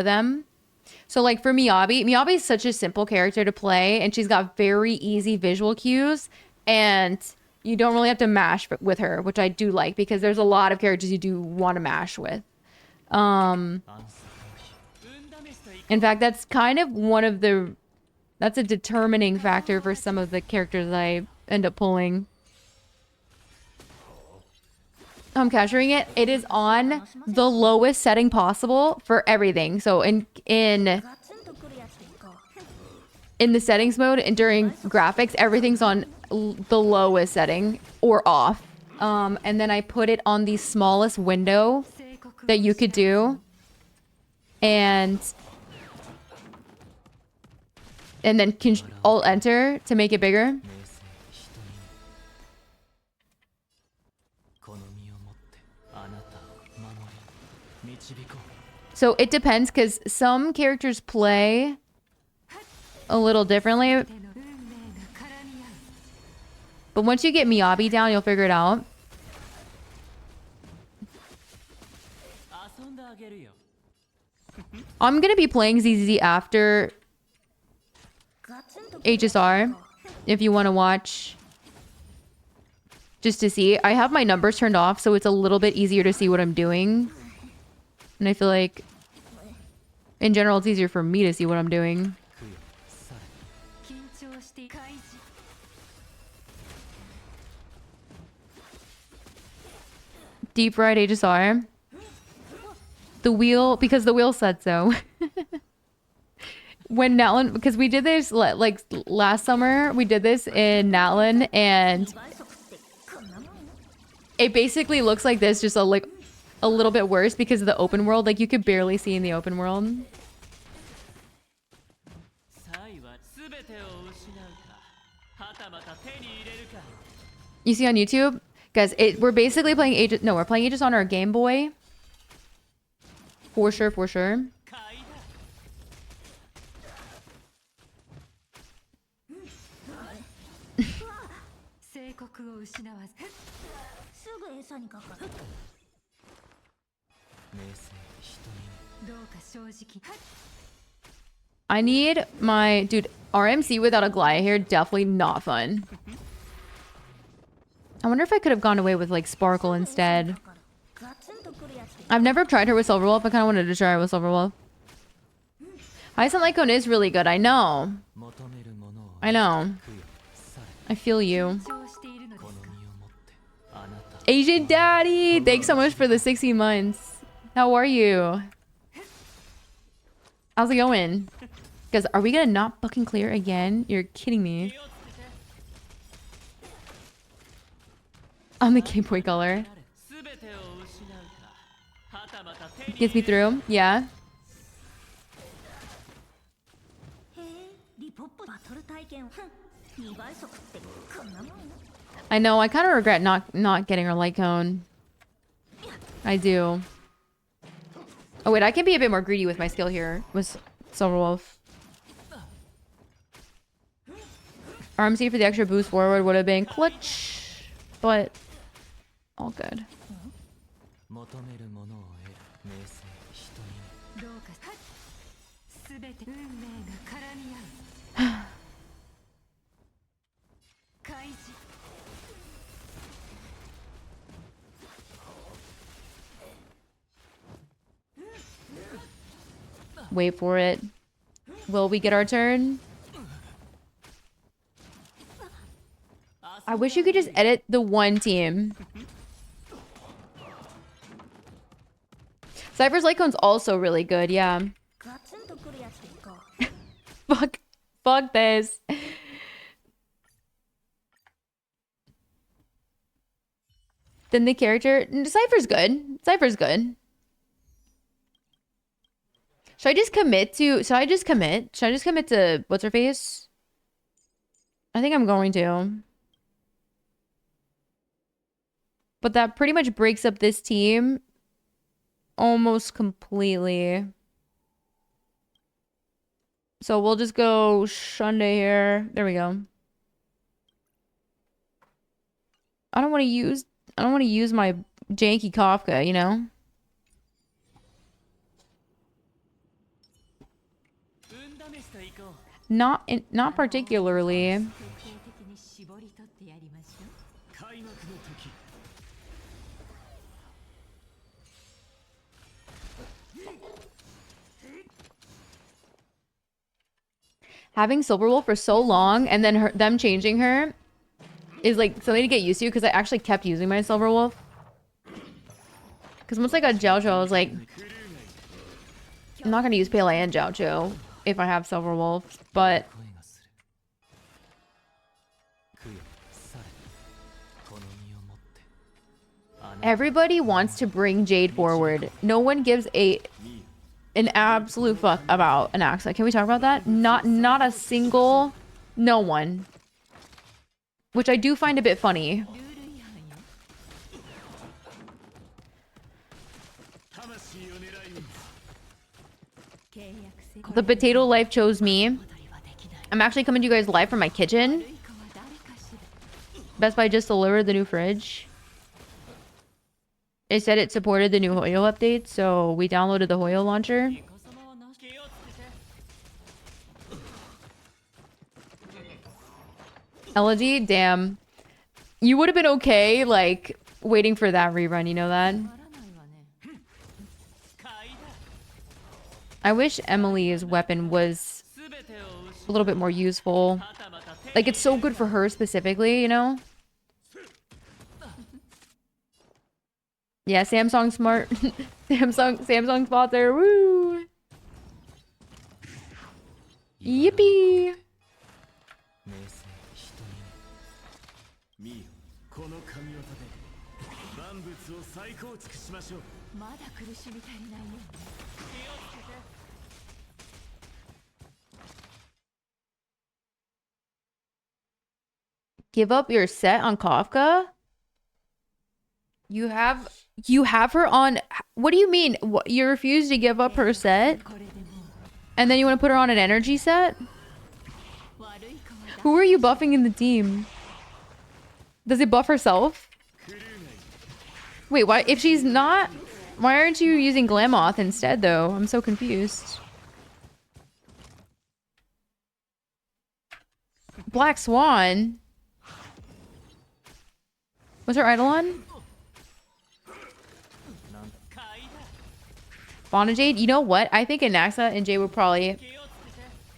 them. So like for Miyabi is such a simple character to play, and she's got very easy visual cues, and you don't really have to mash with her, which I do like because there's a lot of characters you do want to mash with. In fact, that's kind of that's a determining factor for some of the characters I end up pulling. I'm capturing it. It is on the lowest setting possible for everything. So in the settings mode and during graphics, everything's on the lowest setting or off. And then I put it on the smallest window that you could do. And then Alt Enter to make it bigger. So it depends because some characters play a little differently. But once you get Miyabi down, you'll figure it out. I'm going to be playing ZZ after HSR if you want to watch. Just to see. I have my numbers turned off, so it's a little bit easier to see what I'm doing. And I feel like, in general, it's easier for me to see what I'm doing. Deep fried HSR. The wheel, because the wheel said so. When Natlin, because we did this like last summer, we did this in Natlin, and it basically looks like this, just a little bit worse because of the open world. Like you could barely see in the open world. You see on YouTube, guys, we're basically playing Aegis. No, we're playing Aegis on our Game Boy. For sure, for sure. I need my... Dude, RMC without a Glia here, definitely not fun. I wonder if I could have gone away with, like, Sparkle instead. I've never tried her with Silverwolf. I kind of wanted to try her with Silverwolf. Hyacinth Lycone is really good. I know. I know. I feel you. Asian Daddy! Thanks so much for the 16 months. How are you? How's it going? Guys, are we gonna not fucking clear again? You're kidding me. On the Game Boy Color. Gets me through. Yeah. I know. I kind of regret not getting her Lycone. I do. Oh wait, I can be a bit more greedy with my skill here with Silverwolf. RMC for the extra boost forward would have been clutch, but all good. Wait for it. Will we get our turn? I wish you could just edit the one team. Cypher's Lycone's also really good, yeah. Fuck this. Then the character... Cypher's good. Cypher's good. Should I just commit to... Should I just commit to... What's her face? I think I'm going to. But that pretty much breaks up this team almost completely. So we'll just go Shunde here. There we go. I don't want to use my janky Kafka, you know? Not particularly. Having Silverwolf for so long and then them changing her is like something to get used to, because I actually kept using my Silverwolf. Because once I got Jiaocho, I was like, I'm not going to use Pele and Jiaocho if I have Silverwolf, but everybody wants to bring Jade forward. No one gives an absolute fuck about an Axa. Can we talk about that? Not a single, no one. Which I do find a bit funny. The potato life chose me. I'm actually coming to you guys live from my kitchen. Best Buy just delivered the new fridge. It said it supported the new Hoyo update, so we downloaded the Hoyo launcher. Elegy, damn. You would have been okay, like, waiting for that rerun, you know that? I wish Emily's weapon was a little bit more useful. Like, it's so good for her specifically, you know? Yeah, Samsung smart. Samsung spot there. Woo! Yippee! Give up your set on Kafka? You have her on... What do you mean? What, you refuse to give up her set? And then you want to put her on an energy set? Who are you buffing in the team? Does it buff herself? Wait, why? If she's not... Why aren't you using Glamoth instead, though? I'm so confused. Black Swan? What's her Eidolon? Fauna Jade? You know what? I think Anaxa and Jay would probably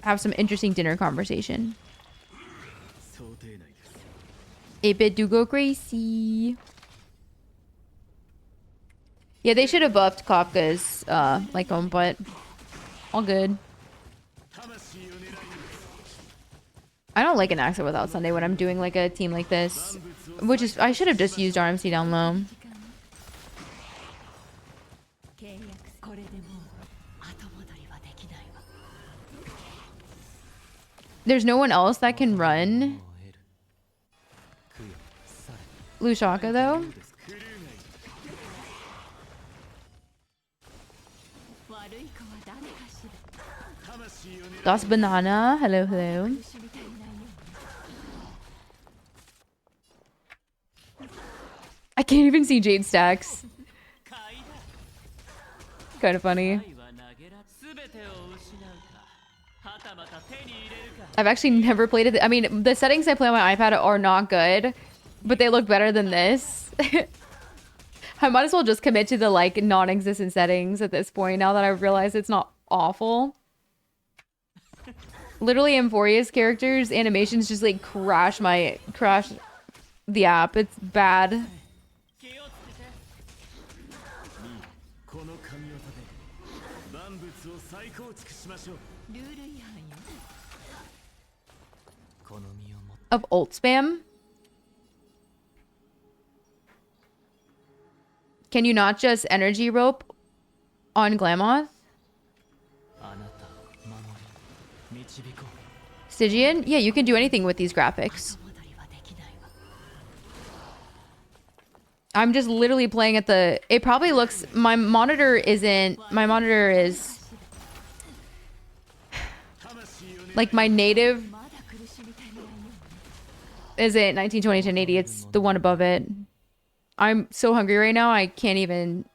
have some interesting dinner conversation. 8-bit do go crazy. Yeah, they should have buffed Kafka's Lycom, but all good. I don't like Anaxa without Sunday when I'm doing like a team like this. Which is, I should have just used RMC down low. There's no one else that can run Lushaka, though. Das Banana. Hello, hello. I can't even see Jade stacks. Kind of funny. I've actually never played it. I mean, the settings I play on my iPad are not good, but they look better than this. I might as well just commit to the like non-existent settings at this point now that I realize it's not awful. Literally, Emphoria's characters' animations just like crash the app. It's bad. Of ult spam? Can you not just energy rope on Glamoth? Stygian? Yeah, you can do anything with these graphics. I'm just literally playing at the... It probably looks... My monitor isn't... My monitor is... Like my native... Isn't 1920 1080. It's the one above it. I'm so hungry right now. I can't even...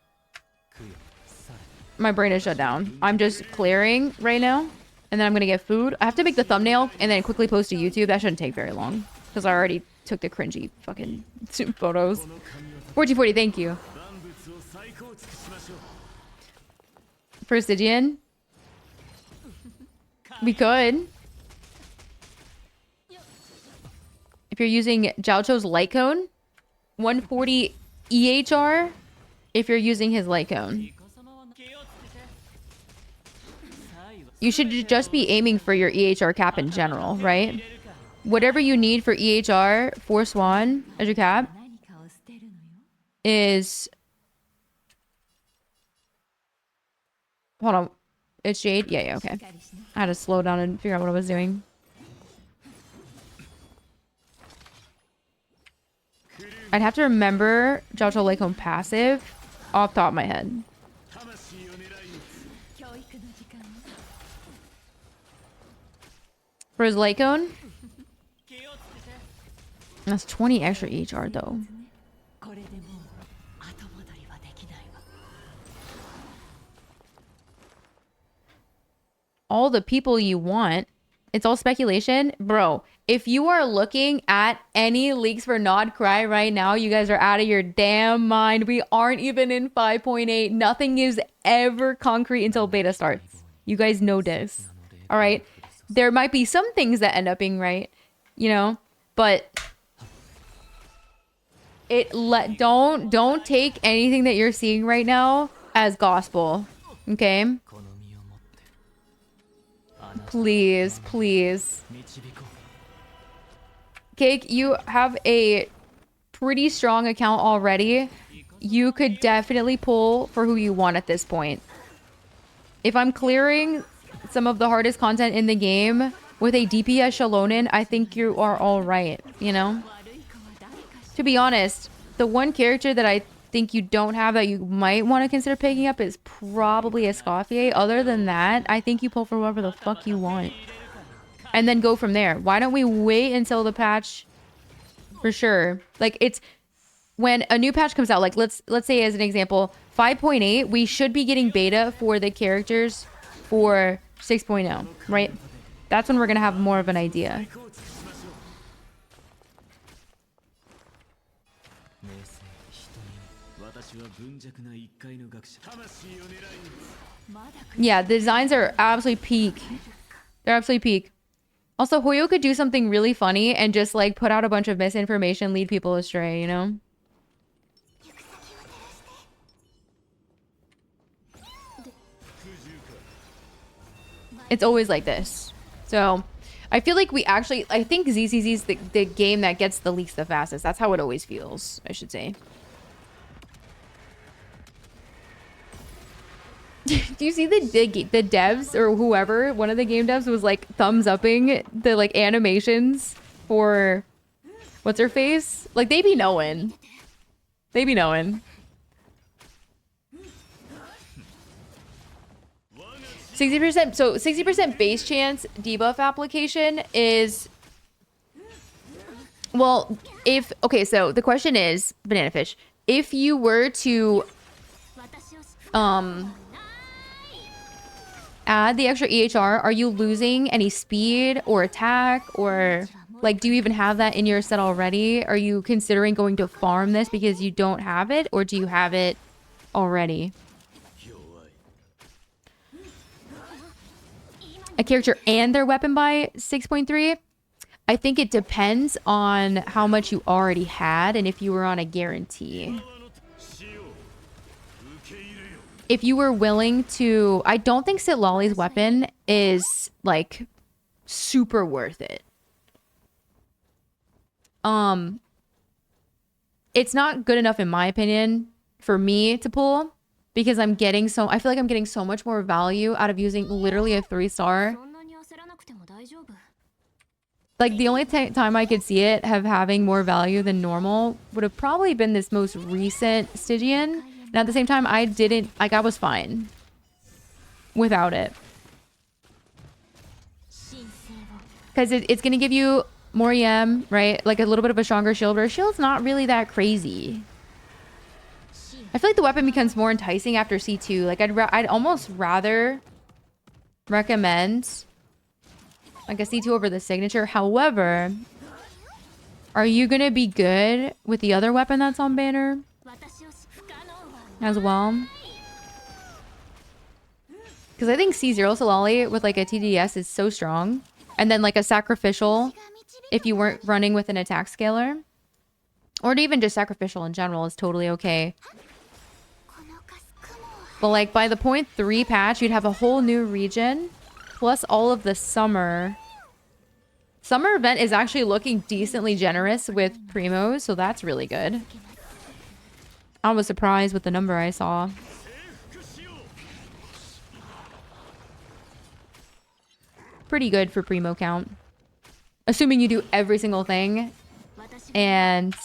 My brain is shut down. I'm just clearing right now. And then I'm gonna get food. I have to make the thumbnail and then quickly post to YouTube. That shouldn't take very long because I already took the cringy fucking photos. 4040, thank you. For Stygian? We could. If you're using Jiaocho's light cone, 140 EHR if you're using his light cone. You should just be aiming for your EHR cap in general, right? Whatever you need for EHR for Swan as your cap is... Hold on. It's Jade? Yeah, okay. I had to slow down and figure out what I was doing. I'd have to remember Jiaocho Lake passive off the top of my head. For his light cone? That's 20 extra EHR though. All the people you want. It's all speculation. Bro, if you are looking at any leaks for Nod Cry right now, you guys are out of your damn mind. We aren't even in 5.8. Nothing is ever concrete until beta starts. You guys know this. All right? There might be some things that end up being right, you know, but don't take anything that you're seeing right now as gospel. Okay? Please, please. Cake, you have a pretty strong account already. You could definitely pull for who you want at this point. If I'm clearing some of the hardest content in the game with a DPS Shalonen, I think you are all right, you know? To be honest, the one character that I think you don't have that you might want to consider picking up is probably Escoffier. Other than that, I think you pull for whatever the fuck you want. And then go from there. Why don't we wait until the patch? For sure. Like, it's... When a new patch comes out, like, let's say as an example, 5.8, we should be getting beta for the characters for 6.0, right? That's when we're going to have more of an idea. Yeah, the designs are absolutely peak. They're absolutely peak. Also, Hoyo could do something really funny and just like put out a bunch of misinformation, lead people astray, you know? It's always like this. So, I feel like we actually... I think ZCZ is the game that gets the leaks the fastest. That's how it always feels, I should say. Do you see the devs or whoever, one of the game devs was like thumbs upping the like animations for what's her face? Like they be knowing. They be knowing. 60%, so 60% base chance debuff application is, well, if, okay, so the question is, Banana Fish, if you were to add the extra EHR, are you losing any speed or attack, or like do you even have that in your set already? Are you considering going to farm this because you don't have it, or do you have it already? A character and their weapon by 6.3? I think it depends on how much you already had and if you were on a guarantee. If you were willing to... I don't think Sitlali's weapon is, like, super worth it. It's not good enough, in my opinion, for me to pull. Because I'm getting so... I feel like I'm getting so much more value out of using literally a 3-star. Like, the only time I could see it having more value than normal would have probably been this most recent Stygian. And at the same time, I didn't... Like, I was fine without it. Because it's going to give you more EM, right? Like, a little bit of a stronger shield. But shield's not really that crazy. I feel like the weapon becomes more enticing after C2. Like, I'd almost rather recommend like a C2 over the signature. However, are you gonna be good with the other weapon that's on banner as well? Because I think C0 Solali with like a TDS is so strong. And then like a sacrificial, if you weren't running with an attack scaler. Or even just sacrificial in general is totally okay. But like by the point 3 patch, you'd have a whole new region. Plus all of the summer. Summer event is actually looking decently generous with primos. So that's really good. I was surprised with the number I saw. Pretty good for primo count. Assuming you do every single thing. And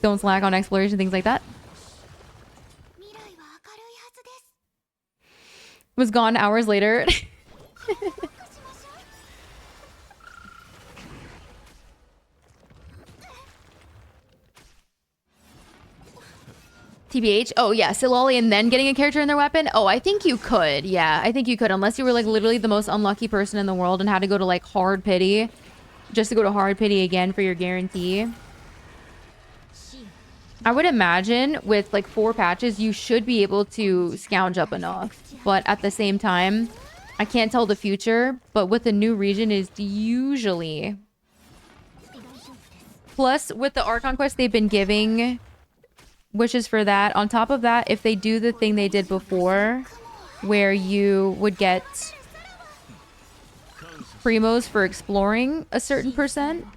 don't slack on exploration, things like that. Was gone hours later. TBH? Oh, yeah. Silali and then getting a character in their weapon? Oh, I think you could. Yeah, I think you could. Unless you were, like, literally the most unlucky person in the world and had to go to, like, hard pity. Just to go to hard pity again for your guarantee. I would imagine with, like, 4 patches, you should be able to scounge up enough. But at the same time, I can't tell the future. But with the new region is usually... Plus, with the Archon quest they've been giving... wishes for that. On top of that, if they do the thing they did before, where you would get primos for exploring a certain percent,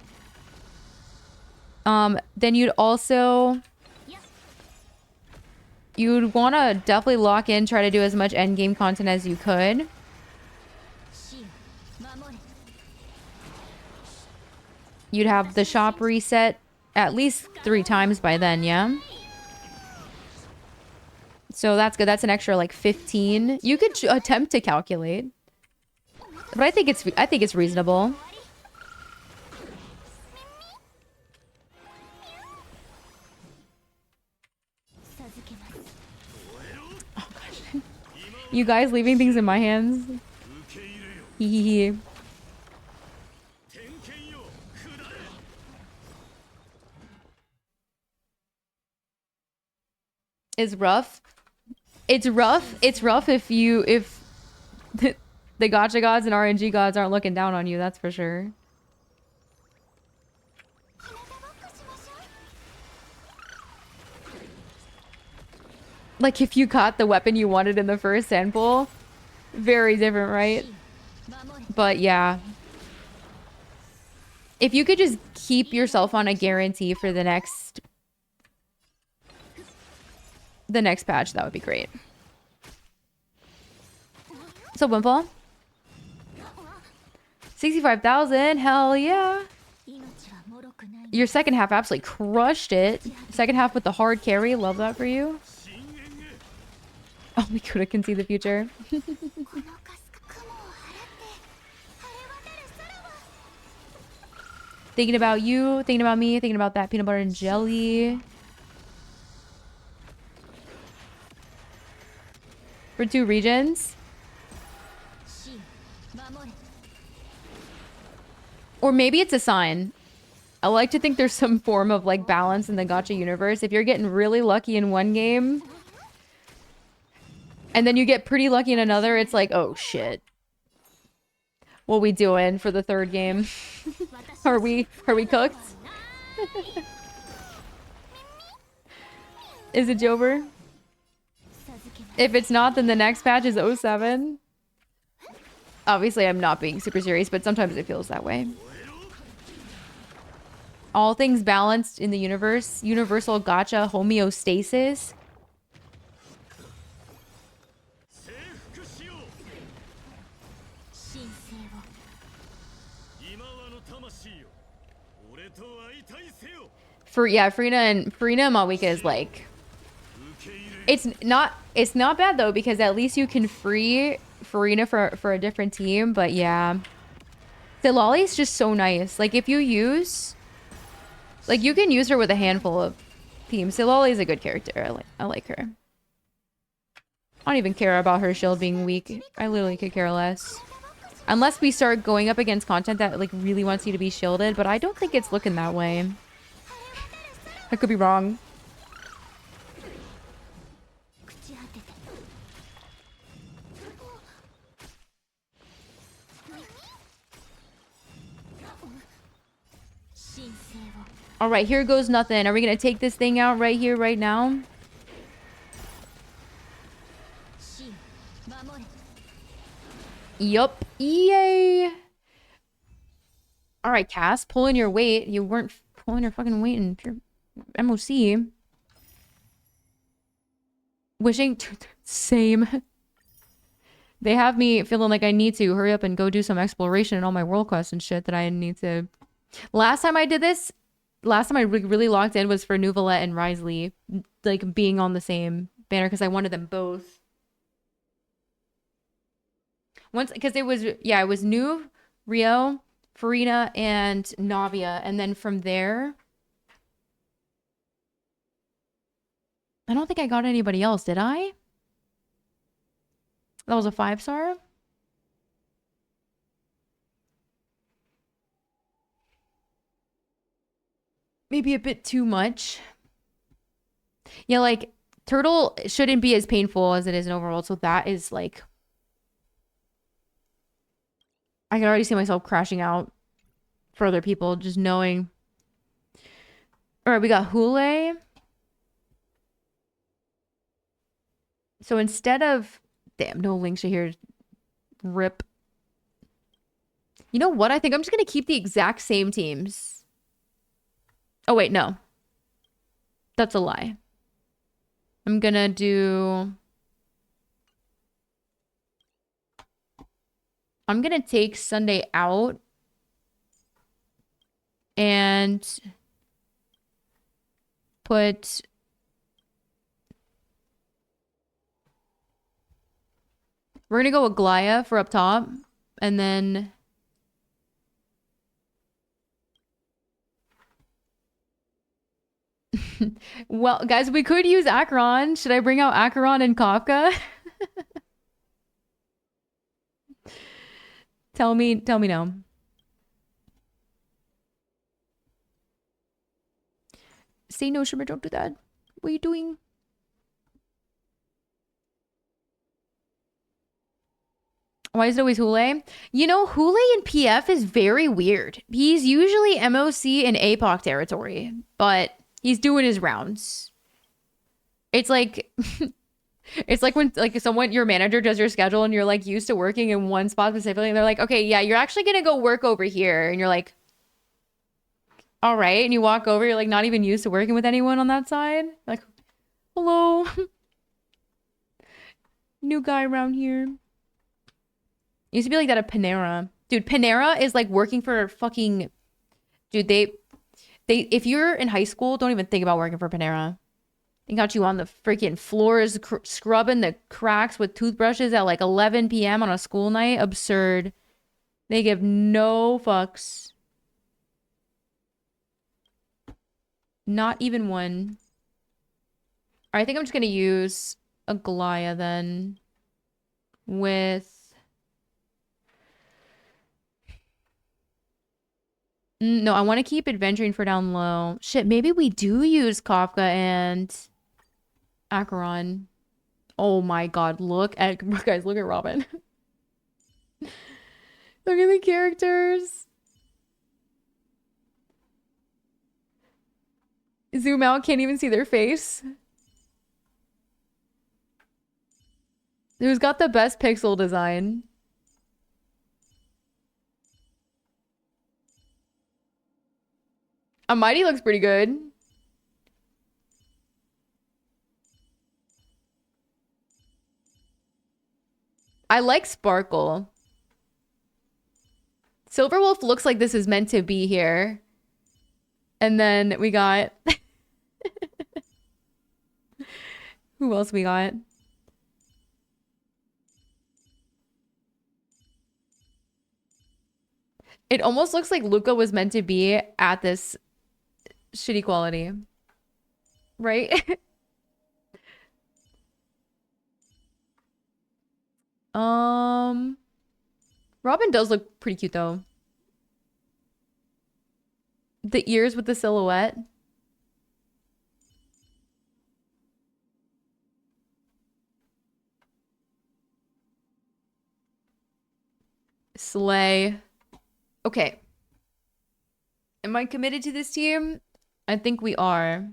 then you'd also... You'd want to definitely lock in, try to do as much endgame content as you could. You'd have the shop reset at least 3 times by then, yeah? So that's good. That's an extra like 15. You could attempt to calculate. But I think it's reasonable. Oh gosh. You guys leaving things in my hands? Hee hee hee. It's rough. It's rough. It's rough if the gacha gods and RNG gods aren't looking down on you, that's for sure. Like if you caught the weapon you wanted in the first sample, very different, right? But yeah. If you could just keep yourself on a guarantee for the next patch, that would be great. So Windfall? 65,000, hell yeah. Your second half absolutely crushed it. Second half with the hard carry, love that for you. Only Kuda can see the future. Thinking about you, thinking about me, thinking about that peanut butter and jelly. For 2 regions. Or maybe it's a sign. I like to think there's some form of like balance in the gacha universe. If you're getting really lucky in one game and then you get pretty lucky in another, it's like, oh shit. What we doing for the 3rd game? Are we cooked? Is it Jover? If it's not, then the next patch is 07. Obviously, I'm not being super serious, but sometimes it feels that way. All things balanced in the universe. Universal gacha homeostasis. Farina and Malwika is like... It's not bad though, because at least you can free Farina for a different team, but yeah. Silali is just so nice. Like if you use... Like you can use her with a handful of teams. Silali is a good character. I like her. I don't even care about her shield being weak. I literally could care less. Unless we start going up against content that like really wants you to be shielded, but I don't think it's looking that way. I could be wrong. All right, here goes nothing. Are we gonna take this thing out right here, right now? Yup. Yay. All right, Cass, pulling your weight. You weren't pulling your fucking weight in your MOC. Wishing to... Same. They have me feeling like I need to hurry up and go do some exploration in all my world quests and shit that I need to... Last time I did this, last time I really locked in was for Nuvalette and Risley, like being on the same banner because I wanted them both. Once, because it was, yeah, it was Nuv, Rio, Farina, and Navia. And then from there, I don't think I got anybody else, did I? That was a 5-star? Maybe a bit too much. Yeah, like, Turtle shouldn't be as painful as it is in Overworld, so that is, like... I can already see myself crashing out for other people, just knowing... Alright, we got Hule. So instead of... Damn, no links here. Rip. You know what? I think I'm just going to keep the exact same teams. Oh, wait, no. That's a lie. I'm going to do... I'm going to take Sunday out. And... put... We're going to go with Glaya for up top. And then... Well, guys, we could use Acheron. Should I bring out Acheron and Kafka? Tell me no. Say no, Shimmer, don't do that. What are you doing? Why is it always Hule? You know, Hule in PF is very weird. He's usually MOC in APOC territory, but he's doing his rounds. It's like... It's like when like someone, your manager does your schedule and you're like used to working in one spot specifically and they're like, okay, yeah, you're actually going to go work over here. And you're like, all right. And you walk over, you're like not even used to working with anyone on that side. Like, hello. New guy around here. It used to be like that at Panera. Dude, Panera is like working for fucking... Dude, they... If you're in high school, don't even think about working for Panera. They got you on the freaking floors, scrubbing the cracks with toothbrushes at like 11 p.m. on a school night. Absurd. They give no fucks. Not even one. All right, I think I'm just going to use a Glaya then. With... No, I want to keep adventuring for down low. Shit, maybe we do use Kafka and... Acheron. Oh my god, look at... Guys, look at Robin. Look at the characters. Zoom out, can't even see their face. Who's got the best pixel design? Mighty looks pretty good. I like Sparkle. Silverwolf looks like this is meant to be here. And then we got... Who else we got? It almost looks like Luca was meant to be at this shitty quality. Right? Robin does look pretty cute though. The ears with the silhouette. Slay. Okay. Am I committed to this team? I think we are.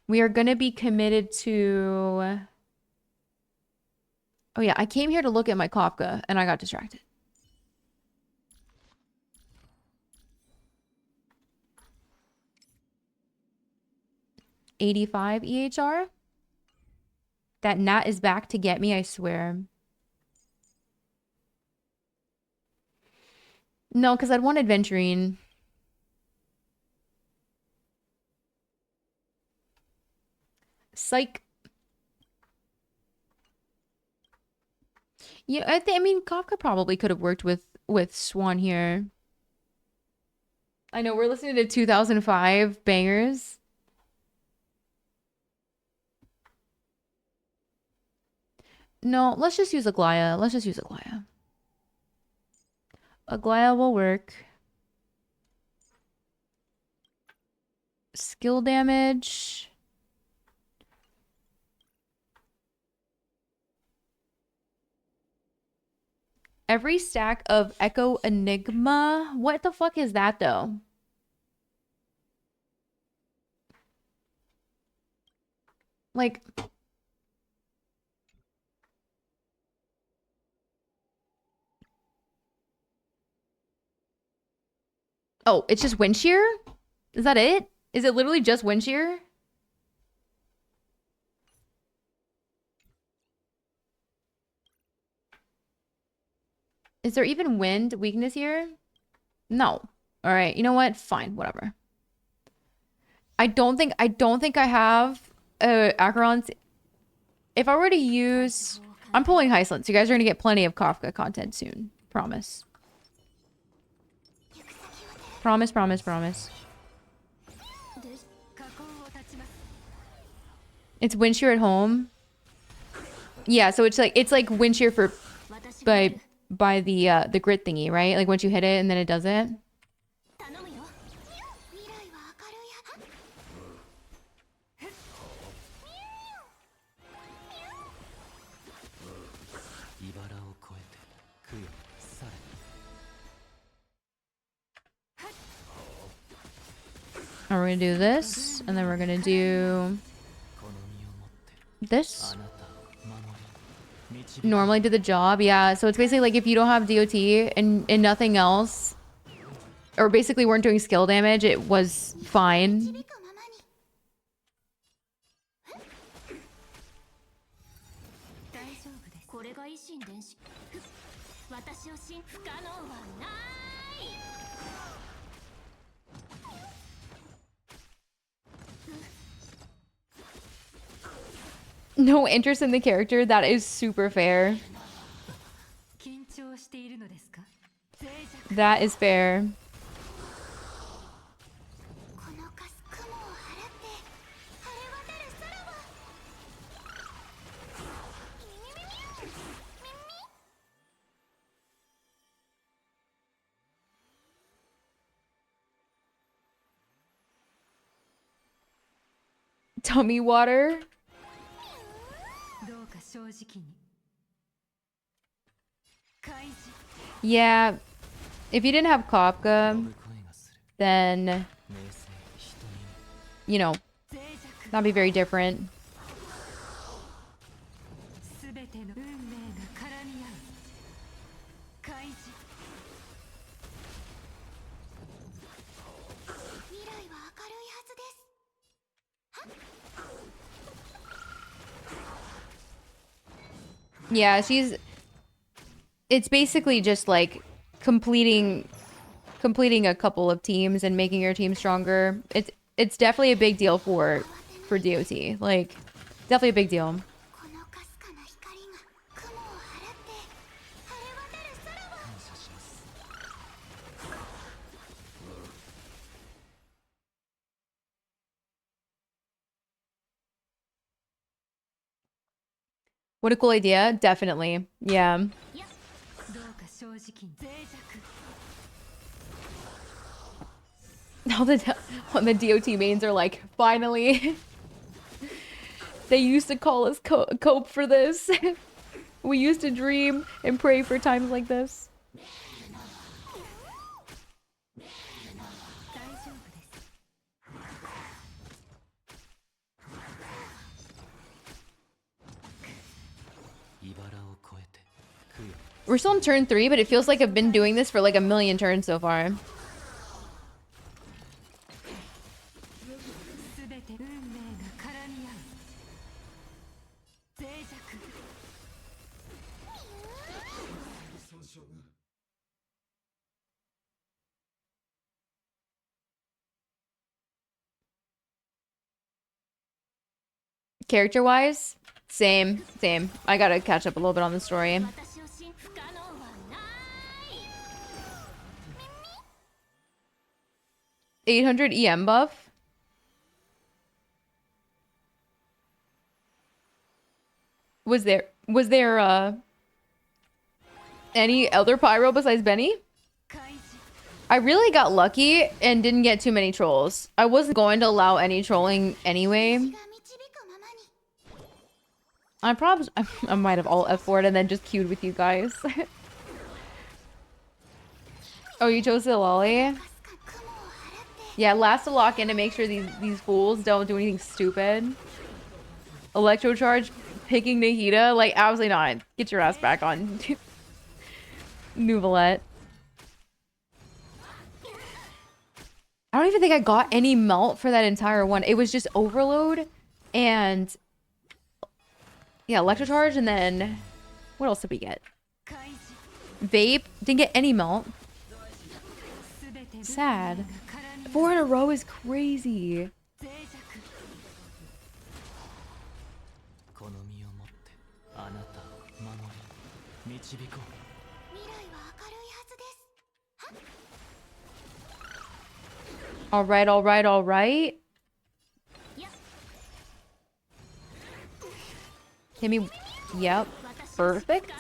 We are gonna be committed to... Oh yeah, I came here to look at my Kafka and I got distracted. $85 EHR? That Nat is back to get me, I swear. No, because I'd want adventuring. Psych. Yeah, I mean, Kafka probably could have worked with Swan here. I know we're listening to 2005 bangers. No, let's just use Aglaya. Let's just use Aglaya. Aglaya will work. Skill damage. Every stack of Echo Enigma. What the fuck is that though? Like, oh, it's just wind shear? Is that it? Is it literally just wind shear? Is there even wind weakness here? No. All right. You know what? Fine. Whatever. I don't think I have Acheron's. If I were to use, I'm pulling Heisland, so you guys are gonna get plenty of Kafka content soon. Promise. Promise, promise, promise. It's wind shear at home. Yeah, so it's like wind shear for by the grit thingy, right? Like once you hit it and then it does it. And we're gonna do this, and then we're gonna do this. Normally do the job, yeah. So it's basically like if you don't have DOT and nothing else, or basically weren't doing skill damage, it was fine. No interest in the character, that is super fair. That is fair. Tummy water. Yeah, if you didn't have Kafka, then, you know, that'd be very different. Yeah, it's basically just like completing a couple of teams and making your team stronger. It's definitely a big deal for DOT. Like, definitely a big deal. What a cool idea. Definitely. Yeah. All the DOT mains are like, finally. They used to call us cope for this. We used to dream and pray for times like this. We're still on turn 3, but it feels like I've been doing this for like a million turns so far. Character-wise, same. I gotta catch up a little bit on the story. 800 EM buff. Was there any other pyro besides Benny? I really got lucky and didn't get too many trolls. I wasn't going to allow any trolling anyway. I might have alt F4'd and then just queued with you guys. Oh, you chose the lolly? Yeah, last to lock in to make sure these fools don't do anything stupid. Electro charge, picking Nahida, like absolutely not. Get your ass back on. Nuvolette. I don't even think I got any melt for that entire one. It was just overload and yeah, electro charge, and then what else did we get? Vape. Didn't get any melt. Sad. 4 in a row is crazy. All right. Hit me. Yep. Perfect.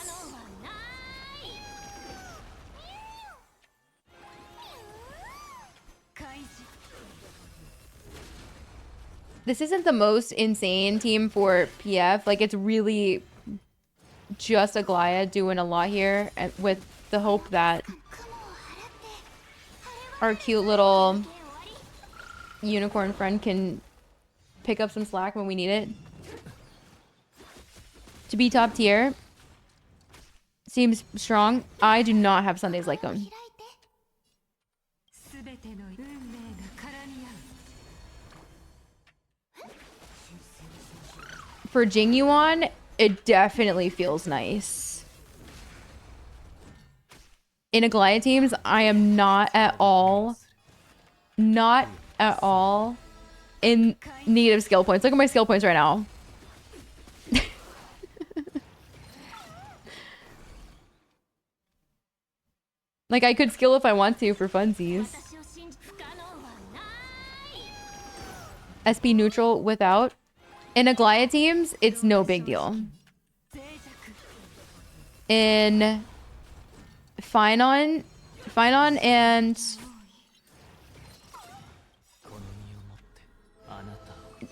This isn't the most insane team for PF. Like, it's really just Aglaya doing a lot here, and with the hope that our cute little unicorn friend can pick up some slack when we need it. To be top tier seems strong. I do not have Sundays like them. For Jingyuan, it definitely feels nice. In Aglaya teams, I am not at all in need of skill points. Look at my skill points right now. Like, I could skill if I want to for funsies. SP neutral without. In Aglaya teams, it's no big deal. In Finon and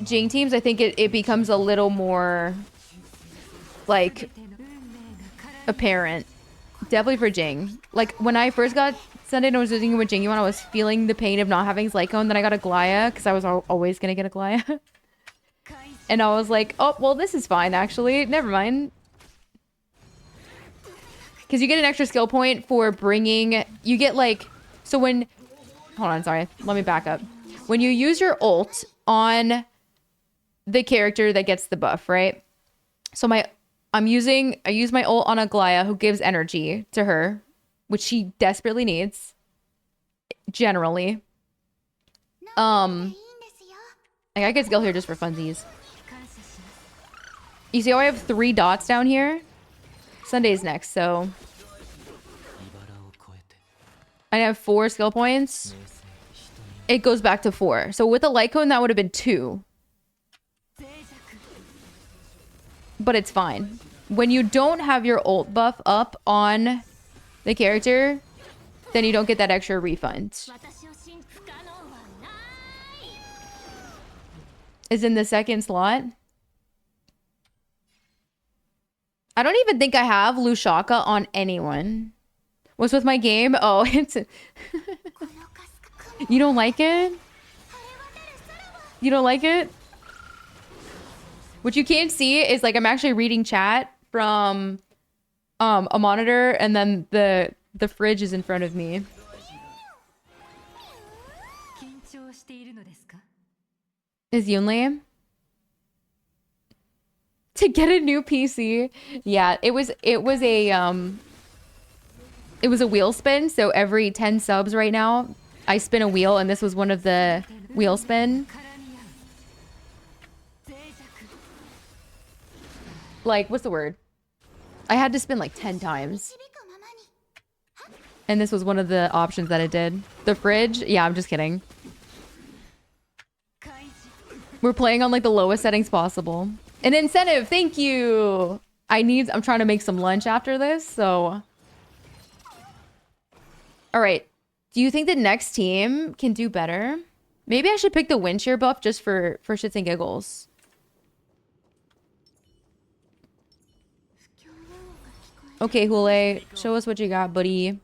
Jing teams, I think it becomes a little more, like, apparent. Definitely for Jing. Like, when I first got Sunday and I was using it with Jingyuan, I was feeling the pain of not having Slycone. Then I got Aglaya, because I was always going to get Aglaya. And I was like, oh, well, this is fine, actually. Never mind. Because you get an extra skill point for bringing... You get, like... So when... Hold on, sorry. Let me back up. When you use your ult on the character that gets the buff, right? So I use my ult on Aglaya, who gives energy to her, which she desperately needs. Generally. Like, I could skill here just for funsies. You see how I have 3 dots down here? Sunday's next, so... I have 4 skill points. It goes back to 4. So with a light cone, that would have been 2. But it's fine. When you don't have your ult buff up on the character, then you don't get that extra refund. Is in the second slot. I don't even think I have Lushaka on anyone. What's with my game? Oh, it's... You don't like it? You don't like it? What you can't see is like I'm actually reading chat from a monitor, and then the fridge is in front of me. Is Yunli? To get a new PC. Yeah, it was a wheel spin, so every 10 subs right now, I spin a wheel, and this was one of the wheel spin. Like, what's the word? I had to spin like 10 times. And this was one of the options that it did. The fridge? Yeah, I'm just kidding. We're playing on like the lowest settings possible. An incentive, thank you! I'm trying to make some lunch after this, so... Alright. Do you think the next team can do better? Maybe I should pick the wind shear buff just for shits and giggles. Okay, Hule, show us what you got, buddy.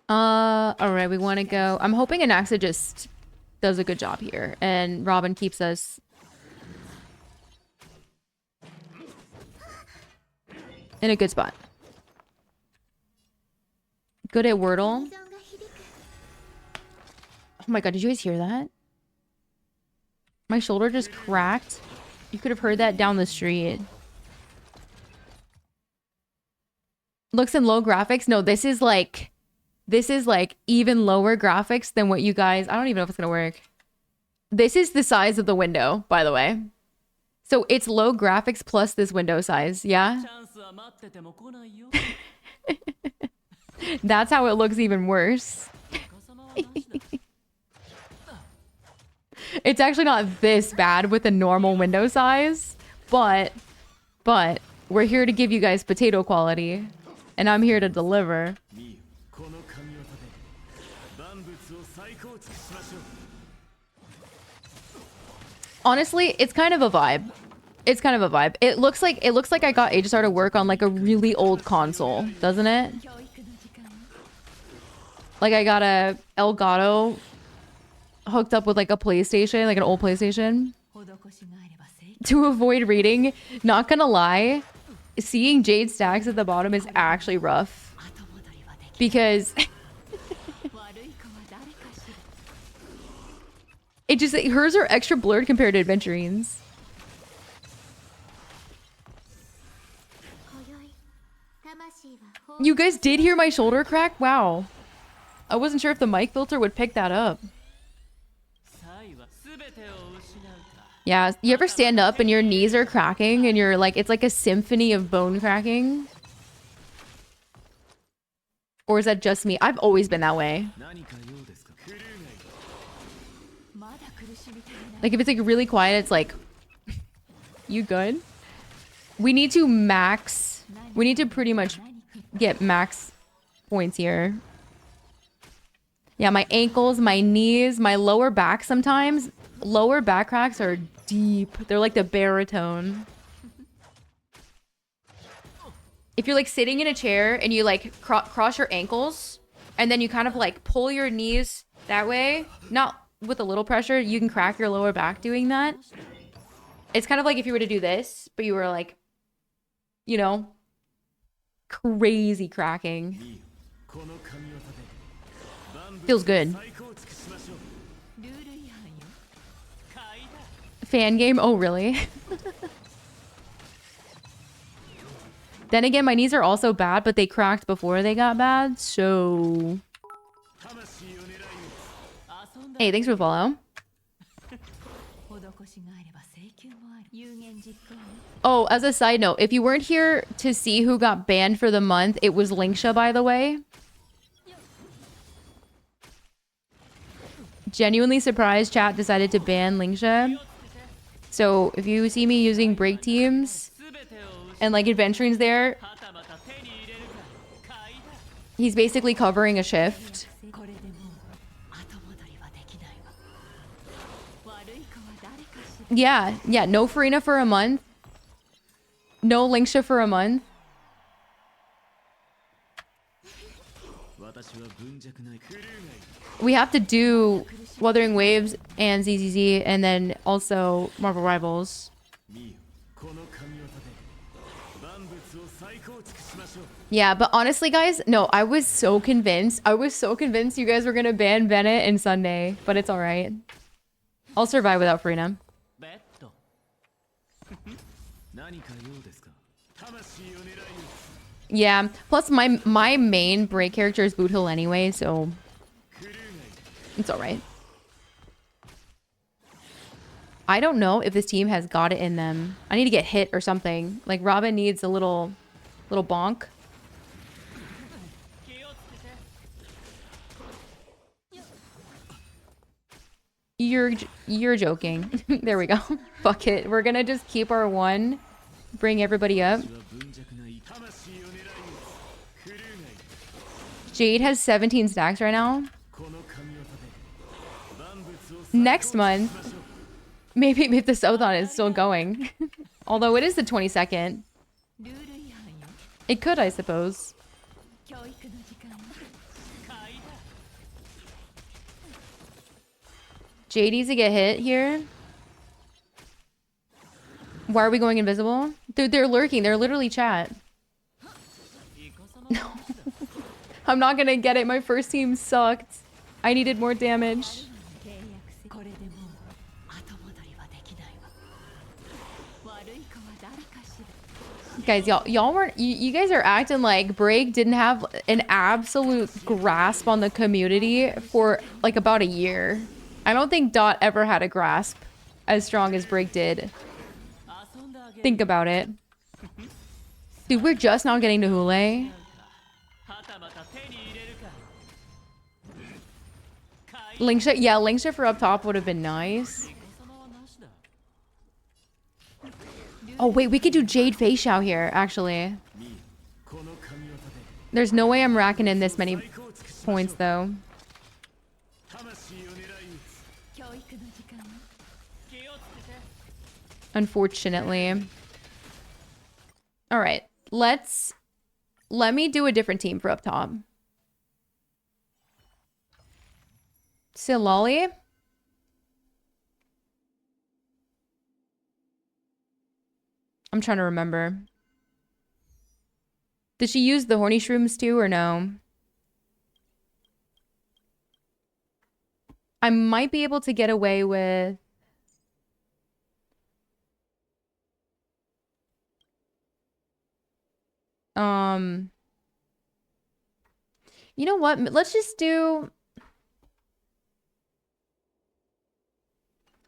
Alright, we want to go. I'm hoping Anaxa just does a good job here, and Robin keeps us in a good spot. Good at Wordle. Oh my god, did you guys hear that? My shoulder just cracked. You could have heard that down the street. Looks in low graphics? No, this is like even lower graphics than what you guys... I don't even know if it's gonna work. This is the size of the window, by the way. So it's low graphics plus this window size, yeah? That's how it looks even worse. It's actually not this bad with a normal window size, but we're here to give you guys potato quality, and I'm here to deliver. Honestly, it's kind of a vibe. It's kind of a vibe. It looks like I got Aegisar to work on like a really old console, doesn't it? Like I got a Elgato hooked up with like a PlayStation, like an old PlayStation. To avoid reading, not gonna lie, seeing Jade stacks at the bottom is actually rough. Because hers are extra blurred compared to Adventurines. You guys did hear my shoulder crack? Wow. I wasn't sure if the mic filter would pick that up. Yeah, you ever stand up and your knees are cracking and you're like, it's like a symphony of bone cracking? Or is that just me? I've always been that way. Like if it's like really quiet, it's like, you good? We need to pretty much get max points here. Yeah, my ankles, my knees, my lower back sometimes. Lower back cracks are deep. They're like the baritone. If you're like sitting in a chair and you like cross your ankles and then you kind of like pull your knees that way, not with a little pressure, you can crack your lower back doing that. It's kind of like if you were to do this, but you were like, you know, crazy cracking. Feels good. Fan game? Oh, really? Then again, my knees are also bad, but they cracked before they got bad, so... Hey, thanks for the follow. Oh, as a side note, if you weren't here to see who got banned for the month, it was Linksha, by the way. genuinely surprised chat decided to ban Lingsha. So if you see me using break teams and like adventurings there, he's basically covering a shift. Yeah, no Farina for a month. No Lingsha for a month. We have to do Wuthering Waves and ZZZ and then also Marvel Rivals. Yeah, but honestly, guys, no, I was so convinced. I was so convinced you guys were gonna ban Bennett and Sunday, but it's alright. I'll survive without Farina. Yeah, plus my main break character is Boot Hill anyway, so it's alright. I don't know if this team has got it in them. I need to get hit or something. Like Robin needs a little bonk. You're joking. There we go. Fuck it. We're gonna just keep our one. Bring everybody up. Jade has 17 stacks right now. Next month, maybe if the Sothon is still going. Although it is the 22nd. It could, I suppose. Jade needs to get hit here. Why are we going invisible? They're lurking. They're literally chat. No. I'm not gonna get it. My first team sucked. I needed more damage. Guys, y'all weren't... You guys are acting like Break didn't have an absolute grasp on the community for like about a year. I don't think Dot ever had a grasp as strong as Break did. Think about it. Dude, we're just now getting to Hule. Lingsha, yeah, Lingsha for up top would have been nice. Oh wait, we could do Jade Facial here, actually. There's no way I'm racking in this many points, though. Unfortunately. Alright, let me do a different team for up top. Silali? I'm trying to remember. Did she use the horny shrooms too, or no? I might be able to get away with... You know what? Let's just do...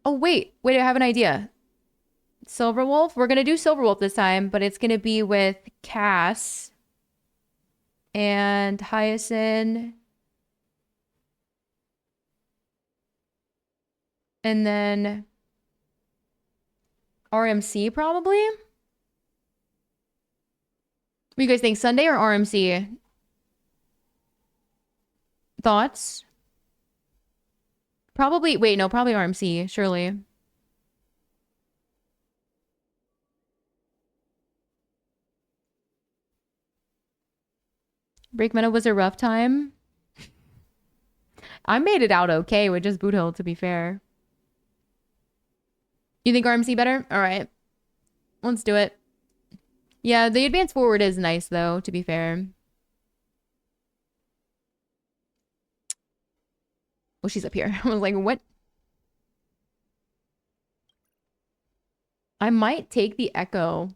Oh, wait, I have an idea. Silverwolf? We're going to do Silverwolf this time, but it's going to be with Cass and Hyacinth. And then RMC probably? What do you guys think? Sunday or RMC? Thoughts? Probably, wait, no, probably RMC, surely. Break meta was a rough time. I made it out okay with just Boot Hill, to be fair. You think RMC better? All right. Let's do it. Yeah, the advance forward is nice, though, to be fair. Oh, she's up here. I was like, what? I might take the Echo.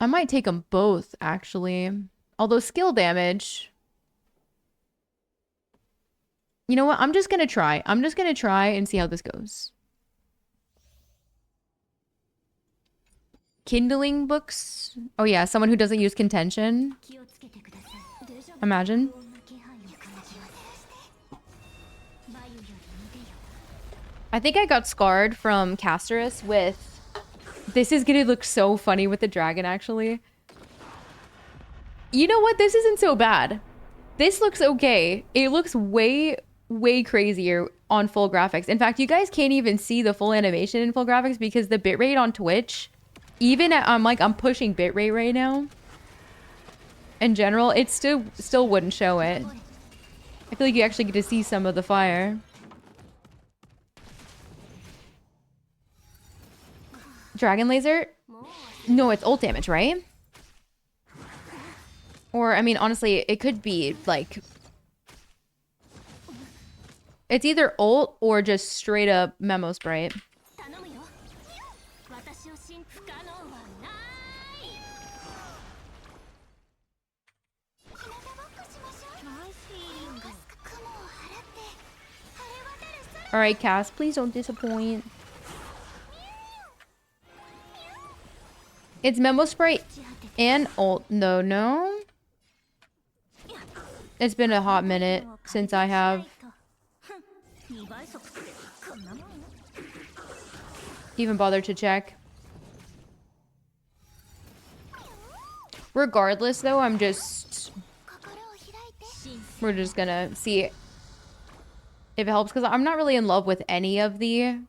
I might take them both, actually. Although skill damage... You know what? I'm just gonna try. I'm just gonna try and see how this goes. Kindling books? Oh yeah, someone who doesn't use contention. Imagine. I think I got scarred from Casterus with... This is gonna look so funny with the dragon, actually. You know what? This isn't so bad. This looks okay. It looks way, way crazier on full graphics. In fact, you guys can't even see the full animation in full graphics because the bitrate on Twitch, even at, I'm pushing bitrate right now. In general, it still wouldn't show it. I feel like you actually get to see some of the fire. Dragon laser? No, it's ult damage, right? Or, I mean, honestly, it could be, like... It's either ult or just straight up Memo Sprite. Alright, Cass, please don't disappoint. It's Memo Sprite and ult. No. It's been a hot minute since I have even bothered to check. Regardless, though, we're just gonna see if it helps, because I'm not really in love with any of the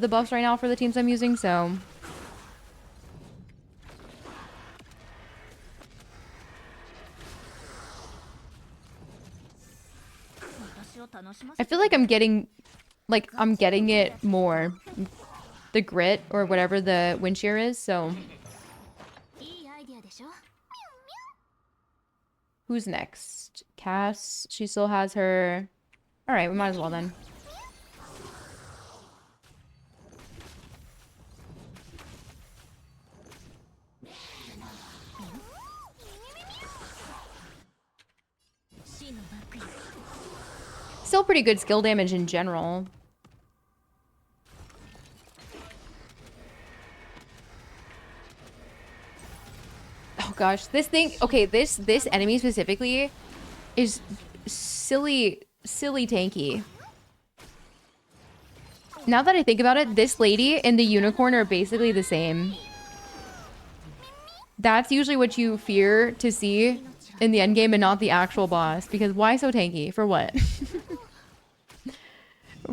buffs right now for the teams I'm using, so... I feel like I'm getting it more. The grit, or whatever the wind shear is, so... Who's next? Cass, she still has her... Alright, we might as well then. Still pretty good skill damage in general. Oh gosh, this thing... Okay, this enemy specifically is silly tanky. Now that I think about it, this lady and the unicorn are basically the same. That's usually what you fear to see in the endgame and not the actual boss. Because why so tanky? For what?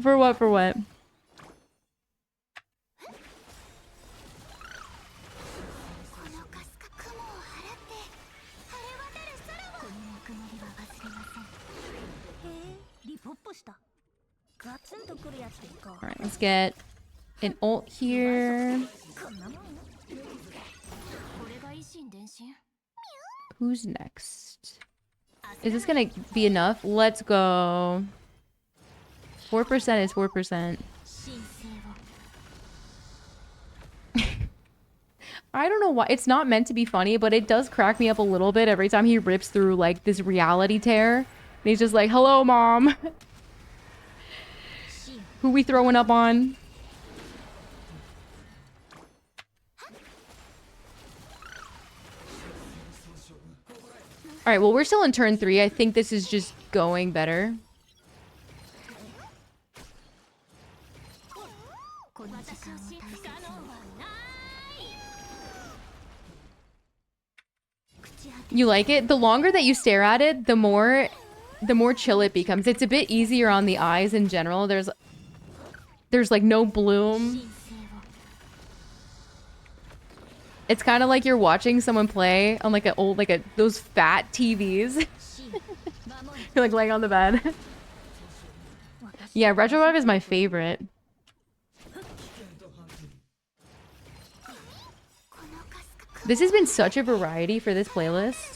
For what? Alright, let's get an ult here. Who's next? Is this gonna be enough? Let's go. 4% is 4%. I don't know why. It's not meant to be funny, but it does crack me up a little bit every time he rips through, like, this reality tear. And he's just like, hello, mom. Who we throwing up on? Alright, well, we're still in turn 3. I think this is just going better. You like it? The longer that you stare at it, the more chill it becomes. It's a bit easier on the eyes in general. There's like no bloom. It's kind of like you're watching someone play on like those fat TVs. You're like laying on the bed. Yeah, Retro Rev is my favorite. This has been such a variety for this playlist.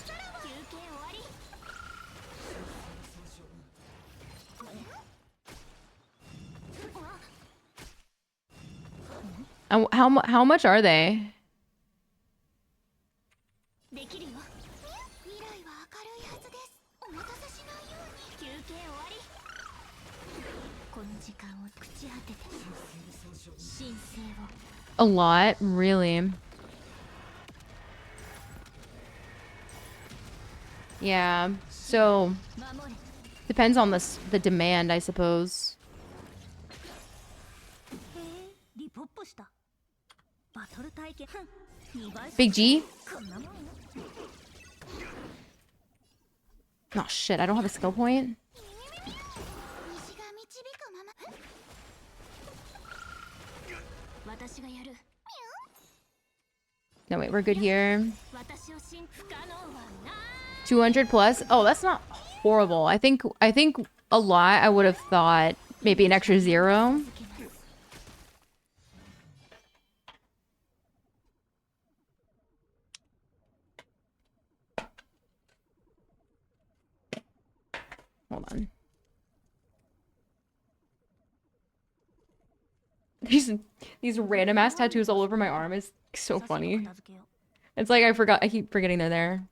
How much are they? A lot, really. Yeah. So depends on the demand, I suppose. Big G? Oh shit, I don't have a skill point. No, wait, we're good here. 200 plus? Oh, that's not horrible. I think a lot I would have thought maybe an extra 0. Hold on. These random ass tattoos all over my arm is so funny. It's like I keep forgetting they're there.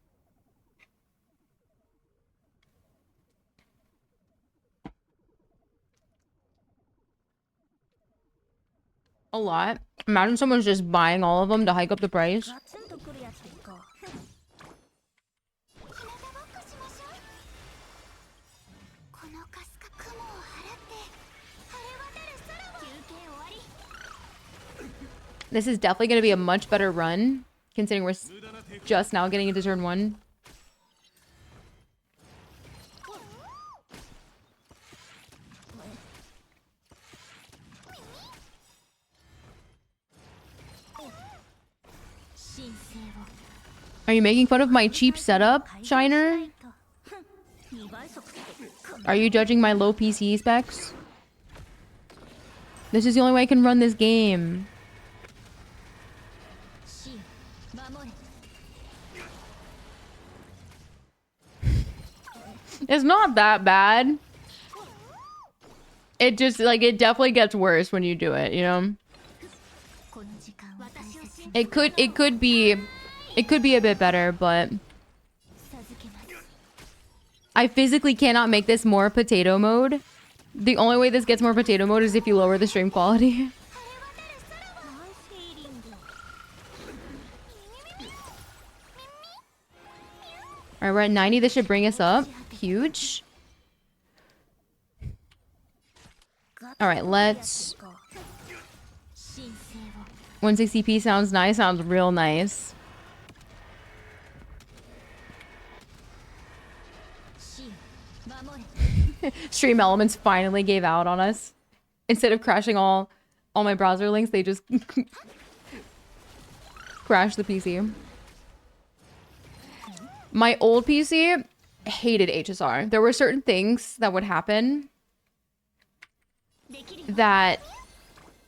A lot. Imagine someone's just buying all of them to hike up the price. This is definitely going to be a much better run, considering we're just now getting into turn 1. Are you making fun of my cheap setup, Shiner? Are you judging my low PC specs? This is the only way I can run this game. It's not that bad. It just, like, it definitely gets worse when you do it, you know? It could be a bit better, but I physically cannot make this more potato mode. The only way this gets more potato mode is if you lower the stream quality. Alright, we're at 90. This should bring us up. Huge. Alright, let's... 160p sounds nice. Sounds real nice. Stream Elements finally gave out on us. Instead of crashing all my browser links, they just crashed the PC. My old PC hated HSR. There were certain things that would happen that,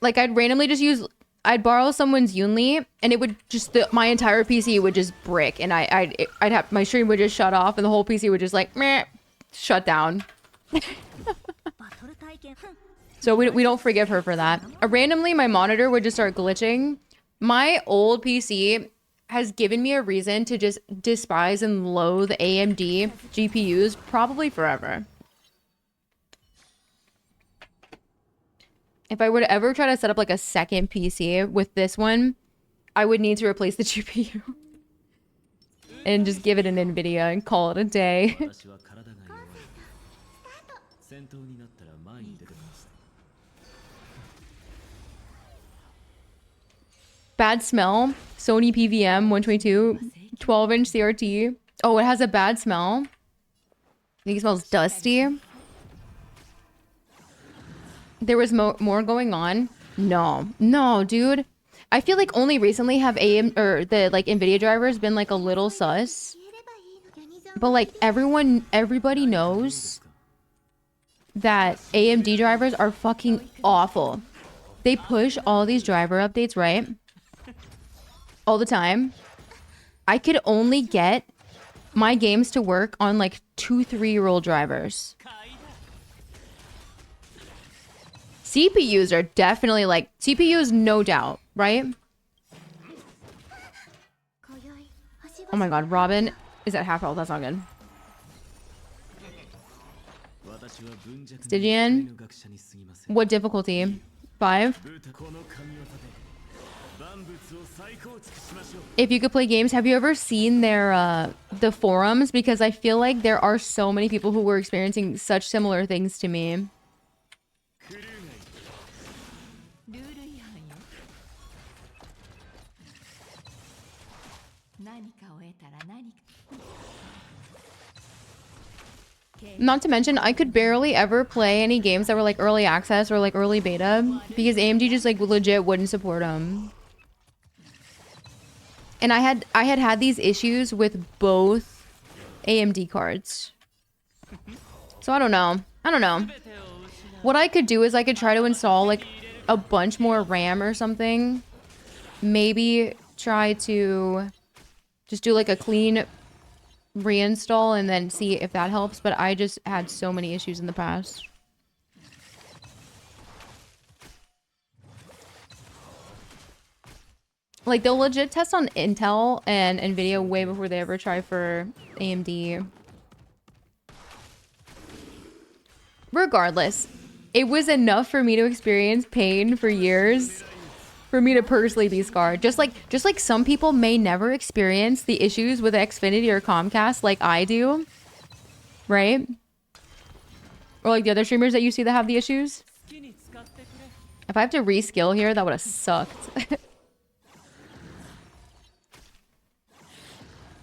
like, I'd randomly just use... I'd borrow someone's Yunli, and it would just... my entire PC would just brick, and I'd have... my stream would just shut off, and the whole PC would just, like, meh, shut down. So we don't forgive her for that. Randomly, my monitor would just start glitching. My old PC has given me a reason to just despise and loathe AMD GPUs probably forever. If I were to ever try to set up like a second PC with this one, I would need to replace the GPU. And just give it an NVIDIA and call it a day. Bad smell. Sony PVM 122. 12-inch CRT. Oh, it has a bad smell. I think it smells dusty. There was more going on. No, dude. I feel like only recently have the like NVIDIA drivers been like a little sus. But like everybody knows that AMD drivers are fucking awful. They push all these driver updates, right? All the time. I could only get my games to work on like 2-3-year-old drivers. CPUs are definitely like... CPUs, no doubt, right? Oh my god, Robin is at half health. That's not good. Stygian? What difficulty? 5? If you could play games, have you ever seen their the forums? Because I feel like there are so many people who were experiencing such similar things to me. Not to mention, I could barely ever play any games that were like early access or like early beta because AMD just like legit wouldn't support them. And I had these issues with both AMD cards. So I don't know. I don't know. What I could do is I could try to install like a bunch more RAM or something. Maybe try to just do like a clean reinstall and then see if that helps, but I just had so many issues in the past. Like, they'll legit test on Intel and Nvidia way before they ever try for AMD. Regardless, it was enough for me to experience pain for years for me to personally be scarred. Just like some people may never experience the issues with Xfinity or Comcast like I do. Right? Or like the other streamers that you see that have the issues. If I have to reskill here, that would have sucked.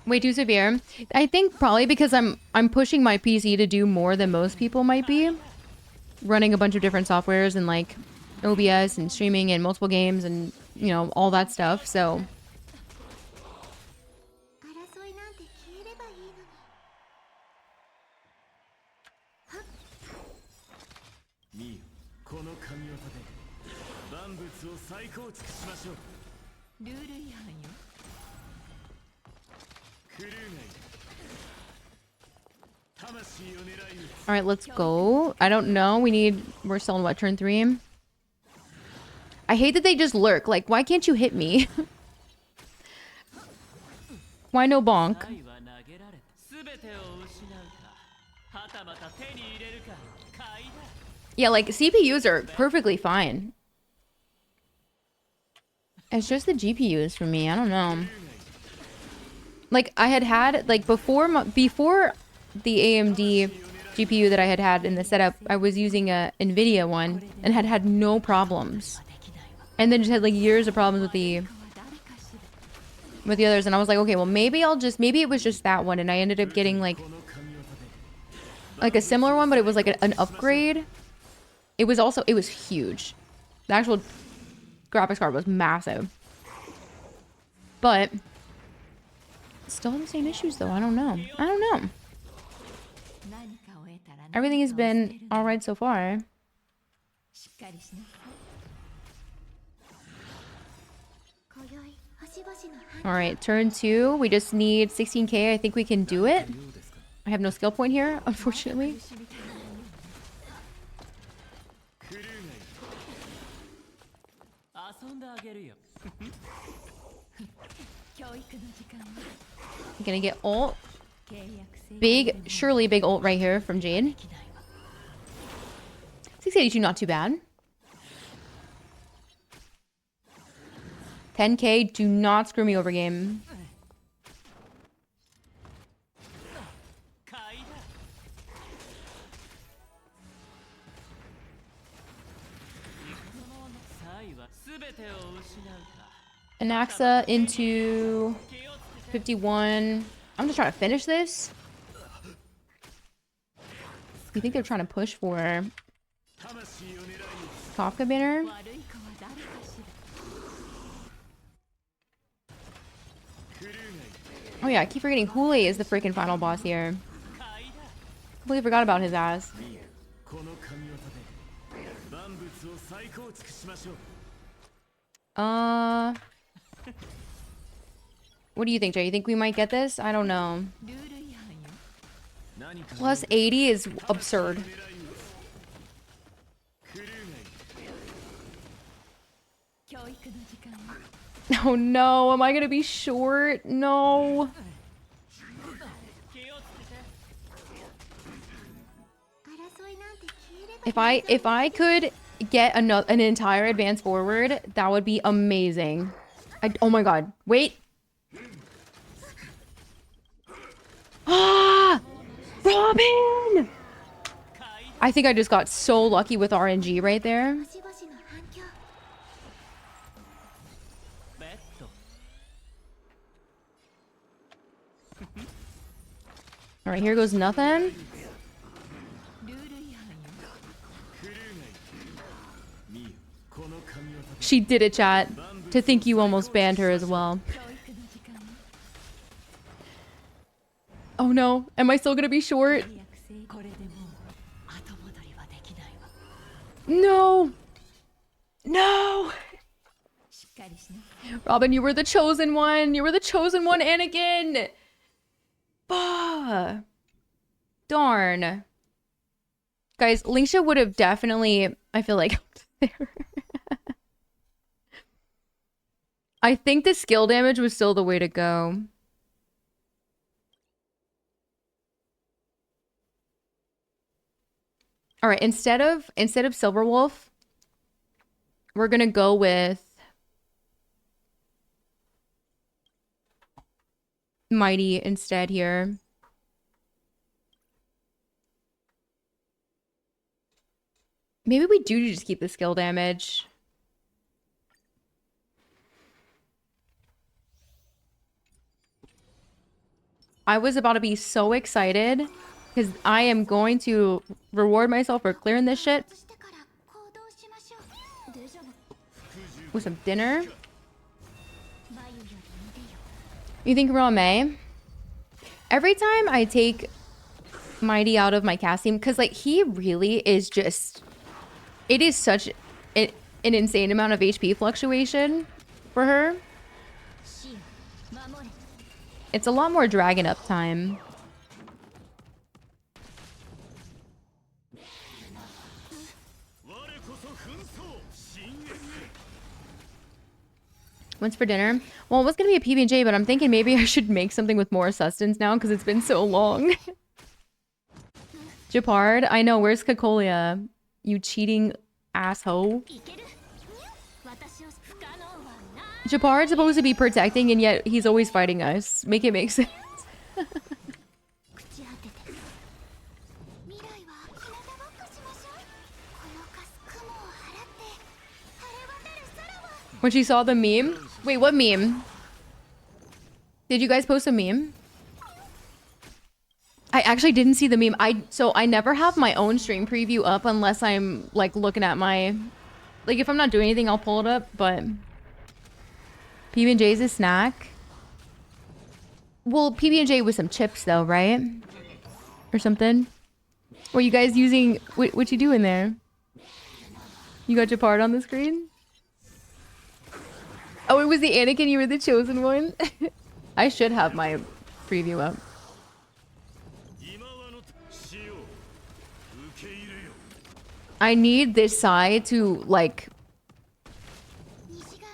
Way too severe. I think probably because I'm pushing my PC to do more than most people might be. Running a bunch of different softwares and like OBS and streaming and multiple games and, you know, all that stuff, so. All right, let's go. I don't know. We're still in what, turn 3? I hate that they just lurk. Like, why can't you hit me? Why no bonk? Yeah, like, CPUs are perfectly fine. It's just the GPUs for me. I don't know. Like, I had like, before the AMD GPU that I had in the setup, I was using a NVIDIA one and had no problems. And then just had like years of problems with the others, and I was like, okay, well maybe it was just that one, and I ended up getting like a similar one, but it was like an upgrade. It was huge. The actual graphics card was massive. But still the same issues though. I don't know. Everything has been alright so far. Alright, turn 2. We just need 16k. I think we can do it. I have no skill point here, unfortunately. I'm gonna get ult. Surely big ult right here from Jade. 682, not too bad. 10k, do not screw me over, game. Anaxa into 51. I'm just trying to finish this. You think they're trying to push for Kafka banner? Oh yeah, I keep forgetting Hule is the freaking final boss here. Completely forgot about his ass. What do you think, Jay? You think we might get this? I don't know. Plus 80 is absurd. Oh no, am I gonna be short? No. If I could get an entire advance forward, that would be amazing. Oh my god. Wait. Ah! Robin! I think I just got so lucky with RNG right there. Alright, here goes nothing. She did it, chat. To think you almost banned her as well. Oh no, am I still gonna be short? No! No! Robin, you were the chosen one! You were the chosen one, Anakin! Bah! Darn. Guys, Lingsha would have definitely, I feel like, there. I think the skill damage was still the way to go. All right, instead of Silverwolf, we're gonna go with Mighty instead here. Maybe we do just keep the skill damage. I was about to be so excited because I am going to reward myself for clearing this shit with some dinner. You think we're on May? Every time I take Mighty out of my casting, because like he really is just, it is such an insane amount of HP fluctuation for her. It's a lot more dragon up time. What's for dinner? Well, it was gonna be a PB&J, but I'm thinking maybe I should make something with more sustenance now because it's been so long. Japard, I know. Where's Kakolia? You cheating asshole. Japard's supposed to be protecting, and yet he's always fighting us. Make it make sense. When she saw the meme? Wait, what meme? Did you guys post a meme? I actually didn't see the meme. So I never have my own stream preview up unless I'm like looking at my, like if I'm not doing anything, I'll pull it up, but PB&J's a snack. Well, PB&J with some chips though, right? Or something. What you guys using? What you doing there? You got your part on the screen? Oh, it was the Anakin. You were the chosen one. I should have my preview up. I need this side to like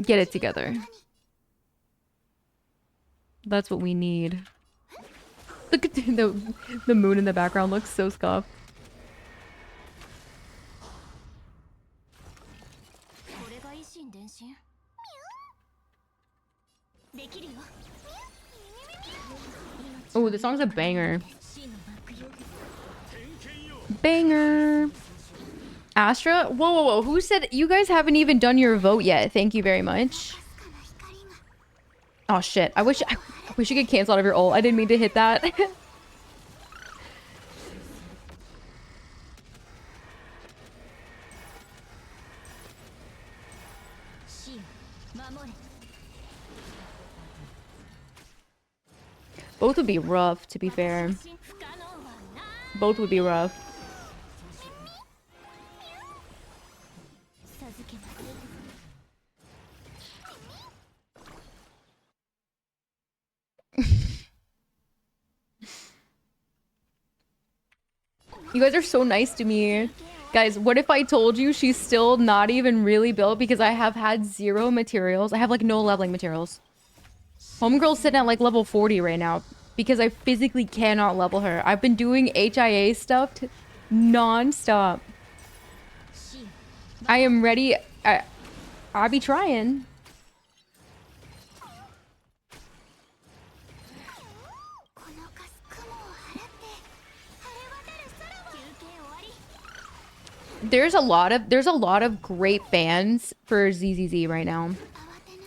get it together. That's what we need. Look at the moon in the background looks so scuffed. Oh, the song's a banger. Banger. Astra? Whoa, whoa, whoa. Who said you guys haven't even done your vote yet? Thank you very much. Oh shit. I wish you could cancel out of your ult. I didn't mean to hit that. Both would be rough, to be fair. Both would be rough. You guys are so nice to me. Guys, what if I told you she's still not even really built because I have had 0 materials? I have like no leveling materials. Homegirl's sitting at like level 40 right now because I physically cannot level her. I've been doing HIA stuff non-stop. I am ready. I'll be trying. there's a lot of great bans for ZZZ right now.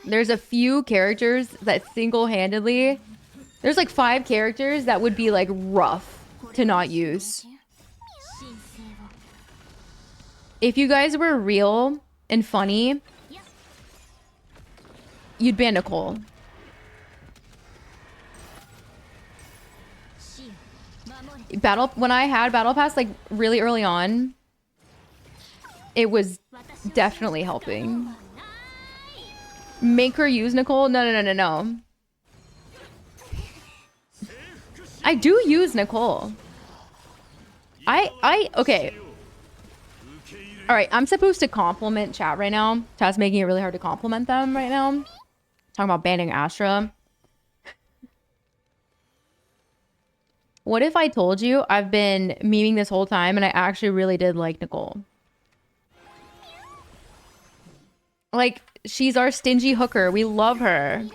There's a few characters that single-handedly, there's like 5 characters that would be like rough to not use. If you guys were real and funny, you'd ban Nicole. When I had Battle Pass like really early on, it was definitely helping. Make her use Nicole? No. I do use Nicole. Okay. All right, I'm supposed to compliment chat right now. Chat's making it really hard to compliment them right now. Talking about banning Astra. What if I told you I've been memeing this whole time and I actually really did like Nicole? Like, she's our stingy hooker. We love her.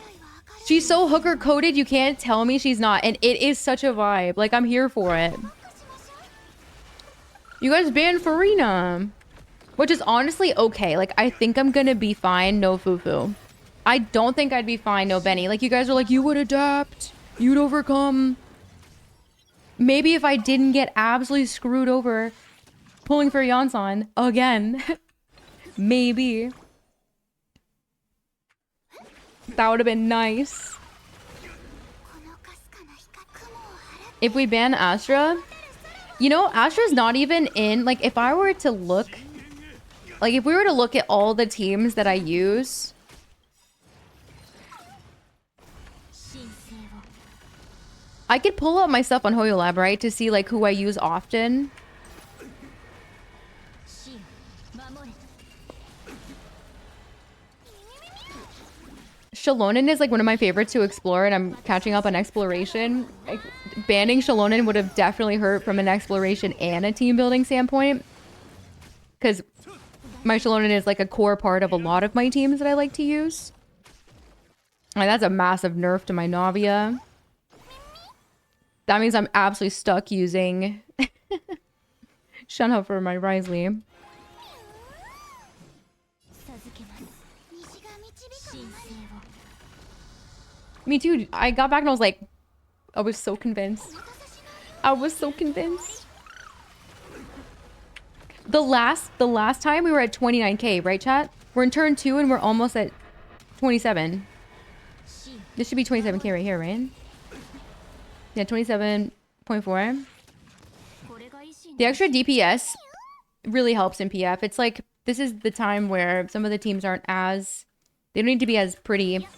She's so hooker coded, you can't tell me she's not. And it is such a vibe. Like, I'm here for it. You guys banned Farina. Which is honestly okay. Like, I think I'm gonna be fine. No Fufu. I don't think I'd be fine. No Benny. Like, you guys are like, you would adapt. You'd overcome. Maybe if I didn't get absolutely screwed over pulling for Yansan again. Maybe. That would have been nice. If we ban Astra, you know, Astra's not even in, like, if I were to look, like, if we were to look at all the teams that I use, I could pull up my stuff on HoYoLab, right, to see, like, who I use often. Shalonen is like one of my favorites to explore, and I'm catching up on exploration. Like, banning Shalonen would have definitely hurt from an exploration and a team building standpoint, because my Shalonen is like a core part of a lot of my teams that I like to use. Like, that's a massive nerf to my Navia. That means I'm absolutely stuck using Shunho for my Risley. Me too. I got back and I was like, I was so convinced. I was so convinced. The last time we were at 29k, right, chat? We're in turn 2 and we're almost at 27. This should be 27k right here, right? Yeah, 27.4. The extra DPS really helps in PF. It's like, this is the time where some of the teams aren't as, they don't need to be as pretty.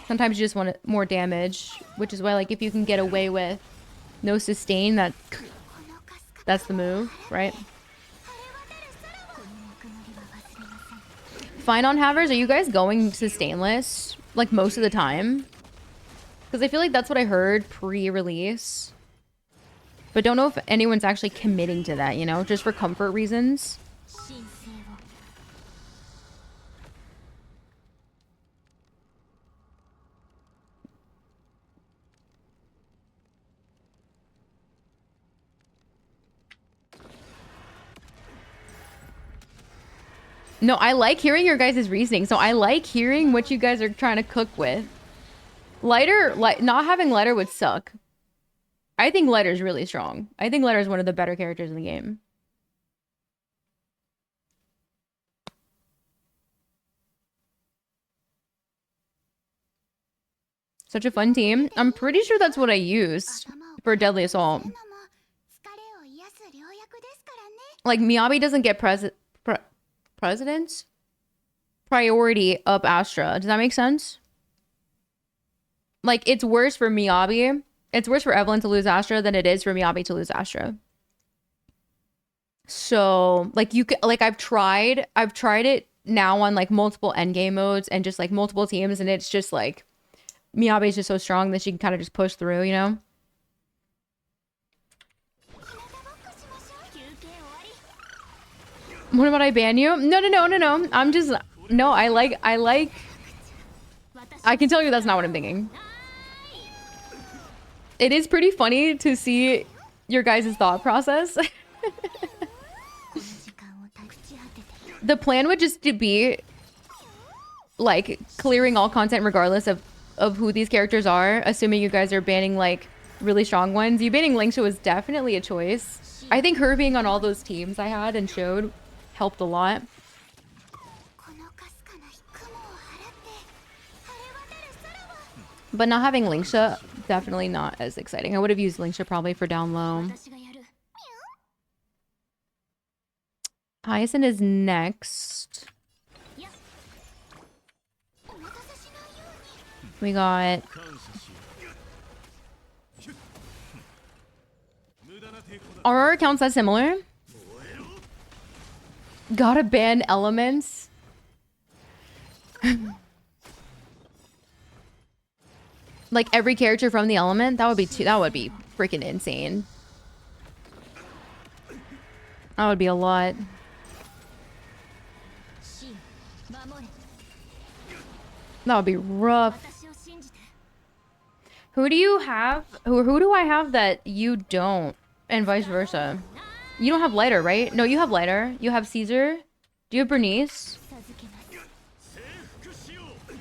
Sometimes you just want more damage, which is why, like, if you can get away with no sustain, that's the move, right? Fine on Havers, are you guys going sustainless, like, most of the time? Because I feel like that's what I heard pre-release. But don't know if anyone's actually committing to that, you know? Just for comfort reasons. No, I like hearing your guys' reasoning. So I like hearing what you guys are trying to cook with. Not having Lighter would suck. I think Lighter's really strong. I think Lighter's one of the better characters in the game. Such a fun team. I'm pretty sure that's what I used for Deadly Assault. Like, Miyabi doesn't get president's priority up Astra. Does that make sense? Like, it's worse for Miyabi. It's worse for Evelyn to lose Astra than it is for Miyabi to lose Astra. So, like, I've tried it now on, like, multiple endgame modes and just, like, multiple teams, and it's just, like, Miyabi is just so strong that she can kind of just push through, you know? What about I ban you? No. I'm just... No, I like... I can tell you that's not what I'm thinking. It is pretty funny to see your guys' thought process. The plan would just to be like clearing all content regardless of who these characters are, assuming you guys are banning like really strong ones. You banning Lingsha was definitely a choice. I think her being on all those teams I had and showed helped a lot. But not having Lingsha, definitely not as exciting. I would have used Lingsha probably for down low. Hyacinth is next. We got... Are our accounts that similar? Gotta ban elements. Like every character from the element? That would be freaking insane. That would be a lot. That would be rough. Who do you have? Who do I have that you don't? And vice versa. You don't have lighter, right? No, you have lighter. You have Caesar. Do you have Bernice?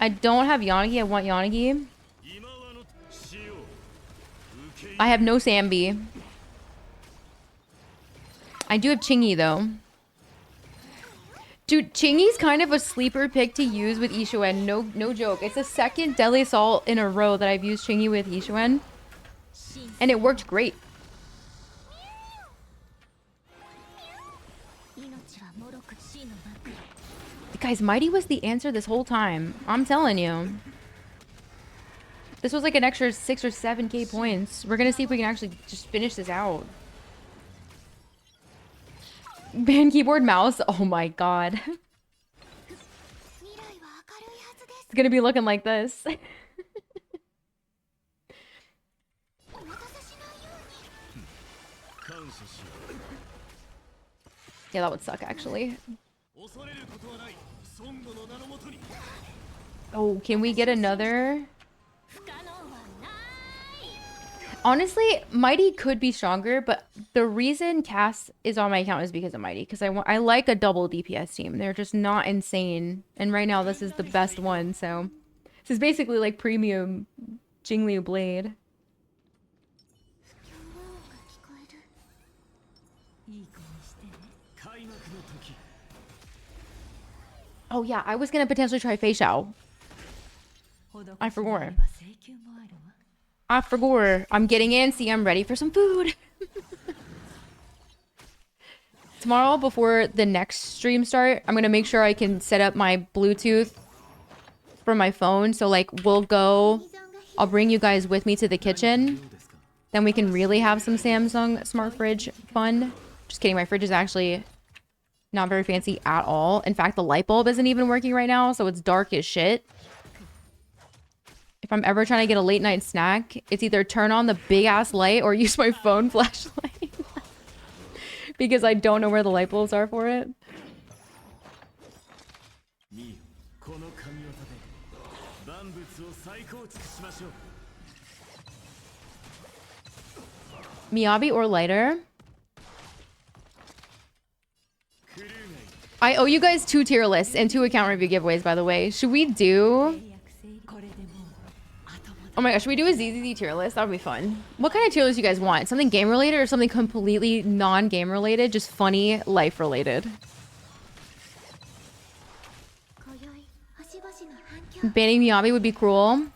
I don't have Yanagi. I want Yanagi. I have no Sambi. I do have Chingy though. Dude, Chingy's kind of a sleeper pick to use with Ishuen. No joke. It's the second Deadly Assault in a row that I've used Chingy with Ishuen. And it worked great. Guys, Mighty was the answer this whole time. I'm telling you. This was like an extra 6 or 7k points. We're gonna see if we can actually just finish this out. Ban keyboard mouse. Oh my god. It's gonna be looking like this. Yeah, that would suck actually. Oh, can we get another? Honestly, Mighty could be stronger, but the reason Cass is on my account is because of Mighty. Because I like a double DPS team. They're just not insane. And right now, this is the best one. So this is basically like premium Jingliu Blade. Oh yeah, I was going to potentially try Fei Xiao. I forgot. I forgot. I'm getting antsy. I'm ready for some food. Tomorrow, before the next stream start, I'm going to make sure I can set up my Bluetooth for my phone. So, like, we'll go... I'll bring you guys with me to the kitchen. Then we can really have some Samsung Smart Fridge fun. Just kidding. My fridge is actually not very fancy at all. In fact, the light bulb isn't even working right now, so it's dark as shit. If I'm ever trying to get a late night snack, it's either turn on the big ass light or use my phone flashlight. Because I don't know where the light bulbs are for it. Miyabi or lighter? I owe you guys 2 tier lists and 2 account review giveaways, by the way. Should we do... Oh my gosh, should we do a ZZZ tier list? That would be fun. What kind of tier list do you guys want? Something game related or something completely non-game related? Just funny, life related. Banning Miyabi would be cruel.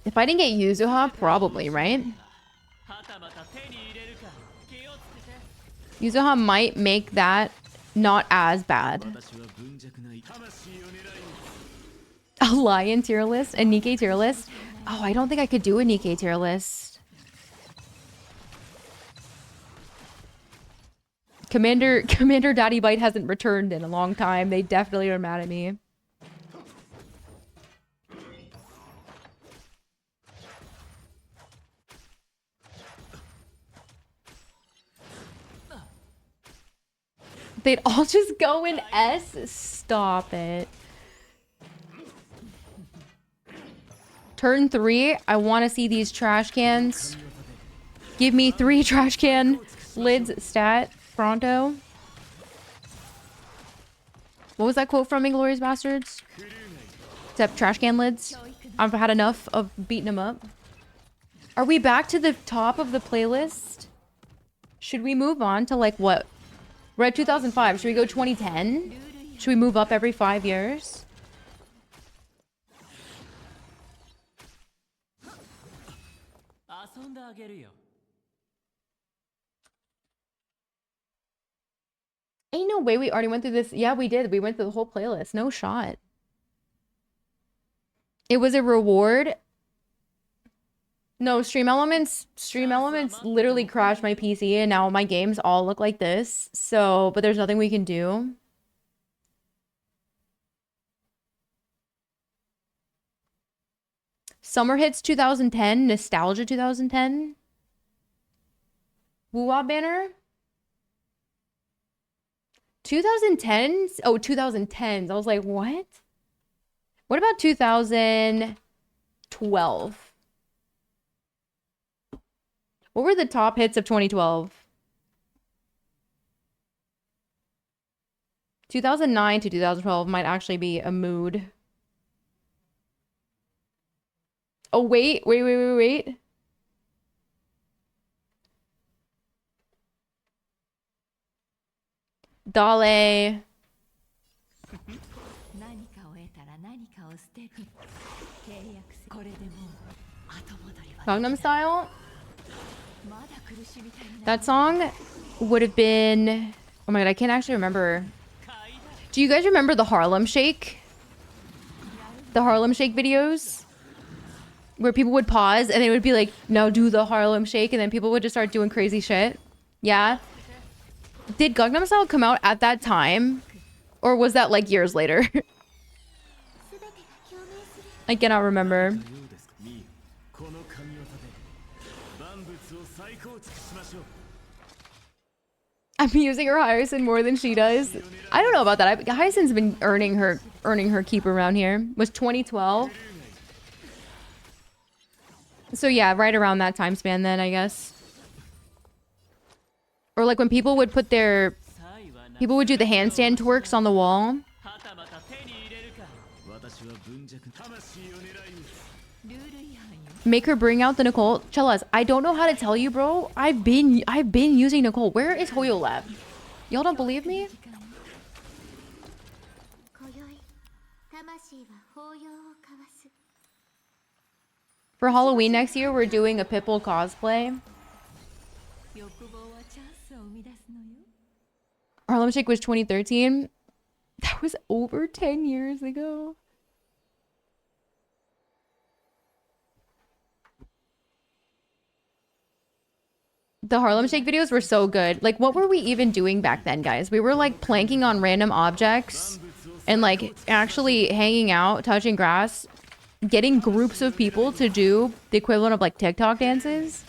If I didn't get Yuzuha, probably, right? Yuzuha might make that not as bad. A Lion tier list? A Nikkei tier list? Oh, I don't think I could do a Nikkei tier list. Commander Daddy Bite hasn't returned in a long time. They definitely are mad at me. They'd all just go in S? Stop it. Turn 3, I want to see these trash cans Give me 3 trash can lids stat pronto. What was that quote from Inglourious Bastards? Except trash can lids. I've had enough of beating them up. Are we back to the top of the playlist? Should we move on to like what? We're at 2005. Should we go 2010? Should we move up every 5 years? Ain't no way we already went through this. Yeah, we did. We went through the whole playlist. No shot. It was a reward. No, Stream Elements literally crashed my PC and now my games all look like this. So, but there's nothing we can do. Summer Hits 2010, Nostalgia 2010. Woo-wah banner. 2010s? Oh, 2010s. I was like, what? What about 2012? What were the top hits of 2012? 2009 to 2012 might actually be a mood. Oh, wait. Dale. Gangnam Style? That song would have been... Oh my god, I can't actually remember. Do you guys remember the Harlem Shake? The Harlem Shake videos? Where people would pause and they would be like, now do the Harlem Shake, and then people would just start doing crazy shit. Yeah? Did Gangnam Style come out at that time? Or was that like years later? I cannot remember. I'm using her Hyacinth more than she does. I don't know about that. Hyacinth's been earning her keep around here. Was 2012. So yeah, right around that time span then, I guess. Or like when people would put their... People would do the handstand twerks on the wall. Make her bring out the Nicole. Chelas, I don't know how to tell you, bro. I've been using Nicole. Where is Hoyo Lab? Y'all don't believe me? For Halloween next year, we're doing a Pitbull cosplay. Harlem Shake was 2013. That was over 10 years ago. The Harlem Shake videos were so good. Like, what were we even doing back then, guys? We were like planking on random objects and like actually hanging out, touching grass, getting groups of people to do the equivalent of like TikTok dances.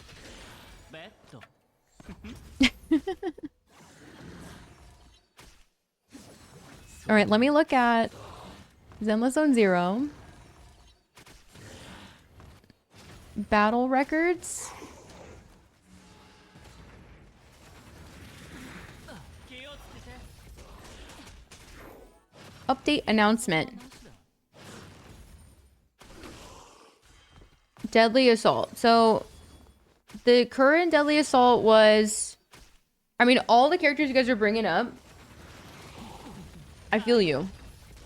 All right, let me look at Zenless Zone Zero. Battle records. Update announcement. Deadly Assault. So the current Deadly Assault was... I mean, all the characters you guys are bringing up, I feel you.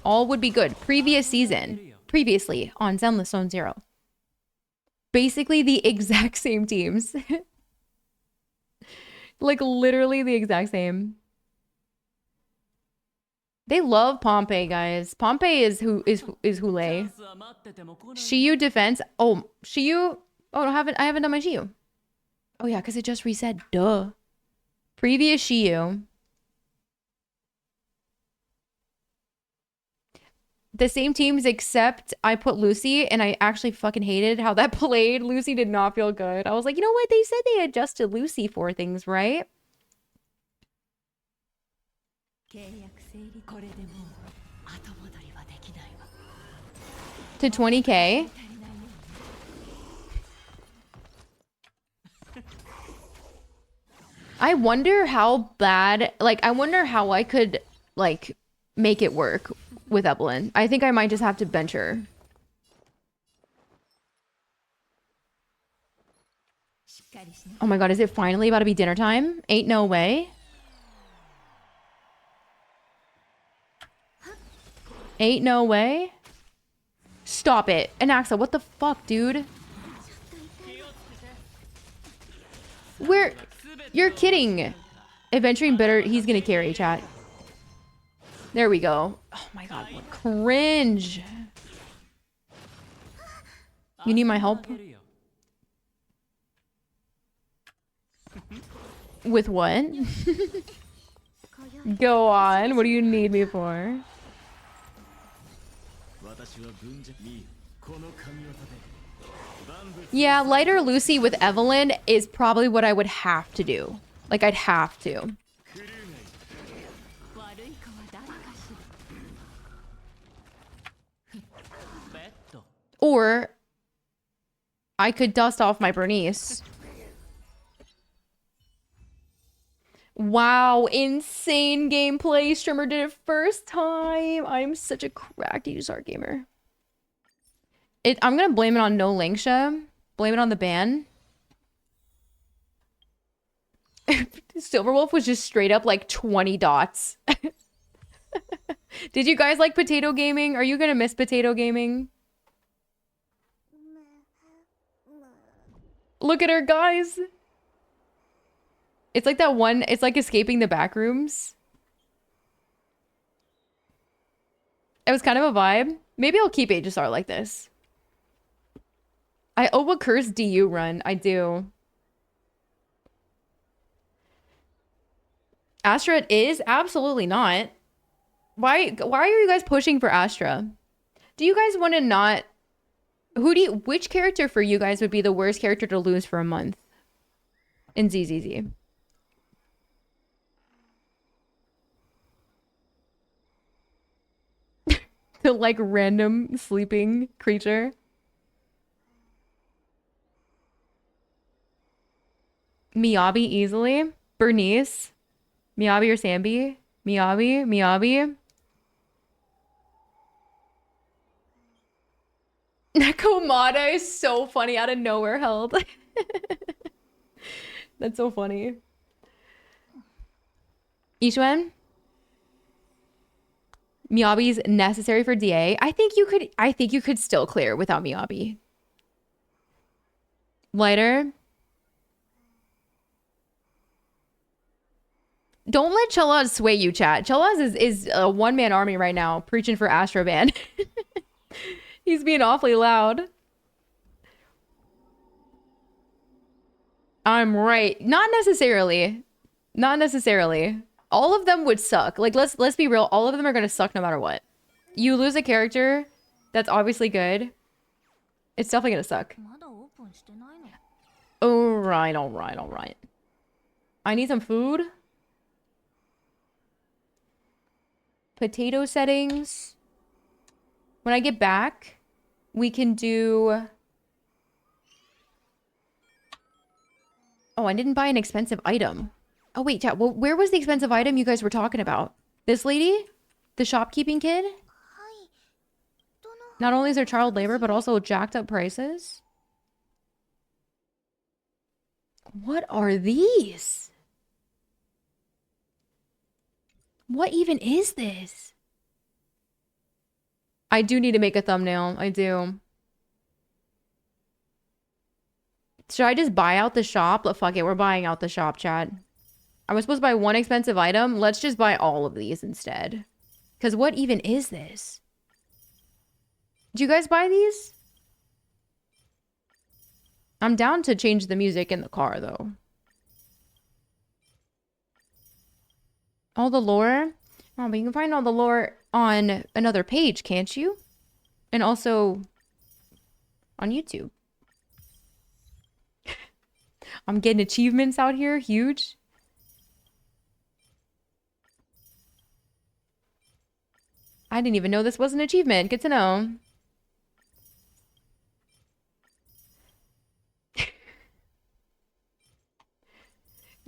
All would be good. Previous season. Previously on Zenless Zone Zero. Basically the exact same teams. Like literally the exact same. They love Pompey, guys. Pompey is Hule. Shiyu defense. Oh, Shiyu. Oh, I haven't done my Shiyu. Oh yeah, because it just reset. Duh. Previous Shiyu. The same teams except I put Lucy and I actually fucking hated how that played. Lucy did not feel good. I was like, you know what? They said they adjusted Lucy for things, right? To 20k. I wonder how bad, like, I wonder how I could, like, make it work with Evelyn. I think I might just have to bench her. Oh my god, is it finally about to be dinner time? Ain't no way. Ain't no way. Stop it. Anaxa, what the fuck, dude? Where? You're kidding. Adventuring better. He's gonna carry, chat. There we go. Oh my god, what cringe. You need my help? With what? Go on. What do you need me for? Yeah, lighter Lucy with Evelyn is probably what I would have to do. Like, I'd have to. Or I could dust off my Bernice. Wow, insane gameplay. Streamer did it first time. I'm such a cracked Art gamer. I'm gonna blame it on no Langsha. Blame it on the ban. Silverwolf was just straight up like 20 dots. Did you guys like potato gaming? Are you gonna miss potato gaming? Look at her, guys. It's like that one, it's like escaping the back rooms. It was kind of a vibe. Maybe I'll keep Aegisar like this. I owe a cursed DU run. I do. Astra is? Absolutely not. Why are you guys pushing for Astra? Do you guys want to not... Which character for you guys would be the worst character to lose for a month? In ZZZ. The like random sleeping creature. Miyabi easily. Bernice. Miyabi or Sambi. Miyabi. Nekomata is so funny out of nowhere held. That's so funny. Ishwan? Miyabi's necessary for DA. I think you could still clear without Miyabi. Lighter. Don't let Chelaz sway you, chat. Chelaz is a one-man army right now, preaching for Astroban. He's being awfully loud. I'm right. Not necessarily. Not necessarily. All of them would suck. Like, let's be real. All of them are going to suck no matter what. You lose a character that's obviously good. It's definitely going to suck. Alright. I need some food. Potato settings. When I get back, we can do... Oh, I didn't buy an expensive item. Oh, wait, chat. Well, where was the expensive item you guys were talking about? This lady? The shopkeeping kid? Not only is there child labor, but also jacked up prices. What are these? What even is this? I do need to make a thumbnail. I do. Should I just buy out the shop? Fuck it, we're buying out the shop, chat. I was supposed to buy one expensive item. Let's just buy all of these instead. Because what even is this? Do you guys buy these? I'm down to change the music in the car, though. All the lore? Oh, but you can find all the lore on another page, can't you? And also on YouTube. I'm getting achievements out here. Huge. I didn't even know this was an achievement. Good to know.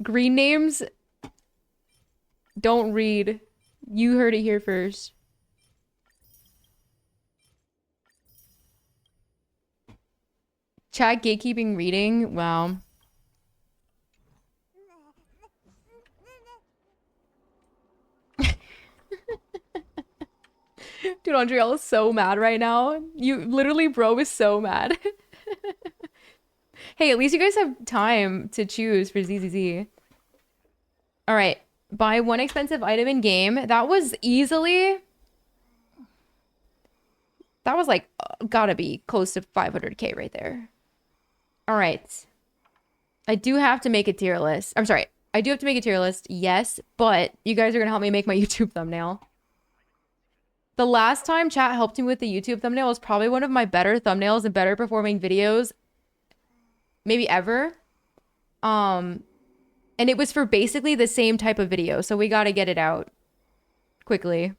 Green names don't read. You heard it here first. Chat gatekeeping reading? Wow. Dude, Andriel is so mad right now. You literally, bro, is so mad. Hey, at least you guys have time to choose for ZZZ. All right. Buy one expensive item in game. That was easily... That was like, gotta be close to 500k right there. All right. I do have to make a tier list. I'm sorry. I do have to make a tier list, yes, but you guys are gonna help me make my YouTube thumbnail. The last time chat helped me with the YouTube thumbnail was probably one of my better thumbnails and better performing videos maybe ever. And it was for basically the same type of video, so we gotta get it out quickly.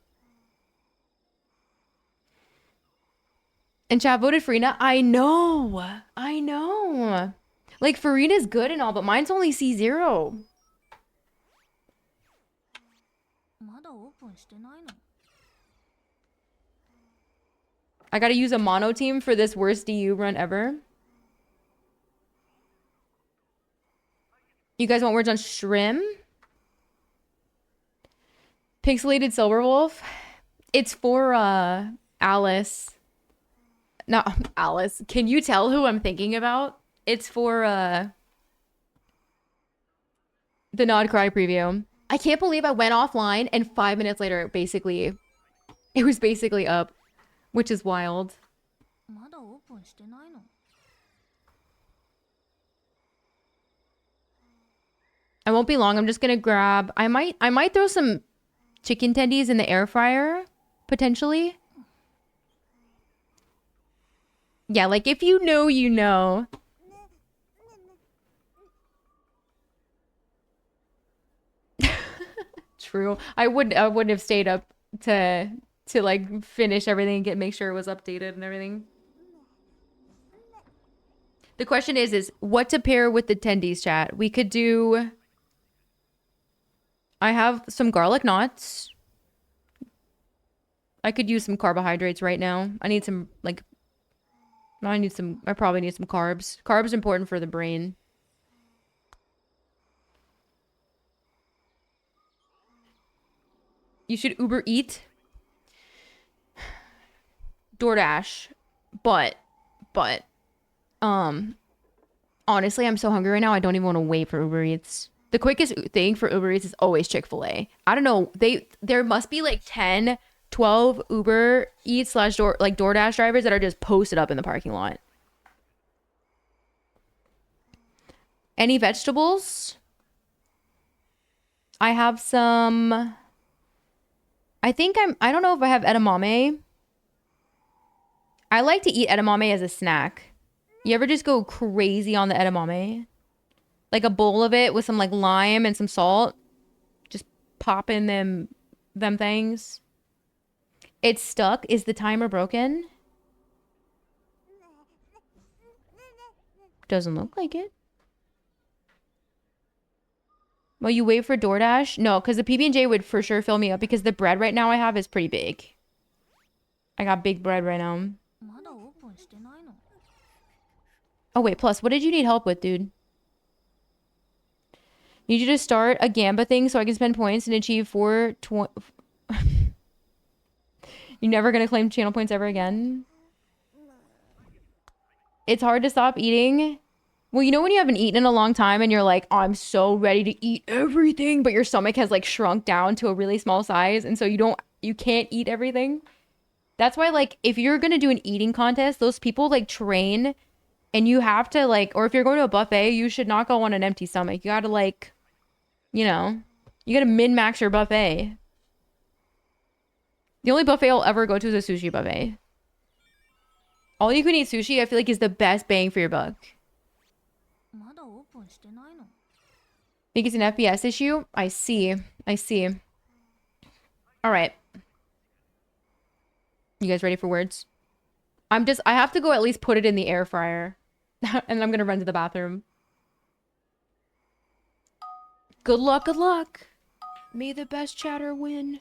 And chat voted Farina. I know. I know. Like, Farina's good and all, but mine's only C0. I gotta use a mono team for this worst DU run ever. You guys want words on Shrim? Pixelated Silverwolf? It's for, Alice. No, Alice. Can you tell who I'm thinking about? It's for, the Nod Cry preview. I can't believe I went offline and 5 minutes later, it was basically up. Which is wild. I won't be long. I'm just gonna grab... I might throw some chicken tendies in the air fryer. Potentially. Yeah, like if you know, you know. True. I wouldn't have stayed up to like finish everything and make sure it was updated and everything. The question is what to pair with the tendies, chat. We could do... I have some garlic knots. I could use some carbohydrates right now. I need some, like... I probably need some carbs. Carbs important for the brain. You should Uber Eat. DoorDash. But, honestly, I'm so hungry right now, I don't even want to wait for Uber Eats. The quickest thing for Uber Eats is always Chick-fil-A. I don't know, there must be like 10, 12 Uber Eats / DoorDash drivers that are just posted up in the parking lot. Any vegetables? I have some... I don't know if I have edamame. I like to eat edamame as a snack. You ever just go crazy on the edamame? Like a bowl of it with some like lime and some salt. Just pop in them things. It's stuck. Is the timer broken? Doesn't look like it. Well, you wait for DoorDash? No, because the PB&J would for sure fill me up because the bread right now I have is pretty big. I got big bread right now. Oh, wait, plus, what did you need help with, dude? Need you to start a Gamba thing so I can spend points and achieve 420... You're never gonna claim channel points ever again? It's hard to stop eating. Well, you know when you haven't eaten in a long time and you're like, oh, I'm so ready to eat everything, but your stomach has like shrunk down to a really small size, and so you can't eat everything? That's why, like, if you're gonna do an eating contest, those people like train, and you have to like, or if you're going to a buffet, you should not go on an empty stomach. You gotta like, you know, you gotta min-max your buffet. The only buffet I'll ever go to is a sushi buffet. All you can eat sushi, I feel like, is the best bang for your buck. Think it's an FPS issue? I see. I see. All right. You guys ready for words? I have to go at least put it in the air fryer. And I'm gonna run to the bathroom. Good luck, good luck. May the best chatter win.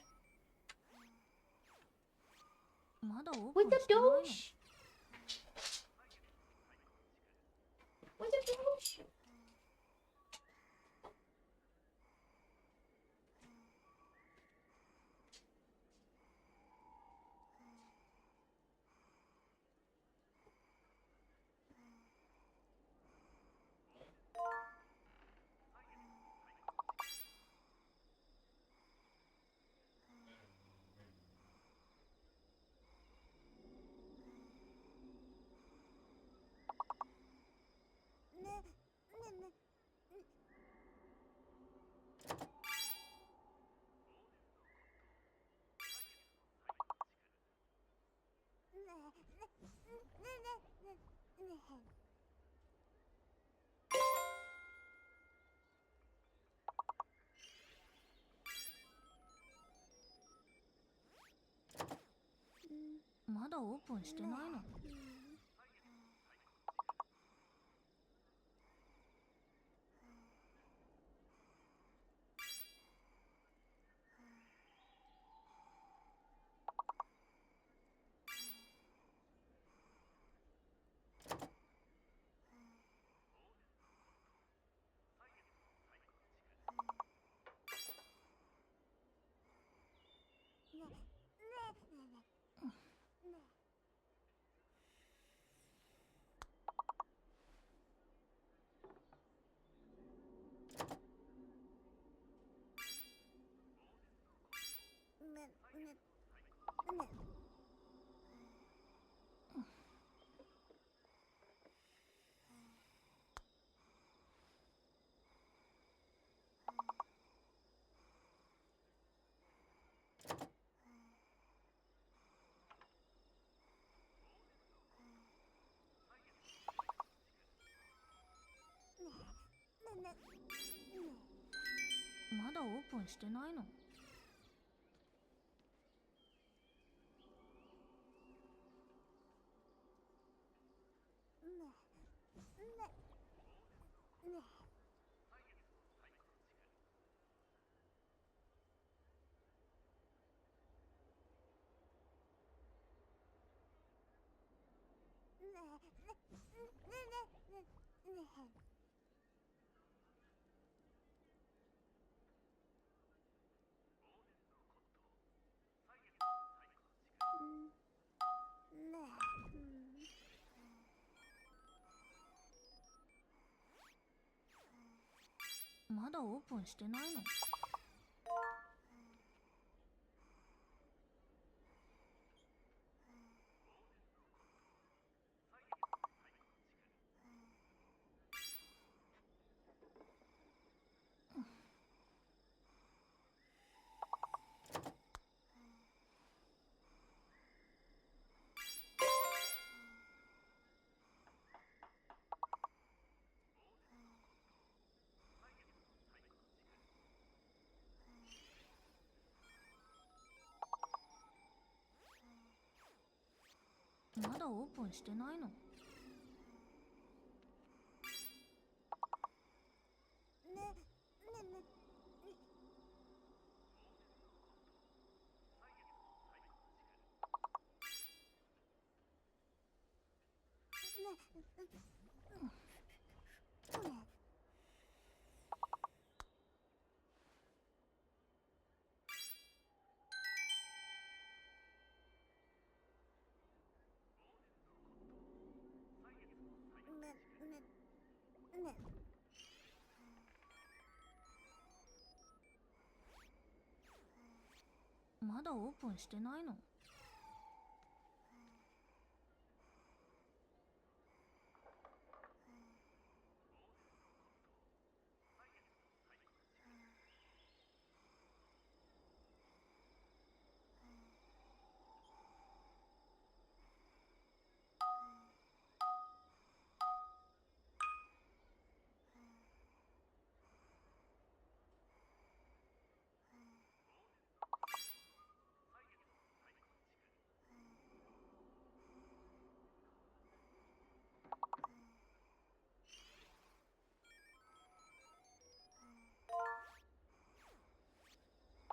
What's up, Doge? What's up, Doge?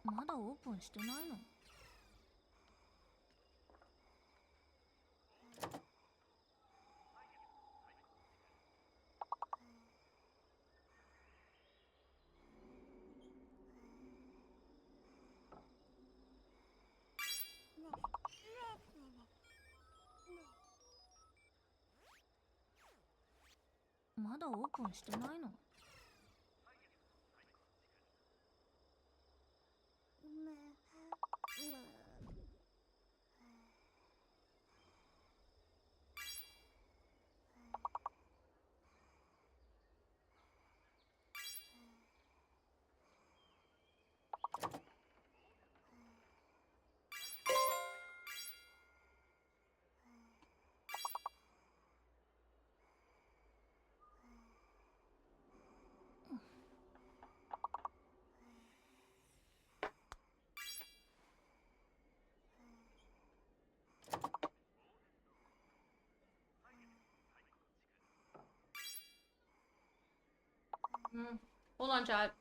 まだオープンしてないの？まだオープンしてないの？Hold on, chat.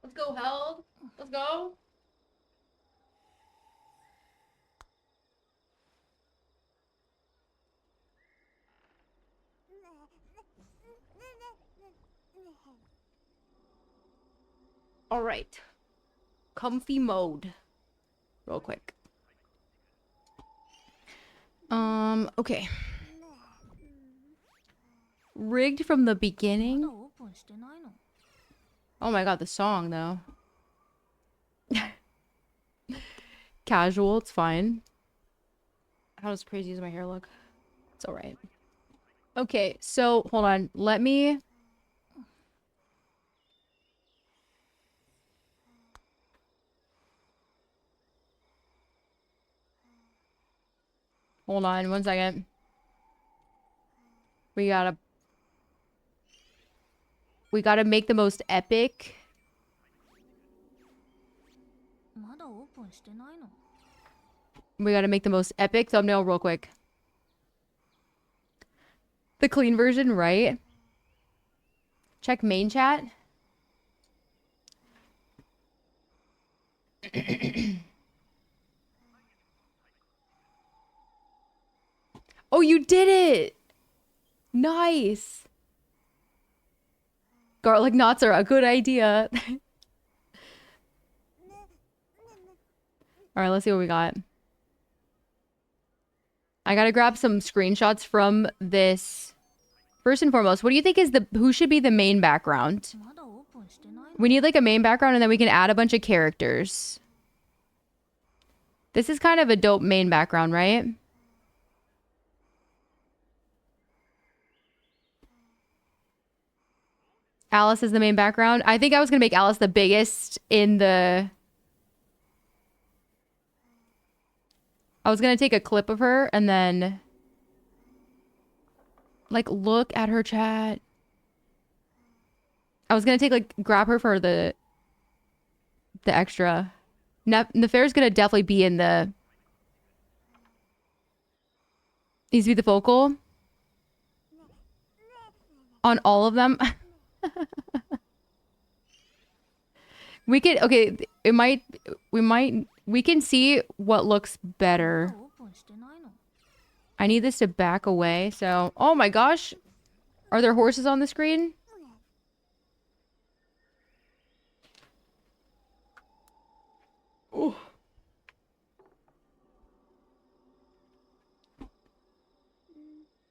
Let's go, Held. Let's go. All right. Comfy mode. Real quick. Okay. Rigged from the beginning. Oh my god, the song though. Casual, it's fine. How does crazy as my hair look? It's alright. Okay, so hold on. Let me... Hold on, 1 second. We gotta make the most epic. We gotta make the most epic thumbnail real quick. The clean version, right? Check main chat. Oh, you did it! Nice! Garlic knots are a good idea. Alright, let's see what we got. I gotta grab some screenshots from this. First and foremost, what do you think is who should be the main background? We need like a main background and then we can add a bunch of characters. This is kind of a dope main background, right? Alice is the main background. I think I was gonna make Alice the biggest in the... I was gonna take a clip of her and then... Like, look at her chat. I was gonna take, like, grab her for the extra. Nefair's gonna definitely be in the... Needs to be the focal. On all of them. We could, okay, we can see what looks better. I need this to back away, so, oh my gosh. Are there horses on the screen? Ooh.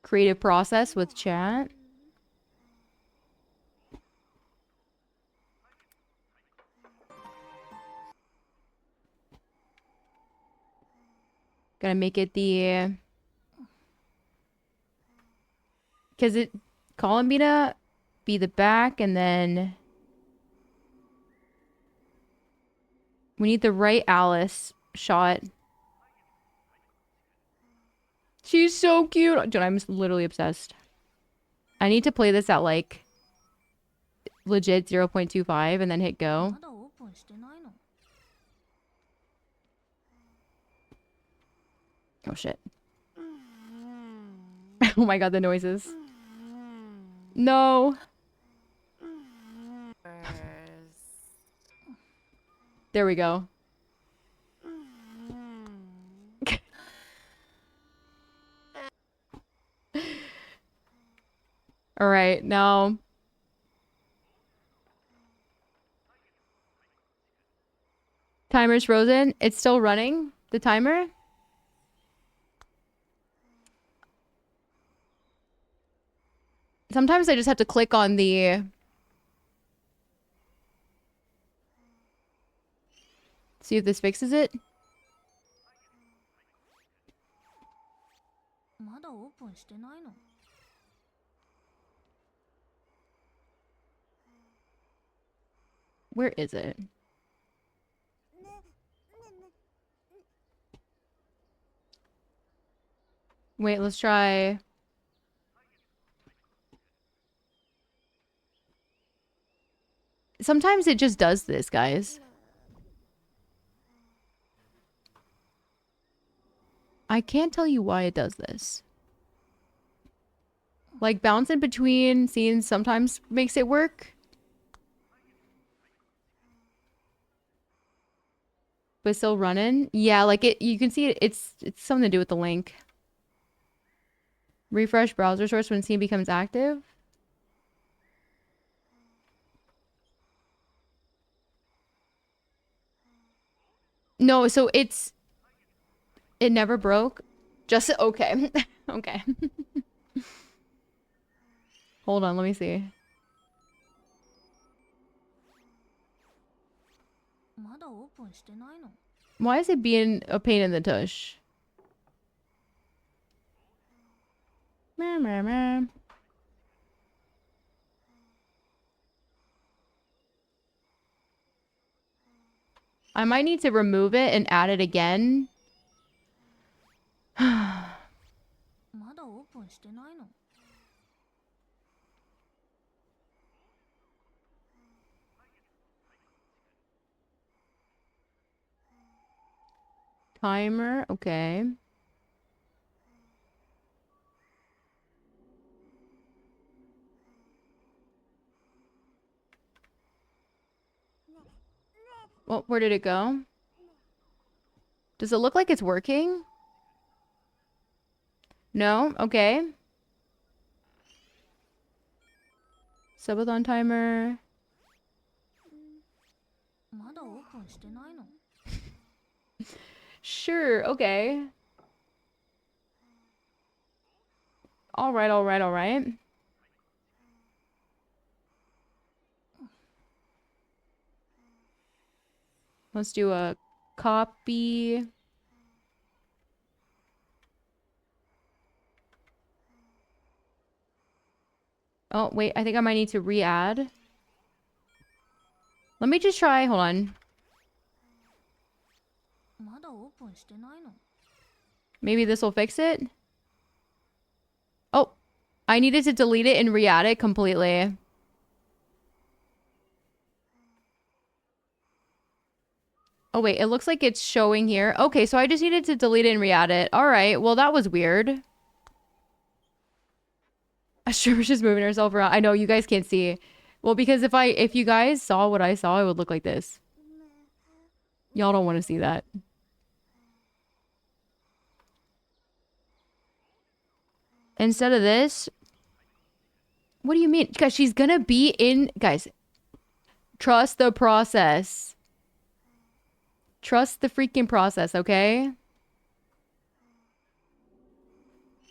Creative process with chat. Gotta make it the... Because Columbina be the back, and then we need the right Alice shot. She's so cute. Dude, I'm literally obsessed. I need to play this at like legit 0.25 and then hit go. まだオープンしてないの Oh shit. Oh my god, the noises. No. There we go. All right, now. Timer's frozen. It's still running, the timer. Sometimes I just have to click on the... See if this fixes it. まだオープンしてないの Where is it? Wait, let's try... Sometimes it just does this, guys. I can't tell you why it does this. Like, bouncing between scenes sometimes makes it work. But still running. Yeah, like it, you can see it, it's something to do with the link. Refresh browser source when scene becomes active. No, so it never broke. Just okay. Okay. Hold on, let me see. まだオープンしてないの Why is it being a pain in the tush? Meh, meh, meh. I might need to remove it and add it again. まだオープンしてないの Timer, okay. Well, where did it go? Does it look like it's working? No? Okay. Subathon timer. まだオープンしてないの Sure, okay. Alright, alright, alright. Let's do a copy. Oh, wait, I think I might need to re-add. Let me just try, hold on. まだオープンしてないの Maybe this will fix it? Oh, I needed to delete it and re-add it completely. Oh, wait, it looks like it's showing here. Okay, so I just needed to delete it and re-add it. All right, well, that was weird. A stripper's just moving herself around. I know, you guys can't see. Well, because if you guys saw what I saw, it would look like this. Y'all don't want to see that. Instead of this... What do you mean? Guys, she's gonna be in... Guys, trust the process. Trust the freaking process, okay?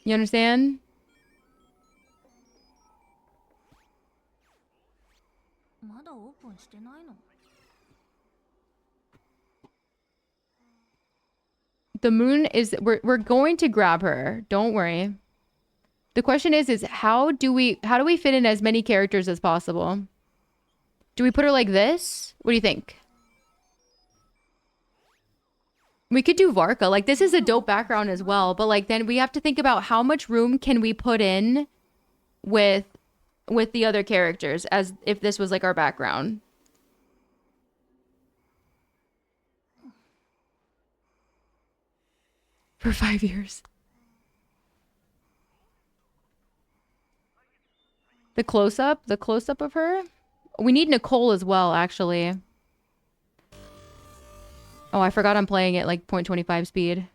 You understand? The moon is... We're going to grab her. Don't worry. The question is how do we fit in as many characters as possible? Do we put her like this? What do you think? We could do Varka. Like, this is a dope background as well. But, like, then we have to think about how much room can we put in with the other characters as if this was, like, our background. For 5 years. The close-up of her? We need Nicole as well, actually. Oh, I forgot I'm playing at like 0.25 speed.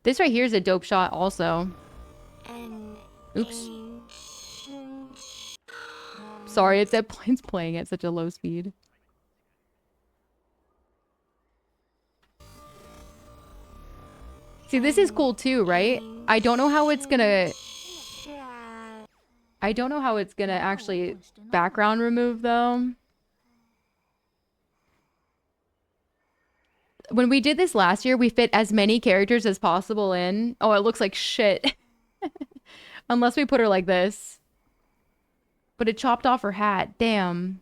This right here is a dope shot also. Oops. Sorry, it's playing at such a low speed. See, this is cool too, right? I don't know how it's gonna actually background remove though. When we did this last year, we fit as many characters as possible in. Oh, it looks like shit. Unless we put her like this. But it chopped off her hat. Damn.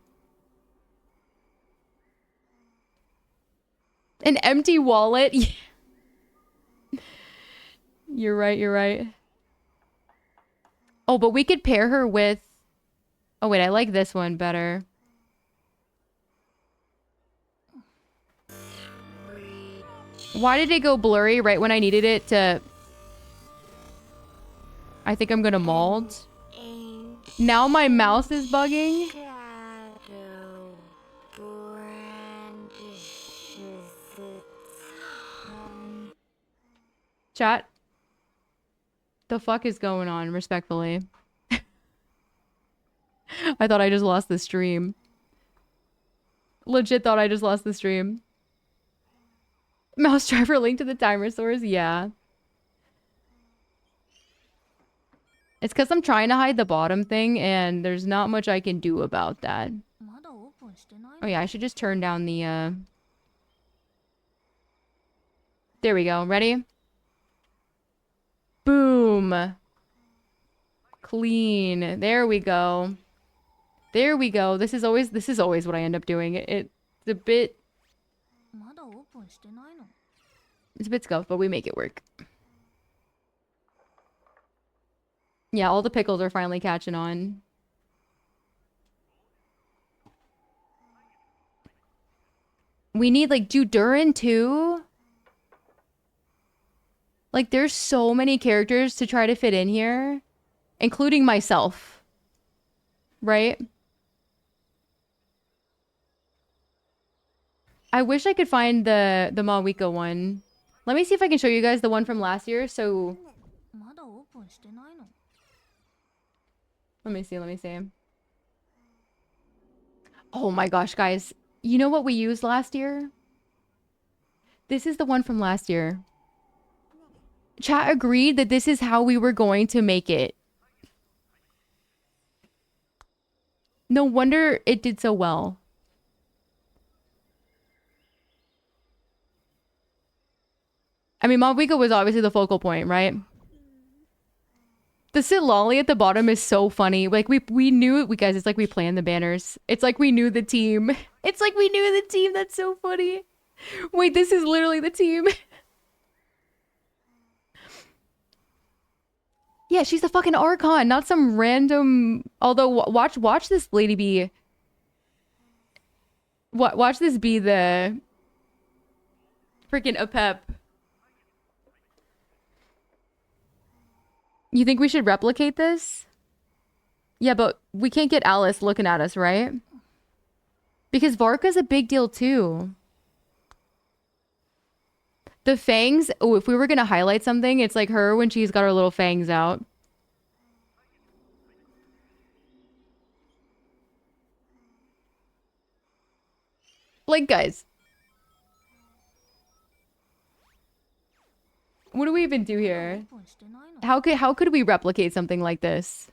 An empty wallet? You're right, you're right. Oh, but we could pair her with... Oh, wait, I like this one better. Why did it go blurry right when I needed it to... I think I'm gonna mold. Now my mouse is bugging. Chat. The fuck is going on, respectfully? I thought I just lost the stream. Legit thought I just lost the stream. Mouse driver link to the timer source? Yeah. It's because I'm trying to hide the bottom thing, and there's not much I can do about that. Oh yeah, I should just turn down the, There we go. Ready? Boom. Clean. There we go. There we go. This is always what I end up doing. It's a bit... It's a bit scuffed, but we make it work. Yeah, all the pickles are finally catching on. We need, like, Durin too? Like, there's so many characters to try to fit in here. Including myself. Right? I wish I could find the Mawika one. Let me see if I can show you guys the one from last year, so... Let me see. Oh my gosh, guys. You know what we used last year? This is the one from last year. Chat agreed that this is how we were going to make it. No wonder it did so well. I mean, Mawika was obviously the focal point, right? The sit lolly at the bottom is so funny. Like, we knew it. Guys, it's like we planned the banners. It's like we knew the team. It's like we knew the team. That's so funny. Wait, this is literally the team. Yeah, she's the fucking Archon, not some random... Although, watch this lady be... Watch this be the... Freaking Apep. You think we should replicate this? Yeah, but we can't get Alice looking at us, right? Because Varka's a big deal too. The fangs... Oh, if we were gonna highlight something, it's like her when she's got her little fangs out. Like, guys. What do we even do here? How could we replicate something like this?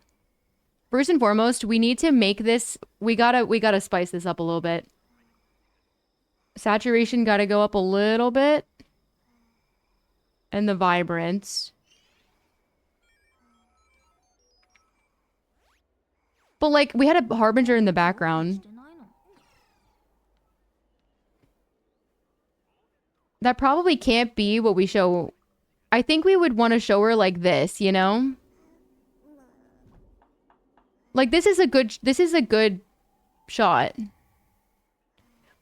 First and foremost, we need to make this... We gotta spice this up a little bit. Saturation gotta go up a little bit. And the vibrance. But like, we had a harbinger in the background. That probably can't be what we show. I think we would want to show her like this, you know? Like, this is a good shot.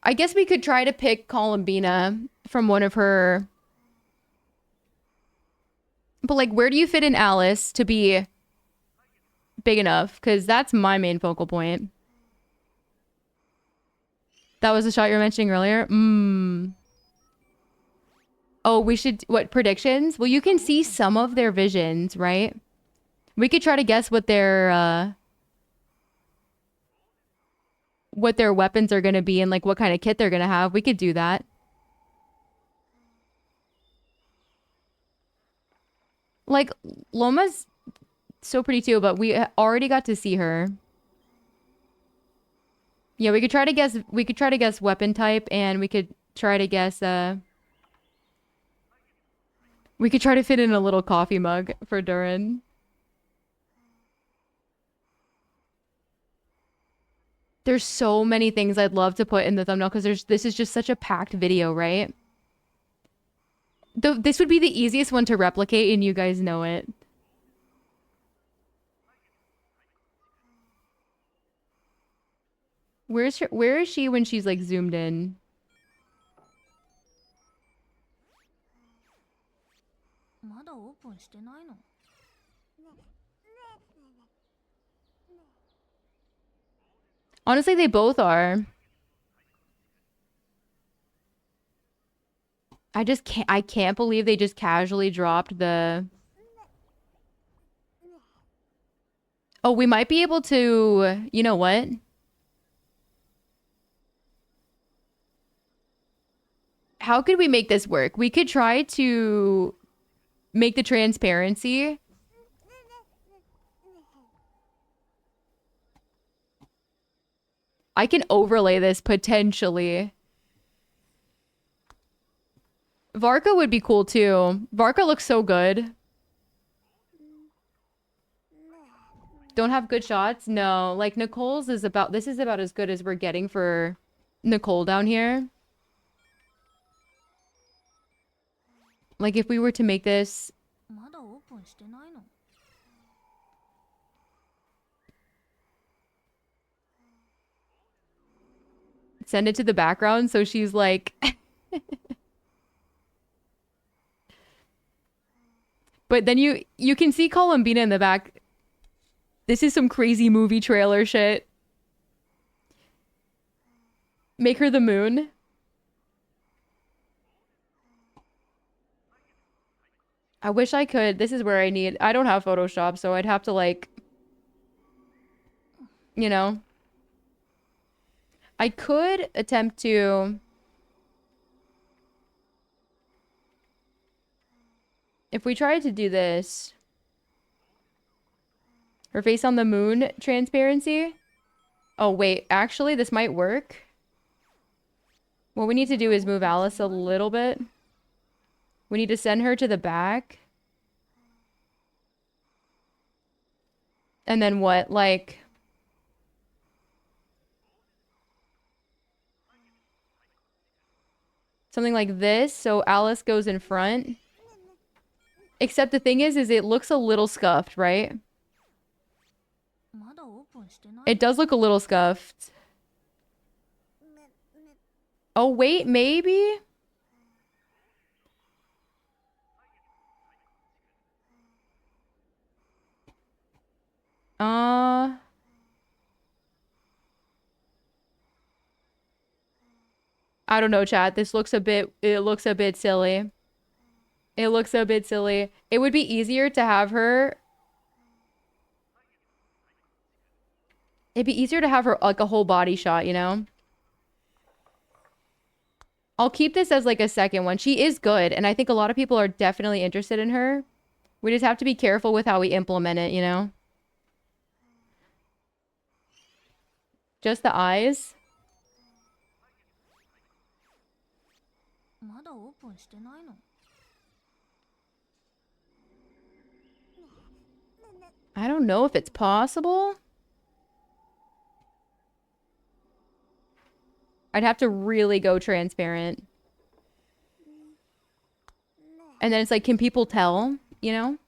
I guess we could try to pick Columbina from one of her... But like, where do you fit in Alice to be big enough? Because that's my main focal point. That was the shot you were mentioning earlier? Oh, we should... What, predictions? Well, you can see some of their visions, right? We could try to guess what their weapons are going to be and like what kind of kit they're going to have. We could do that. Like, Loma's so pretty too, but we already got to see her. Yeah, we could try to guess weapon type, and we could try to guess we could try to fit in a little coffee mug for Durin. There's so many things I'd love to put in the thumbnail because this is just such a packed video, right? This would be the easiest one to replicate, and you guys know it. Where is she when she's like zoomed in? Honestly, they both are. I can't believe they just casually dropped the... Oh, we might be able to... You know what? How could we make this work? We could try to make the transparency. I can overlay this potentially. Varka would be cool too. Varka looks so good. Don't have good shots? No. Like Nicole's is about... This is about as good as we're getting for Nicole down here. Like if we were to make this... Send it to the background so she's like... But then you can see Columbina in the back. This is some crazy movie trailer shit. Make her the moon. I wish I could. This is where I need... I don't have Photoshop, so I'd have to like... You know? I could attempt to... If we tried to do this... Her face on the moon transparency? Oh, wait. Actually, this might work. What we need to do is move Alice a little bit. We need to send her to the back. And then what? Like... Something like this, so Alice goes in front. Except the thing is it looks a little scuffed, right? It does look a little scuffed. Oh, wait, maybe? I don't know, chat. It looks a bit silly. It looks a bit silly. It would be easier to have her... It'd be easier to have her like a whole body shot, you know? I'll keep this as like a second one. She is good, and I think a lot of people are definitely interested in her. We just have to be careful with how we implement it, you know? Just the eyes. I don't know if it's possible. I'd have to really go transparent. And then it's like, can people tell? You know?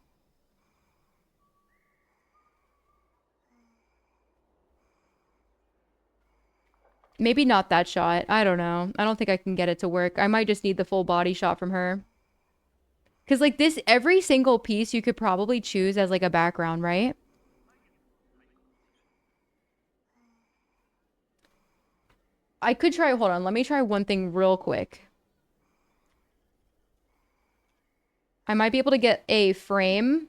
Maybe not that shot. I don't know. I don't think I can get it to work. I might just need the full body shot from her. Because, like, this, every single piece you could probably choose as, like, a background, right? I could try, hold on, let me try one thing real quick. I might be able to get a frame.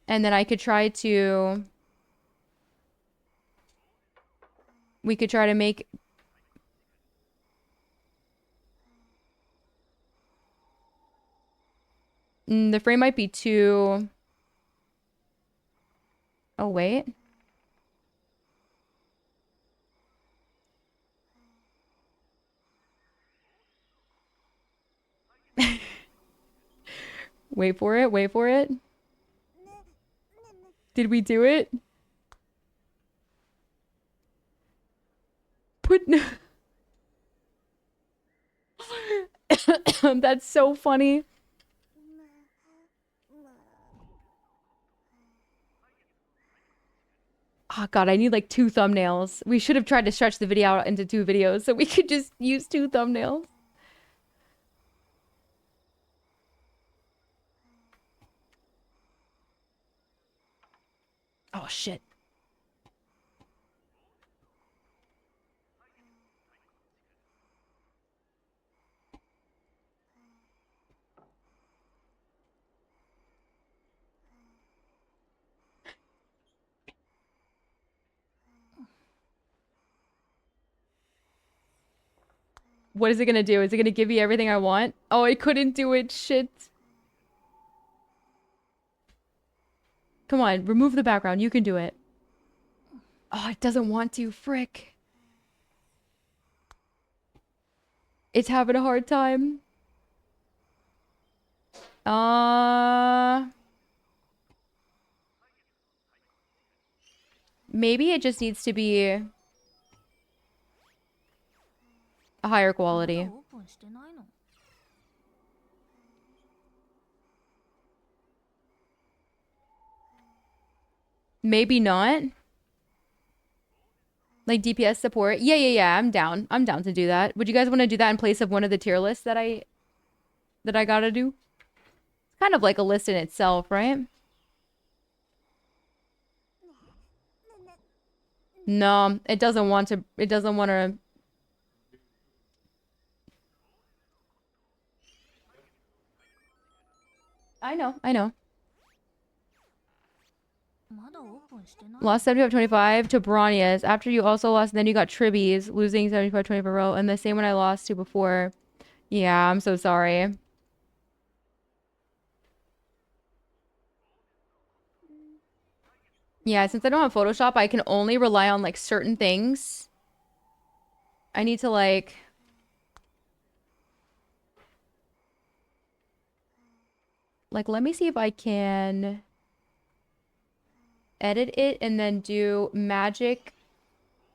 And then I could try to... We could try to make... the frame might be too... Oh, wait. Wait for it, wait for it. Did we do it? Put... That's so funny. Oh god, I need like 2 thumbnails. We should have tried to stretch the video out into 2 videos so we could just use 2 thumbnails. Oh shit. What is it gonna do? Is it gonna give me everything I want? Oh, I couldn't do it. Shit. Come on, remove the background. You can do it. Oh, it doesn't want to. Frick. It's having a hard time. Maybe it just needs to be a higher quality. Maybe not. Like DPS support. Yeah. I'm down. I'm down to do that. Would you guys want to do that in place of one of the tier lists that I gotta do? It's kind of like a list in itself, right? No, it doesn't want to. It doesn't want to. I know. I know. Lost 75-25 to Branias. After you also lost, then you got Tribbies, losing 75-20 per row. And the same one I lost to before. Yeah, I'm so sorry. Yeah, since I don't have Photoshop, I can only rely on, like, certain things. I need to, like... Like, let me see if I can... edit it and then do magic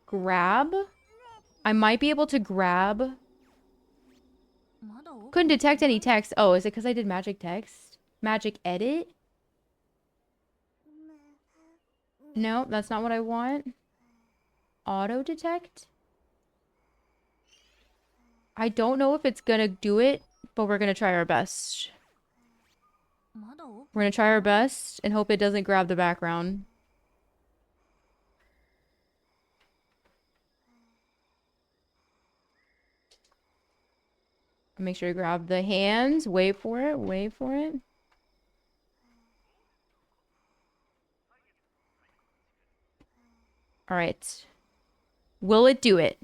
grab. I might be able to grab. Couldn't detect any text. Oh, is it because I did magic text? Magic edit? No, that's not what I want. Auto detect? I don't know if it's gonna do it, but we're gonna try our best. We're gonna try our best and hope it doesn't grab the background. Make sure to grab the hands. Wait for it. Wait for it. All right. Will it do it?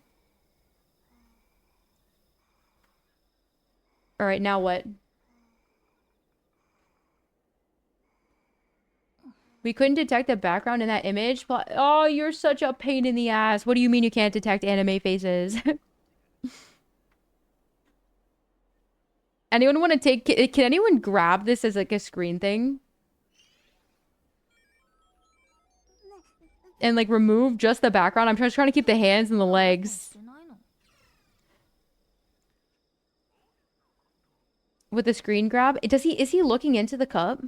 All right, now what? We couldn't detect the background in that image, but oh, you're such a pain in the ass. What do you mean you can't detect anime faces? Anyone want to take... Can anyone grab this as like a screen thing? and like remove just the background. I'm just trying to keep the hands and the まだオープン legs してないの with the screen grab. Is he looking into the cup?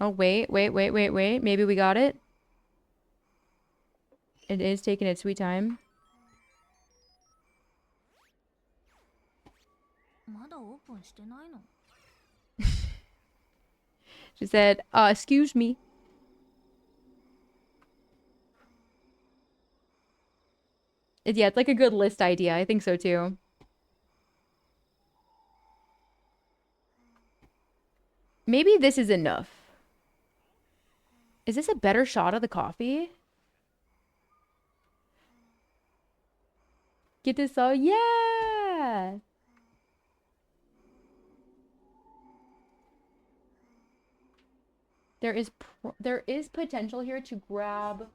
Oh, wait. Maybe we got it. It is taking its sweet time. まだオープンしてないの She said, excuse me. Yeah, it's like a good list idea. I think so too. Maybe this is enough. Is this a better shot of the coffee? Get this all, yeah! There is potential here to grab.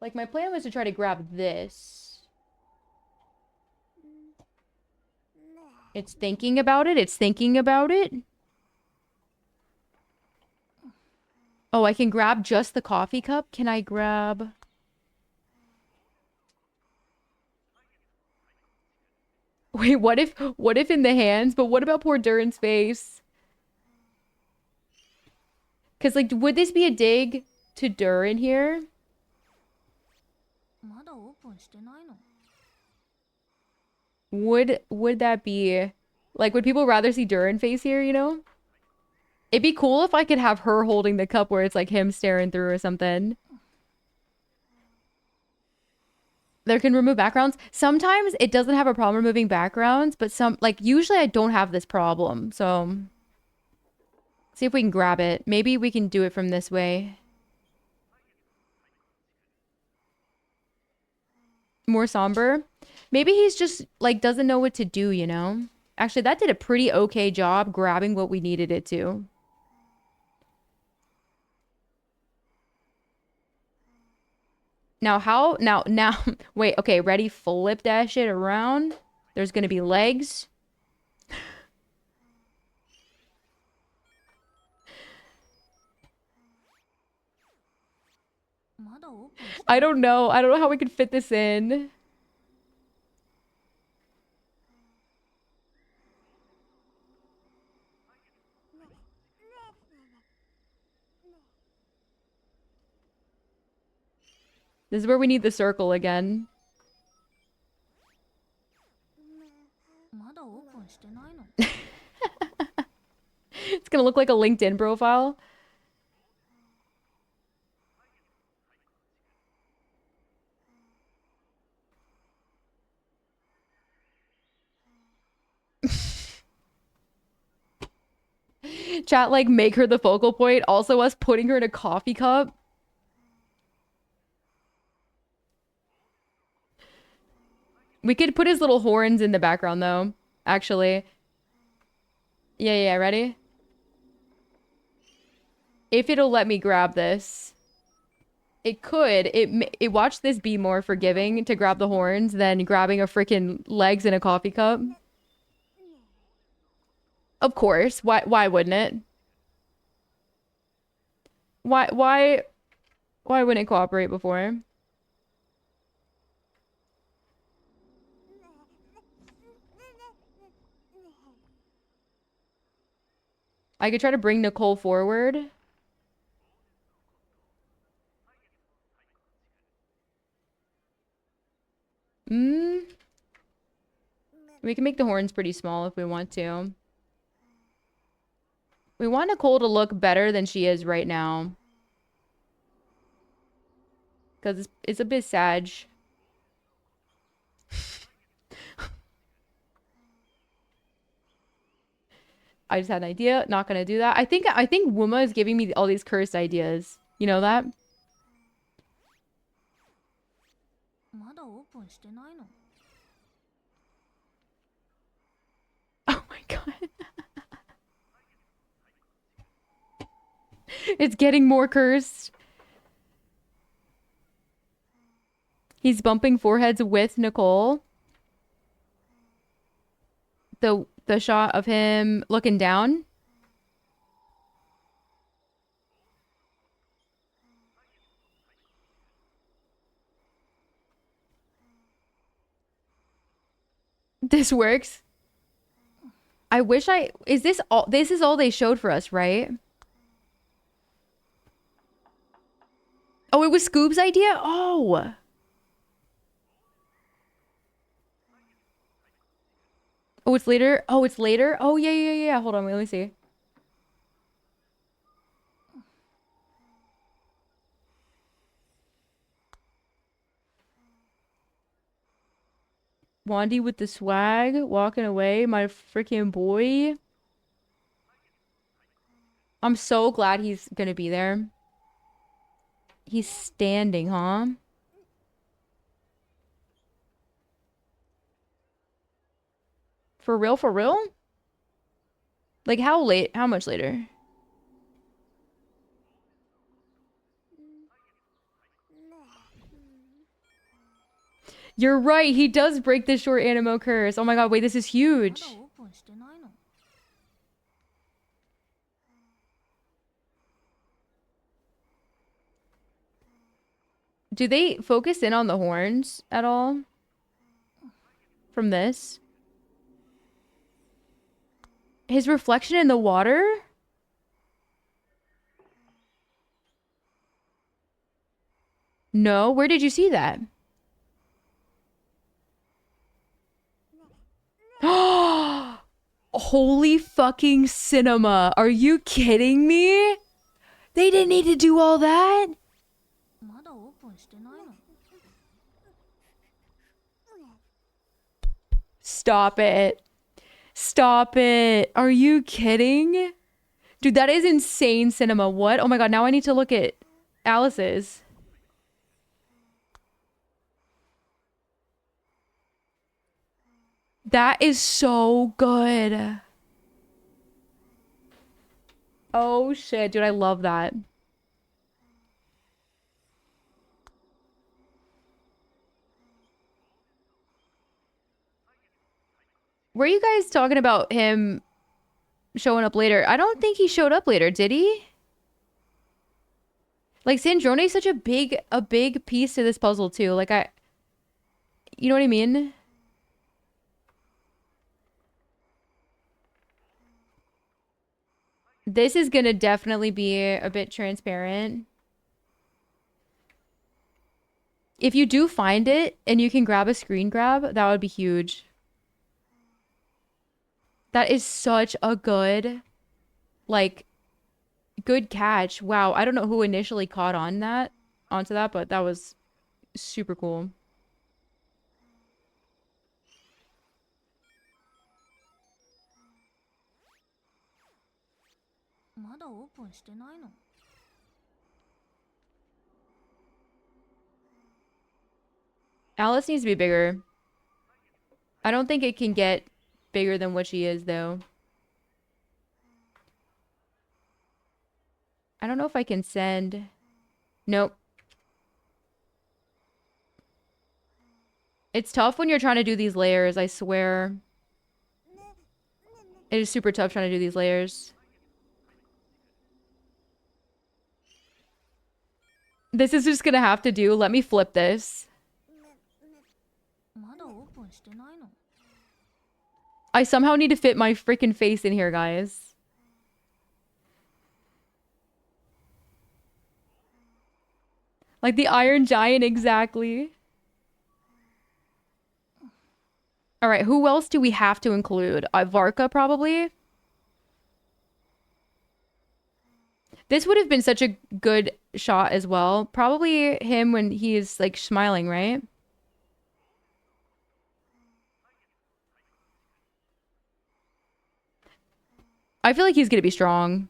Like my plan was to try to grab this. It's thinking about it. It's thinking about it. Oh, I can grab just the coffee cup. Can I grab? Wait, what if in the hands? But what about poor Durin's face? Because, like, would this be a dig to Durin here? まだオープンしてないの Would that be... Like, would people rather see Durin face here, you know? It'd be cool if I could have her holding the cup where it's, like, him staring through or something. There can remove backgrounds. Sometimes it doesn't have a problem removing backgrounds, but usually I don't have this problem, so... See if we can grab it. Maybe we can do it from this way. More somber. Maybe he's just, like, doesn't know what to do, you know? Actually, that did a pretty okay job grabbing what we needed it to. Now, how? Now, wait, okay, ready? Flip that shit around. There's gonna be legs. I don't know. I don't know how we can fit this in. This is where we need the circle again. まだオープンしてないの It's gonna look like a LinkedIn profile. Chat, like, make her the focal point. Also, us putting her in a coffee cup. We could put his little horns in the background, though. Actually. Yeah, ready? If it'll let me grab this. It could. It watch this be more forgiving to grab the horns than grabbing a freaking legs in a coffee cup. Of course. Why wouldn't it? Why wouldn't it cooperate before? I could try to bring Nicole forward. We can make the horns pretty small if we want to. We want Nicole to look better than she is right now. Because it's a bit sad. I just had an idea. Not gonna do that. I think Wuma is giving me all these cursed ideas. You know that? まだオープンしてないの Oh my god. It's getting more cursed. He's bumping foreheads with Nicole. the shot of him looking down? This works. I wish is this all they showed for us, right? Oh, it was Scoob's idea? Oh. Oh, it's later? Oh, it's later? Oh, yeah. Hold on, let me see. Wandy with the swag, walking away, my freaking boy. I'm so glad he's gonna be there. He's standing, huh? For real, for real? Like how late? How much later? You're right. He does break the short animo curse. Oh my god, wait, this is まだ huge. オープンしてないの Do they focus in on the horns at all? From this? His reflection in the water? No, where did you see that? Holy fucking cinema. Are you kidding me? They didn't need to do all that? まだオープンしてないの Stop it. Stop it. Are you kidding? Dude, that is insane cinema. What? Oh my god, now I need to look at Alice's. That is so good. Oh shit, dude, I love that. Were you guys talking about him showing up later? I don't think he showed up later, did he? Like Sandrone is such a big piece to this puzzle too. Like you know what I mean? This is gonna definitely be a bit transparent. If you do find it and you can grab a screen grab, that would be huge. That is such a good, like, good catch. Wow, I don't know who initially caught onto that, but that was super cool.まだオープンしてないの Alice needs to be bigger. I don't think it can get bigger than what she is, though. I don't know if I can send... Nope. It's tough when you're trying to do these layers, I swear. It is super tough trying to do these layers. This is just gonna have to do. Let me flip this. まだオープンしてないの I somehow need to fit my freaking face in here, guys. Like the Iron Giant, exactly. All right, who else do we have to include? Varka, probably. This would have been such a good shot as well. Probably him when he is like smiling, right? I feel like he's gonna be strong.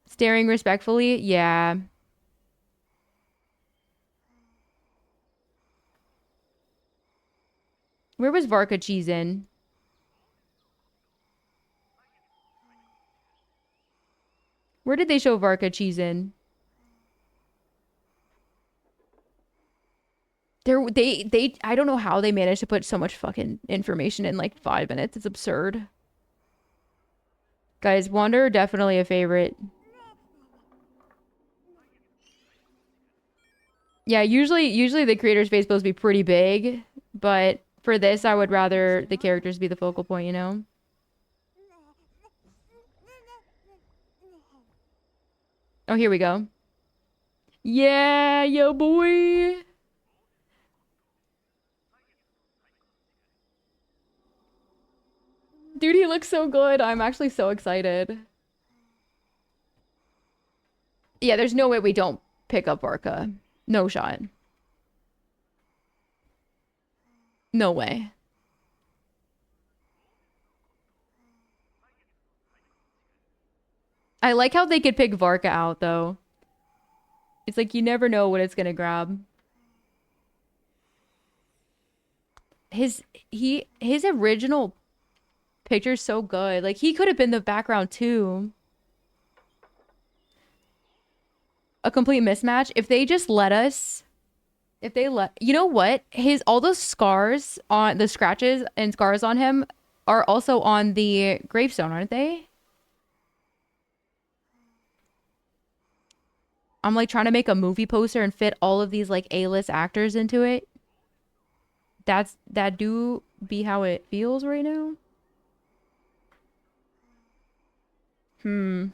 Staring respectfully, yeah. Where was Varka cheesing? Where did they show Varka cheesing? I don't know how they managed to put so much fucking information in like 5 minutes. It's absurd. Guys, Wanderer definitely a favorite. Yeah, usually the creator's face is supposed to be pretty big, but for this I would rather the characters be the focal point, you know? Oh, here we go. Yeah, yo boy. Dude, he looks so good. I'm actually so excited. Yeah, there's no way we don't pick up Varka. No shot. No way. I like how they could pick Varka out though. It's like you never know what it's gonna grab. His original picture's so good. Like he could have been the background too. A complete mismatch. If they just let us, if they let, you know what? His all those scars on the scratches and scars on him are also on the gravestone, aren't they? I'm like trying to make a movie poster and fit all of these like A-list actors into it. That do be how it feels right now. Hmm.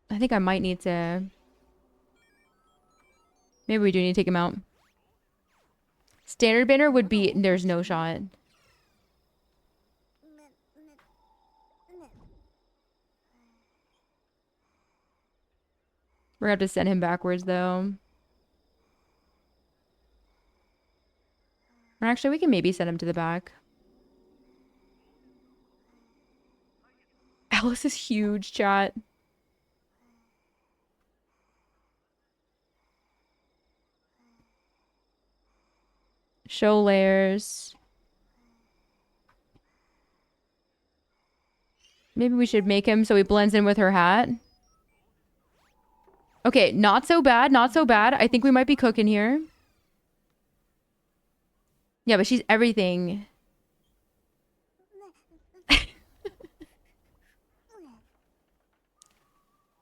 I think I might need to. Maybe we do need to take him out. Standard banner would be there's no shot. We're gonna have to send him backwards though. Or actually, we can maybe send him to the back. Alice is huge, chat. Show layers. Maybe we should make him so he blends in with her hat. Okay, not so bad, not so bad. I think we might be cooking here. Yeah, but she's everything.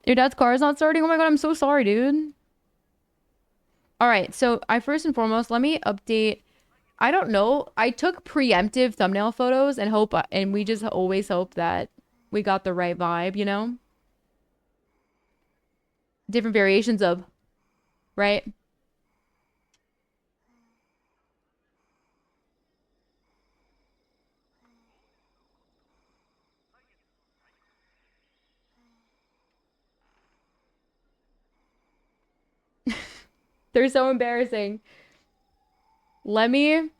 Your dad's car is not starting? Oh my god, I'm so sorry, dude. All right, so I first and foremost, let me update. I don't know. I took preemptive thumbnail photos and and we just always hope that we got the right vibe, you know? Different variations of, right? They're so embarrassing. Let me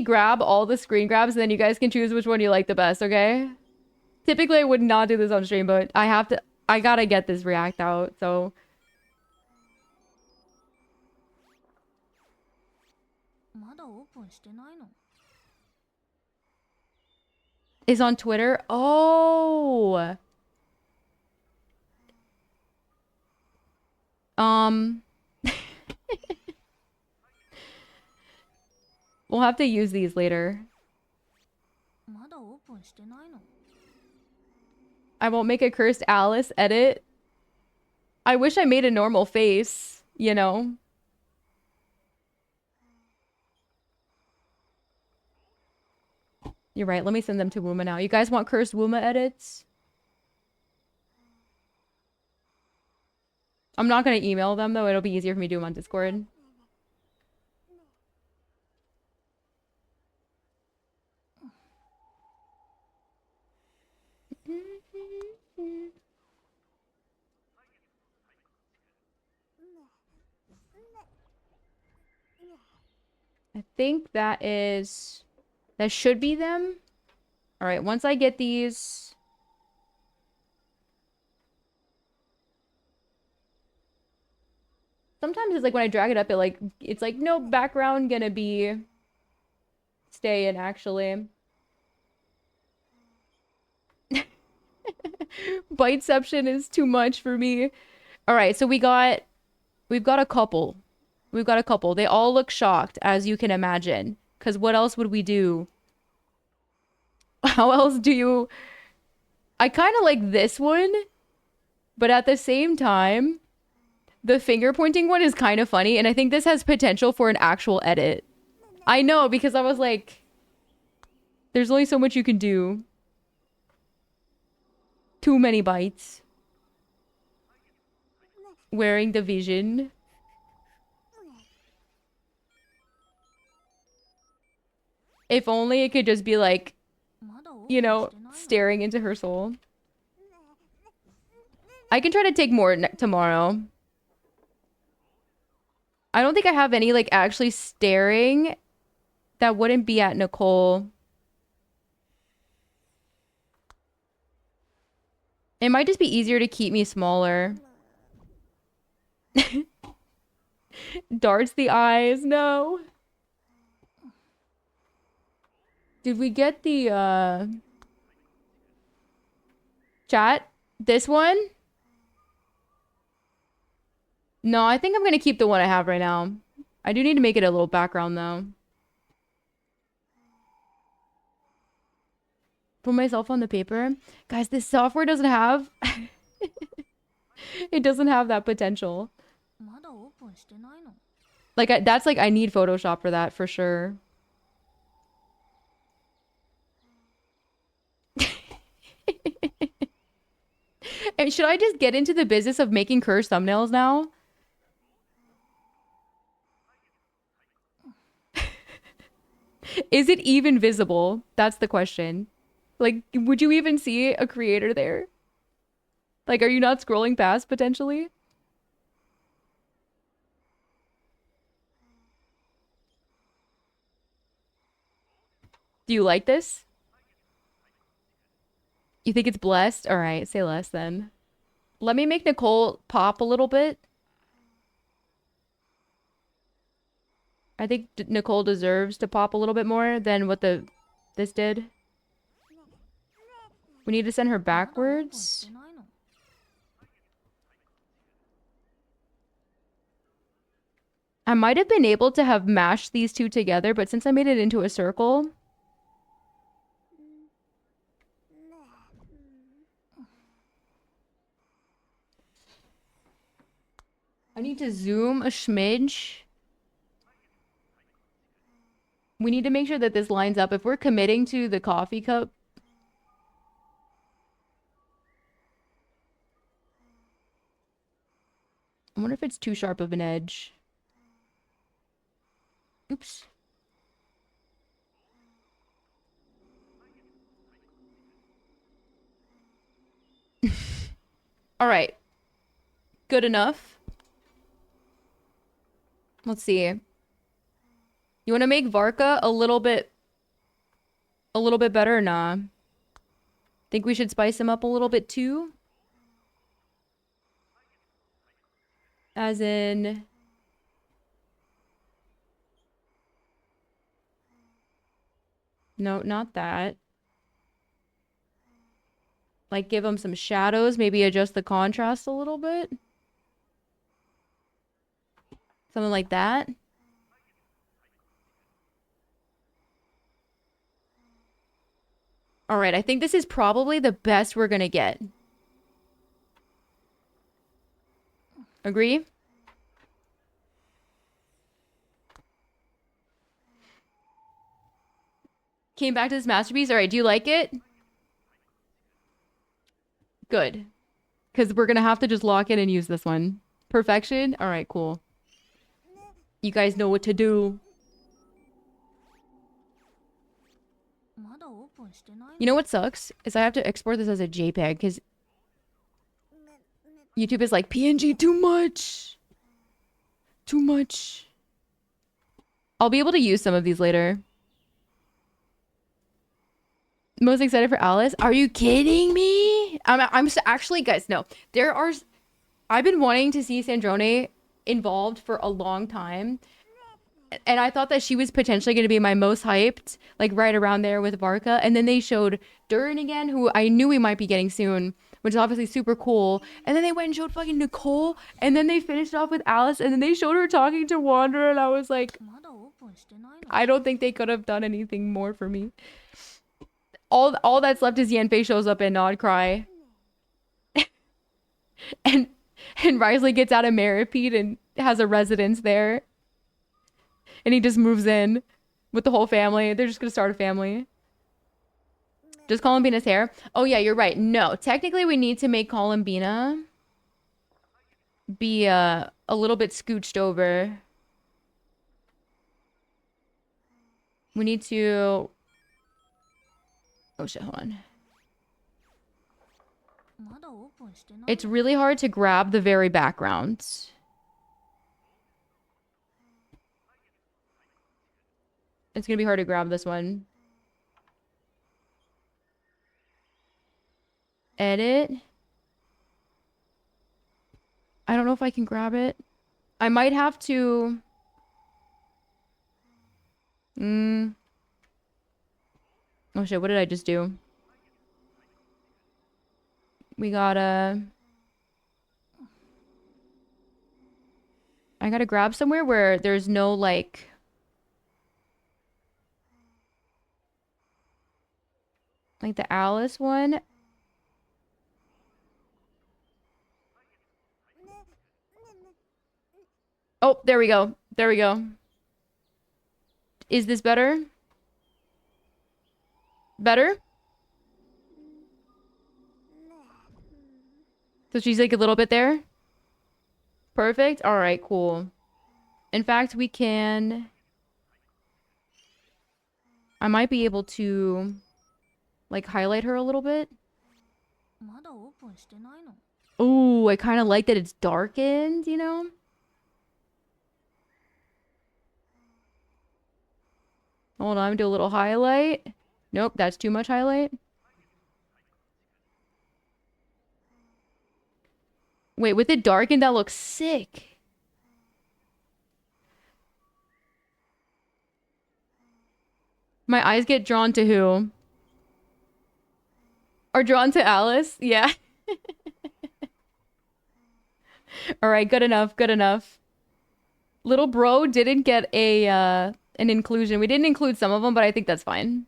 grab all the screen grabs and then you guys can choose which one you like the best, okay? Typically I would not do this on stream, but I gotta get this react out, so. まだオープンしてないの Is on Twitter? Oh. We'll have to use these later. まだオープンしてないの I won't make a cursed Alice edit. I wish I made a normal face, you know? You're right. Let me send them to Wuma now. You guys want cursed Wuma edits? I'm not going to email them, though. It'll be easier for me to do them on Discord. I think that should be them. All right, once I get these. Sometimes it's like when I drag it up, it's like no background gonna be staying actually. Biteception is too much for me. All right, so we've got a couple. We've got a couple. They all look shocked, as you can imagine. Because what else would we do? How else do you... I kind of like this one, but at the same time, the finger pointing one is kind of funny, and I think this has potential for an actual edit. I know, because I was like, there's only so much you can do. Too many bites. Wearing the vision. If only it could just be like, you know, staring into her soul. I can try to take more tomorrow. I don't think I have any, like, actually staring that wouldn't be at Nicole. It might just be easier to keep me smaller. Darts the eyes. No. Did we get the, chat? This one? No, I think I'm gonna keep the one I have right now. I do need to make it a little background, though. Put myself on the paper. Guys, this software doesn't have... It doesn't have that potential. Like, that's like, I need Photoshop for that, for sure. And should I just get into the business of making cursed thumbnails now? Is it even visible? That's the question. Like, would you even see a creator there? Like, are you not scrolling past, potentially? Do you like this? You think it's blessed? All right, say less then. Let me make Nicole pop a little bit. I think Nicole deserves to pop a little bit more than what this did. We need to send her backwards. I might have been able to have mashed these two together, but since I made it into a circle... I need to zoom a smidge. We need to make sure that this lines up. If we're committing to the coffee cup... I wonder if it's too sharp of an edge. Oops. All right. Good enough. Let's see. You want to make Varka a little bit better or nah? Think we should spice him up a little bit too? As in... No, not that. Like, give him some shadows. Maybe adjust the contrast a little bit. Something like that. All right, I think this is probably the best we're gonna get. Agree? Came back to this masterpiece. All right, do you like it? Good. Because we're gonna have to just lock in and use this one. Perfection? All right, cool. You guys know what to do. You know what sucks? Is I have to export this as a JPEG because YouTube is like, PNG too much. Too much. I'll be able to use some of these later. Most excited for Alice? Are you kidding me? I'm actually, guys, no. I've been wanting to see Sandrone involved for a long time. And I thought that she was potentially going to be my most hyped, like right around there with Varka. And then they showed Durin again, who I knew we might be getting soon. which is obviously super cool. And then they went and showed fucking Nicole, and then they finished off with Alice, and then they showed her talking to Wanderer, and I was like, まだオープンしてないの I don't think they could have done anything more for me. All that's left is Yanfei shows up and Nod cry. and Risley gets out of Meripede and has a residence there. And he just moves in with the whole family. They're just gonna start a family. Does Columbina's hair? Oh yeah, you're right. No, technically we need to make Columbina be a little bit scooched over. We need to... Oh shit, hold on. まだオープンしてない It's really hard to grab the very background. It's gonna be hard to grab this one. Edit. I don't know if I can grab it. I might have to... Oh shit, what did I just do? We gotta... I gotta grab somewhere where there's no, like... Like the Alice one. Oh, there we go. There we go. Is this better? Better? So she's like a little bit there? Perfect. All right, cool. In fact, we can... I might be able to, like, highlight her a little bit. まだオープンしてないの Ooh, I kind of like that it's darkened, you know? Hold on, do a little highlight. Nope, that's too much highlight. Wait, with it darkened, that looks sick. My eyes get drawn to who? Are drawn to Alice? Yeah. All right, good enough, good enough. Little bro didn't get a an inclusion. We didn't include some of them, but I think that's fine.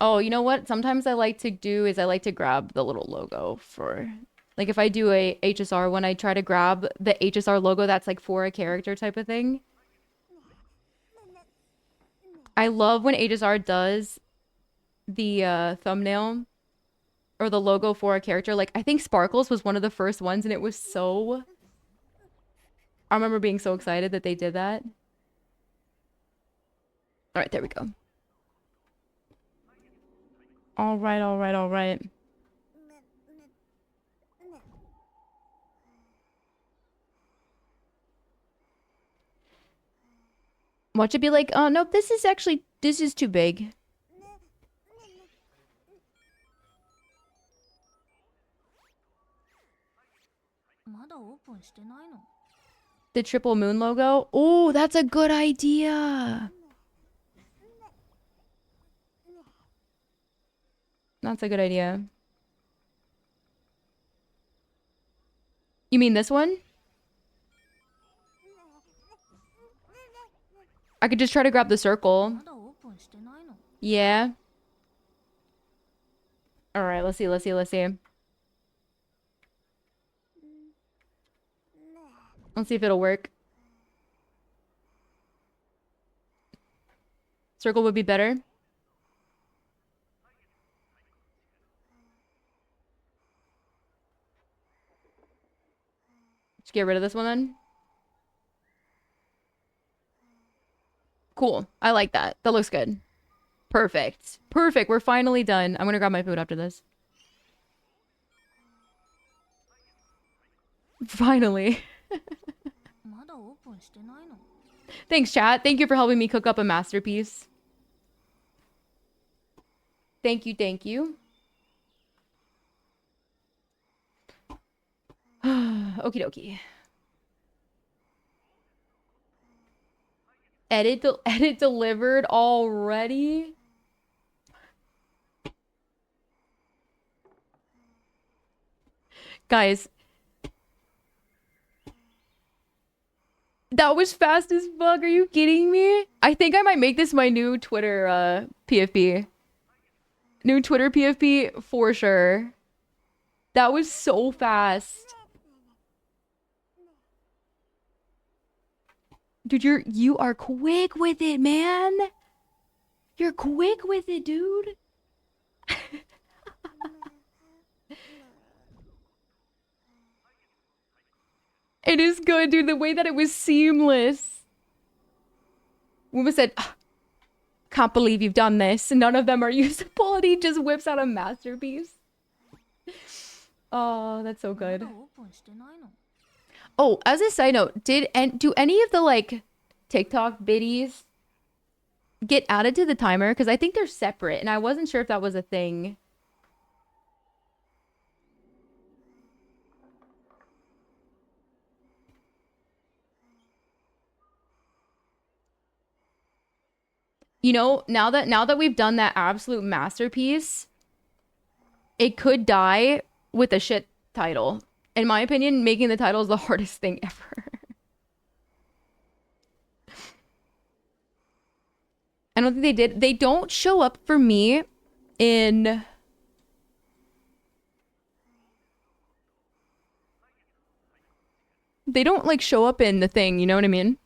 Oh, you know what? Sometimes I like to do is I like to grab the little logo for, like, if I do a HSR, when I try to grab the HSR logo that's like for a character type of thing. I love when HSR does the thumbnail or the logo for a character. Like, I think Sparkles was one of the first ones, and it was so... I remember being so excited that they did that. All right, there we go. All right, all right, all right. Watch it be like, oh, nope, this is too big. The triple moon logo? Oh, that's a good idea. That's a good idea. You mean this one? I could just try to grab the circle. Yeah. All right, let's see, let's see, let's see. Let's see if it'll work. Circle would be better. Let's get rid of this one then. Cool. I like that. That looks good. Perfect. Perfect. We're finally done. I'm gonna grab my food after this. Finally. Thanks, chat. Thank you for helping me cook up a masterpiece. Thank you, thank you. Okie dokie. Edit delivered already? Guys, that was fast as fuck. Are you kidding me? I think I might make this my new Twitter PFP. New Twitter PFP for sure. That was so fast. Dude, you are quick with it, man. You're quick with it, dude. It is good, dude. The way that it was seamless. Uma said, can't believe you've done this. None of them are usable. And he just whips out a masterpiece. Oh, that's so good. Oh, as a side note, do any of the like TikTok biddies get added to the timer? Because I think they're separate, and I wasn't sure if that was a thing. You know, now that we've done that absolute masterpiece, it could die with a shit title. In my opinion, making the title is the hardest thing ever. I don't think they did. They don't show up for me in... They don't, like, show up in the thing, you know what I mean?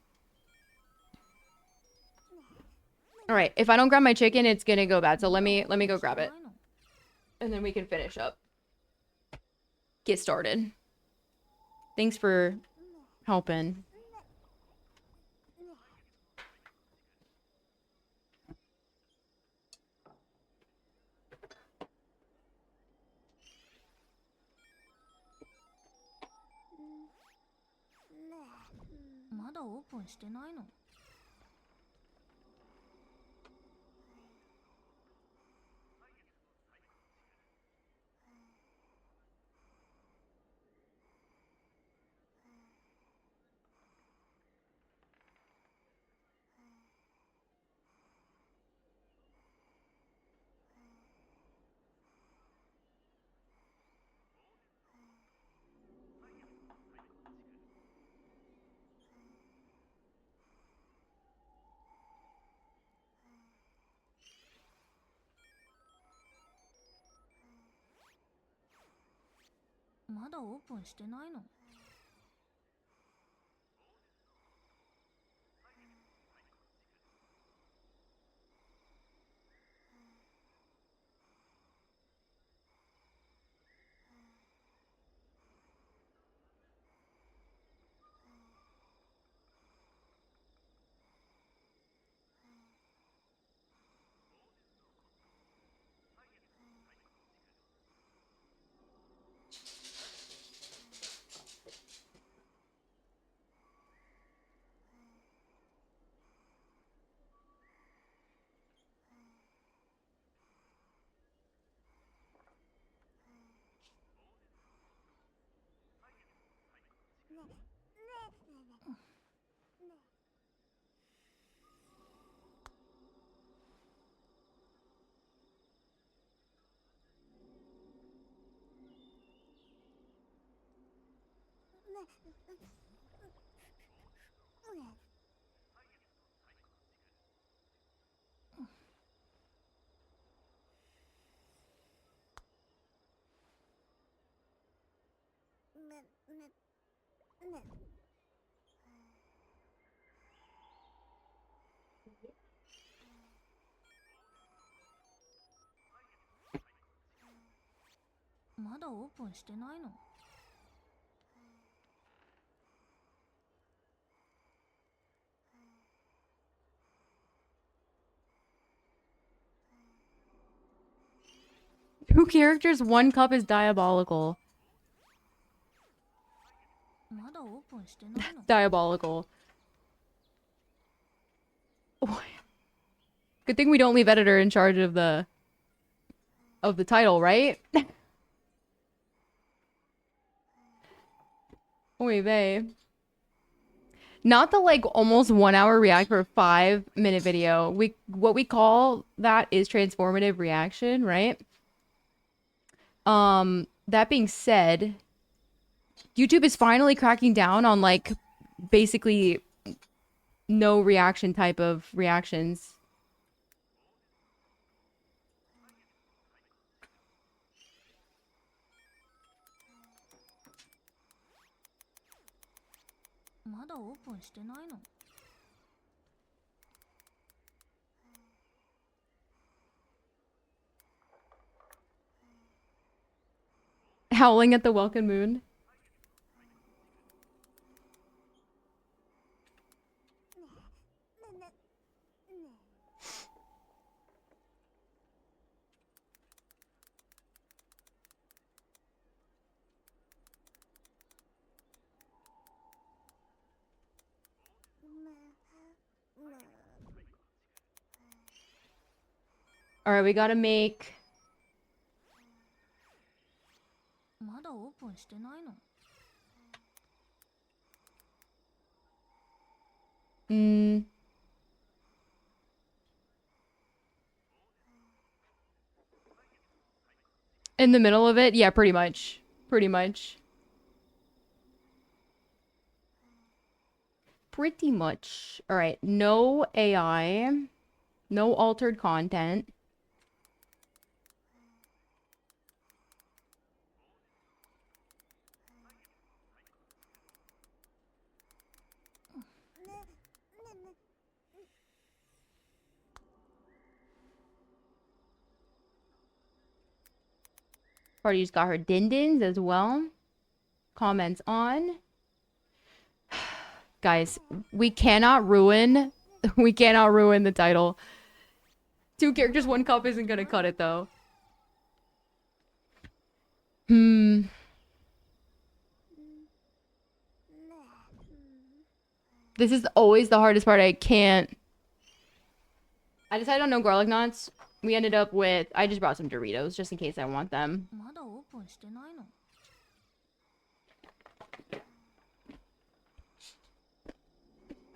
Alright, if I don't grab my chicken, it's gonna go bad. So let me go grab it. And then we can finish up. Get started. Thanks for helping. Two characters, one cup is diabolical. Diabolical. Oh. Good thing we don't leave editor in charge of the title, right? Oy vey. Not the like almost 1 hour react for a 5-minute video. What we call that is transformative reaction, right? That being said, YouTube is finally cracking down on like basically no reaction type of reactions. Howling at the welcome moon. All right, we gotta make. Mm, in the middle of it, yeah, pretty much. Pretty much. Pretty much. All right, no AI, no altered content. Party's got her din-dins as well. Comments on. Guys, we cannot ruin the title. 2 characters, 1 cup isn't gonna cut it though. This is always the hardest part. I decided on no garlic knots. We ended up with, I just brought some Doritos just in case I want them.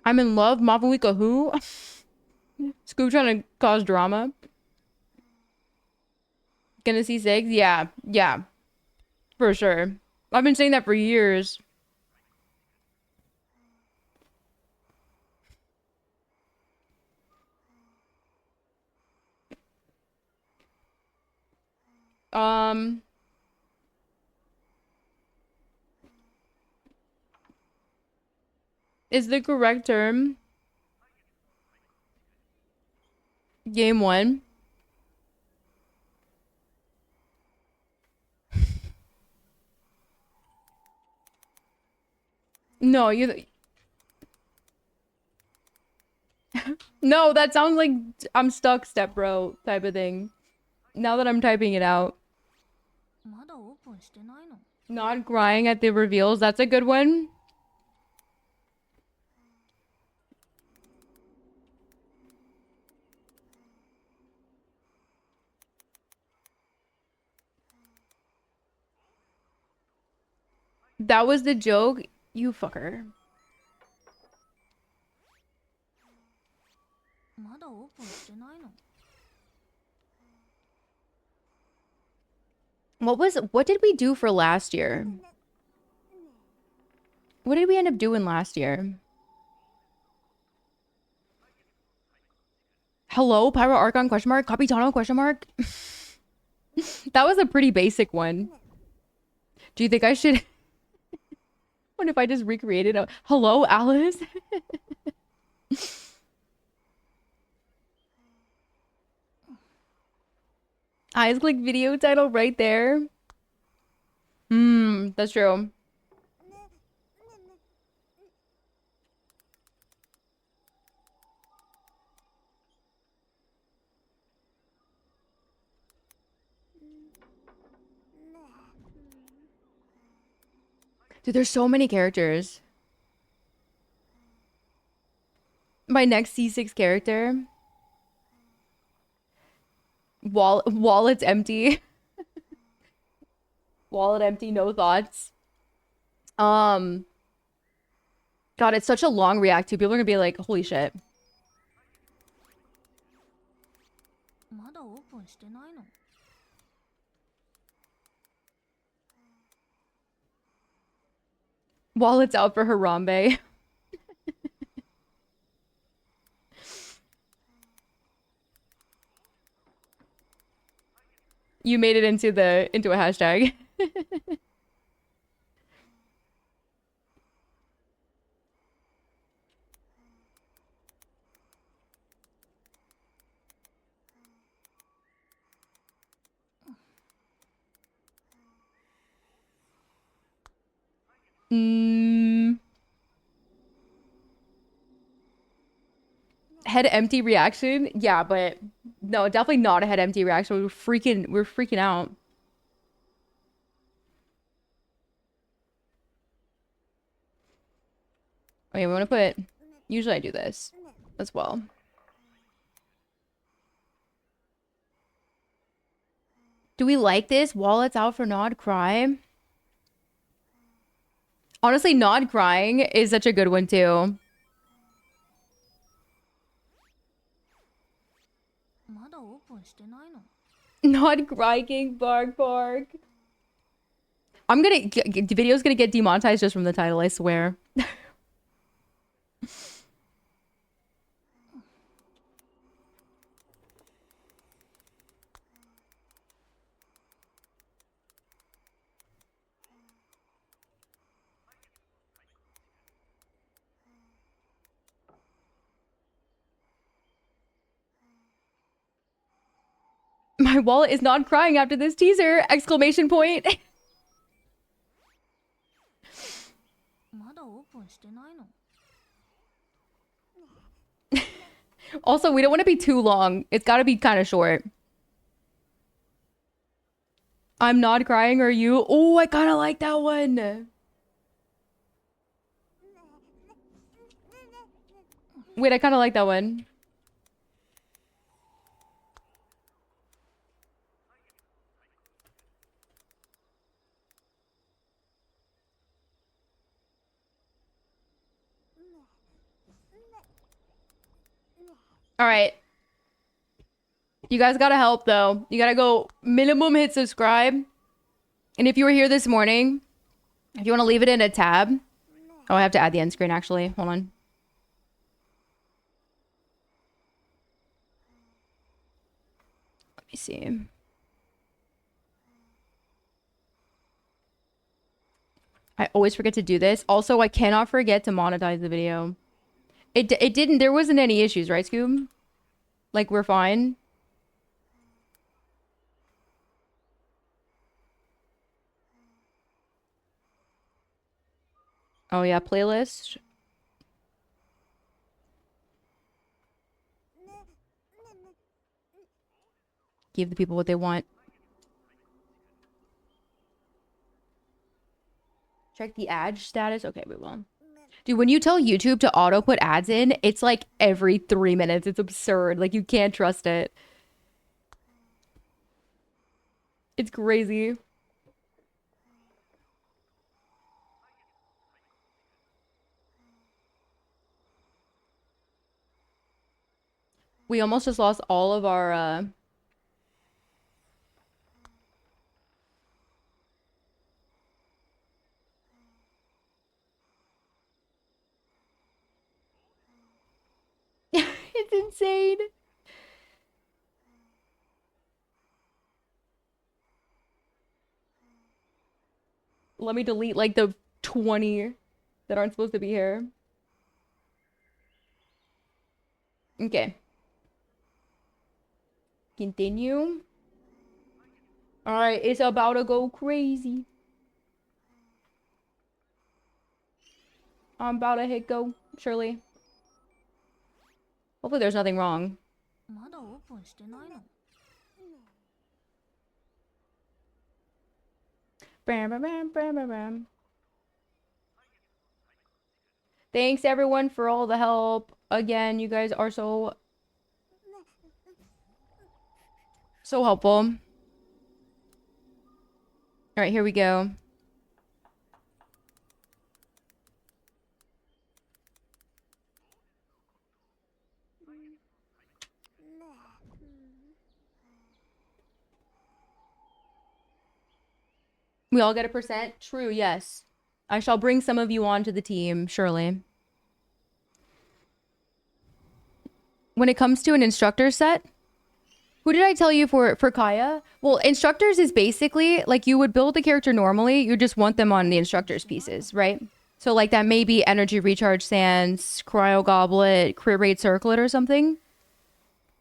I'm in love. Mafuika who? Scoop trying to cause drama. Gonna see Sigs? Yeah. Yeah. For sure. I've been saying that for years. Is the correct term game 1? No, you. No, that sounds like I'm stuck, step bro type of thing. Now that I'm typing it out. Not crying at the reveals. That's a good one. That was the joke. You fucker. What did we do for last year? What did we end up doing last year? Hello, Pyro Archon question mark? Capitano question mark? That was a pretty basic one. Do you think I should? What if I just recreated a hello, Alice? Eyes click video title right there. That's true. Dude, there's so many characters. My next C6 character. Wallet's empty. Wallet empty, no thoughts. God, it's such a long react to. People are gonna be like, holy shit. Wallet's out for Harambe. You made it into a hashtag. Mm, head empty reaction? Yeah, but no, definitely not a head empty reaction. We're freaking out. Okay, we want to put, usually I do this as well. Do we like this? Wallets out for Nod Cry? Honestly, Nod crying is such a good one too. まだオープンしてないの Nod crying, bark bark. The video's gonna get demonetized just from the title, I swear. My wallet is not crying after this teaser! Exclamation point. まだオープンしてないの Also, we don't want to be too long. It's gotta be kind of short. I'm not crying, are you? Oh, I kind of like that one. Wait, I kind of like that one. All right. You guys gotta help though. You gotta go minimum hit subscribe. And if you were here this morning, if you want to leave it in a tab. Oh, I have to add the end screen actually. Hold on. Let me see. I always forget to do this. Also, I cannot forget to monetize the video. It didn't, there wasn't any issues, right, Scoob? Like, we're fine. Oh yeah, playlist. Give the people what they want. Check the ad status. Okay, we will. Dude, when you tell YouTube to auto put ads in, it's like every 3 minutes. It's absurd. Like, you can't trust it. It's crazy. We almost just lost all of our, It's insane. Let me delete like the 20 that aren't supposed to be here. Okay. Continue. All right, it's about to go crazy. I'm about to hit go, surely. Hopefully there's nothing wrong. まだオープンしてないの Bam, bam, bam, bam, bam, bam. Thanks everyone for all the help. Again, you guys are so helpful. All right, here we go. We all get a percent? True, yes. I shall bring some of you onto the team, surely. When it comes to an instructor set, who did I tell you for Kaya? Well, instructors is basically like you would build the character normally. You just want them on the instructor's pieces, right? So like that may be energy recharge sands, cryo goblet, crit rate circlet or something.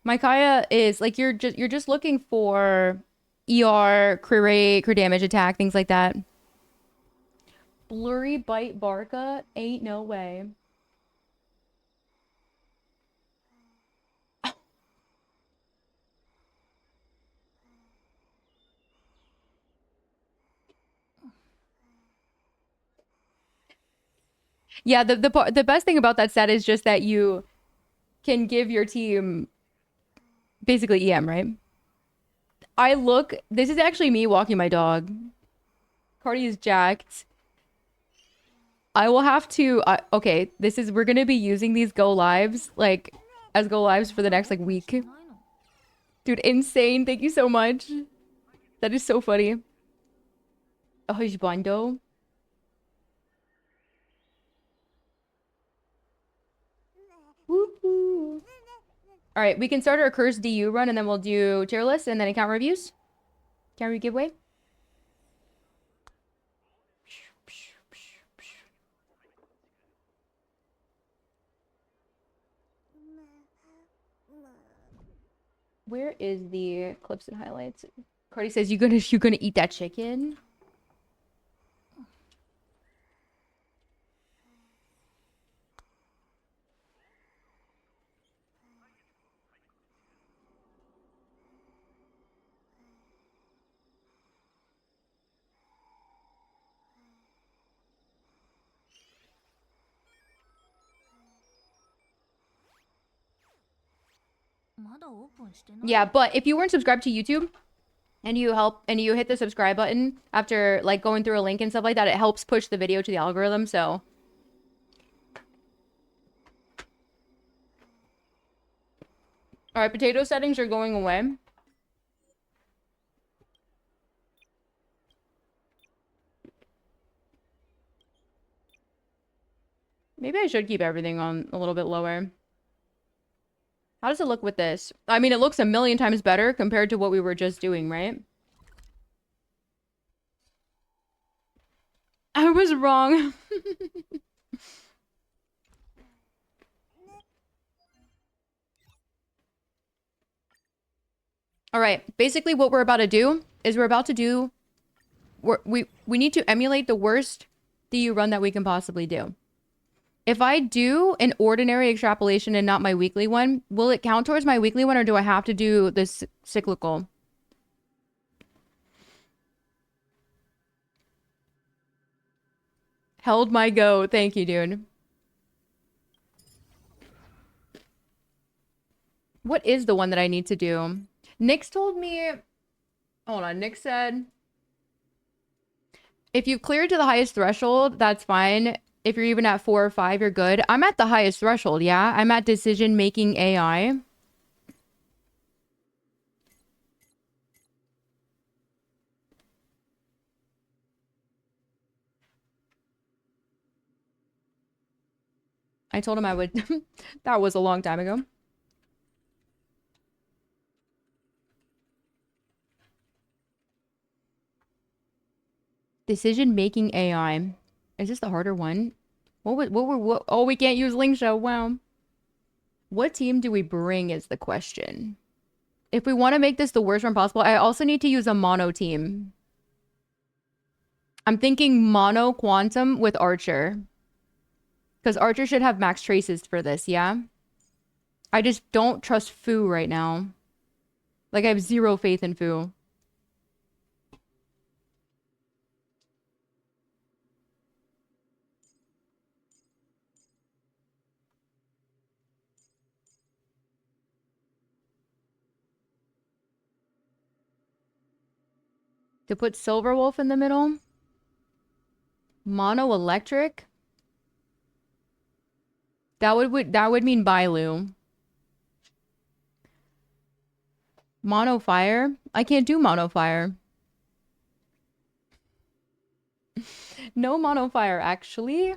My Kaya is like you're just looking for ER, crit rate, crit damage, attack, things like that. Blurry bite Barca? Ain't no way. Yeah, the best thing about that set is just that you can give your team basically EM, right? This is actually me walking my dog. Cardi is jacked. I will have to, okay, we're gonna be using these go lives, like, as go lives for the next, like, week. Dude, insane. Thank you so much. That is so funny. Oh, Husbando. Woohoo. All right, we can start our curse DU run and then we'll do tier list and then account reviews. Account review giveaway. Where is the clips and highlights? Cardi says you gonna eat that chicken? Yeah, but if you weren't subscribed to YouTube and you hit the subscribe button after like going through a link and stuff like that, it helps push the video to the algorithm, so. All right, potato settings are going away. Maybe I should keep everything on a little bit lower. How does it look with this? I mean, it looks a million times better compared to what we were just doing, right? I was wrong. All right. Basically, what we're about to do is we need to emulate the worst DU run that we can possibly do. If I do an ordinary extrapolation and not my weekly one, will it count towards my weekly one or do I have to do this cyclical? Held my go. Thank you, dude. What is the one that I need to do? Nick's told me... Hold on. Nick said... If you've cleared to the highest threshold, that's fine. If you're even at 4 or 5, you're good. I'm at the highest threshold, yeah? I'm at decision-making AI. I told him I would... That was a long time ago. Decision-making AI. Is this the harder one? What? Oh, we can't use Link Show. Wow. What team do we bring is the question. If we want to make this the worst one possible, I also need to use a mono team. I'm thinking mono quantum with Archer. Because Archer should have max traces for this, yeah? I just don't trust Fu right now. Like, I have zero faith in Fu. To put Silverwolf in the middle? Mono electric? That would mean Bailu. Mono fire? I can't do mono fire. No mono fire, actually.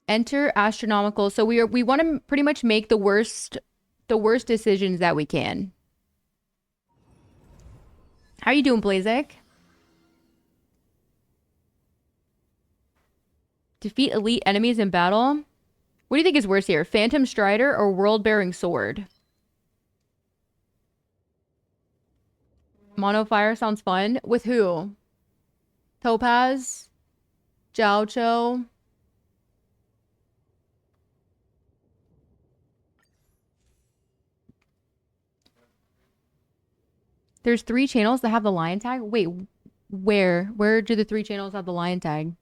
Enter astronomical. So we want to pretty much make the worst decisions that we can. How are you doing, Blazek? Defeat elite enemies in battle. What do you think is worse here? Phantom Strider or World-Bearing Sword? Mono Fire sounds fun. With who? Topaz? Jiaocho? There's 3 channels that have the lion tag? Wait, where? Where do the 3 channels have the lion tag?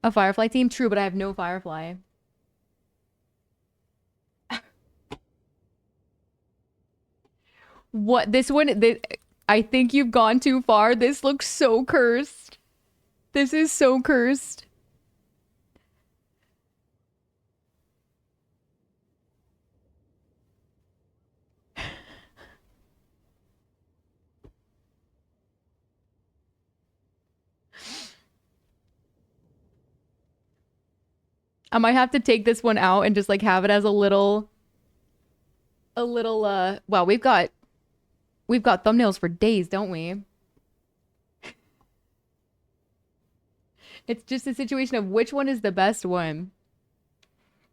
A Firefly team? True, but I have no Firefly. What? This one? I think you've gone too far. This looks so cursed. This is so cursed. I might have to take this one out and just like have it as a little well, we've got thumbnails for days, don't we? It's just a situation of which one is the best one.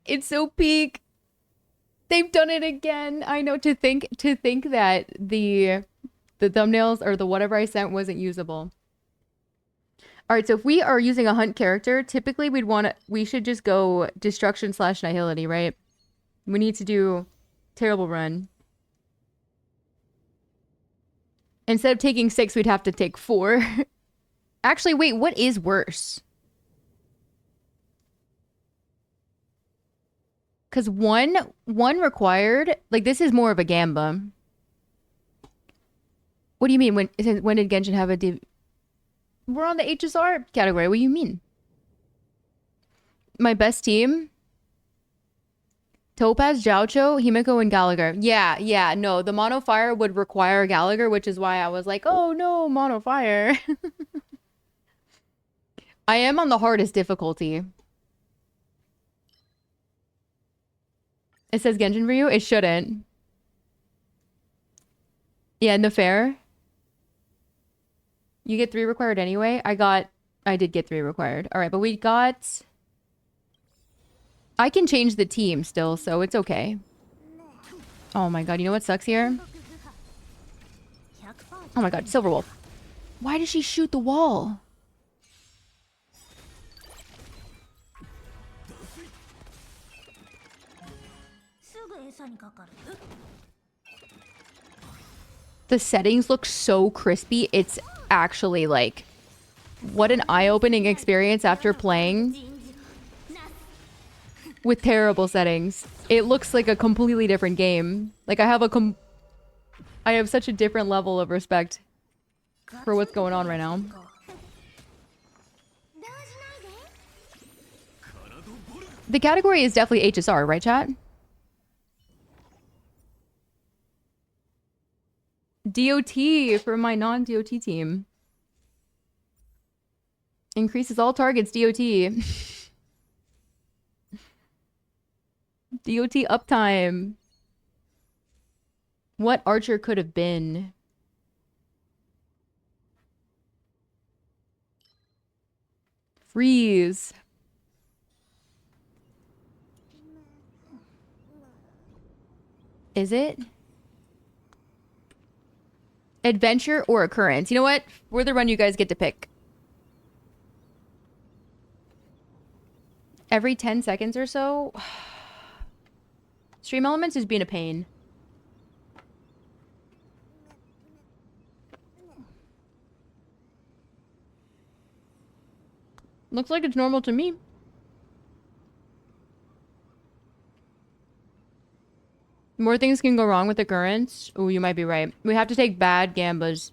It's so peak. They've done it again. I know, to think that the thumbnails or the whatever I sent wasn't usable. All right, so if we are using a hunt character, typically we should just go destruction / nihility, right? We need to do terrible run. Instead of taking 6, we'd have to take 4. Actually, wait, what is worse? Because one required, like, this is more of a gamba. What do you mean? When did Genshin have a We're on the HSR category. What do you mean? My best team? Topaz, Jiaocho, Himiko, and Gallagher. Yeah, no. The Mono Fire would require Gallagher, which is why I was like, oh no, Mono Fire. I am on the hardest difficulty. It says Genshin for you? It shouldn't. Yeah, in the fair. You get 3 required anyway. I did get 3 required. All right, but we got... I can change the team still, so it's okay. Oh my god, you know what sucks here? Oh my god, Silverwolf. Why does she shoot the wall? The settings look so crispy. It's actually like... What an eye-opening experience after playing with terrible settings. It looks like a completely different game. Like, I have such a different level of respect for what's going on right now. The category is definitely HSR, right, chat? DOT for my non-DOT team. Increases all targets, DOT. DOT uptime. What Archer could have been? Freeze. Is it? Adventure or occurrence? You know what? We're the run you guys get to pick. Every 10 seconds or so? Stream Elements is being a pain. Looks like it's normal to me. More things can go wrong with occurrence. Oh, you might be right. We have to take bad gambas.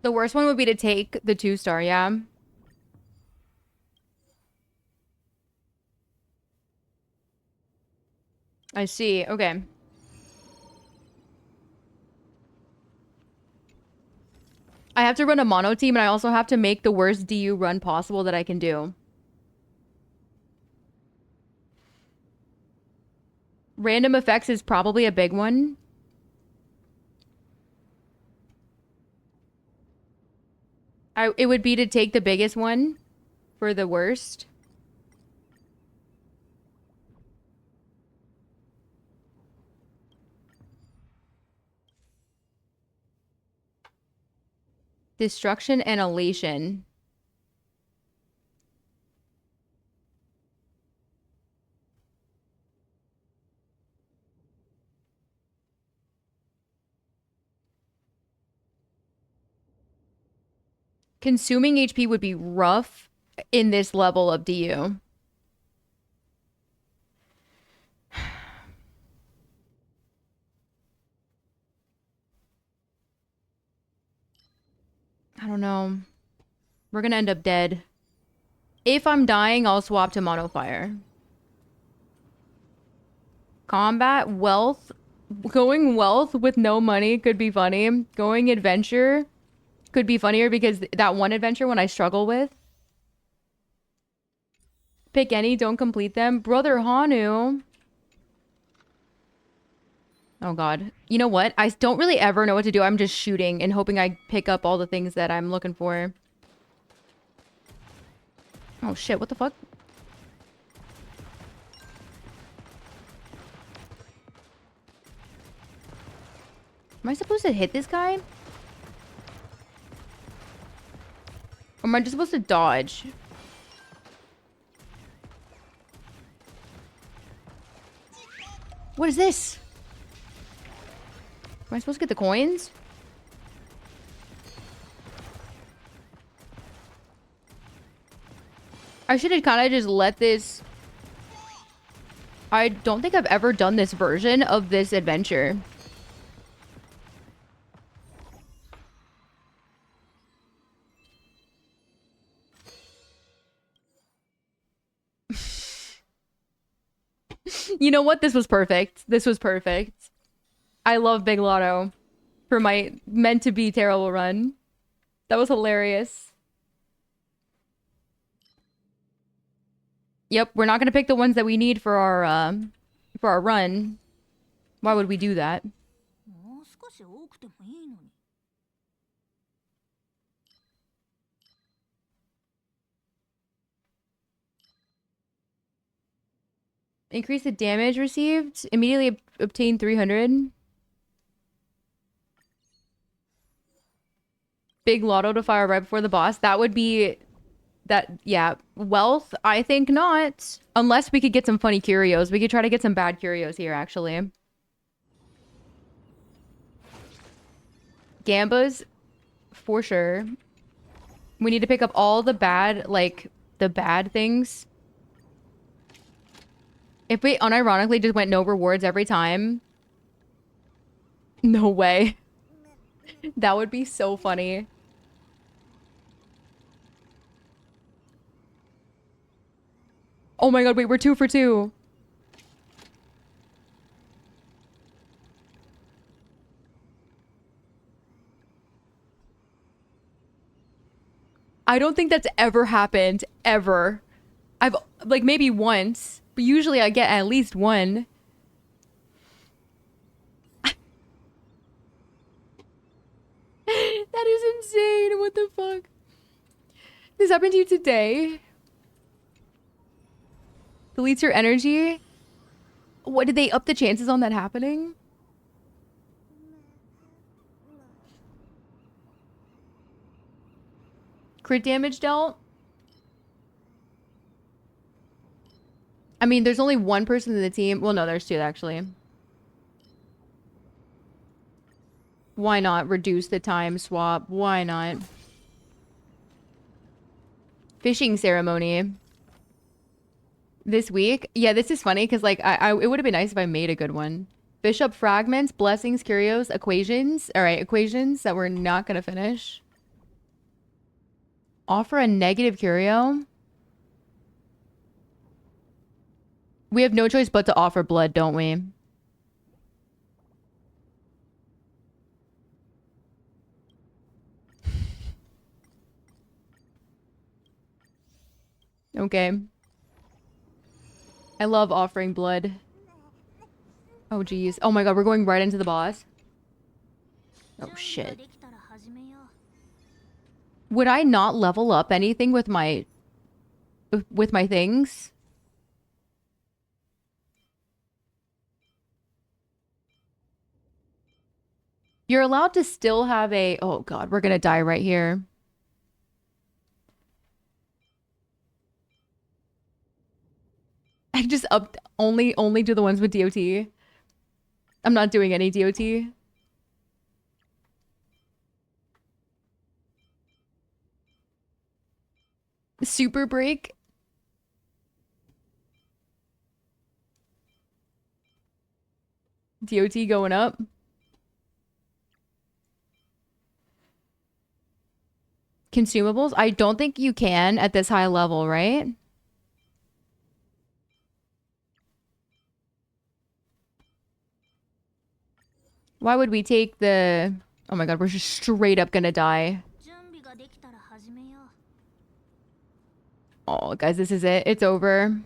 The worst one would be to take the 2-star, yeah. I see. Okay. I have to run a mono team, and I also have to make the worst DU run possible that I can do. Random effects is probably a big one. It would be to take the biggest one for the worst. Destruction and elation. Consuming HP would be rough in this level of DU. I don't know. We're gonna end up dead. If I'm dying, I'll swap to mono fire. Combat, wealth. Going wealth with no money could be funny. Going adventure could be funnier because that one adventure when I struggle with. Pick any, don't complete them. Brother Hanu. Oh god. You know what? I don't really ever know what to do. I'm just shooting and hoping I pick up all the things that I'm looking for. Oh shit, what the fuck? Am I supposed to hit this guy? Or am I just supposed to dodge? What is this? Am I supposed to get the coins? I should have kind of just let this... I don't think I've ever done this version of this adventure. You know what? This was perfect. This was perfect. I love Big Lotto for my meant to be terrible run. That was hilarious. Yep, we're not gonna pick the ones that we need for our run. Why would we do that? もう少し多くてもいいのに。Increase the damage received. Immediately obtain 300. Big Lotto to fire right before the boss. That would be... That, yeah. Wealth? I think not. Unless we could get some funny curios. We could try to get some bad curios here, actually. Gambas? For sure. We need to pick up all the bad, like, the bad things. If we unironically just went no rewards every time. No way. That would be so funny. Oh my god, wait, we're 2 for 2. I don't think that's ever happened, ever. I've, like, maybe once, but usually I get at least one. That is insane. What the fuck? This happened to you today? Deletes your energy? What, did they up the chances on that happening? Crit damage dealt? I mean, there's only one person in the team. Well, no, there's 2, actually. Why not reduce the time swap? Why not? Fishing ceremony. This week? Yeah, this is funny because, like, it would have been nice if I made a good one. Bishop fragments, blessings, curios, equations. All right, equations that we're not going to finish. Offer a negative curio? We have no choice but to offer blood, don't we? Okay. I love offering blood. Oh, geez. Oh my god, we're going right into the boss. Oh, shit. Would I not level up anything with my things? You're allowed to still have a... Oh god, we're gonna die right here. I just upped only do the ones with DOT. I'm not doing any DOT. Super break. DOT going up. Consumables? I don't think you can at this high level, right? Why would we take the... Oh my god, we're just straight up gonna die. Oh, guys, this is it. It's over.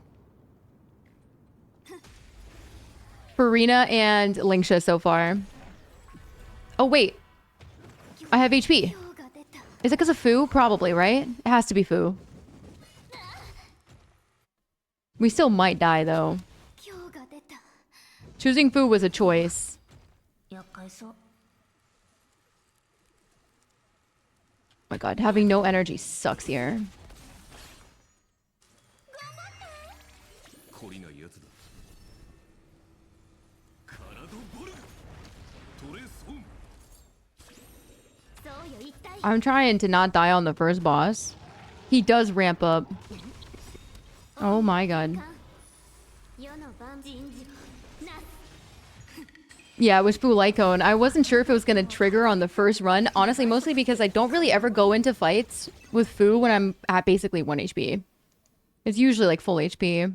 Farina and Linksha so far. Oh, wait. I have HP. Is it because of Fu? Probably, right? It has to be Fu. We still might die, though. Choosing Fu was a choice. Oh my god, having no energy sucks here. I'm trying to not die on the first boss. He does ramp up. Oh my god. Yeah, it was Fu Lycone. I wasn't sure if it was going to trigger on the first run. Honestly, mostly because I don't really ever go into fights with Fu when I'm at basically 1 HP. It's usually like full HP.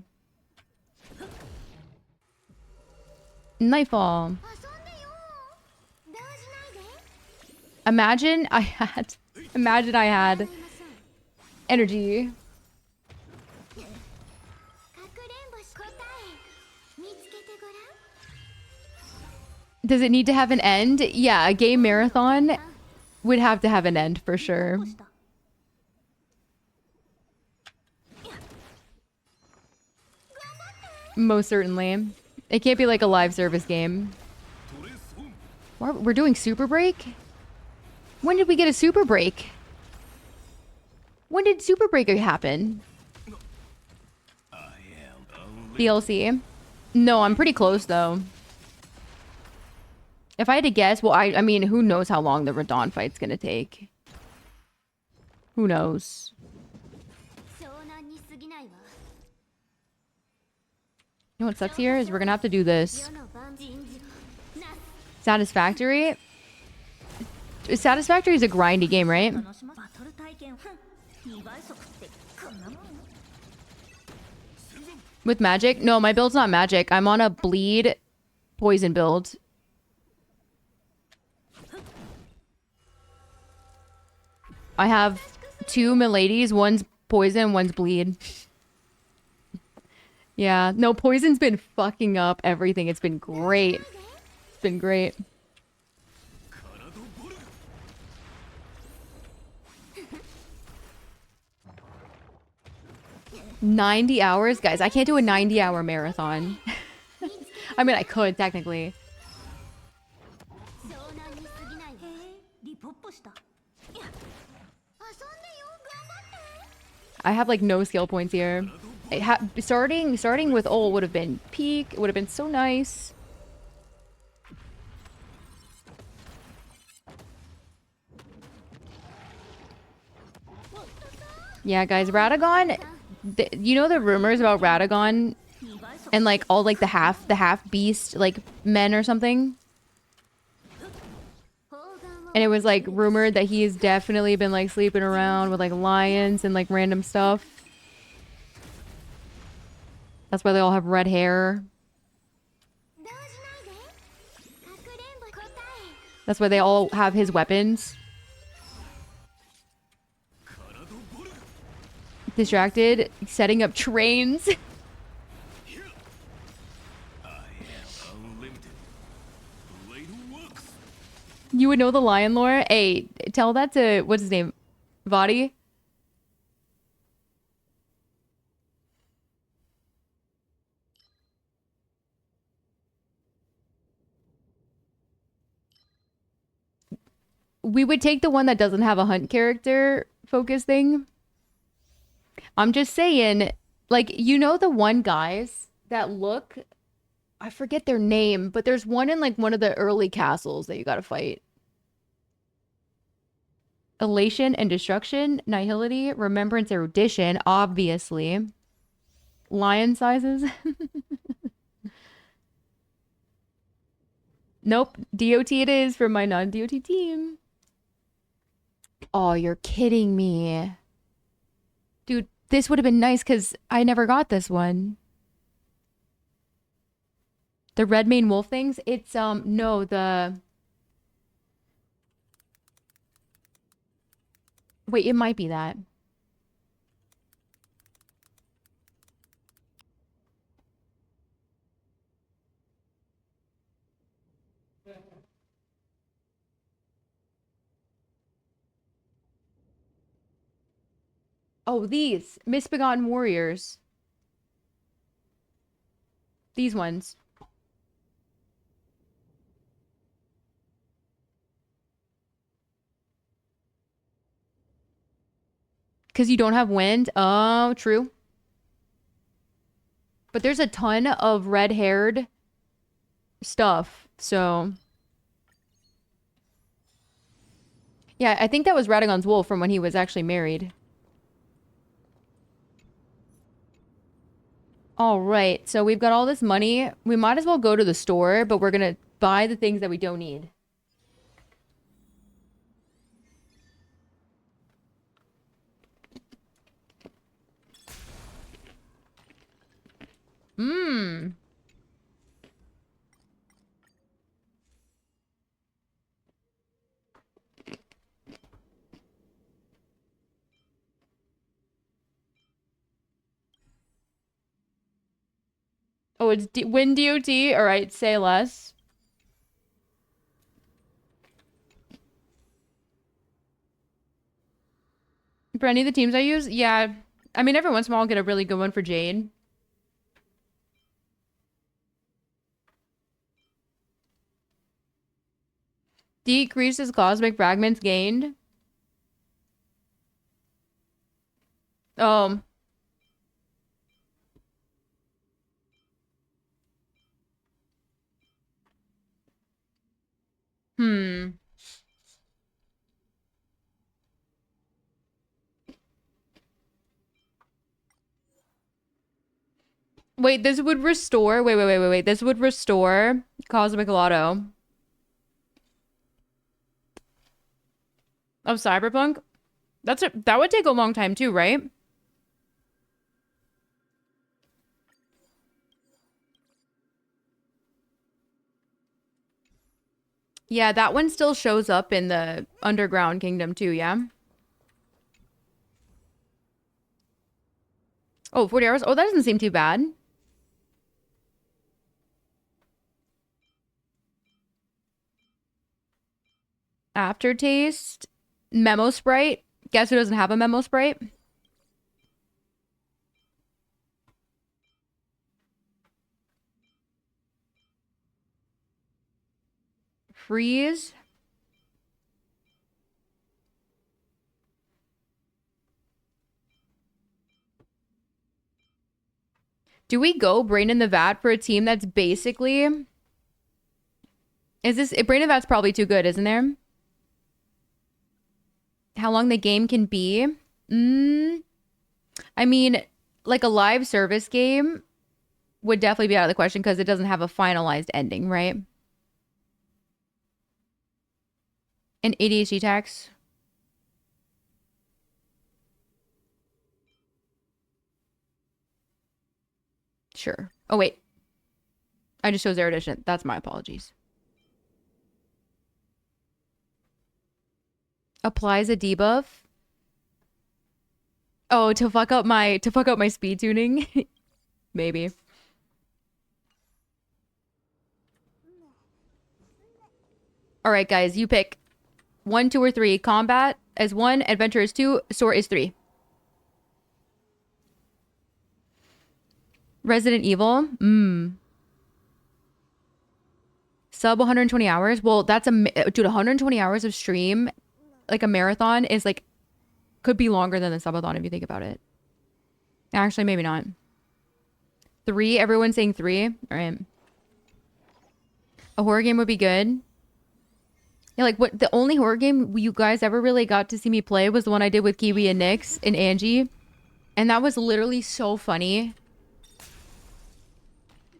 Nightfall. Imagine I had energy. Does it need to have an end? Yeah, a game marathon would have to have an end for sure. Most certainly. It can't be like a live service game. We're doing super break? When did we get a super break? When did super break happen? DLC? No, I'm pretty close though. If I had to guess, well, I mean, who knows how long the Radon fight's gonna take? Who knows? You know what sucks here is we're gonna have to do this. Satisfactory? Satisfactory is a grindy game, right? With magic? No, my build's not magic. I'm on a bleed poison build. I have 2 miladies. One's poison, one's bleed. Yeah. No, poison's been fucking up everything. It's been great. It's been great. $90 hours? Guys, I can't do a 90-hour marathon. I mean, I could, technically. I have, like, no skill points here. Starting with ult would have been peak. It would have been so nice. Yeah, guys, Radagon... you know the rumors about Radagon and like all like the half beast like men or something, And it was like rumored that he's definitely been like sleeping around with like lions and like random stuff. That's why they all have red hair. That's why they all have his weapons. Distracted, setting up trains. You would know the lion lore? Hey, tell that to, what's his name? Vadi? We would take the one that doesn't have a hunt character focus thing. I'm just saying, like, you know the one guys that look, I forget their name, but there's one in like one of the early castles that you gotta fight. Elation and Destruction, Nihility, Remembrance, Erudition, obviously. Lion sizes. Nope, DOT it is for my non-DOT team. Oh, you're kidding me. Dude, this would have been nice because I never got this one. The red mane wolf things? It's, no, the... Wait, it might be that. Oh, these. Misbegotten Warriors. These ones. Because you don't have wind? Oh, true. But there's a ton of red-haired stuff, so... Yeah, I think that was Radagon's wolf from when he was actually married. All right, so we've got all this money. We might as well go to the store, but we're gonna buy the things that we don't need. Mmm. Oh, it's Win DOT? All right, say less. For any of the teams I use? Yeah. I mean, every once in a while I'll get a really good one for Jade. Decreases cosmic fragments gained. Oh. Hmm. Wait, this would restore. Wait. This would restore Cosmic Lotto of Cyberpunk. That would take a long time too, right? Yeah, that one still shows up in the Underground Kingdom too, yeah? Oh, 40 hours? Oh, that doesn't seem too bad. Aftertaste. Memo Sprite. Guess who doesn't have a Memo Sprite? Freeze. Do we go Brain in the Vat for a team that's basically... Is this... Brain in the Vat's probably too good, isn't there? How long the game can be? I mean, like a live service game would definitely be out of the question because it doesn't have a finalized ending, right? An ADHD tax. Sure. Oh, wait. I just chose erudition. That's my apologies. Applies a debuff. Oh, to fuck up my speed tuning. Maybe. All right, guys, you pick 1, 2, or 3. Combat as 1, adventure is 2, sword is 3. Resident Evil. Sub 120 hours. Well, that's dude, 120 hours of stream, like a marathon is like, could be longer than the subathon if you think about it. Actually, maybe not. 3, everyone's saying 3. All right. A horror game would be good. Yeah, like what the only horror game you guys ever really got to see me play was the one I did with Kiwi and Nyx and Angie. And that was literally so funny.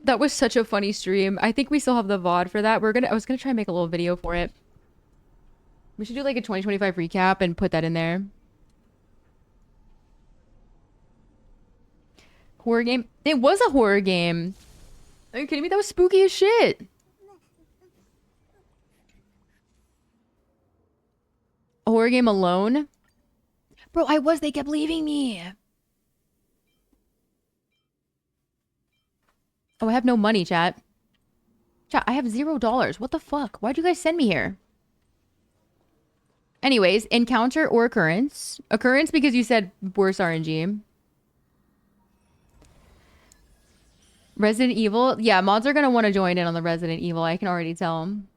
That was such a funny stream. I think we still have the VOD for that. I was gonna try and make a little video for it. We should do like a 2025 recap and put that in there. Horror game? It was a horror game. Are you kidding me? That was spooky as shit. A horror game alone? Bro, they kept leaving me. Oh, I have no money, chat. Chat, I have $0. What the fuck? Why'd you guys send me here? Anyways, encounter or occurrence. Occurrence because you said worse RNG. Resident Evil. Yeah, mods are gonna want to join in on the Resident Evil. I can already tell them.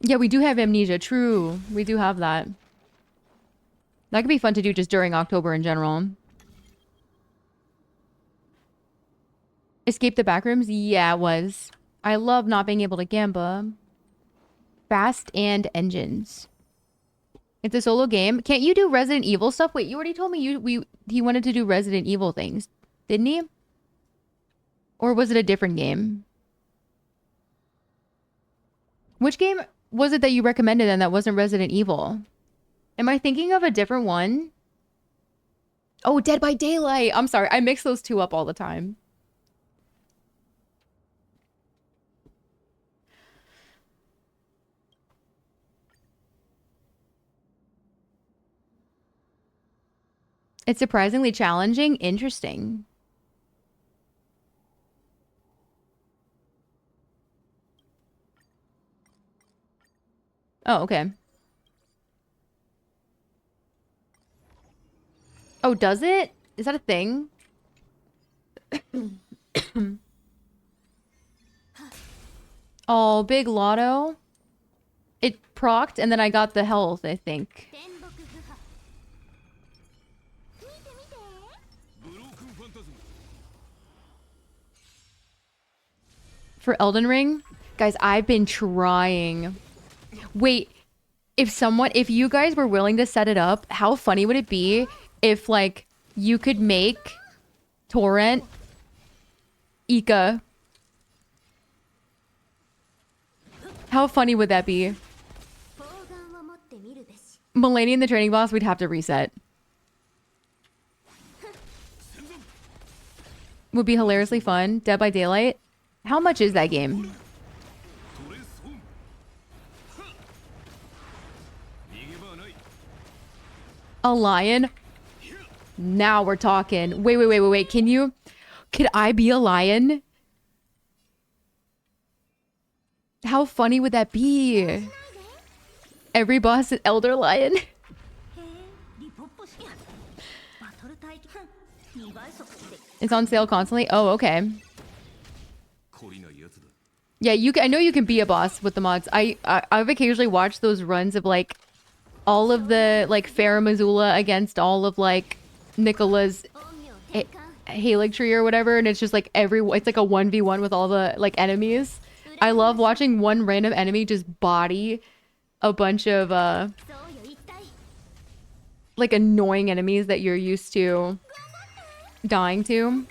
Yeah, we do have amnesia. True. We do have that. That could be fun to do just during October in general. Escape the backrooms? Yeah, it was. I love not being able to gamba. Fast and engines. It's a solo game. Can't you do Resident Evil stuff? Wait, you already told me he wanted to do Resident Evil things, didn't he? Or was it a different game? Which game was it that you recommended then that wasn't Resident Evil? Am I thinking of a different one? Oh, Dead by Daylight. I'm sorry. I mix those two up all the time. It's surprisingly challenging. Interesting. Oh, okay. Oh, does it? Is that a thing? Oh, big lotto. It procced and then I got the health, I think. For Elden Ring? Guys, I've been trying. Wait, if you guys were willing to set it up, how funny would it be if, like, you could make Torrent Ika? How funny would that be? Mulaney and the training boss, we'd have to reset. Would be hilariously fun. Dead by Daylight. How much is that game? A lion? Now we're talking. Wait. Could I be a lion? How funny would that be? Every boss is Elder Lion. It's on sale constantly. Oh, okay. Yeah, I know you can be a boss with the mods. I've occasionally watched those runs of like all of the like Farah Missoula against all of like Nicola's Halig tree or whatever, and it's just like it's like a 1v1 with all the like enemies. I love watching one random enemy just body a bunch of like annoying enemies that you're used to dying to.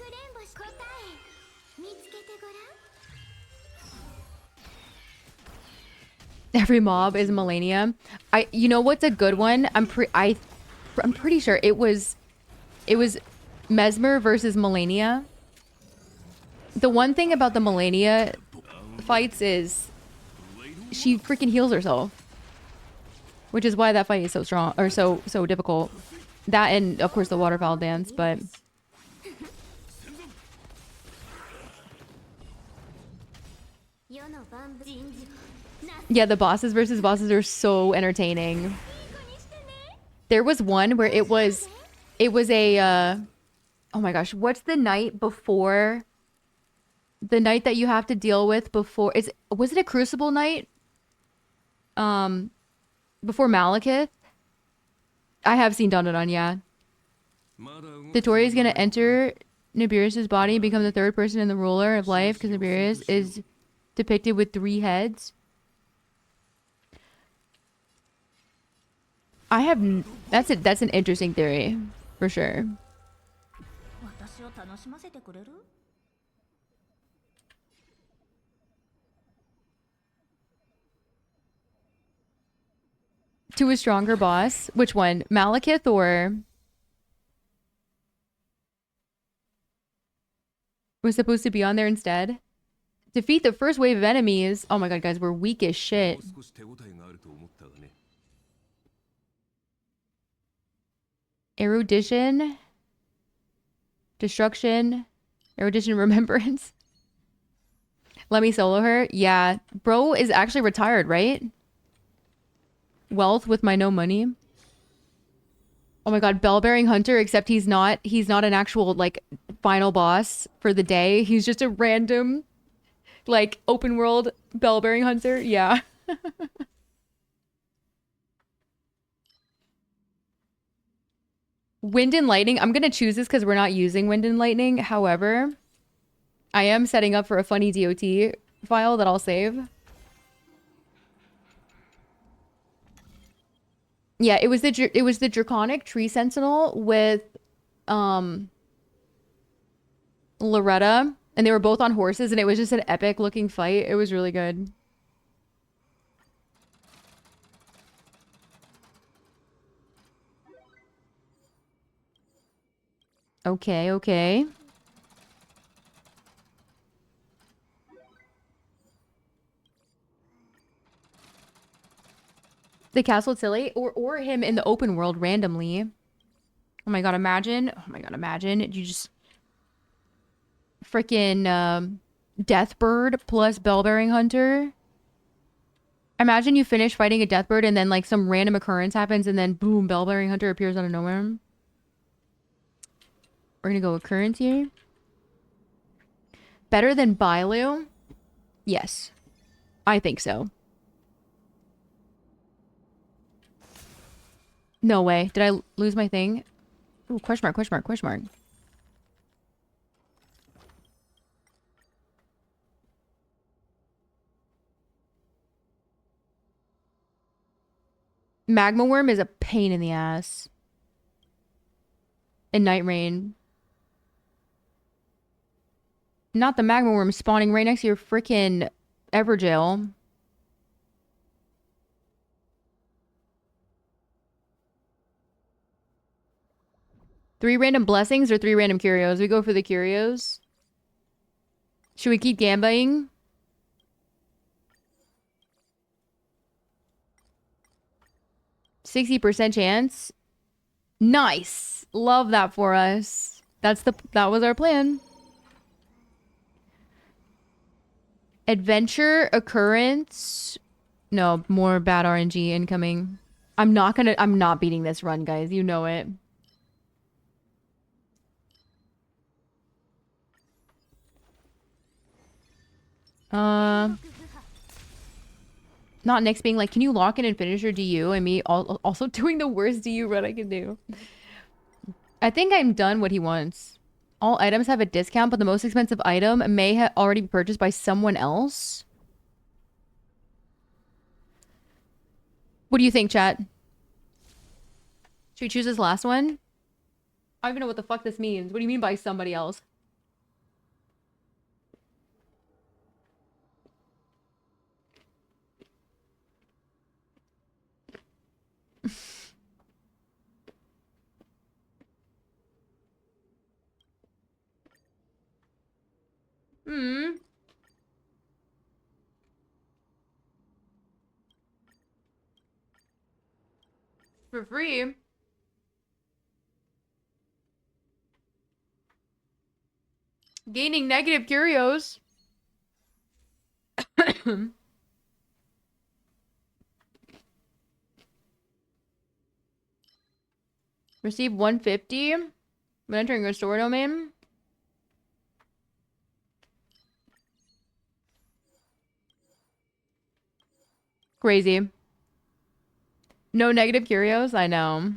Every mob is Melania. You know what's a good one? I'm pretty sure it was Mesmer versus Melania. The one thing about the Melania fights is she freaking heals herself, which is why that fight is so strong or so difficult. That and of course the waterfowl dance, but yeah, the bosses versus bosses are so entertaining. There was one where it was a oh my gosh, what's the night before the night that you have to deal with before was it a crucible night? Before Malekith? I have seen Dandadan, yeah. Dotori is gonna enter Nibirus's body and become the third person in the ruler of life because Nibirus is depicted with 3 heads. That's it. That's an interesting theory, for sure. 私を楽しませてくれる？ To a stronger boss. Which one? Malekith or was supposed to be on there instead? Defeat the first wave of enemies. Oh my god, guys, we're weak as shit. Erudition. Destruction. Erudition remembrance. Let me solo her. Yeah. Bro is actually retired, right? Wealth with my no money. Oh my god, Bell-bearing hunter, except he's not an actual like final boss for the day. He's just a random like open world bell-bearing hunter. Yeah. Wind and lightning. I'm gonna choose this because we're not using wind and lightning. However, I am setting up for a funny DOT file that I'll save. Yeah, it was the draconic tree sentinel with Loretta, and they were both on horses, and it was just an epic looking fight. It was really good. Okay, okay. The Castle Tilly or him in the open world randomly. Oh my god, imagine. Oh my god, imagine. You just freaking Deathbird plus Bellbearing Hunter. Imagine you finish fighting a Deathbird and then like some random occurrence happens and then boom, Bellbearing Hunter appears out of nowhere. We're gonna go occurrence here. Better than Bailu? Yes. I think so. No way. Did I lose my thing? Ooh, question mark, question mark, question mark. Magma Worm is a pain in the ass. And Night Rain. Not the Magma Worm spawning right next to your freaking Everjail. Three random blessings or 3 random curios? We go for the curios. Should we keep gambaying? %60 chance. Nice. Love that for us. That was our plan. Adventure occurrence. No, more bad RNG incoming. I'm not beating this run, guys. You know it. Not Nyx being like, can you lock in and finish your DU? And me also doing the worst DU run I can do. I think I'm done what he wants. All items have a discount, but the most expensive item may already be purchased by someone else. What do you think, chat? Should we choose this last one? I don't even know what the fuck this means. What do you mean by somebody else? Hmm. For free. Gaining negative curios. Receive 150 when entering a store domain. Crazy. No negative curios? I know.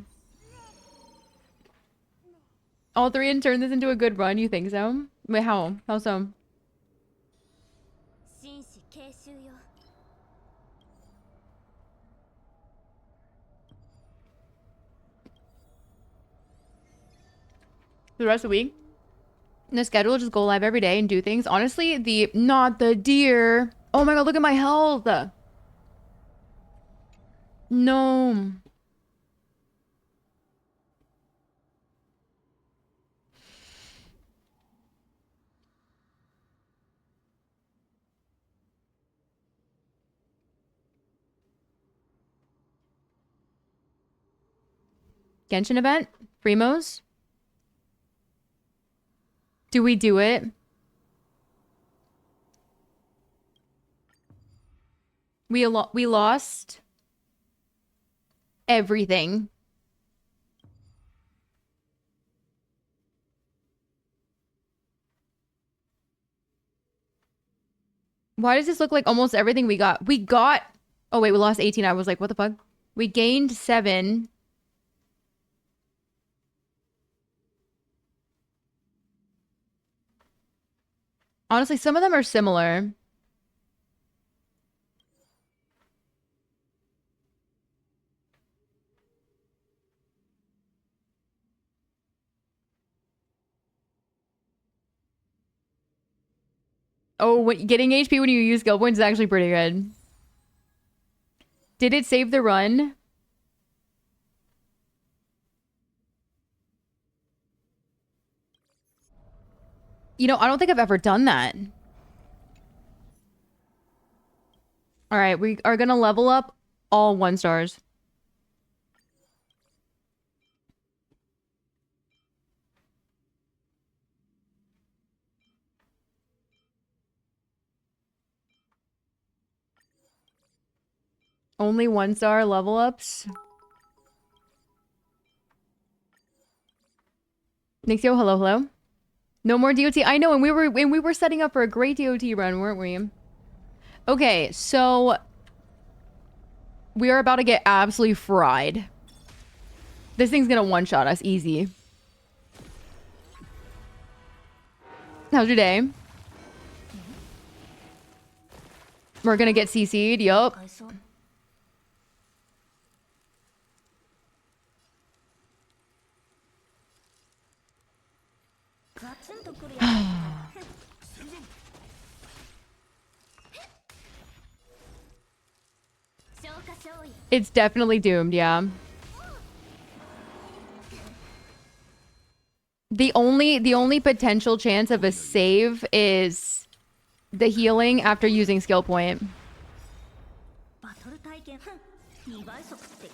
All three and turn this into a good run? You think so? Wait, how? How so? The rest of the week? The schedule, just go live every day and do things. Honestly, not the deer. Oh my god, look at my health. No. Genshin event? Primos? Do we do it? We lost everything. Why does this look like almost everything we got? We got... Oh, wait, we lost 18. I was like, what the fuck? We gained 7. Honestly, some of them are similar. Oh, getting HP when you use skill points is actually pretty good. Did it save the run? You know, I don't think I've ever done that. All right, we are gonna level up all 1 stars. Only 1 star level ups. Nixio, hello, hello. No more DOT. I know, and we were setting up for a great DOT run, weren't we? Okay, so we are about to get absolutely fried. This thing's gonna one-shot us easy. How's your day? We're gonna get CC'd, yup. It's definitely doomed, yeah. The only potential chance of a save is the healing after using skill point.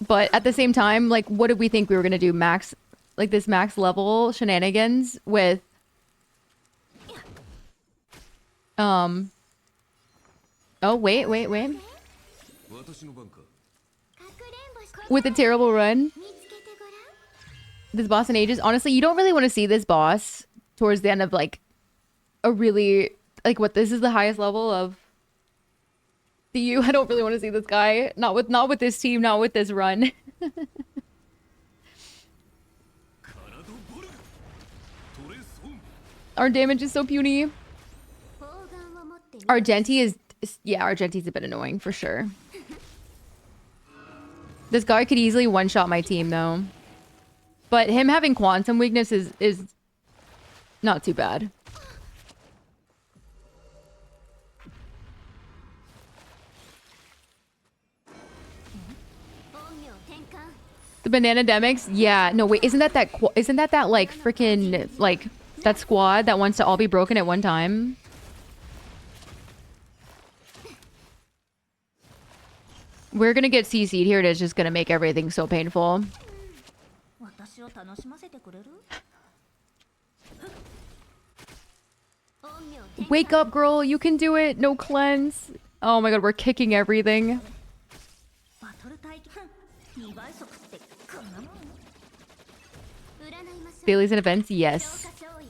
But at the same time, like, what did we think we were gonna do? Max, like this max level shenanigans with, oh, wait. With a terrible run. This boss in ages. Honestly, you don't really want to see this boss towards the end of, like, a really, like, what, this is the highest level of the U. I don't really want to see this guy. Not with this team, not with this run. Our damage is so puny. Argenti is, yeah, Argenti's a bit annoying for sure. This guy could easily one-shot my team though. But him having quantum weakness is not too bad. The banana demics? Yeah. No, wait. Isn't that like freaking like that squad that wants to all be broken at one time? We're gonna get CC'd here. It is just gonna make everything so painful. 私を楽しませてくれる Wake up, girl. You can do it. No cleanse. Oh my god, we're kicking everything. バトル待機2倍速ってこんなもん占いましょう Dailies and events? Yes. 消化勝利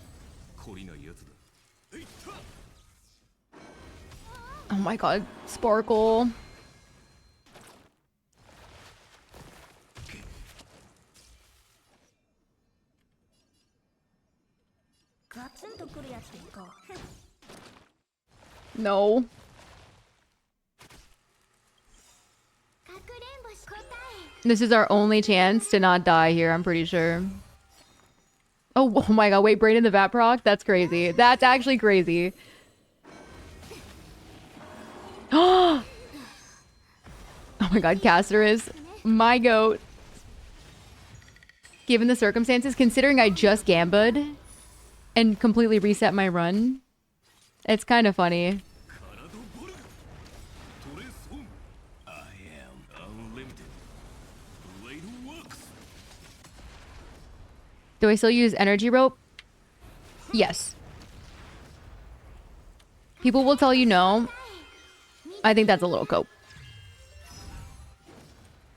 Oh my god. Sparkle. ガツンとくるやつでいこう No. かくれんぼし答え This is our only chance to not die here, I'm pretty sure. Oh my god, wait, Brain in the Vat proc? That's crazy. That's actually crazy. Oh my god, Caster is my goat. Given the circumstances, considering I just Gamba'd and completely reset my run, it's kind of funny. Do I still use energy rope? Yes. People will tell you no. I think that's a little cope.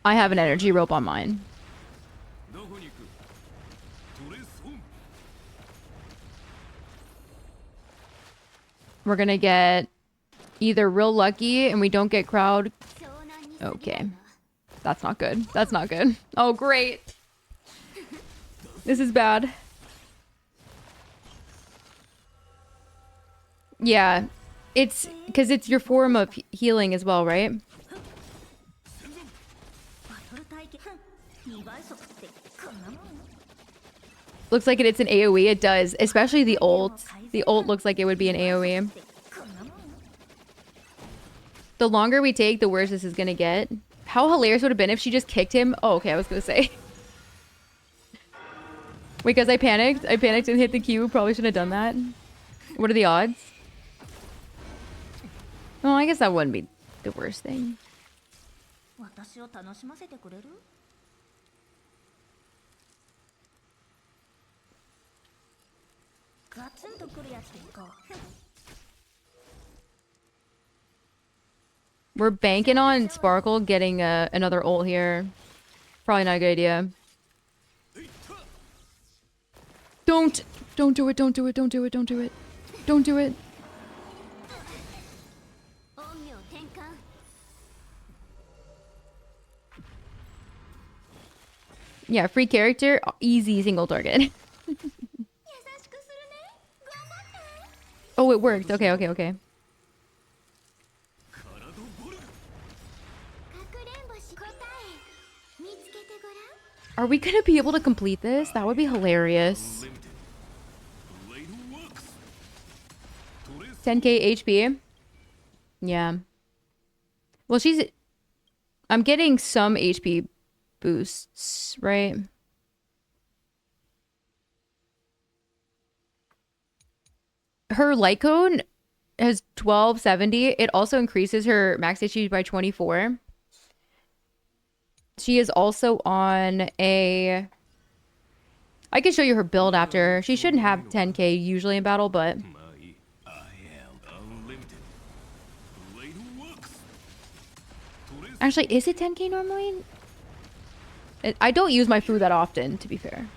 I have an energy rope on mine. We're gonna get either real lucky and we don't get crowd. Okay. That's not good. That's not good. Oh, great. This is bad. Yeah. It's because it's your form of healing as well, right? バトル待機2倍速ってこんなもん Looks like it's an AoE. It does. Especially the ult. The ult looks like it would be an AoE. こんなもん The longer we take, the worse this is gonna get. How hilarious would it have been if she just kicked him? Oh, okay, I was gonna say. Wait, because I panicked. I panicked and hit the Q. Probably shouldn't have done that. What are the odds? Oh, I guess that wouldn't be the worst thing. 私を楽しませてくれる ガツンとくるやつでいこう We're banking on Sparkle getting another ult here. Probably not a good idea. Don't do it. Don't do it. Don't do it. Don't do it. Don't do it. 陰陽転換 Yeah, free character, easy single target. 優しくするね頑張って Oh, it worked. Okay, okay, okay. かくれんぼし答え見つけてごらん Are we gonna be able to complete this? That would be hilarious. 10k HP. Yeah. Well, I'm getting some HP boosts, right? Her light cone has 1270. It also increases her max HP by 24. She is also on a... I can show you her build after. She shouldn't have 10k usually in battle, but... Actually, is it 10k normally? I don't use my food that often, to be fair.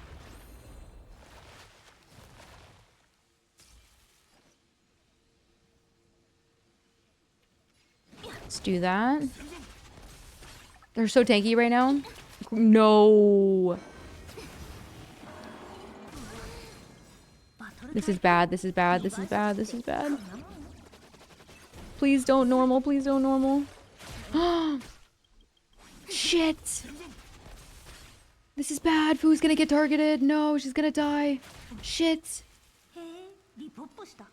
Let's do that. They're so tanky right now. No. This is bad. This is bad. This is bad. This is bad. Please don't normal. Please don't normal. Shit. This is bad. Fu's gonna get targeted. No, she's gonna die. Shit. へえリポップした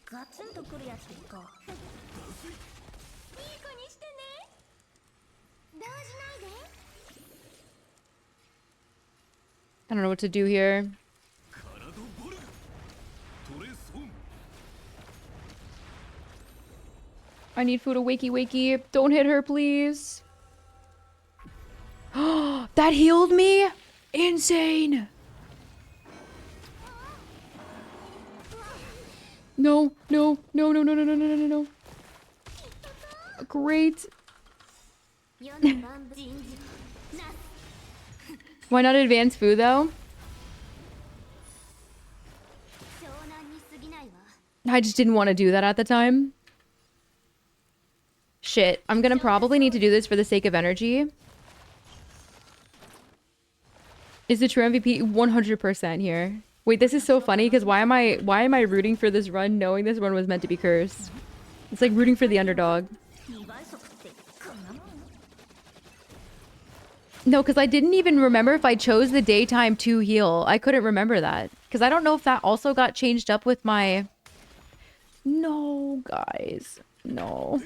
ガツンとくるやつでいこういい子にしてね動じないで I don't know what to do here. I need food. A wakey wakey. Don't hit her, please. That healed me? Insane. No, no, no, no, no, no, no, no, no, no. Great. Why not advance food though? I just didn't want to do that at the time. Shit, I'm gonna probably need to do this for the sake of energy. Is the true MVP 100% here? Wait, this is so funny because why am I rooting for this run knowing this run was meant to be cursed? It's like rooting for the underdog. No, because I didn't even remember if I chose the daytime to heal. I couldn't remember that. Because I don't know if that also got changed up with my... No, guys. No.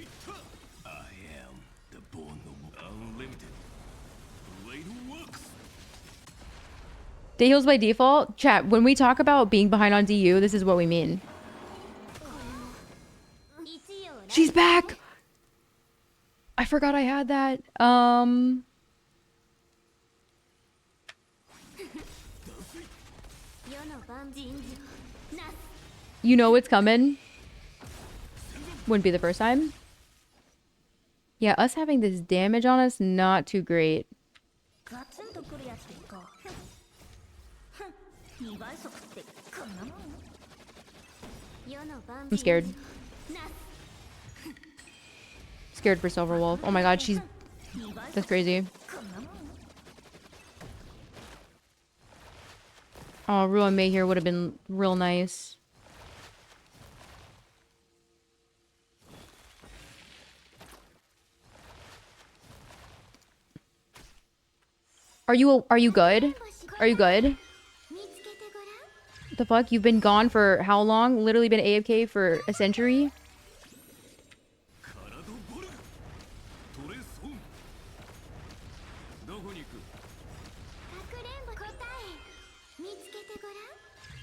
Day heals by default? Chat, when we talk about being behind on DU, this is what we mean. She's back! I forgot I had that. You know it's coming. Wouldn't be the first time. Yeah, us having this damage on us, not too great. I'm scared. Scared for Silver Wolf. Oh my god, she's... That's crazy. Oh, Ruin May here would have been real nice. Are you good? Are you good? What the fuck? You've been gone for how long? Literally been AFK for a century?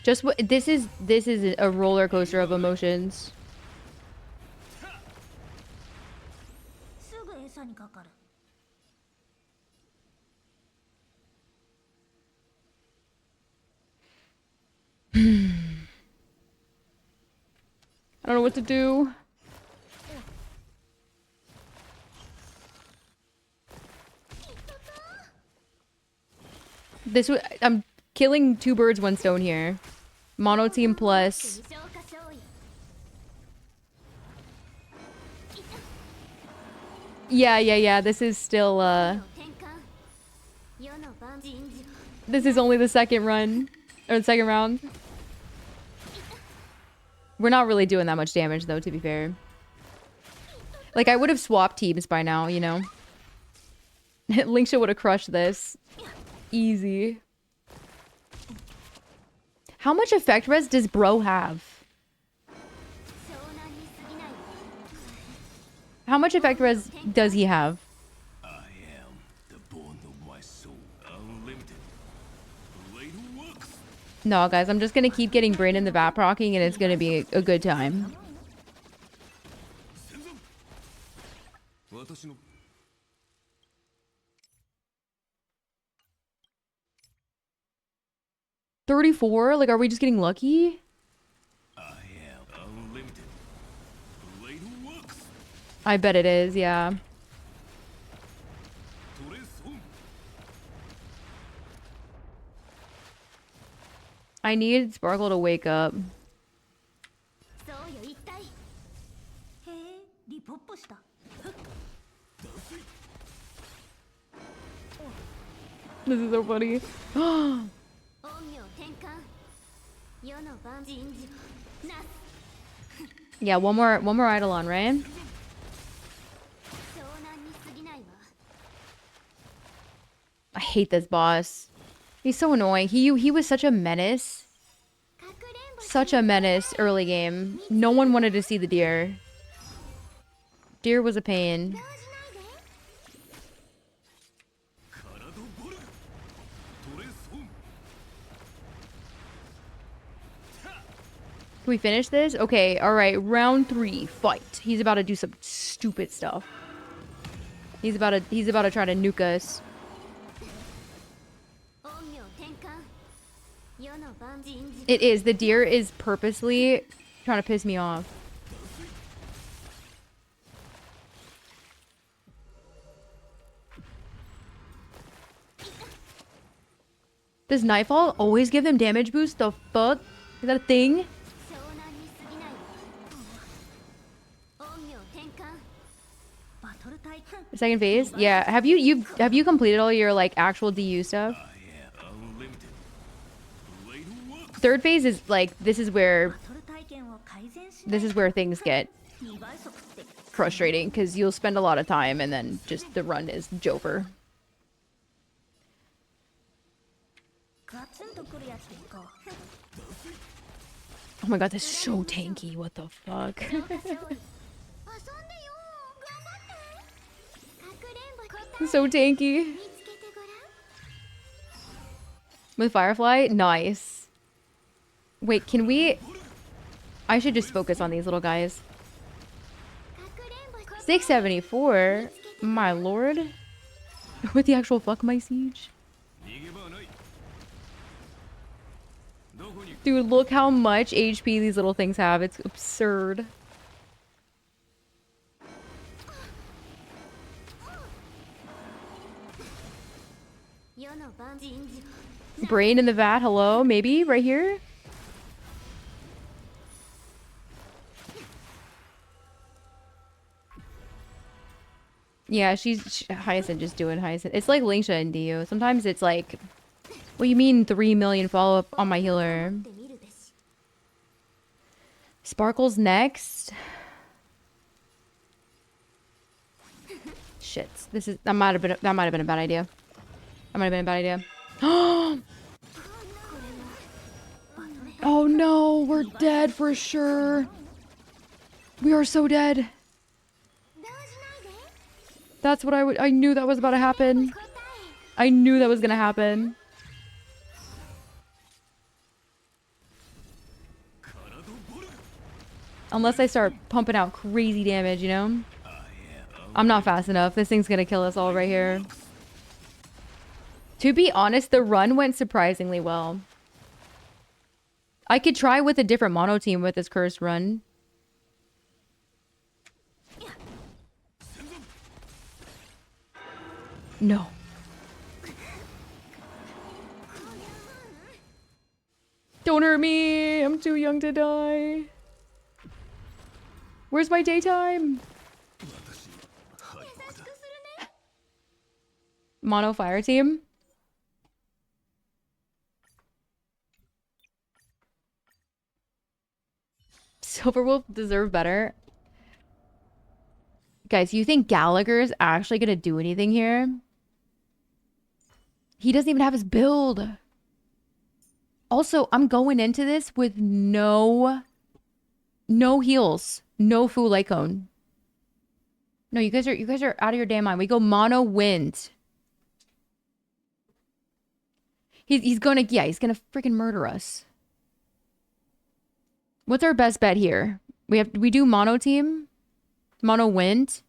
Just what this is a roller coaster of emotions. I don't know what to do. I'm killing two birds, one stone here. Mono team plus. Yeah. This is still, this is only the second run. Or the second round. We're not really doing that much damage, though, to be fair. Like, I would have swapped teams by now, you know? Linksha would have crushed this. Easy. How much effect res does bro have? How much effect res does he have? No, guys, I'm just gonna keep getting brain in the vap rocking and it's gonna be a good time. $34? Like, are we just getting lucky? I bet it is, yeah. I need Sparkle to wake up. This is so funny. Yeah, one more Eidolon, right? I hate this boss. He's so annoying. He was such a menace. Such a menace early game. No one wanted to see the deer. Deer was a pain. Can we finish this? Okay, alright. Round 3. Fight. He's about to do some stupid stuff. He's about to try to nuke us. It is. The deer is purposely trying to piss me off. Does Nightfall always give them damage boost? The fuck? Is that a thing? The second phase? Yeah. Have you completed all your like actual DU stuff? Third phase is like this is where things get frustrating because you'll spend a lot of time and then just the run is joper. Oh my god, this is so tanky. What the fuck? So tanky. With Firefly? Nice. Wait, can we... I should just focus on these little guys. 674? My lord. With the actual fuck my siege? Dude, look how much HP these little things have. It's absurd. Brain in the vat, hello? Maybe? Right here? Yeah, she's Hyacinth just doing Hyacinth. It's like Lingsha and Dio. Sometimes it's like, what do you mean 3 million follow-up on my healer? Sparkle's next. Shit. That might have been a bad idea. That might have been a bad idea. Oh no, we're dead for sure. We are so dead. That's what I knew that was about to happen. I knew that was gonna happen. Unless I start pumping out crazy damage, you know? I'm not fast enough. This thing's gonna kill us all right here. To be honest, the run went surprisingly well. I could try with a different mono team with this cursed run. No. Don't hurt me. I'm too young to die. Where's my daytime? Mono fire team? Silverwolf deserve better. Guys, you think Gallagher's actually gonna do anything here? He doesn't even have his build. Also, I'm going into this with no heals. No full light cone. No, you guys are out of your damn mind. We go mono wind. He's gonna freaking murder us. What's our best bet here? We do mono team? Mono wind?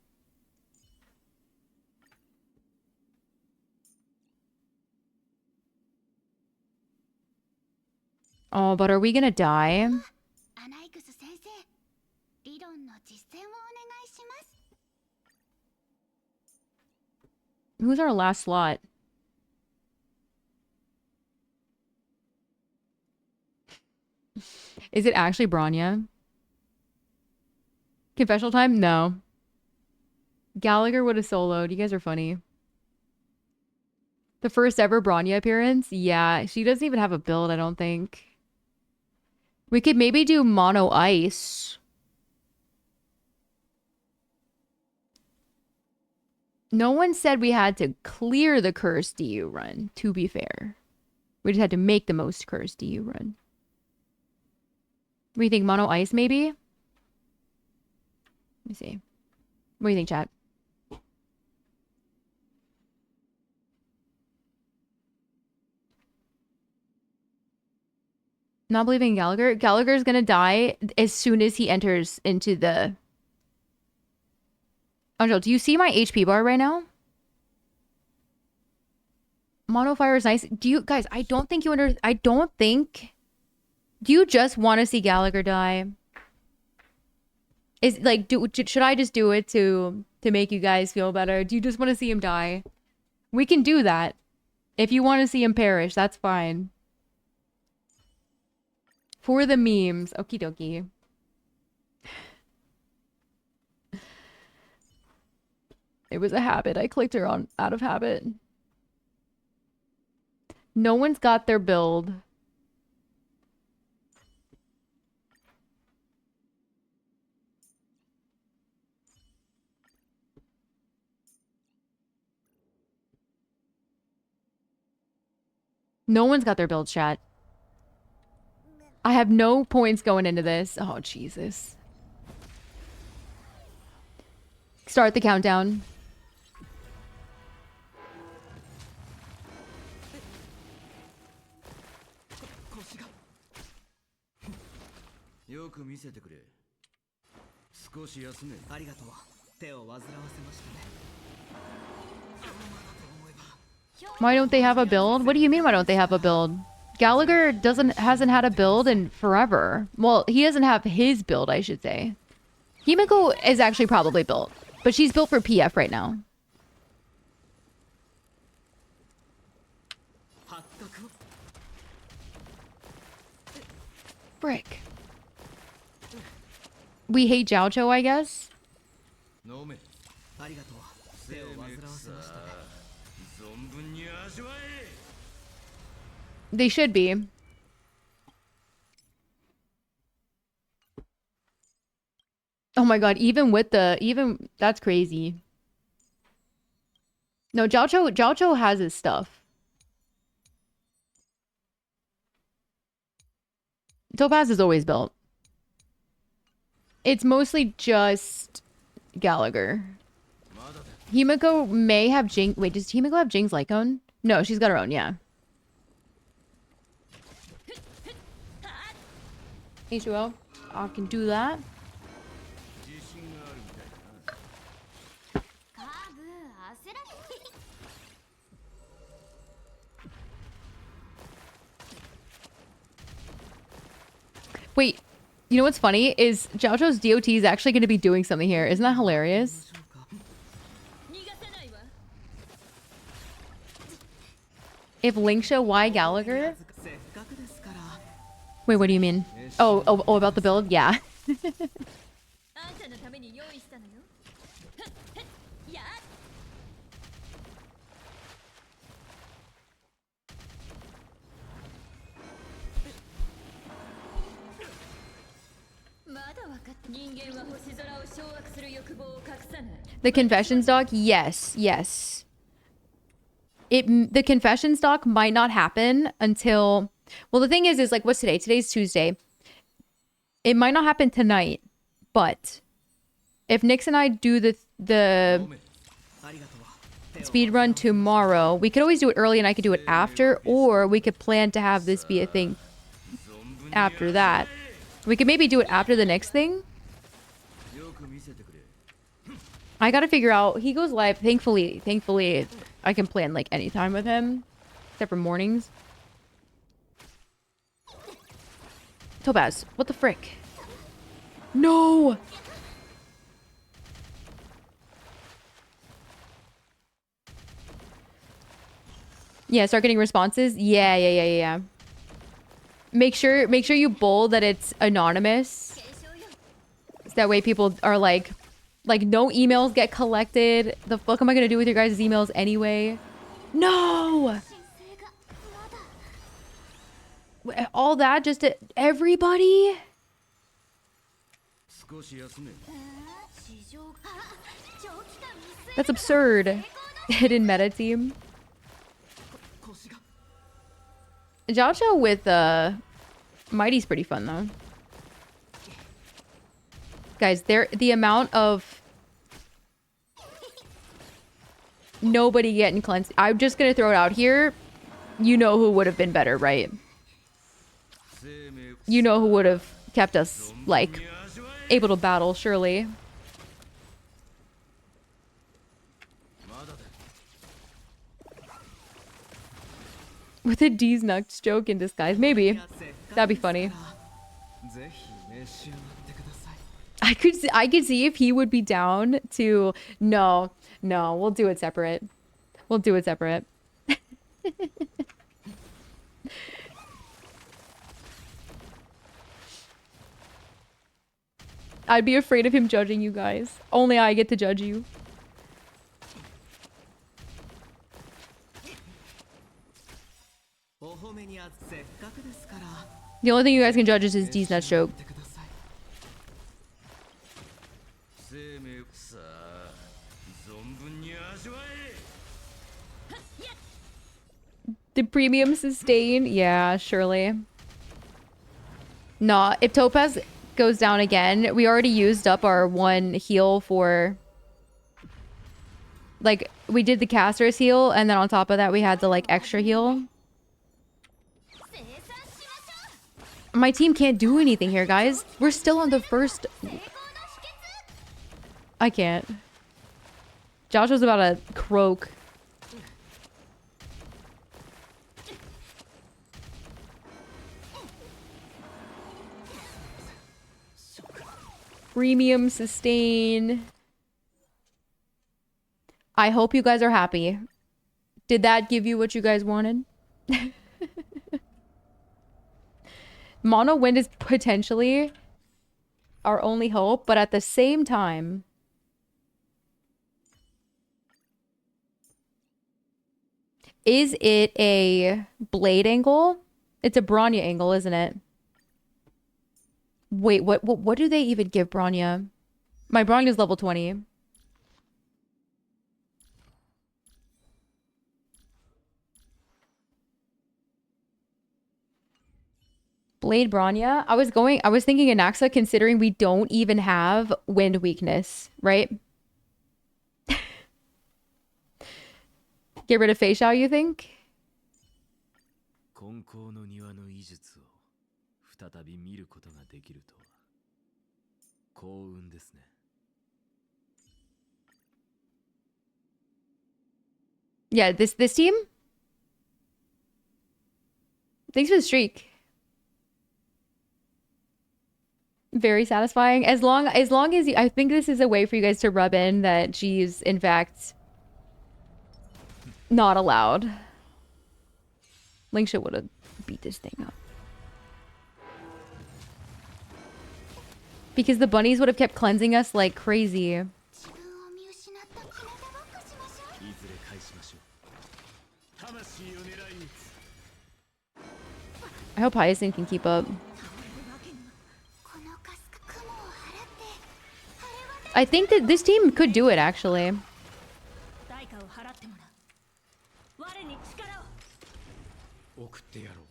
Oh, but are we gonna die? Who's our last slot? Is it actually Bronya? Confessional time? No. Gallagher would have soloed. You guys are funny. The first ever Bronya appearance? Yeah, she doesn't even have a build, I don't think. We could maybe do mono ice. No one said we had to clear the cursed DU run, to be fair. We just had to make the most cursed DU run. What do you think? Mono ice, maybe? Let me see. What do you think, chat? Not believing in Gallagher. Gallagher's gonna die as soon as he enters into the... Angel, do you see my HP bar right now? Mono fire is nice. Do you guys, I don't think you I don't think... Do you just want to see Gallagher die? Is like, should I just do it to make you guys feel better? Do you just want to see him die? We can do that. If you want to see him perish, that's fine. For the memes. Okie dokie. It was a habit. I clicked her on out of habit. No one's got their build. No one's got their build, chat. I have no points going into this. Oh, Jesus. Start the countdown. Why don't they have a build? What do you mean why don't they have a build? Gallagher hasn't had a build in forever. Well, he doesn't have his build, I should say. Himiko is actually probably built, but she's built for PF right now. Frick. We hate Jiaocho, I guess. They should be. Oh my god, even that's crazy. No, Jiaocho has his stuff. Topaz is always built. It's mostly just Gallagher. Himiko may have Jing. Wait, does Himiko have Jing's Lycone? No, she's got her own, yeah. H2O. I can do that. Wait, you know what's funny is Jiaocho's DOT is actually going to be doing something here. Isn't that hilarious? If Linksha, why Gallagher? Wait, what do you mean? Oh, about the build? Yeah. The confessions doc? Yes, yes. The confessions doc might not happen until... Well, the thing is like, what's today? Today's Tuesday. It might not happen tonight, but if Nyx and I do the speed run tomorrow, we could always do it early and I could do it after, or we could plan to have this be a thing after that. We could maybe do it after the next thing. I gotta figure out. He goes live. Thankfully, I can plan like any time with him, except for mornings. Topaz, what the frick? No! Yeah, start getting responses. Yeah. Make sure you bold that it's anonymous. So that way people are like no emails get collected. The fuck am I gonna do with your guys' emails anyway? No! All that just to everybody? That's absurd. Hidden meta team. Jiaocho with Mighty's pretty fun though. Guys, the amount of nobody getting cleansed. I'm just gonna throw it out here. You know who would have been better, right? you know who would have kept us, like, able to battle, surely. With a D's nuts joke in disguise. Maybe. That'd be funny. I could see if he would be down to... No, we'll do it separate. We'll do it separate. I'd be afraid of him judging you guys. Only I get to judge you. The only thing you guys can judge is his D's nuts joke. The premium sustain? Yeah, surely. Nah, if Topaz goes down again, we already used up our one heal for... Like, we did the caster's heal, and then on top of that, we had the, like, extra heal. My team can't do anything here, guys. We're still on the first... I can't. Josh was about to croak. Premium sustain. I hope you guys are happy. Did that give you what you guys wanted? Mono wind is potentially our only hope, but at the same time... Is it a blade angle? It's a Bronya angle, isn't it? Wait, what do they even give Bronya? My Bronya's level 20. Blade Bronya? I was thinking Anaxa, considering we don't even have wind weakness, right? Get rid of Feishao, you think? Yeah, this team? Thanks for the streak. Very satisfying. As long as you, I think this is a way for you guys to rub in that she's in fact not allowed. Lingsha would have beat this thing up. Because the bunnies would have kept cleansing us like crazy. I hope Hyacinth can keep up. I think that this team could do it, actually.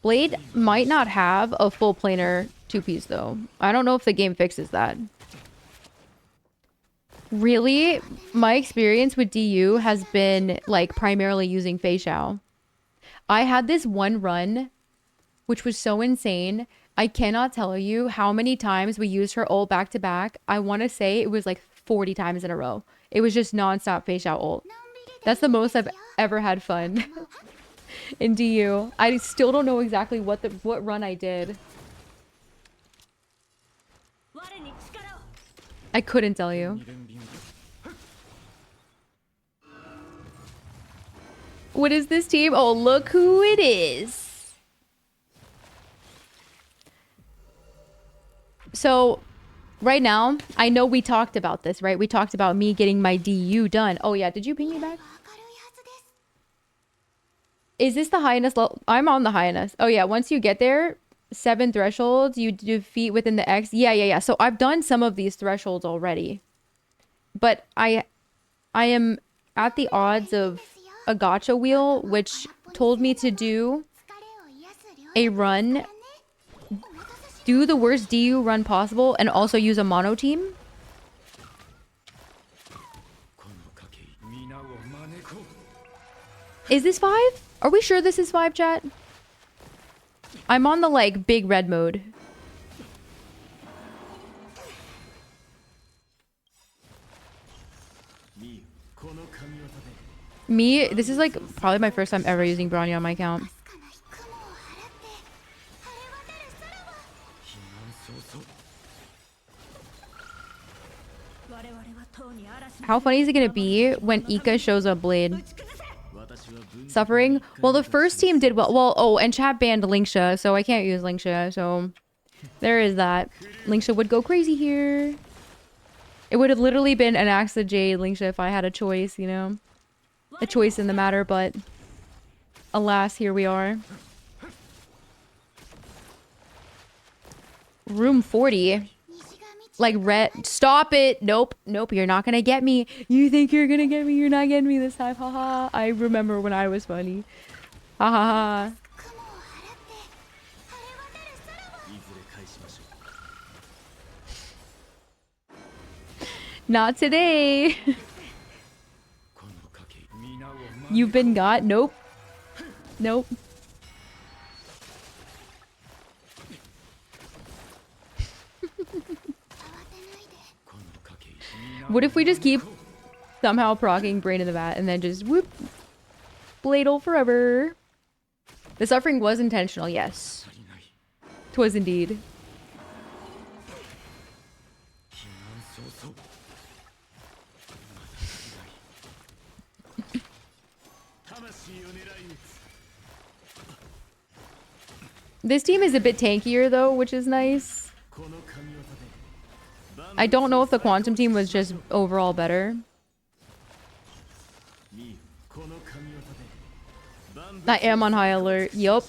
Blade might not have a full planar 2-piece, though. I don't know if the game fixes that. Really, my experience with DU has been, like, primarily using Feishao. I had this one run, which was so insane. I cannot tell you how many times we used her ult back to back. I want to say it was like 40 times in a row. It was just non-stop Feishao ult. That's the most I've ever had fun in DU. I still don't know exactly what run I did. I couldn't tell you. What is this team? Oh, look who it is. So, right now, I know we talked about this, right? We talked about me getting my DU done. Oh, yeah. Did you ping me back? Is this the highness level? I'm on the highness. Oh, yeah. Once you get there, 7 thresholds, you defeat within the X. Yeah. So, I've done some of these thresholds already. But I am at the odds of a gacha wheel, which told me to do a run... Do the worst DU run possible and also use a mono team. Is this 5? Are we sure this is 5, chat? I'm on the, like, big red mode. Me, this is like probably my first time ever using Bronya on my account. How funny is it gonna be when Ika shows up Blade? Suffering? Well, the first team did well. Well, oh, and chat banned Linksha, so I can't use Linksha, so there is that. Linksha would go crazy here. It would have literally been an Axe the Jade Linksha if I had a choice, you know? A choice in the matter, but alas, here we are. Room 40. Like red. Stop it. Nope. Nope. You're not gonna get me. You think you're gonna get me? You're not getting me this time. Haha. I remember when I was funny. Ha ha ha. Not today. You've been got. Nope. Nope. What if we just keep somehow proccing Brain in the Vat and then just whoop Bladel forever? The suffering was intentional, yes. 'Twas indeed. This team is a bit tankier though, which is nice. I don't know if the Quantum team was just overall better. I am on high alert. Yup.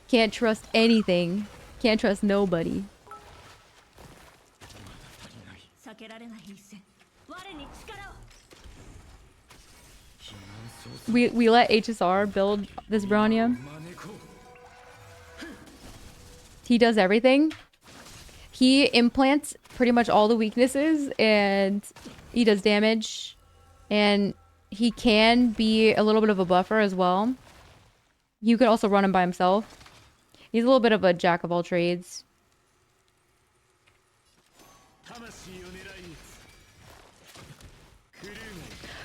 Can't trust anything. Can't trust nobody. We let HSR build this Bronya. He does everything. He implants pretty much all the weaknesses and he does damage. And he can be a little bit of a buffer as well. You could also run him by himself. He's a little bit of a jack of all trades.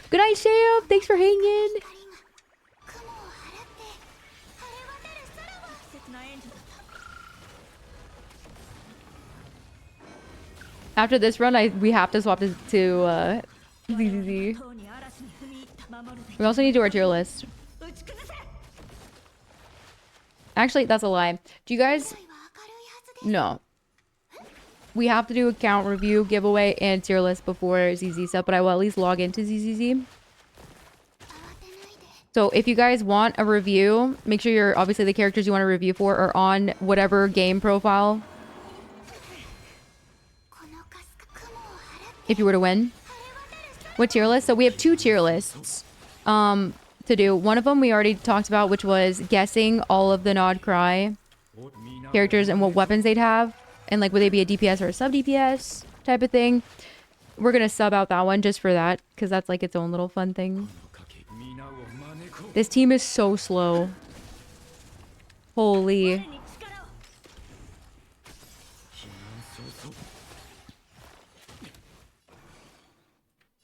Good night, Sham. Thanks for hanging. After this run, we have to swap to ZZZ. We also need to do our tier list. Actually, that's a lie. Do you guys... No. We have to do account review, giveaway, and tier list before ZZ stuff, but I will at least log into ZZZ. So if you guys want a review, make sure you're obviously the characters you want a review for are on whatever game profile. If you were to win. What tier list? So we have 2 tier lists to do. One of them we already talked about, which was guessing all of the Nod Cry characters and what weapons they'd have. And like, would they be a DPS or a sub DPS type of thing? We're going to sub out that one just for that, because that's like its own little fun thing. This team is so slow. Holy.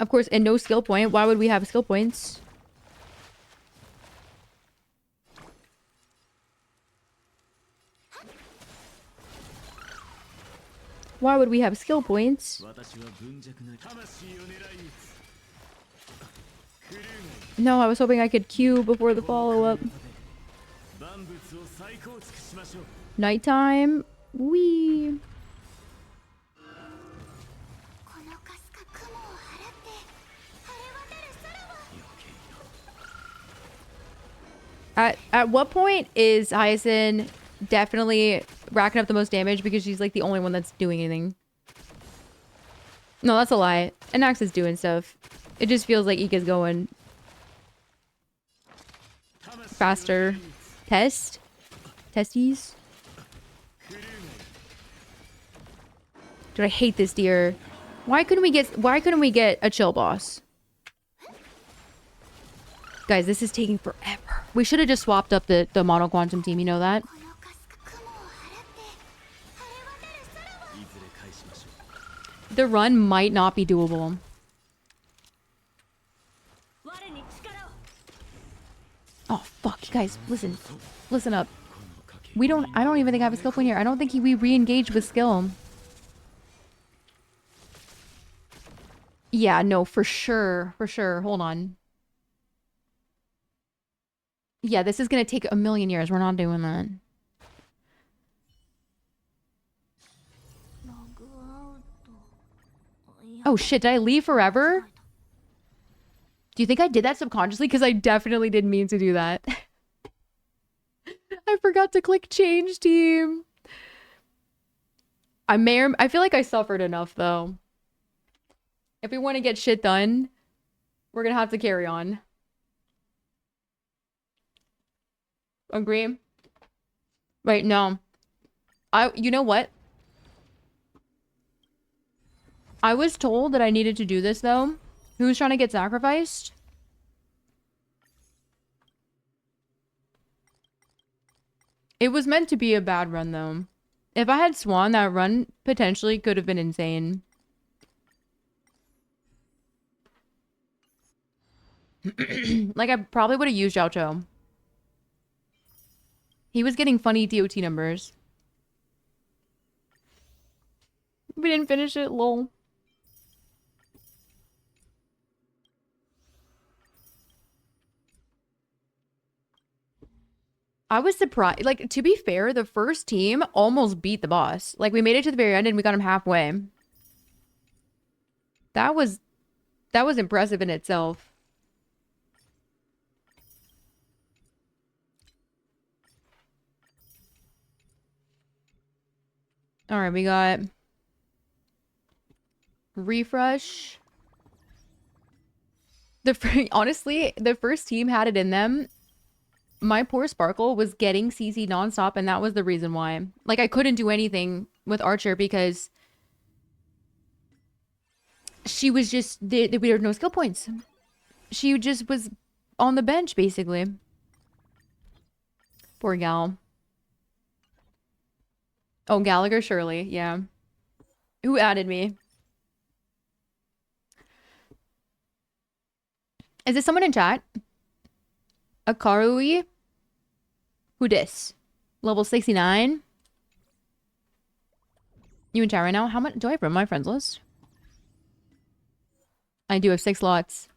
Of course, and no skill point. Why would we have skill points? Why would we have skill points? No, I was hoping I could queue before the follow-up. Nighttime. Wee. At what point is Hyacinth definitely racking up the most damage because she's like the only one that's doing anything? No, that's a lie. Anax is doing stuff. It just feels like Ika's going faster. Test? Testes? Dude, I hate this deer. Why couldn't we get a chill boss? Guys, this is taking forever. We should have just swapped up the mono quantum team, you know that? The run might not be doable. Oh, fuck. You guys, listen. Listen up. I don't even think I have a skill point here. I don't think we re-engage with skill. Yeah, no, for sure. For sure. Hold on. Yeah, this is gonna take a million years. We're not doing that. Oh shit, did I leave forever? Do you think I did that subconsciously? Because I definitely didn't mean to do that. I forgot to click change team. I feel like I suffered enough though. If we want to get shit done, we're gonna have to carry on. Agree? Wait, no. You know what? I was told that I needed to do this though. Who's trying to get sacrificed? It was meant to be a bad run though. If I had Swan, that run potentially could have been insane. Like, I probably would have used Jiao. He was getting funny DOT numbers. We didn't finish it, lol. I was surprised. Like, to be fair, the first team almost beat the boss. Like, we made it to the very end and we got him halfway. That was impressive in itself. All right, we got refresh. Honestly, the first team had it in them. My poor Sparkle was getting CC nonstop, and that was the reason why. Like, I couldn't do anything with Archer because she was just... we had no skill points. She just was on the bench, basically. Poor gal. Oh, Gallagher Shirley, yeah. Who added me? Is this someone in chat? Akarui? Who dis? Level 69? You in chat right now? How much do I have from my friends list? I do have 6 slots.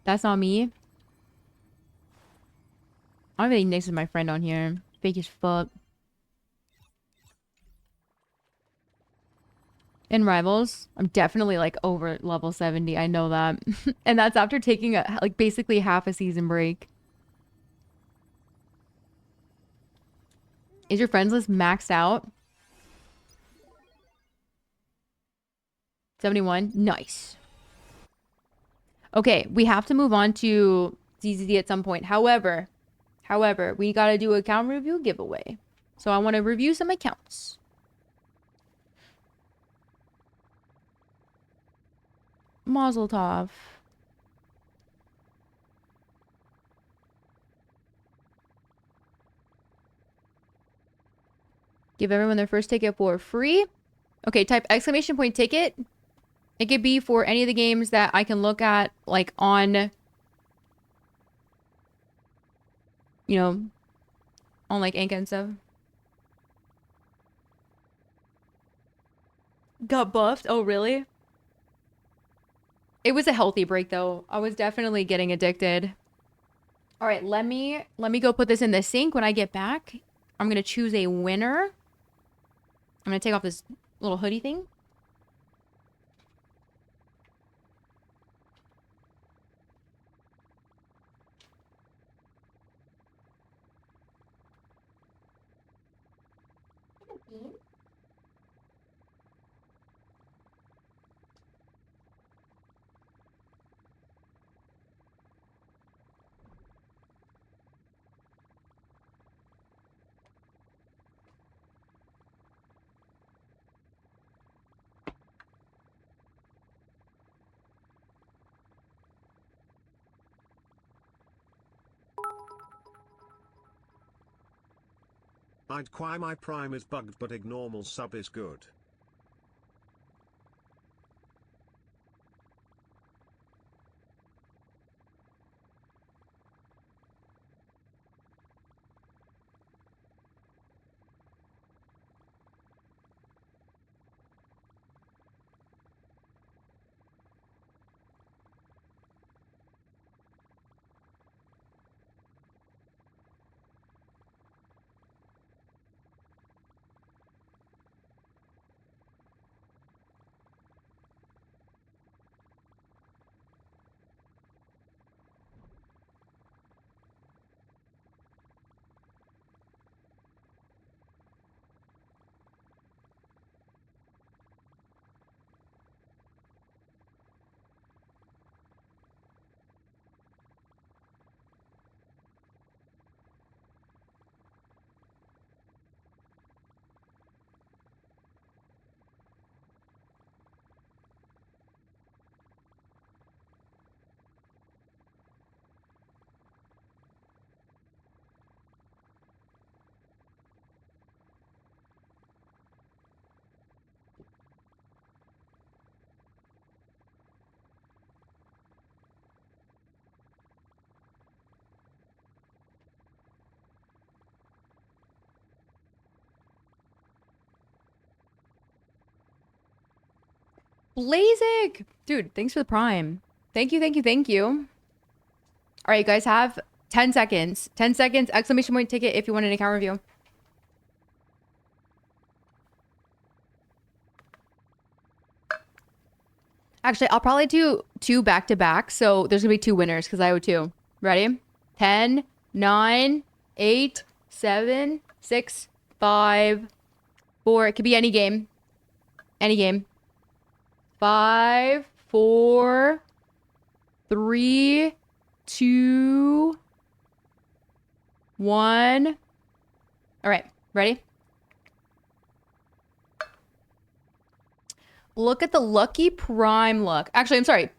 That's not me. I'm really next to my friend on here. Fake as fuck. In Rivals, I'm definitely like over level 70. I know that. And that's after taking like basically half a season break. Is your friends list maxed out? 71? Nice. Okay, we have to move on to ZZZ at some point. However, we gotta do an account review giveaway. So I want to review some accounts. Mazel tov. Give everyone their first ticket for free. Okay, type exclamation point ticket. It could be for any of the games that I can look at, like, on... You know, on, like, Anka and stuff. Got buffed? Oh, really? It was a healthy break, though. I was definitely getting addicted. All right, let me go put this in the sink when I get back. I'm going to choose a winner. I'm going to take off this little hoodie thing. I'd cry my prime is bugged but ignormal sub is good. Blazik! Dude, thanks for the prime. Thank you, thank you, thank you. All right, you guys have 10 seconds. 10 seconds, exclamation point ticket if you want an account review. Actually, I'll probably do 2 back-to-back, so there's gonna be 2 winners because I owe 2. Ready? 10, 9, 8, 7, 6, 5, 4. It could be any game. Any game. 5, 4, 3, 2, 1. All right, ready? Look at the lucky prime luck. Actually, I'm sorry.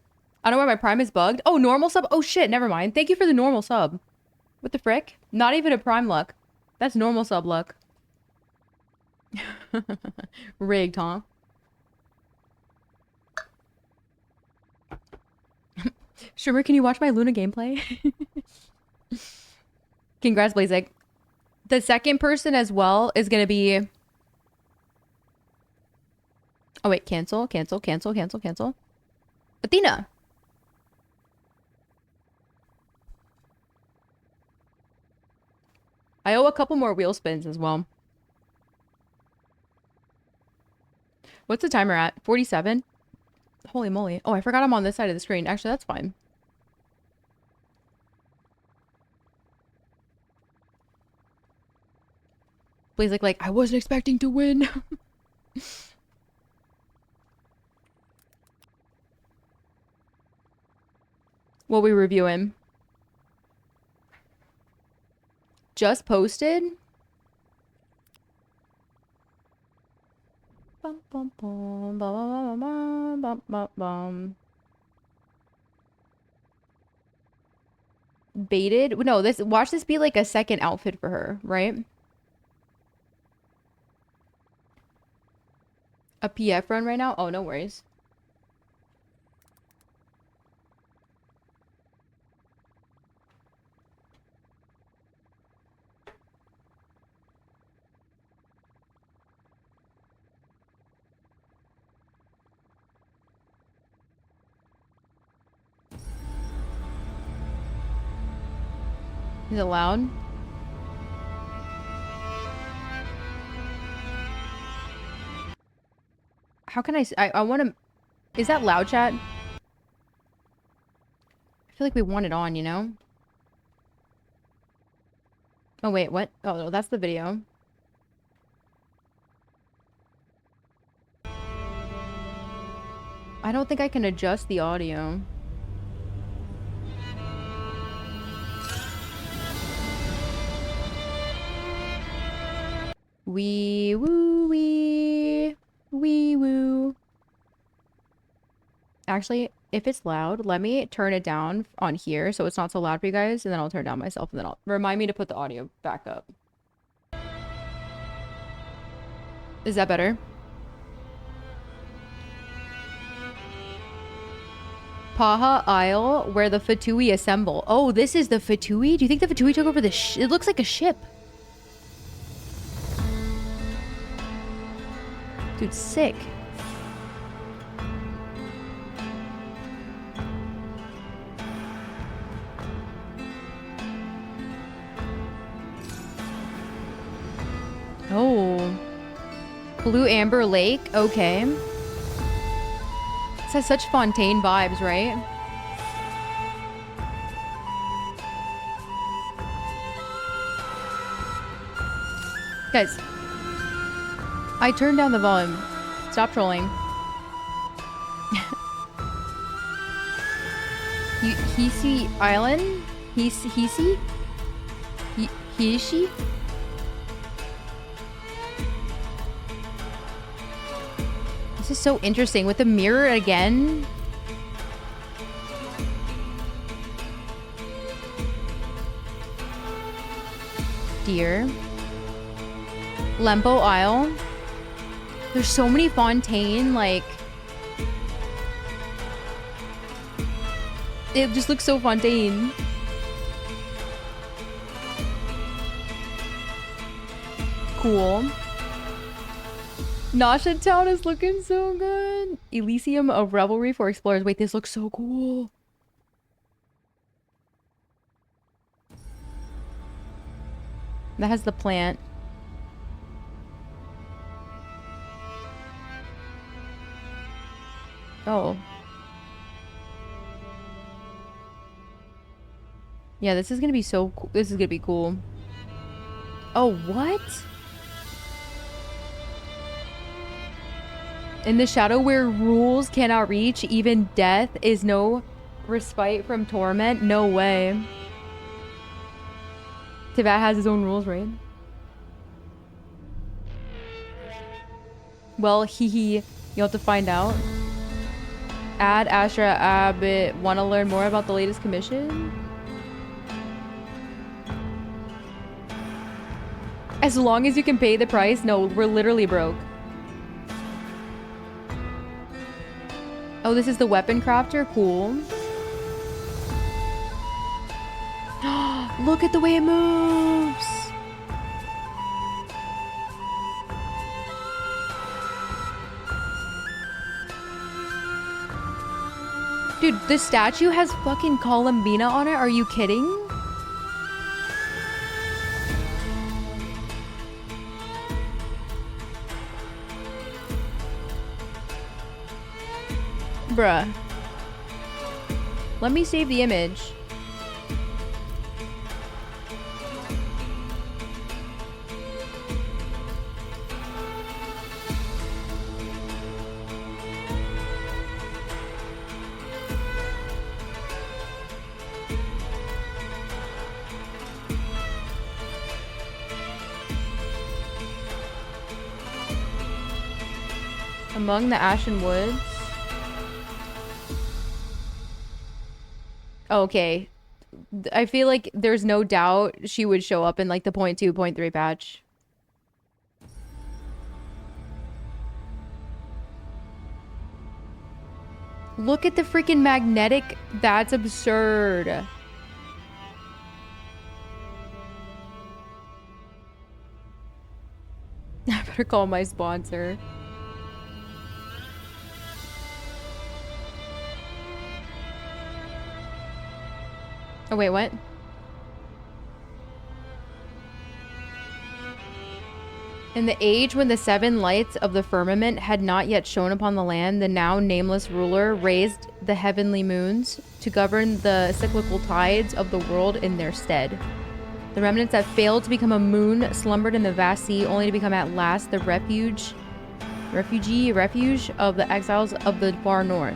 I don't know why my prime is bugged. Oh, normal sub? Oh, shit. Never mind. Thank you for the normal sub. What the frick? Not even a prime luck. That's normal sub luck. Rigged, huh? Shrimmer, can you watch my Luna gameplay? Congrats, Blazik. The second person as well is going to be... Oh, wait. Cancel, cancel, cancel, cancel, cancel. Athena. I owe a couple more wheel spins as well. What's the timer at? 47? Holy moly. Oh, I forgot I'm on this side of the screen. Actually, that's fine. Please, like, I wasn't expecting to win. What we reviewing? Just posted? Bum, bum, bum, bum, bum, bum, bum, bum, bum. Baited? No, this, watch this be like a second outfit for her, right? A PF run right now? Oh, no worries. Is it loud? How can I want to... Is that loud, chat? I feel like we want it on, you know? Oh, wait, what? Oh, no, that's the video. I don't think I can adjust the audio. Wee woo wee. Wee woo. Actually, if it's loud, let me turn it down on here so it's not so loud for you guys, and then I'll turn it down myself, and then I'll remind me to put the audio back up. Is that better? Paha Isle, where the Fatui assemble. Oh, this is the Fatui? Do you think the Fatui took over the it looks like a ship. Dude, sick. Oh. Blue Amber Lake? Okay. This has such Fontaine vibes, right? Guys. I turned down the volume. Stop trolling. Hisi Island? Hisi? Hishi? This is so interesting. With the mirror again. Deer. Lempo Isle. There's so many Fontaine, like... It just looks so Fontaine. Cool. Gachathon is looking so good. Elysium of Revelry for explorers. Wait, this looks so cool. That has the plant. Oh. Yeah, this is gonna be so cool. This is gonna be cool. Oh, what? In the shadow where rules cannot reach, even death is no respite from torment. No way. Tibet has his own rules, right? Well, hee. You'll have to find out. Add Astra Abbott. Want to learn more about the latest commission? As long as you can pay the price. No, we're literally broke. Oh, this is the weapon crafter? Cool. Look at the way it moves. Dude, the statue has fucking Columbina on it. Are you kidding? Bruh. Let me save the image. Among the Ashen Woods. Okay. I feel like there's no doubt she would show up in like the 0.2, 0.3 patch. Look at the freaking magnetic. That's absurd. I better call my sponsor. Oh, wait, what? In the age when the 7 lights of the firmament had not yet shone upon the land, the now nameless ruler raised the heavenly moons to govern the cyclical tides of the world in their stead. The remnants that failed to become a moon slumbered in the vast sea, only to become at last the refuge of the exiles of the far north.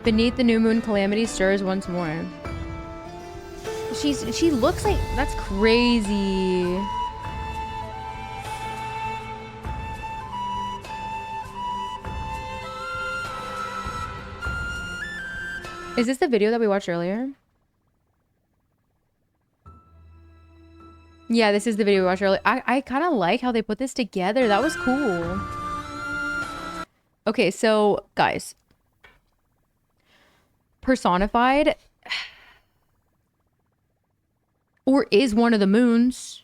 Beneath the new moon, calamity stirs once more. She looks like... That's crazy. Is this the video that we watched earlier? Yeah, this is the video we watched earlier. I kind of like how they put this together. That was cool. Okay, so, guys. Personified or is one of the moons,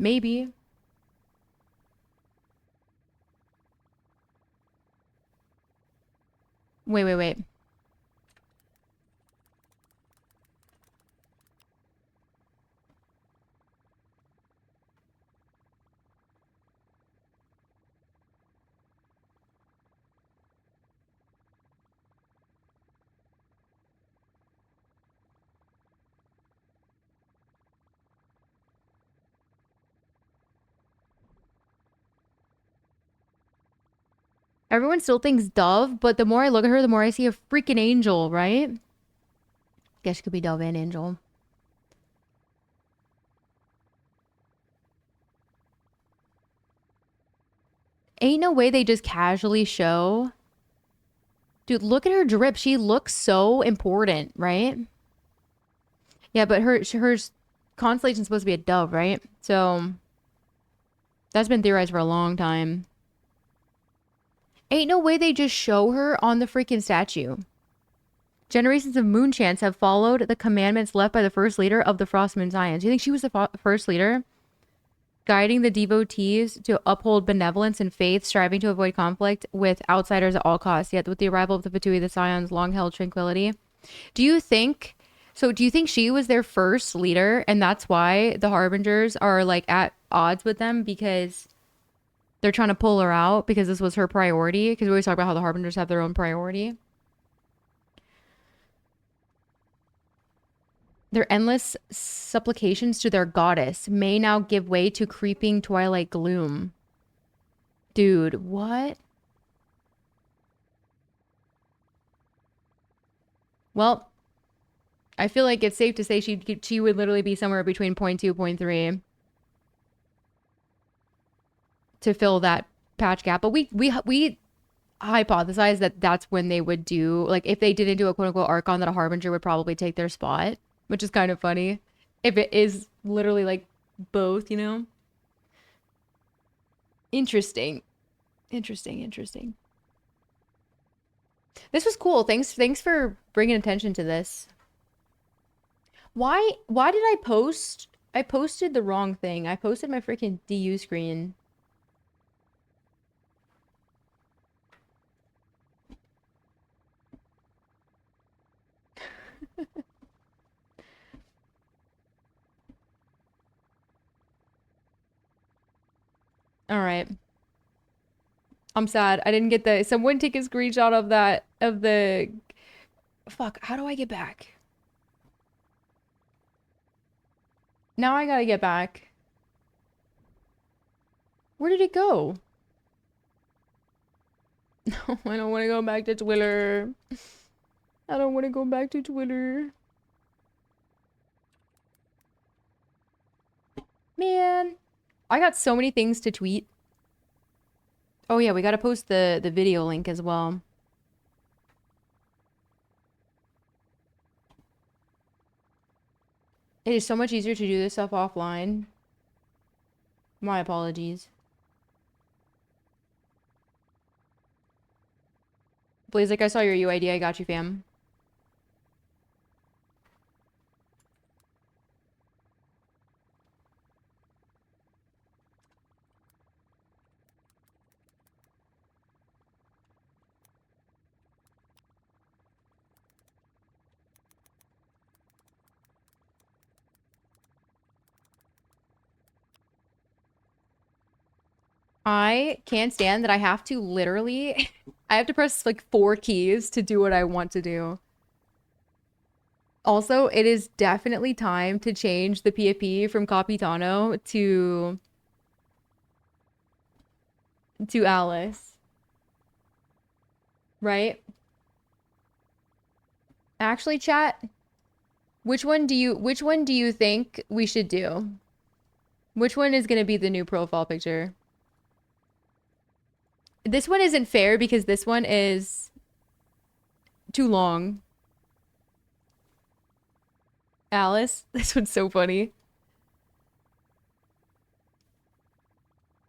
maybe. Wait. Everyone still thinks Dove, but the more I look at her, the more I see a freaking angel, right? Guess she could be Dove and Angel. Ain't no way they just casually show. Dude, look at her drip. She looks so important, right? Yeah, but her constellation's supposed to be a dove, right? So that's been theorized for a long time. Ain't no way they just show her on the freaking statue. Generations of moon chants have followed the commandments left by the first leader of the Frost Moon Science. You think she was the first leader? guiding the devotees to uphold benevolence and faith, striving to avoid conflict with outsiders at all costs. Yet with the arrival of the Fatui, the Scions long held tranquility. Do you think she was their first leader and that's why the Harbingers are like at odds with them because they're trying to pull her out because this was her priority? Because we always talk about how the Harbingers have their own priority. Their endless supplications to their goddess may now give way to creeping twilight gloom. Dude, what? Well, I feel like it's safe to say she would literally be somewhere between 0.2, 0.3 to fill that patch gap. But we hypothesize that that's when they would do, like, if they didn't do a quote-unquote Archon, that a Harbinger would probably take their spot, which is kind of funny. If it is literally, like, both, you know? Interesting. Interesting. This was cool. Thanks for bringing attention to this. Why did I post? I posted the wrong thing. I posted my freaking DU screen. All right. I'm sad. I didn't get the... Someone take a screenshot of that, of the... Fuck, how do I get back? Now I gotta get back. Where did it go? No, I don't want to go back to Twitter. I don't want to go back to Twitter. Man, I got so many things to tweet. Oh yeah, we gotta post the video link as well. It is so much easier to do this stuff offline. My apologies. Blaze, like I saw your UID, I got you, fam. I can't stand that I have to literally... I have to press like 4 keys to do what I want to do. Also, it is definitely time to change the PFP from Capitano to Alice. Right? Actually, chat, which one do you think we should do? Which one is going to be the new profile picture? This one isn't fair because this one is too long. Alice, this one's so funny.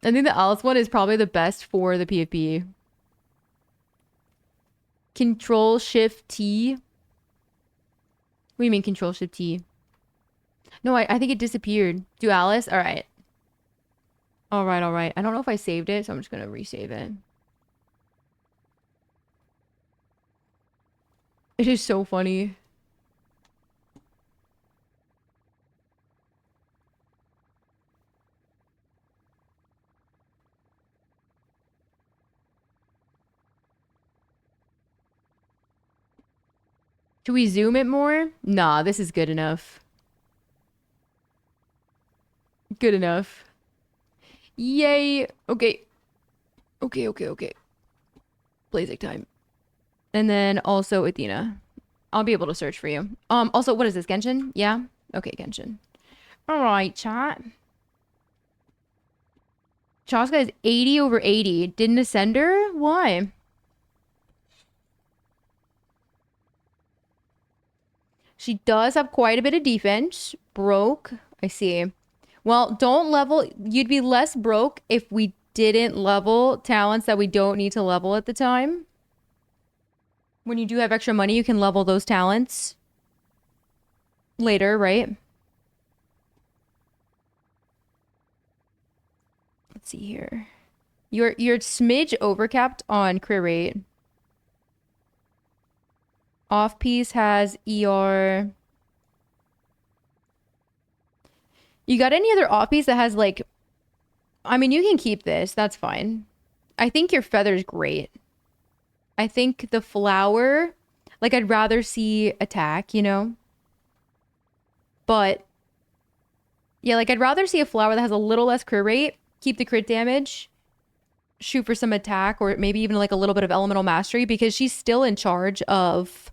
I think the Alice one is probably the best for the PFP. Control Shift T. What do you mean Control Shift T? No, I think it disappeared. Do Alice? All right. All right. I don't know if I saved it, so I'm just gonna resave it. It is so funny. Should we zoom it more? Nah, this is good enough. Good enough. Yay. Okay. Blazing time. And then also Athena. I'll be able to search for you. Also, what is this? Genshin? Yeah? Okay, Genshin. Alright, chat. Chaska is 80 over 80. Didn't ascend her? Why? She does have quite a bit of defense. Broke. I see. Well, don't level. You'd be less broke if we didn't level talents that we don't need to level at the time. When you do have extra money, you can level those talents later, right? let's see here. You're smidge overcapped on crit rate. Off piece has ER. You got any other off piece that has like, I mean, you can keep this. That's fine. I think your feather's great. I think the flower, like I'd rather see attack, you know? But yeah, like I'd rather see a flower that has a little less crit rate, keep the crit damage, shoot for some attack, or maybe even like a little bit of elemental mastery, because she's still in charge of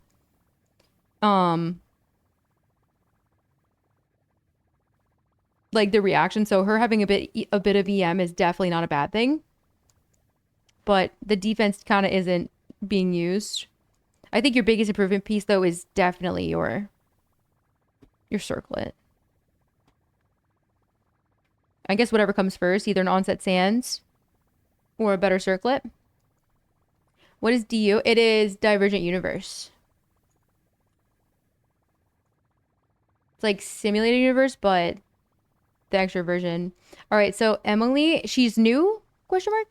like the reaction. So her having a bit of EM is definitely not a bad thing. But the defense kind of isn't being used. I think your biggest improvement piece though is definitely your circlet. I guess whatever comes first, either an onset sands or a better circlet. What is DU? It is Divergent Universe. It's like simulated universe, but the extra version. All right, so Emily, she's new? Question mark.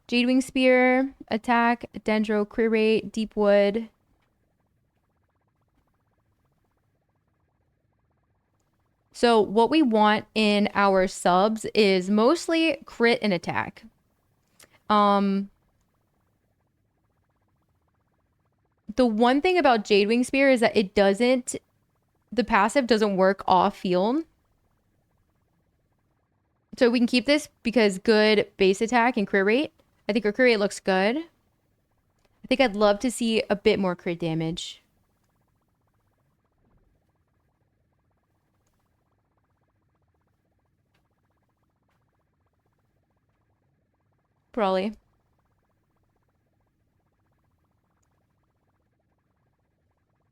Jadewing Spear, attack, Dendro, crit rate, deep wood. So what we want in our subs is mostly crit and attack. The one thing about Jadewing Spear is that the passive doesn't work off field. So we can keep this because good base attack and crit rate. I think her crit rate looks good. I think I'd love to see a bit more crit damage. Probably.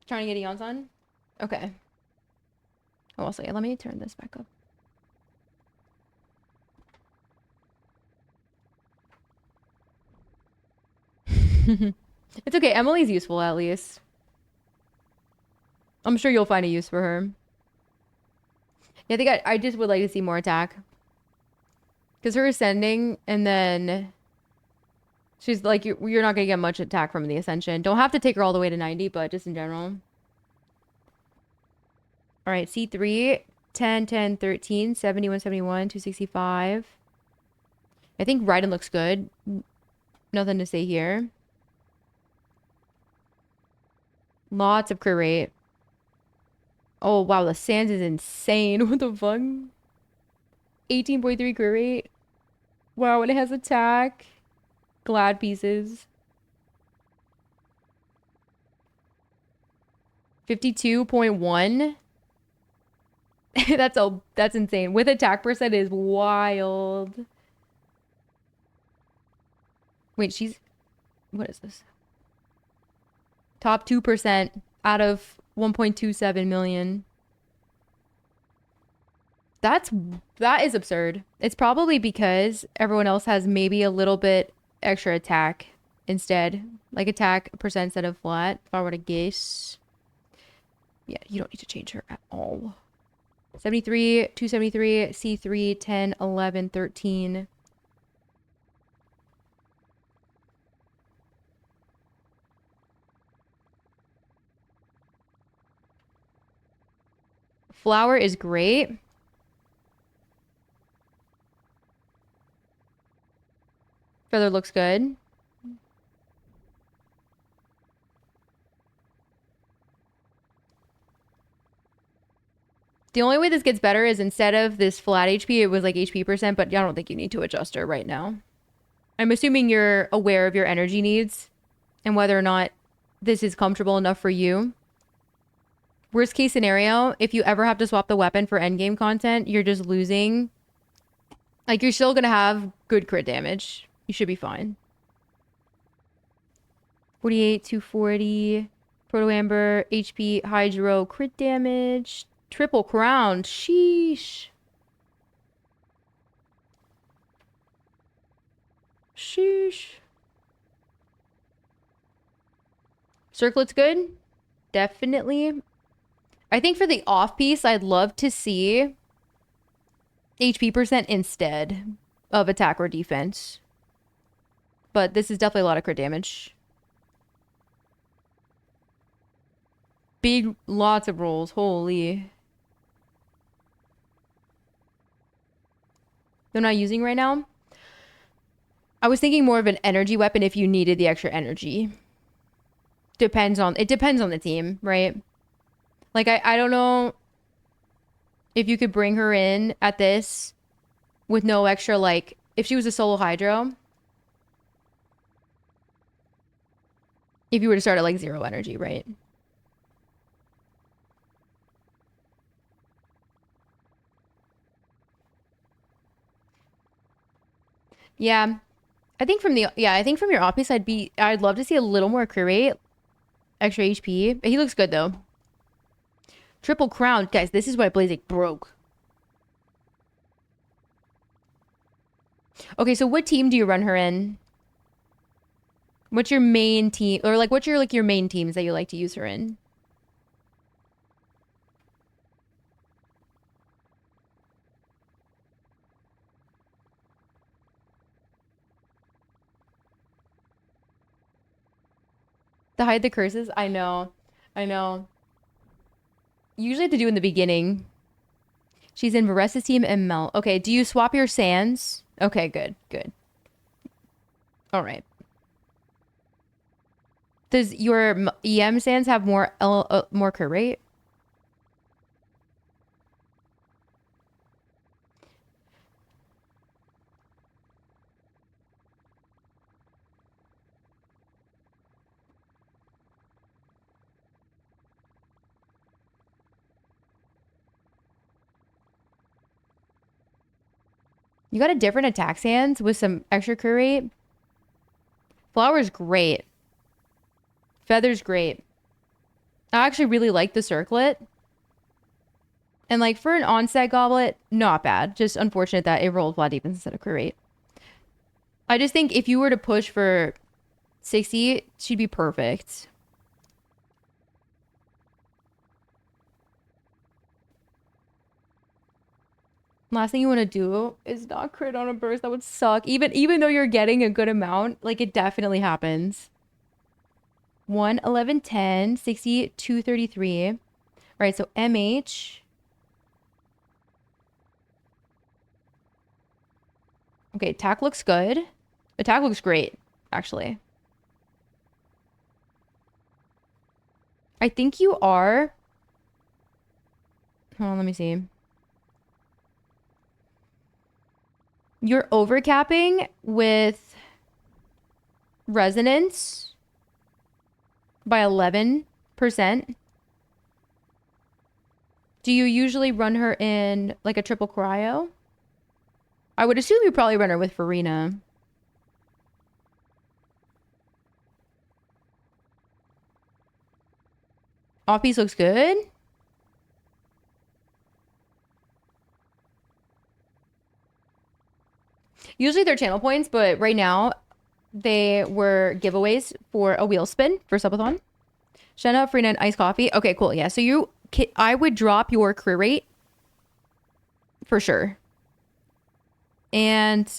Trying to get Eons on? Okay. Oh, I'll say, let me turn this back up. It's okay. Emily's useful at least. I'm sure you'll find a use for her. Yeah, I think I just would like to see more attack. Because her ascending and then she's like, you're not going to get much attack from the ascension. Don't have to take her all the way to 90, but just in general. All right, C3, 10, 10, 13, 71, 71, 265. I think Raiden looks good. Nothing to say here. Lots of crit rate. Oh, wow, the Sands is insane. What the fuck? 18.3 crit rate. Wow, and it has attack. Glad pieces. 52.1. That's insane. With attack percent is wild. Wait, what is this? Top 2% out of 1.27 million. That is absurd. It's probably because everyone else has maybe a little bit extra attack instead. Like attack percent instead of flat, if I were to guess. Yeah, you don't need to change her at all. 73, 273, C3, 10, 11, 13. Flower is great. Feather looks good. The only way this gets better is instead of this flat HP, it was like HP percent, but I don't think you need to adjust her right now. I'm assuming you're aware of your energy needs and whether or not this is comfortable enough for you. Worst case scenario, if you ever have to swap the weapon for endgame content, you're just losing. Like, you're still gonna have good crit damage. You should be fine. 48, 240, Proto Amber, HP, Hydro, crit damage, triple crown. Sheesh. Sheesh. Circlet's good. Definitely. I think for the off piece, I'd love to see HP percent instead of attack or defense. But this is definitely a lot of crit damage. Big, lots of rolls. Holy. They're not using right now. I was thinking more of an energy weapon if you needed the extra energy. It depends on the team, right? Like I don't know if you could bring her in at this with no extra, like if she was a solo hydro. If you were to start at like 0 energy, right? Yeah. I think from your off piece, I'd love to see a little more crit rate, extra HP. He looks good though. Triple crown, guys. This is why Blazic broke. Okay, so what team do you run her in? What's your main team, or like what's your main teams that you like to use her in? To hide the curses? I know. I know. You usually have to do in the beginning. She's in Varessa's team and Mel. Okay, do you swap your sands? Okay, good, good. All right. Does your EM sands have more more crit rate? You got a different attack sands with some extra crit rate? Flower's great. Feather's great. I actually really like the circlet. And like for an onset goblet, not bad. Just unfortunate that it rolled flat defense instead of crit rate. I just think if you were to push for 60, she'd be perfect. Last thing you want to do is not crit on a burst. That would suck. Even though you're getting a good amount, like it definitely happens. 1, 11, 10, 60, 233. All right, so MH. Okay, attack looks good. Attack looks great, actually. I think you are. Hold on, let me see. You're overcapping with resonance by 11%. Do you usually run her in like a triple cryo? I would assume you probably run her with Farina. Off piece looks good. Usually they're channel points, but right now they were giveaways for a wheel spin for subathon. Shenna, Farina, and iced coffee. Okay, cool. Yeah, so I would drop your crit rate for sure. And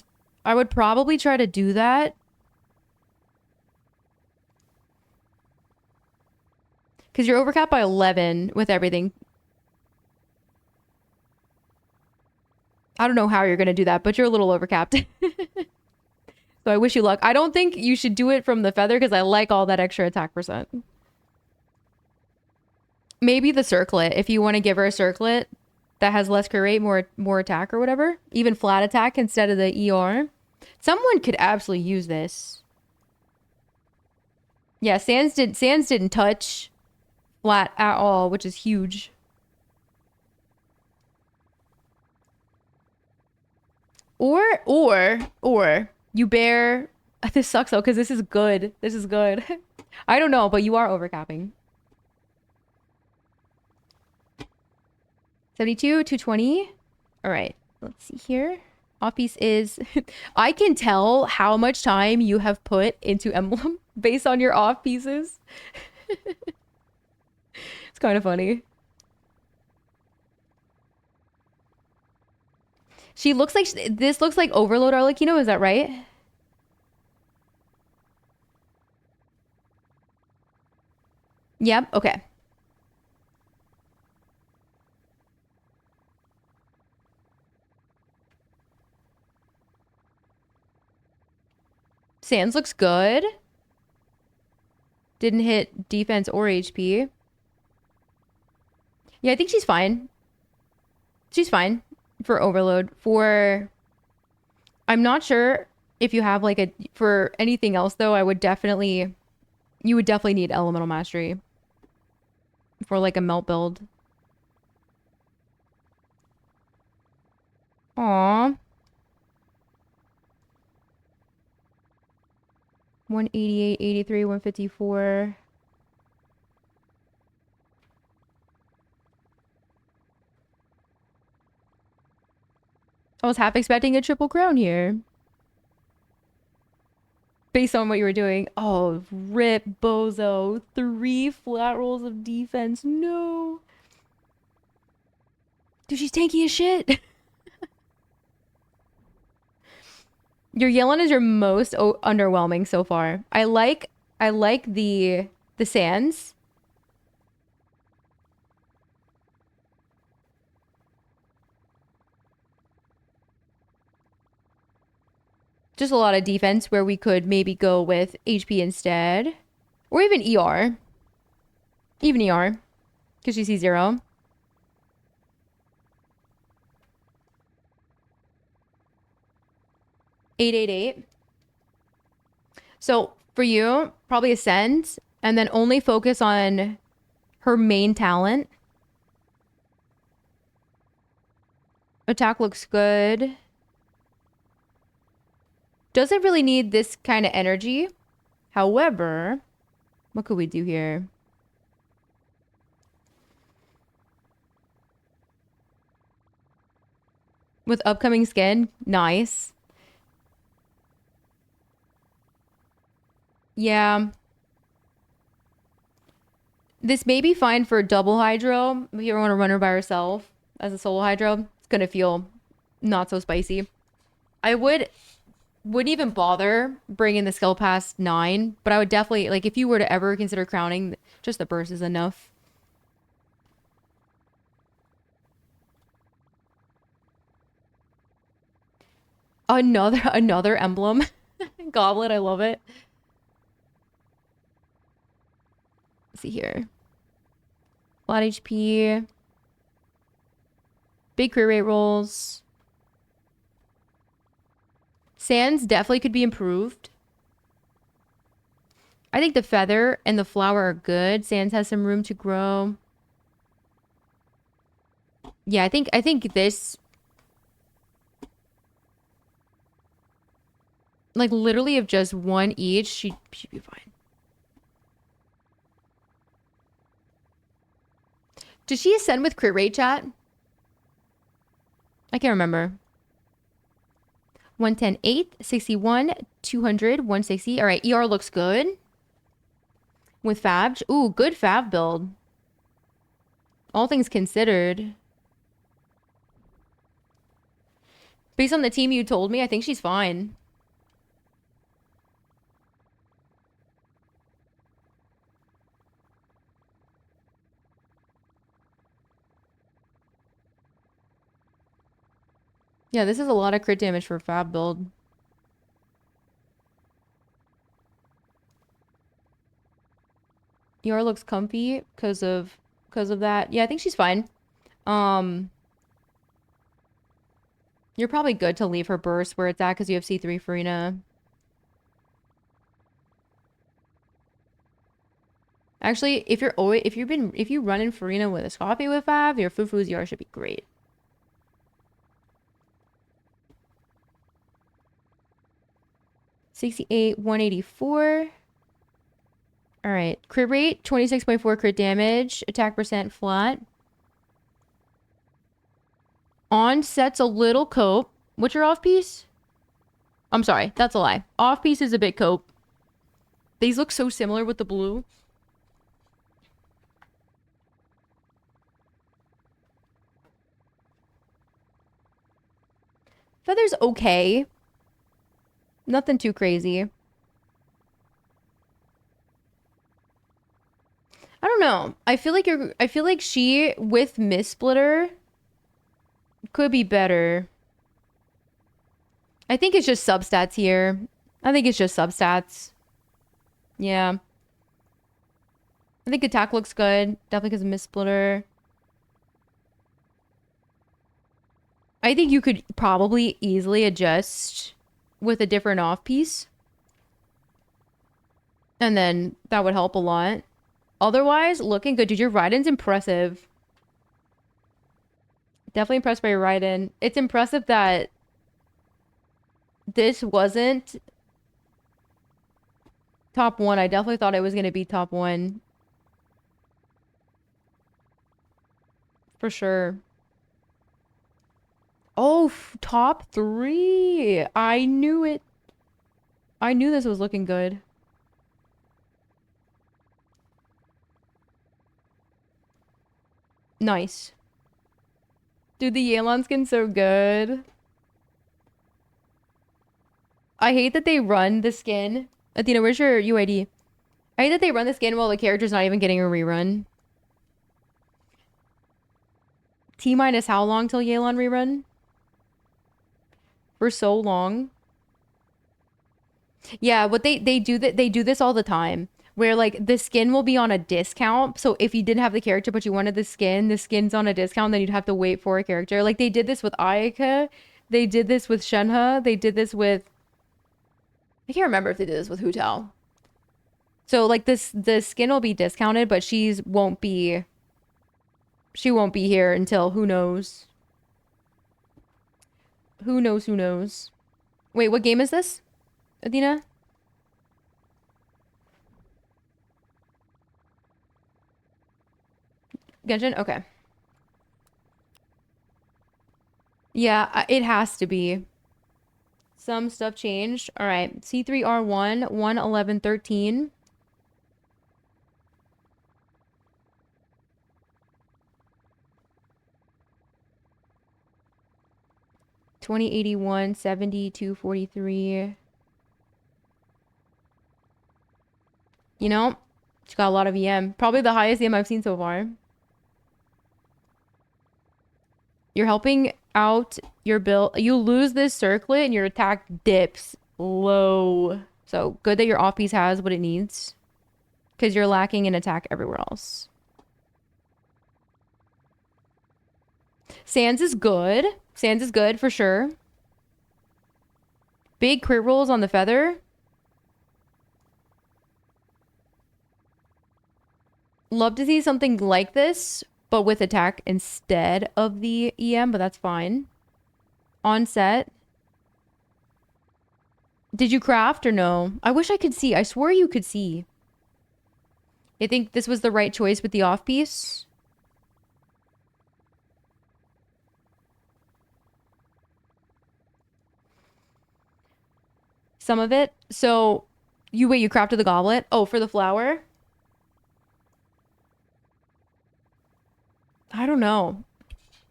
I would probably try to do that. Because you're overcapped by 11 with everything. I don't know how you're going to do that, but you're a little overcapped. So I wish you luck. I don't think you should do it from the feather because I like all that extra attack percent. Maybe the circlet. If you want to give her a circlet that has less crit rate, more attack or whatever. Even flat attack instead of the ER. Someone could absolutely use this. Yeah, Sands didn't touch flat at all, which is huge. Or you bear. This sucks though, because this is good. This is good. I don't know, but you are overcapping. 72, 220. All right, let's see here. Off piece is. I can tell how much time you have put into Emblem based on your off pieces. It's kind of funny. She looks like this looks like Overload Arlecchino, is that right? Yep, okay. Sans looks good. Didn't hit defense or HP. Yeah, I think she's fine. She's fine for Overload. I'm not sure if you have like for anything else though, you would definitely need Elemental Mastery for like a melt build. Aw. 188, 83, 154. I was half expecting a triple crown here. Based on what you were doing. Oh, rip, bozo. 3 flat rolls of defense. No. Dude, she's tanky as shit. Your Yelan is your most underwhelming so far. I like the Sands. Just a lot of defense where we could maybe go with HP instead. Or even ER. Even ER. Because she sees 0. $888. So for you, probably Ascend and then only focus on her main talent. Attack looks good. Doesn't really need this kind of energy. However, what could we do here? With upcoming skin, nice. Yeah. This may be fine for double hydro. If you ever want to run her by herself as a solo hydro, it's gonna feel not so spicy. I wouldn't even bother bringing the skill past 9, but I would definitely, like, if you were to ever consider crowning, just the burst is enough. Another emblem. Goblet, I love it. Let's see here. Flat HP. Big crit rate rolls. Sands definitely could be improved. I think the feather and the flower are good. Sands has some room to grow. Yeah, I think this, like, literally if just one each, she'd be fine. Did she ascend with crit rate, chat? I can't remember. 110, 8, 61, 200, 160. All right, ER looks good. With Fab. Ooh, good Fab build. All things considered. Based on the team you told me, I think she's fine. Yeah, this is a lot of crit damage for a Fab build. ER looks comfy because of that. Yeah, I think she's fine. You're probably good to leave her burst where it's at because you have C3 Farina. Actually, if you run in Farina with a Scoffy with Fab, your Fufu's ER should be great. $68, 184. All right. Crit rate, 26.4 crit damage. Attack percent flat. Onset's a little cope. What's your off piece? I'm sorry, that's a lie. Off piece is a bit cope. These look so similar with the blue. Feather's okay. Nothing too crazy. I don't know. I feel like she with Miss Splitter could be better. I think it's just substats here. I think it's just substats. Yeah. I think attack looks good. Definitely because of Miss Splitter. I think you could probably easily adjust with a different off piece. And then that would help a lot. Otherwise, looking good. Dude, your Raiden's impressive. Definitely impressed by your Raiden. It's impressive that this wasn't top one. I definitely thought it was going to be top one. For sure. Oh, top three. I knew it. I knew this was looking good. Nice. Dude, the Yelan skin's so good. I hate that they run the skin. Athena, where's your UID? I hate that they run the skin while the character's not even getting a rerun. T minus how long till Yelan rerun? For so long. Yeah, what they do that they do this all the time. Where like the skin will be on a discount. So if you didn't have the character but you wanted the skin's on a discount, then you'd have to wait for a character. Like they did this with Ayaka. They did this with Shenhe. They did this with I can't remember if they did this with Hu Tao. So like the skin will be discounted, but she won't be here until who knows. Who knows, who knows. Wait, what game is this? Athena? Genshin? Okay. Yeah, it has to be. Some stuff changed. All right. C3R1, 11113. 2081, 7243. You know, she got a lot of EM. Probably the highest EM I've seen so far. You're helping out your build. You lose this circlet and your attack dips low. So good that your off piece has what it needs. Because you're lacking in attack everywhere else. Sans is good. Sans is good for sure. Big crit rolls on the feather. Love to see something like this, but with attack instead of the EM, but that's fine. On set. Did you craft or no? I wish I could see. I swore you could see. I think this was the right choice with the off piece. Some of it. So you crafted the goblet? Oh, for the flower? I don't know.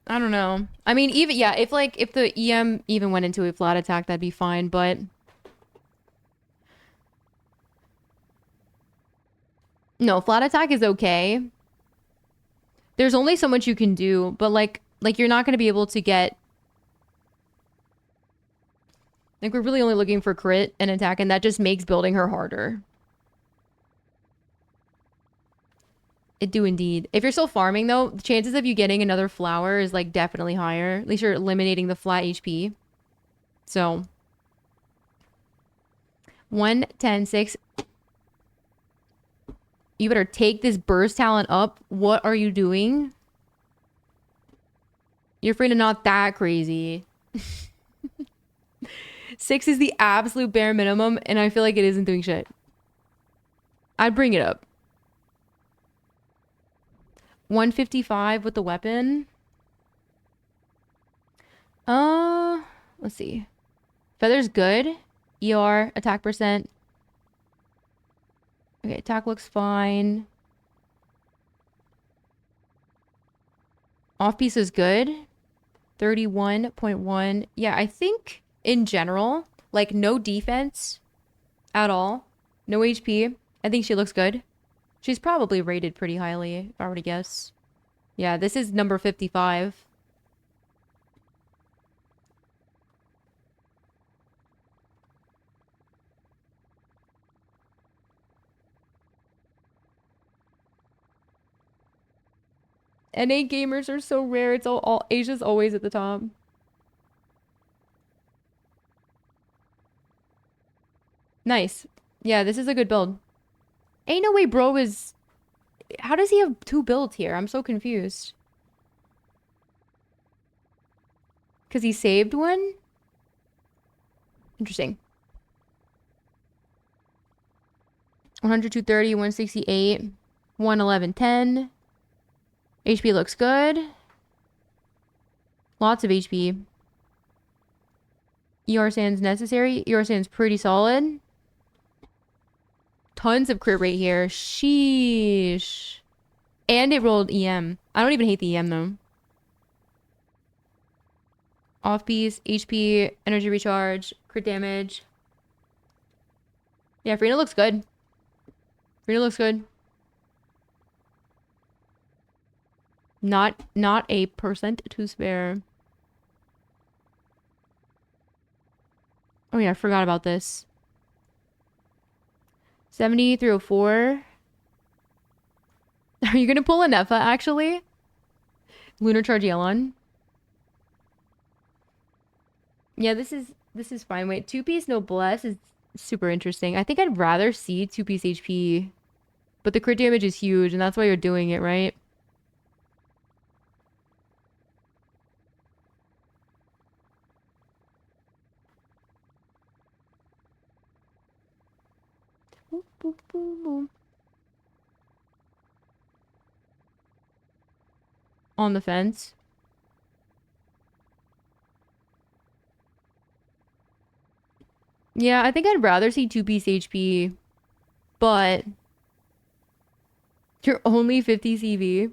I don't know. I mean, even yeah, if the EM even went into a flat attack, that'd be fine, but no, flat attack is okay. There's only so much you can do, but like you're not going to be able to get like we're really only looking for crit and attack, and that just makes building her harder. It do indeed. If you're still farming though, the chances of you getting another flower is like definitely higher. At least you're eliminating the flat HP. So 1-10-6. You better take this burst talent up. What are you doing? You're afraid of not that crazy. 6 is the absolute bare minimum, and I feel like it isn't doing shit. I'd bring it up. 155 with the weapon. Let's see. Feather's good. ER, attack percent. Okay, attack looks fine. Off piece is good. 31.1. Yeah, I think in general, like no defense at all. No HP. I think she looks good. She's probably rated pretty highly, if I were to guess. Yeah, this is number 55. NA gamers are so rare. It's all Asia's always at the top. Nice. Yeah, this is a good build. Ain't no way bro is... How does he have 2 builds here? I'm so confused. Because he saved one? Interesting. 100, 230, 168, 111, 10. HP looks good. Lots of HP. ER Sand's necessary. ER Sand's pretty solid. Tons of crit rate here. Sheesh. And it rolled EM. I don't even hate the EM though. Off piece, HP, energy recharge, crit damage. Yeah, Frina looks good. Frina looks good. Not a percent to spare. Oh yeah, I forgot about this. 70 through 4. Are you gonna pull a Nefa actually? Lunar Charge Yelan. Yeah, this is fine. Wait, 2-piece Noblesse is super interesting. I think I'd rather see 2-piece HP. But the crit damage is huge, and that's why you're doing it, right? Boop, boop, boop, boop. On the fence. Yeah, I think I'd rather see 2-piece HP, but you're only 50 CV.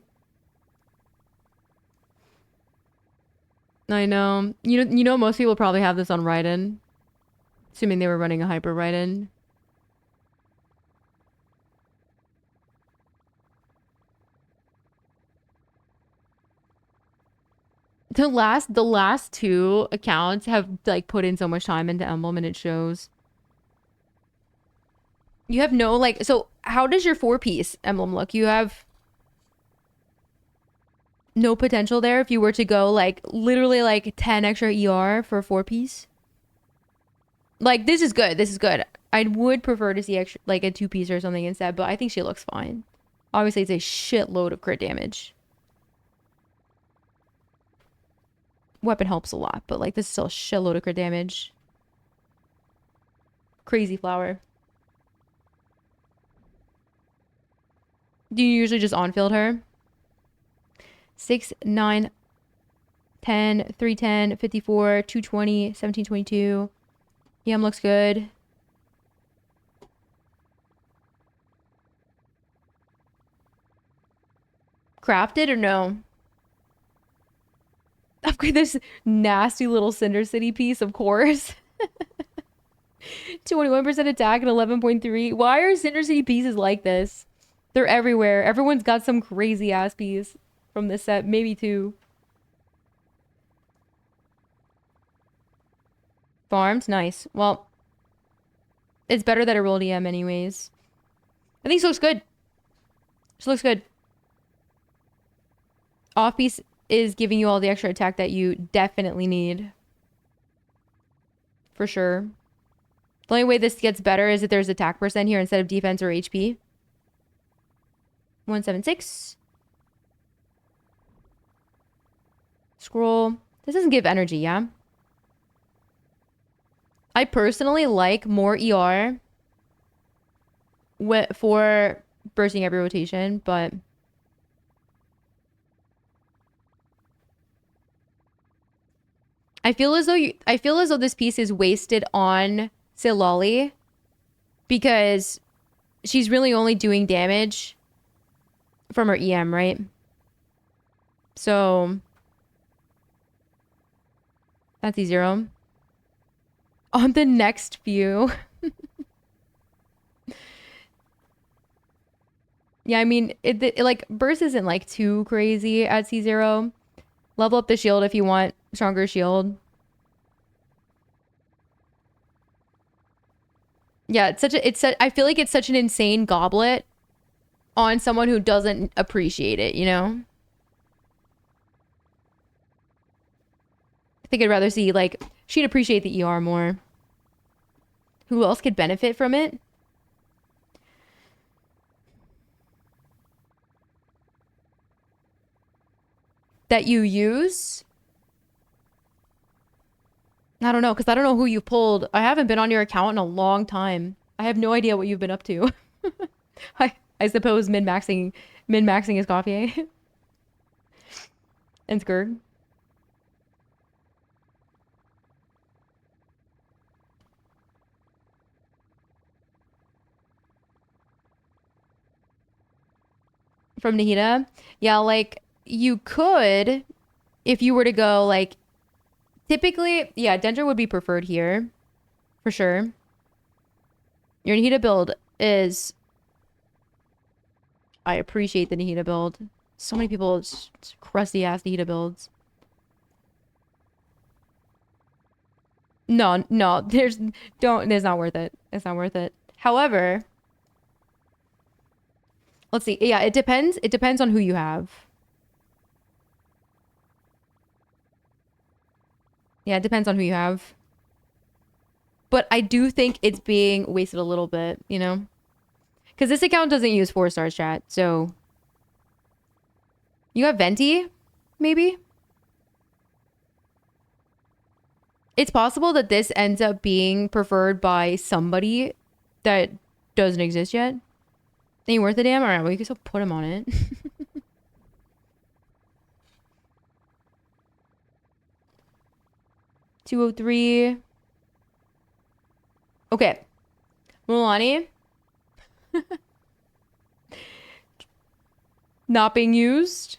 I know. You know most people probably have this on Raiden. Assuming they were running a hyper Raiden. The last 2 accounts have like put in so much time into Emblem and it shows. You have no like so how does your 4-piece Emblem look? You have no potential there if you were to go like literally like 10 extra ER for a 4-piece. Like this is good. This is good. I would prefer to see extra like a 2-piece or something instead, but I think she looks fine. Obviously it's a shitload of crit damage. Weapon helps a lot, but like this is still a shitload of crit damage. Crazy flower. Do you usually just on-field her? 6, 9, 10, 310, 54, 220, 1722. EM looks good. Crafted or no? Upgrade this nasty little Cinder City piece, of course. 21% attack and 11.3. Why are Cinder City pieces like this? They're everywhere. Everyone's got some crazy ass piece from this set. Maybe 2. Farmed? Nice. Well, it's better that it rolled EM anyways. I think she looks good. She looks good. Off piece is giving you all the extra attack that you definitely need. For sure. The only way this gets better is if there's attack percent here instead of defense or HP. 176. Scroll. This doesn't give energy, yeah? I personally like more ER for bursting every rotation, but I feel as though this piece is wasted on Silali because she's really only doing damage from her EM, right? So That's E0. On the next few. Yeah, I mean, like, burst isn't, like, too crazy at C0. Level up the shield if you want stronger shield. Yeah, I feel like it's such an insane goblet on someone who doesn't appreciate it, you know? I think I'd rather see, like, she'd appreciate the ER more. Who else could benefit from it? That you use? I don't know, because I don't know who you pulled. I haven't been on your account in a long time. I have no idea what you've been up to. I suppose min-maxing is coffee. And Skurg. From Nahida. Yeah, like, you could, if you were to go, like, typically, yeah, Dendra would be preferred here. For sure. Your Nahida build is... I appreciate the Nahida build. So many people, crusty-ass Nahida builds. No, there's not worth it. It's not worth it. However, let's see. Yeah, it depends. It depends on who you have. Yeah, it depends on who you have. But I do think it's being wasted a little bit, you know? Because this account doesn't use 4-stars chat, so... You have Venti? Maybe? It's possible that this ends up being preferred by somebody that doesn't exist yet. Ain't worth a damn? Alright, well, you can still put him on it. $203. Okay. Mulani. Not being used.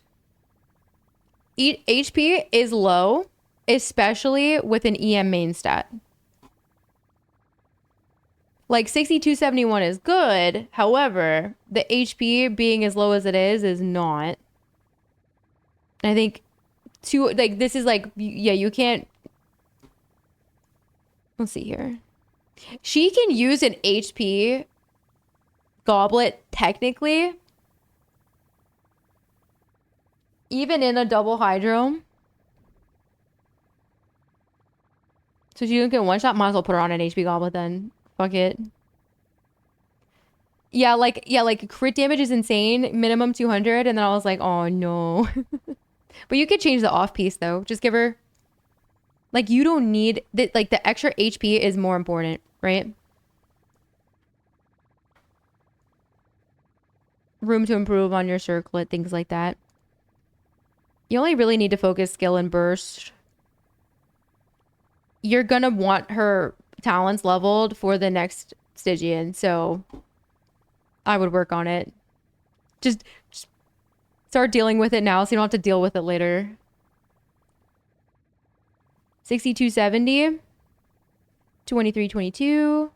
HP is low, especially with an EM main stat. Like 6271 is good. However, the HP being as low as it is not. I think this is like, yeah, you can't. Let's see here. She can use an HP goblet technically. Even in a double hydro. So she can one shot, might as well put her on an HP goblet then. Fuck it. Yeah, like crit damage is insane. Minimum 200. And then I was like, oh no. But you could change the off piece though. Just give her, like, you don't need like the extra HP is more important, right? Room to improve on your circlet, things like that. You only really need to focus skill and burst. You're gonna want her talents leveled for the next Stygian, so I would work on it. Just start dealing with it now so you don't have to deal with it later. 6270. 2322.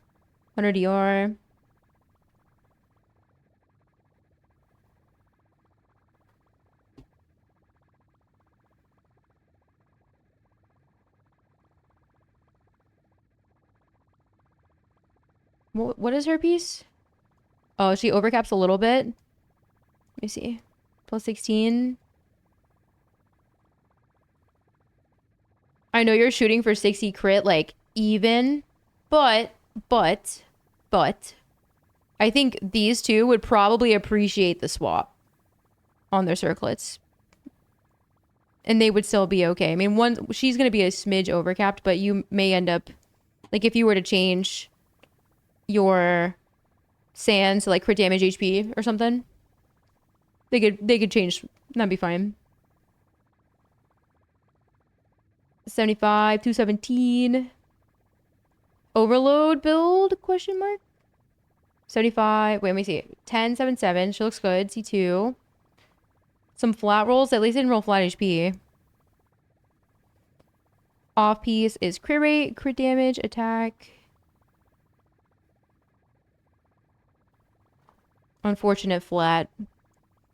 100 DR. What is her piece? Oh, she overcaps a little bit. Let me see. Plus 16. I know you're shooting for 60 crit, like, even. But, I think these two would probably appreciate the swap on their circlets. And they would still be okay. I mean, she's going to be a smidge overcapped, but you may end up... Like, if you were to change your sands to, like, crit damage HP or something, they could change. That'd be fine. 75, 217. Overload build, question mark? 75, wait, let me see. 1077, she looks good. C2. Some flat rolls, at least they didn't roll flat HP. Off piece is crit rate, crit damage, attack. Unfortunate flat.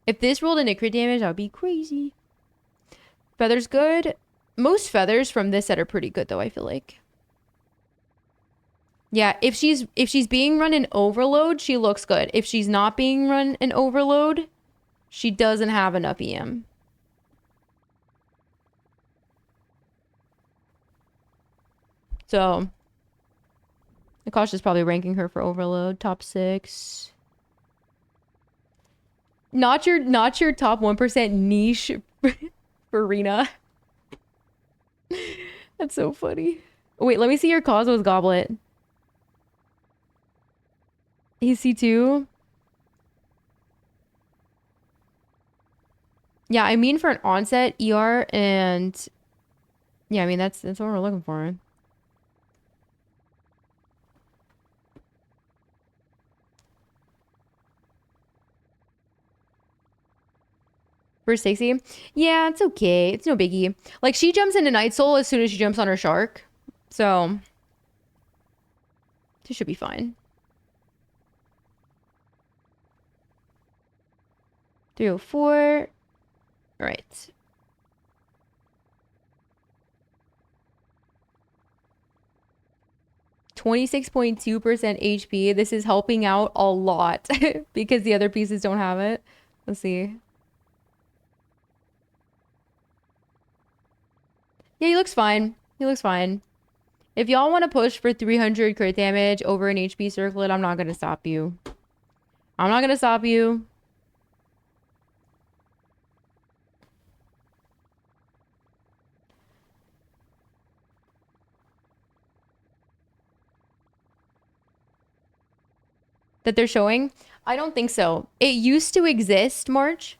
If this rolled into crit damage, that would be crazy. Feather's good. Most feathers from this set are pretty good though, I feel like. Yeah, if she's being run in overload, she looks good. If she's not being run in overload, she doesn't have enough EM. So Akash is probably ranking her for overload. Top 6. Not your top 1% niche for Rena. That's so funny. Wait, let me see your Cosmos Goblet. He's C2. Yeah, I mean for an onset, ER, and yeah, I mean that's what we're looking for. For Stacey? Yeah, it's okay. It's no biggie. Like, she jumps into Night Soul as soon as she jumps on her shark. So, she should be fine. 304. All right. (26.2% HP. This is helping out a lot because the other pieces don't have it. Let's see. Yeah, he looks fine. He looks fine. If y'all want to push for 300 crit damage over an HP circlet, I'm not going to stop you. I'm not going to stop you. That they're showing? I don't think so. It used to exist, March.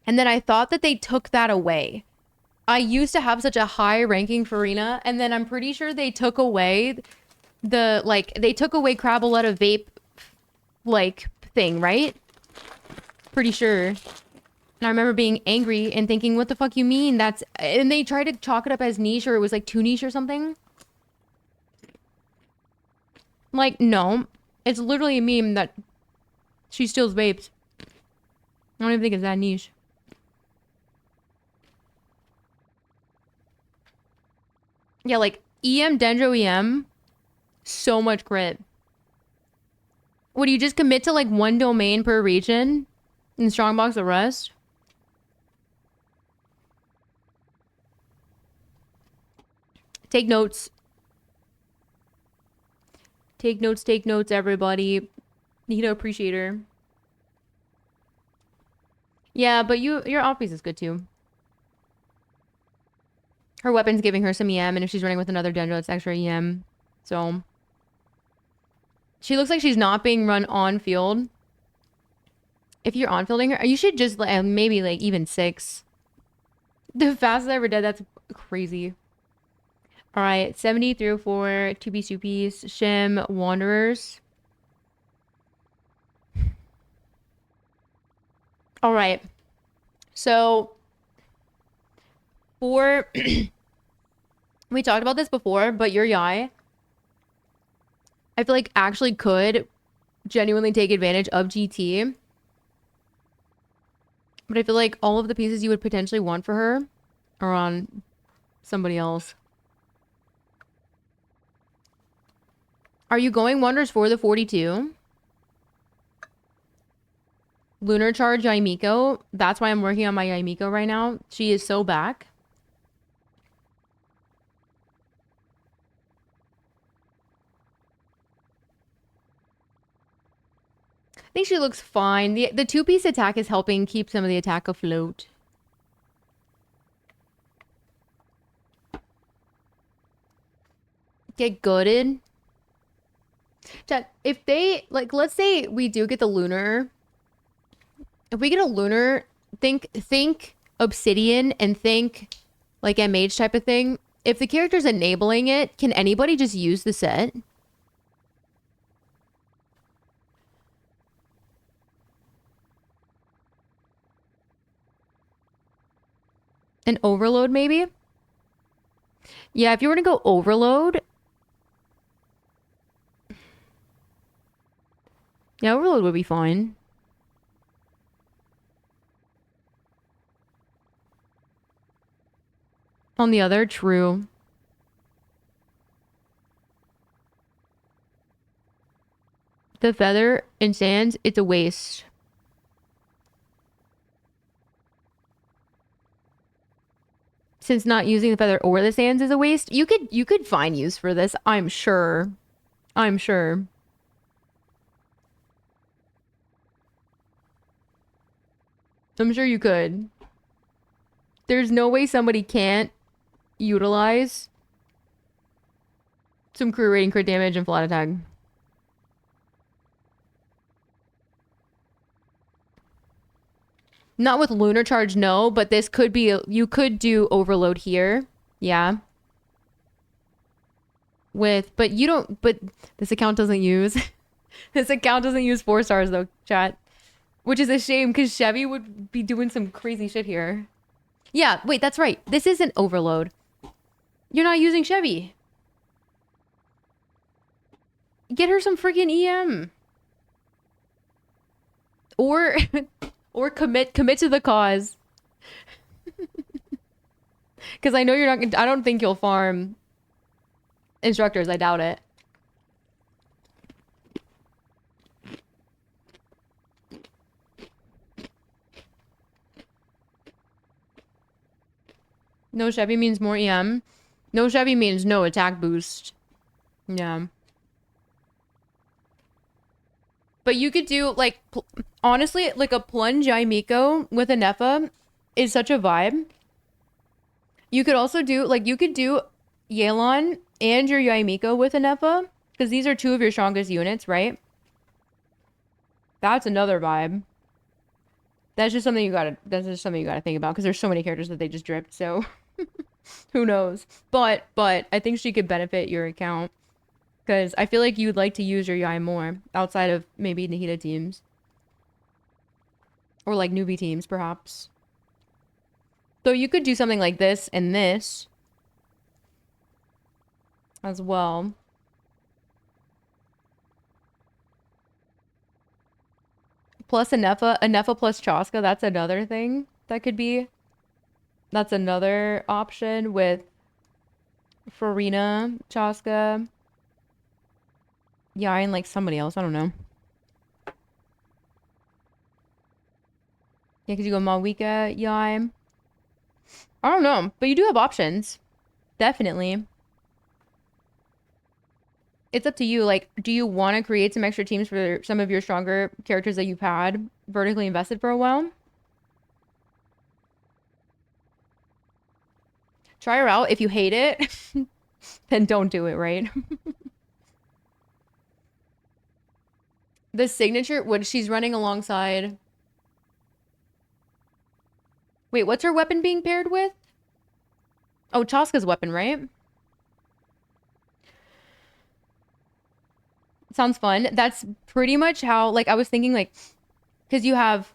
And then I thought that they took that away. I used to have such a high ranking for Arena, and then I'm pretty sure they took away the, like, they took away Crabaletta vape, like, thing, right? Pretty sure. And I remember being angry and thinking, what the fuck you mean? That's, and they tried to chalk it up as niche, or it was like too niche or something. Like, no. It's literally a meme that she steals vapes. I don't even think it's that niche. Yeah, like, EM, Dendro EM, so much crit. Would you just commit to, like, one domain per region and strongbox the rest? Take notes. Take notes, everybody. Nito appreciator. Yeah, but your off piece is good too. Her weapon's giving her some EM, and if she's running with another Dendro, it's extra EM. So she looks like she's not being run on field. If you're on fielding her, you should just maybe like even 6. The fastest I ever did, that's crazy. All right, 70 through 4, 2-piece, 2-piece, Shim, Wanderers. All right. So for we talked about this before, but your Yai, I feel like actually could genuinely take advantage of GT. But I feel like all of the pieces you would potentially want for her are on somebody else. Are you going Wonders for the 42? Lunar Charge Yaimiko. That's why I'm working on my Yaimiko right now. She is so back. I think she looks fine. The 2-piece attack is helping keep some of the attack afloat. Get gooded. Chat, if they, like, let's say we do get the Lunar. If we get a Lunar, think Obsidian and think, like, MH type of thing. If the character's enabling it, can anybody just use the set? An overload, maybe? Yeah, if you were to go overload, yeah, overload would be fine. On the other, true. The feather in sands, it's a waste. Since not using the feather or the sands is a waste, you could find use for this, I'm sure. I'm sure. I'm sure you could. There's no way somebody can't utilize some crew rating, crit damage, and flat attack. Not with lunar charge, no, but this could be you could do overload here. Yeah. But you don't, but this account doesn't use this account doesn't use 4 stars though, chat. Which is a shame because Chevy would be doing some crazy shit here. Yeah, wait, that's right. This isn't overload. You're not using Chevy. Get her some freaking EM. Or or commit to the cause. Because I know you're not gonna, I don't think you'll farm instructors. I doubt it. No Chevy means more EM. No Chevy means no attack boost. Yeah. But you could do, like, honestly, like a plunge Yaimiko with a Nefa is such a vibe. You could also do, like, you could do Yelan and your Yaimiko with a Nefa, because these are 2 of your strongest units, right? That's another vibe. That's just something you gotta think about, because there's so many characters that they just dripped, so who knows? But I think she could benefit your account. Because I feel like you'd like to use your Yai more outside of maybe Nahida teams. Or like newbie teams, perhaps. So you could do something like this and this as well. Plus Anefa plus Chaska, that's another thing that could be. That's another option with Farina, Chaska, Yai, and like somebody else. I don't know. Yeah, because you go Mawika, Yai. I don't know, but you do have options. Definitely. It's up to you. Like, do you want to create some extra teams for some of your stronger characters that you've had vertically invested for a while? Try her out. If you hate it, then don't do it, right? The signature, what she's running alongside. Wait, what's her weapon being paired with? Oh, Chaska's weapon, right? Sounds fun. That's pretty much how, like, I was thinking, like, because you have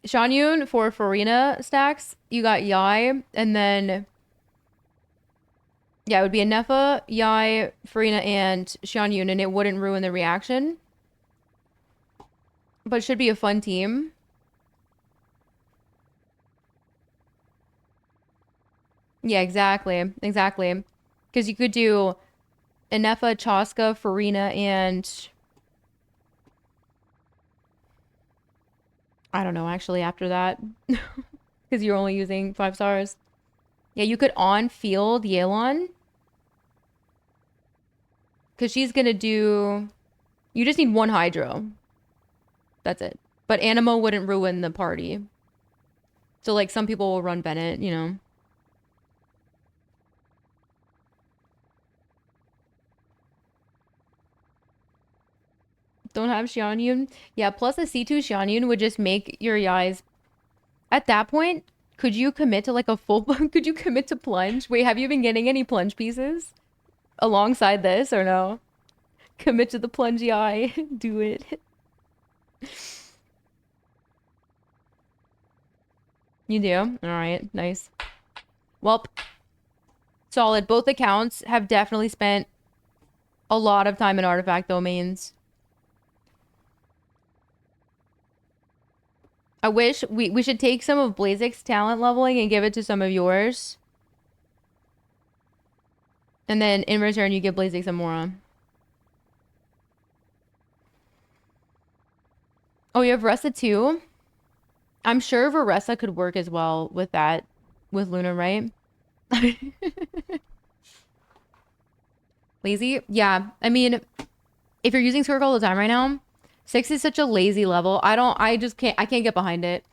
Shanyun for Farina stacks, you got Yai, and then, yeah, it would be a Nefa, Yai, Farina, and Shanyun, and it wouldn't ruin the reaction. But it should be a fun team. Yeah, exactly. Exactly. Because you could do Anefa, Chaska, Farina, and I don't know, actually, after that. Because you're only using 5 stars. Yeah, you could on-field Yelan. Because she's gonna do... You just need 1 Hydro. That's it. But Animo wouldn't ruin the party. So, like, some people will run Bennett, you know. Don't have Xianyun. Yeah, plus a C2 Xianyun would just make your Yais... At that point, could you commit to, like, a full... Could you commit to plunge? Wait, have you been getting any plunge pieces? Alongside this, or no? Commit to the plungy eye. Do it. You do? Alright, nice. Welp. Solid. Both accounts have definitely spent a lot of time in artifact domains. I wish we should take some of Blazek's talent leveling and give it to some of yours. And then in return, you give Blazek some more. Oh, you have Ressa too? I'm sure Varessa could work as well with that, with Luna, right? Lazy? Yeah. I mean, if you're using Skirk all the time right now, 6 is such a lazy level. I can't get behind it.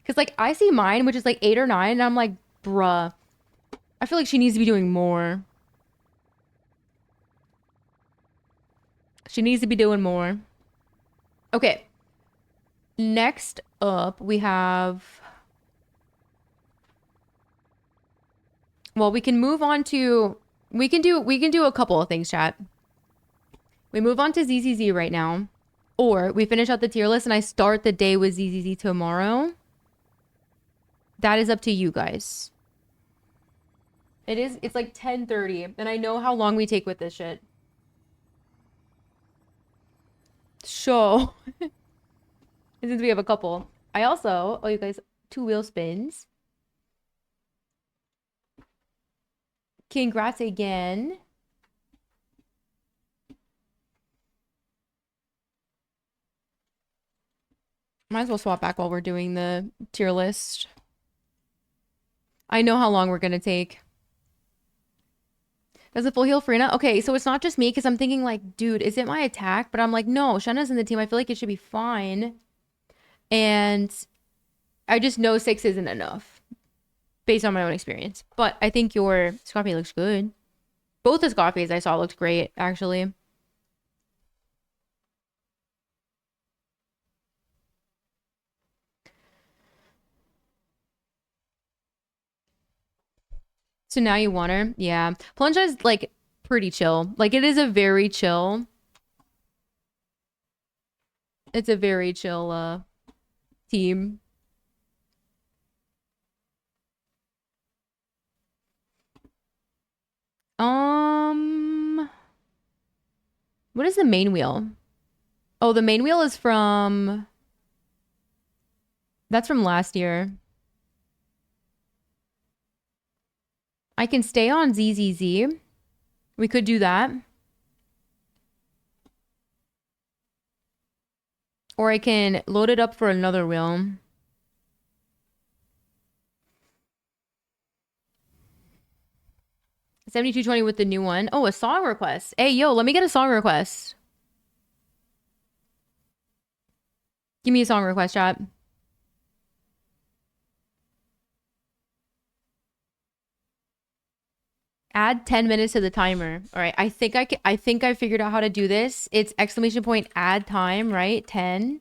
Because, like, I see mine, which is like 8 or 9, and I'm like, bruh. I feel like she needs to be doing more. She needs to be doing more. Okay. Next up, we have... Well, we can move on to... We can do a couple of things, chat. We move on to ZZZ right now. Or we finish out the tier list and I start the day with ZZZ tomorrow. That is up to you guys. It's like 10:30 and I know how long we take with this shit. So, since we have a couple. I also, oh you guys, 2 wheel spins. Congrats again. Might as well swap back while we're doing the tier list. I know how long we're gonna take. Does it full heal Farina? Okay, so it's not just me because I'm thinking like, dude, is it my attack? But I'm like, no, Shenna's in the team. I feel like it should be fine. And I just know 6 isn't enough based on my own experience. But I think your Scorpio looks good. Both the Scorpios I saw looked great, actually. So now you want her? Yeah. Plunge is like pretty chill. Like it is a very chill. It's a very chill team. What is the main wheel? Oh, the main wheel is from... That's from last year. I can stay on ZZZ. We could do that. Or I can load it up for another wheel. $72.20 with the new one. Oh, a song request. Hey, yo, let me get a song request. Give me a song request, chat. Add 10 minutes to the timer. All right, I think I figured out how to do this. It's exclamation point add time, right? 10.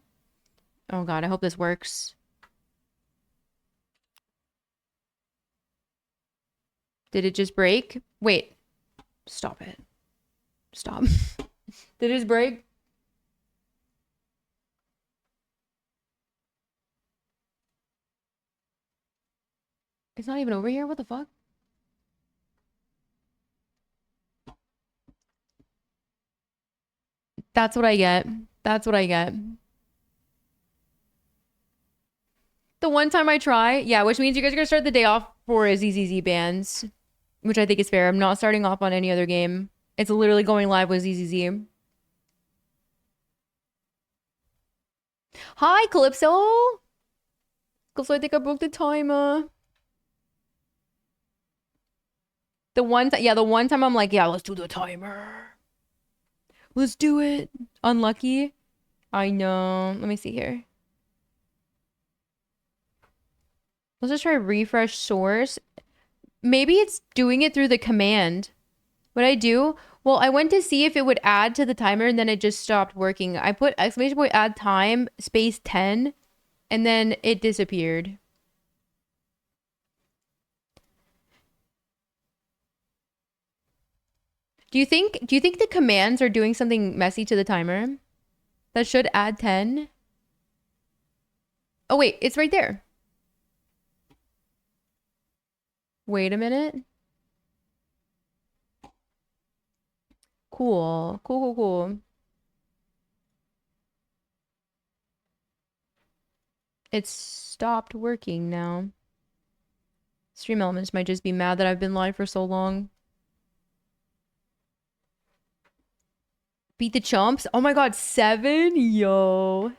Oh god, I hope this works. Did it just break? Wait. Stop it. Stop. Did it just break? It's not even over here? What the fuck? That's what I get. That's what I get. The one time I try, yeah, which means you guys are gonna start the day off for ZZZ bans, which I think is fair. I'm not starting off on any other game. It's literally going live with ZZZ. Hi, Calypso! Calypso, I think I broke the timer. The one time, yeah, the one time I'm like, yeah, let's do the timer. Let's do it. Unlucky. I know. Let me see here. Let's just try refresh source. Maybe it's doing it through the command. What I do? Well, I went to see if it would add to the timer and then it just stopped working. I put exclamation point add time space 10 and then it disappeared. Do you think the commands are doing something messy to the timer? That should add 10. Oh wait, it's right there. Wait a minute. Cool. Cool, cool, cool. It's stopped working now. Stream Elements might just be mad that I've been live for so long. Beat the chumps? Oh my god, 7? Yo.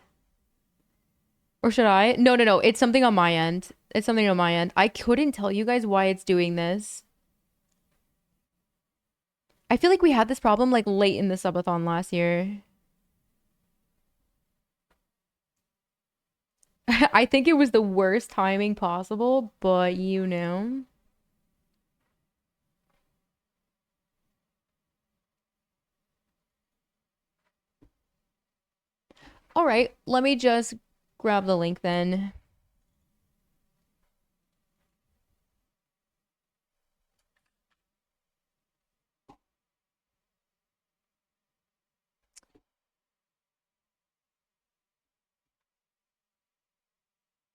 Or should I? No, no, no. It's something on my end. It's something on my end. I couldn't tell you guys why it's doing this. I feel like we had this problem like late in the subathon last year. I think it was the worst timing possible, but you know. All right, let me just grab the link then.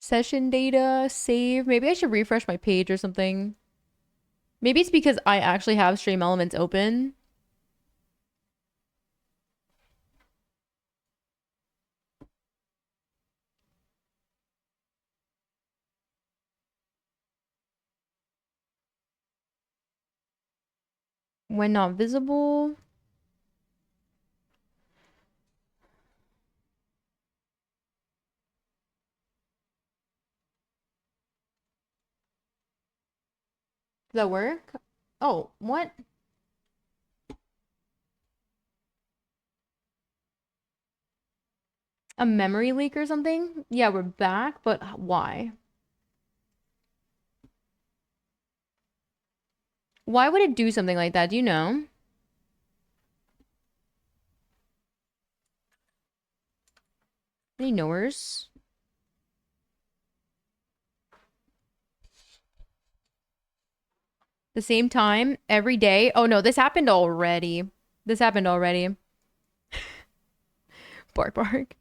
Session data, save. Maybe I should refresh my page or something. Maybe it's because I actually have Stream Elements open. When not visible. Does that work? Oh, what? A memory leak or something? Yeah, we're back, but why? Why would it do something like that? Do you know? Any knowers? The same time every day? Oh no, this happened already. This happened already. Bark, bark.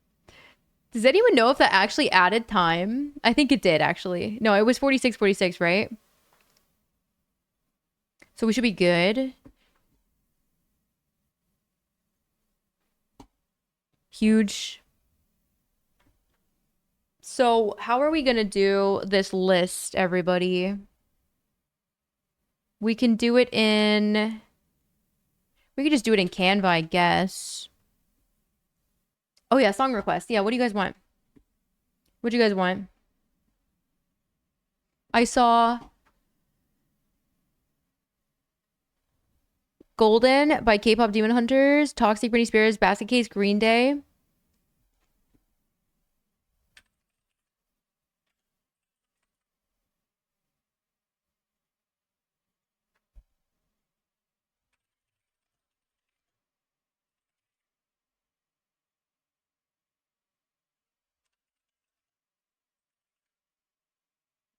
Does anyone know if that actually added time? I think it did actually. No, it was 46:46, right? So we should be good. Huge. So how are we gonna do this list, everybody? We can do it in... We could just do it in Canva, I guess. Oh yeah, song request. Yeah, what do you guys want? What do you guys want? I saw Golden by K-pop Demon Hunters, Toxic Britney Spears, Basket Case, Green Day.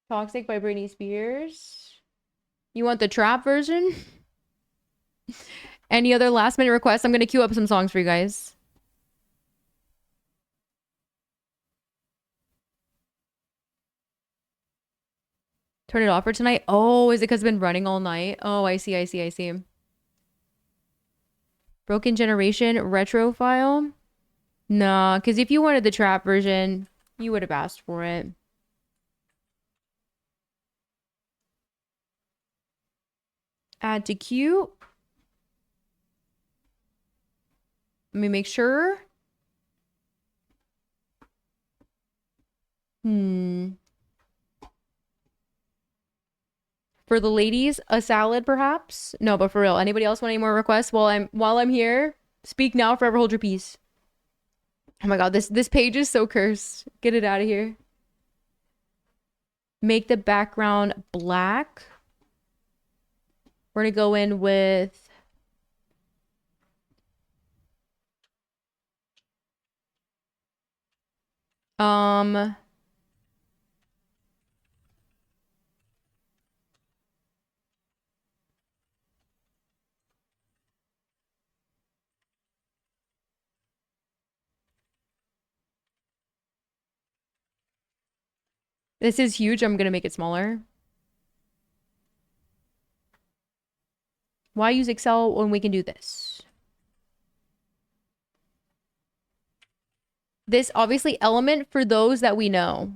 Toxic by Britney Spears. You want the trap version? Any other last minute requests? I'm gonna queue up some songs for you guys. Turn it off for tonight. Oh, is it because it's been running all night? Oh, I see, I see, I see. Broken Generation retro file? Nah, because if you wanted the trap version, you would have asked for it. Add to queue. Let me make sure. For the ladies, a salad perhaps? No, but for real, anybody else want any more requests while I'm here? Speak now, forever hold your peace. Oh my god, this page is so cursed. Get it out of here. Make the background black. We're gonna go in with um this is huge. I'm gonna make it smaller. Why use Excel when we can do this? this obviously element for those that we know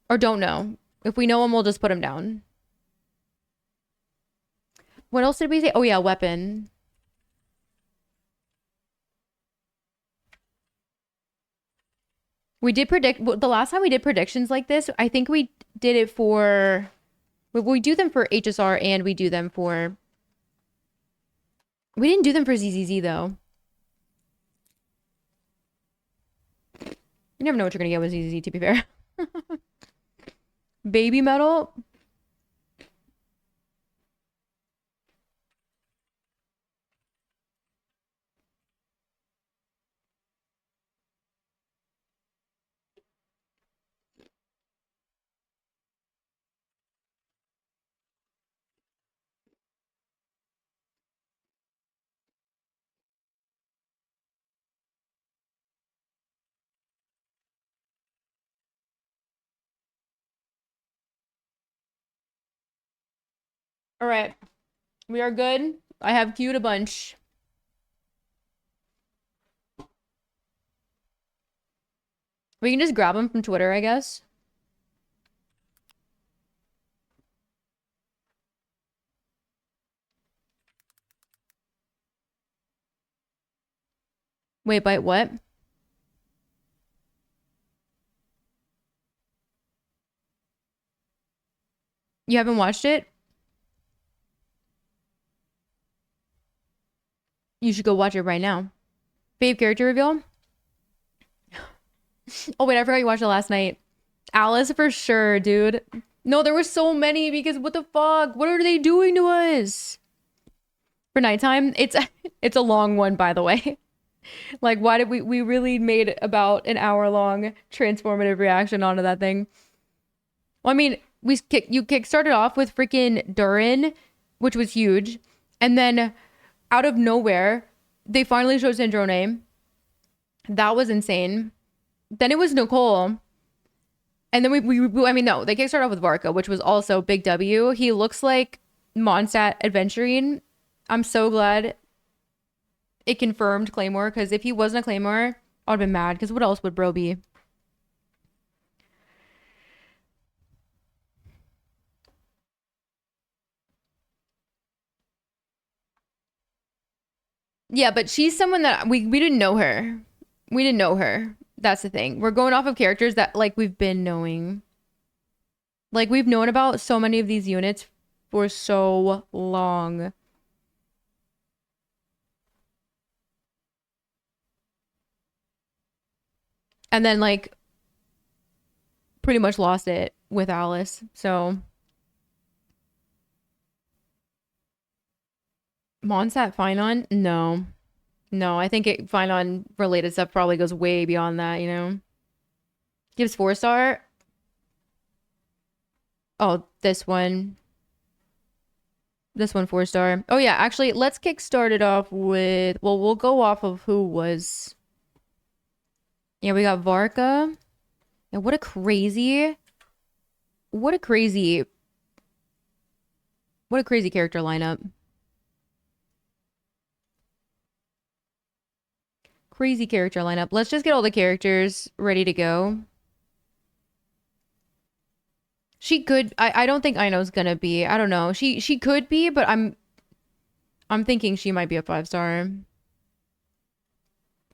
or don't know. If we know them, we'll just put them down. What else did we say? Oh yeah, weapon. We did predict the last time we did predictions like this. I think we did it for we do them for HSR and we do them for we didn't do them for ZZZ though. You never know what you're gonna get with ZZZ, to be fair. Baby metal. All right. We are good. I have queued a bunch. We can just grab them from Twitter, I guess. Wait, bite what? You haven't watched it? You should go watch it right now. Fave character reveal? Oh wait, I forgot you watched it last night. Alice for sure, dude. No, there were so many because what the fuck? What are they doing to us? For nighttime? It's a long one, by the way. Like, why did we really made about an hour long transformative reaction onto that thing? Well, I mean, you kickstarted off with freaking Durin, which was huge, and then out of nowhere, they finally showed Syndrome. That was insane. Then it was Nicole. And then I mean, no, they kickstarted off with Varka, which was also big W. He looks like Mondstadt adventuring. I'm so glad it confirmed Claymore, because if he wasn't a Claymore, I would have been mad, because what else would bro be? Yeah, but she's someone that we didn't know her. We didn't know her. That's the thing. We're going off of characters that like we've been knowing. Like we've known about so many of these units for so long. And then like pretty much lost it with Alice. So Mondstadt Finon? No. No, I think Finon related stuff probably goes way beyond that, you know? Gives 4-star. Oh, this one. This one 4-star. Oh yeah, actually, let's kickstart it off with, well, we'll go off of who was. Yeah, we got Varka. Yeah, what a crazy character lineup. Crazy character lineup. Let's just get all the characters ready to go. She could, I don't think Aino's gonna be. I don't know. She could be, but I'm thinking she might be a 5-star.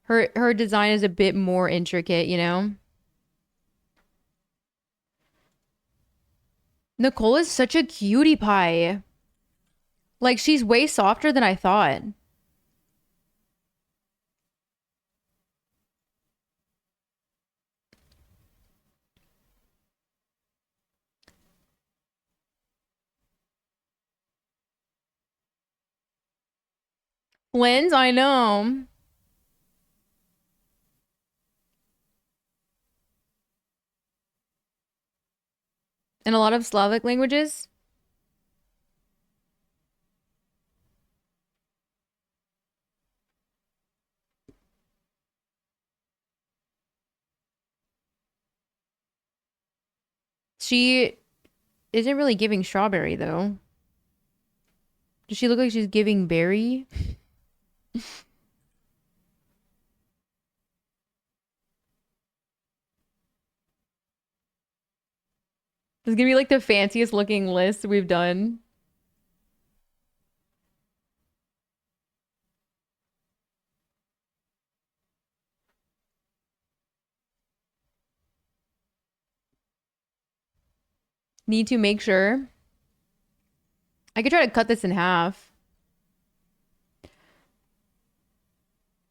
Her design is a bit more intricate, you know? Nicole is such a cutie pie. Like, she's way softer than I thought. Twins, I know. In a lot of Slavic languages. She isn't really giving strawberry, though. Does she look like she's giving berry? This is gonna be like the fanciest looking list we've done. Need to make sure. I could try to cut this in half.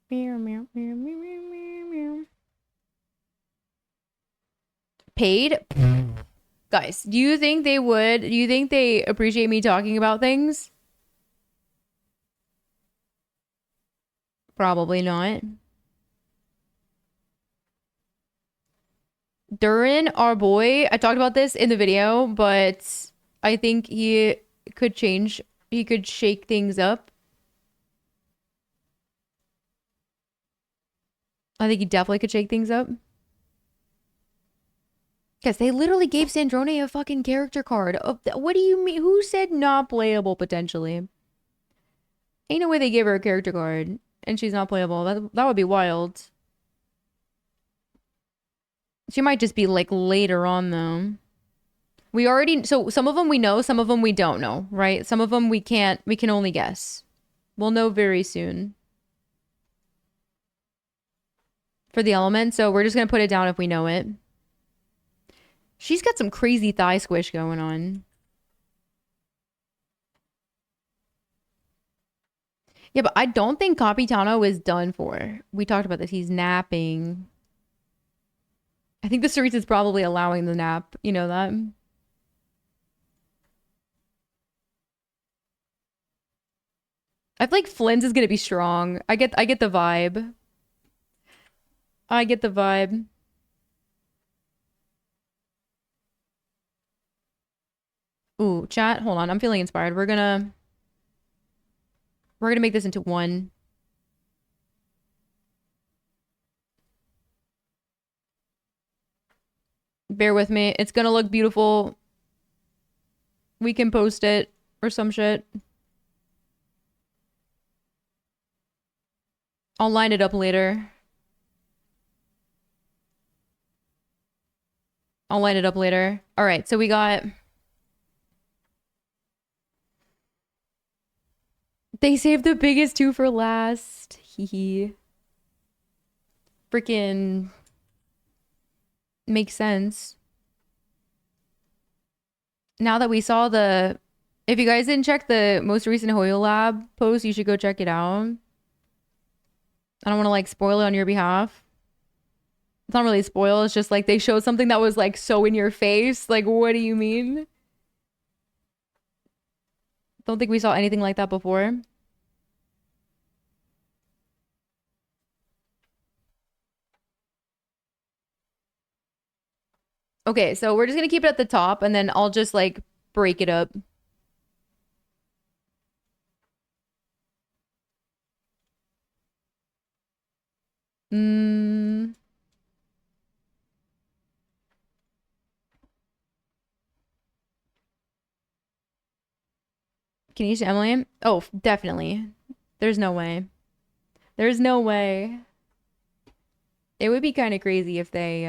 Meow, meow, meow, meow, meow, meow. Paid? Guys, do you think they would? Do you think they appreciate me talking about things? Probably not. Durin, our boy, I talked about this in the video, but I think he could change. He could shake things up. I think he definitely could shake things up. Guys, they literally gave Sandrone a fucking character card. What do you mean? Who said not playable potentially? Ain't no way they gave her a character card and she's not playable. That would be wild. She might just be like later on though. We already, so some of them we know, some of them we don't know, right? Some of them we can only guess. We'll know very soon. For the element, so we're just gonna put it down if we know it. She's got some crazy thigh squish going on. Yeah, but I don't think Capitano is done for. We talked about this. He's napping. I think the Cerise is probably allowing the nap. You know that? I feel like Flynn's is gonna be strong. I get the vibe. I get the vibe. Ooh, chat, hold on. I'm feeling inspired. We're gonna make this into one. Bear with me. It's gonna look beautiful. We can post it or some shit. I'll line it up later. I'll line it up later. All right, so we got... They saved the biggest two for last. Hee. Freaking makes sense. Now that we saw the... If you guys didn't check the most recent Hoyo Lab post, you should go check it out. I don't want to like spoil it on your behalf. It's not really spoil. It's just like they showed something that was like so in your face. Like, what do you mean? Don't think we saw anything like that before. Okay, so we're just gonna keep it at the top and then I'll just like break it up. Mm. Can you use Emily? Oh, definitely. There's no way. There's no way. It would be kind of crazy if they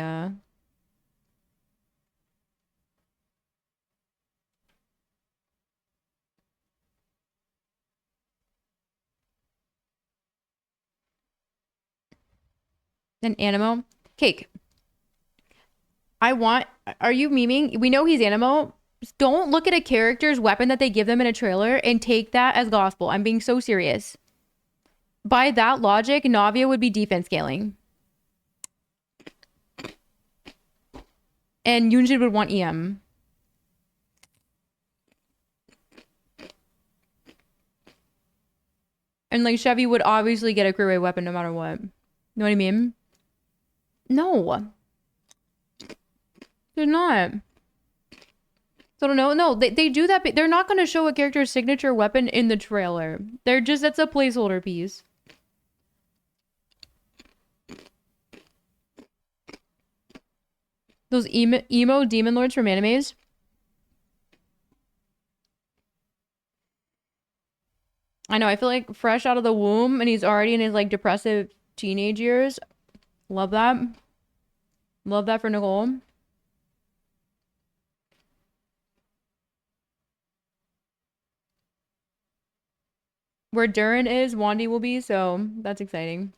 an Animo cake. Are you memeing? We know he's Animo. Just don't look at a character's weapon that they give them in a trailer and take that as gospel. I'm being so serious. By that logic, Navia would be defense scaling. And Yunjin would want EM. And like Chevy would obviously get a career weapon no matter what. You know what I mean? No. They're not. So no, they do that, but they're not going to show a character's signature weapon in the trailer. That's a placeholder piece. Those emo demon lords from animes. I know, I feel like fresh out of the womb and he's already in his like depressive teenage years. Love that. Love that for Nicole. Where Durin is, Wandy will be, so that's exciting.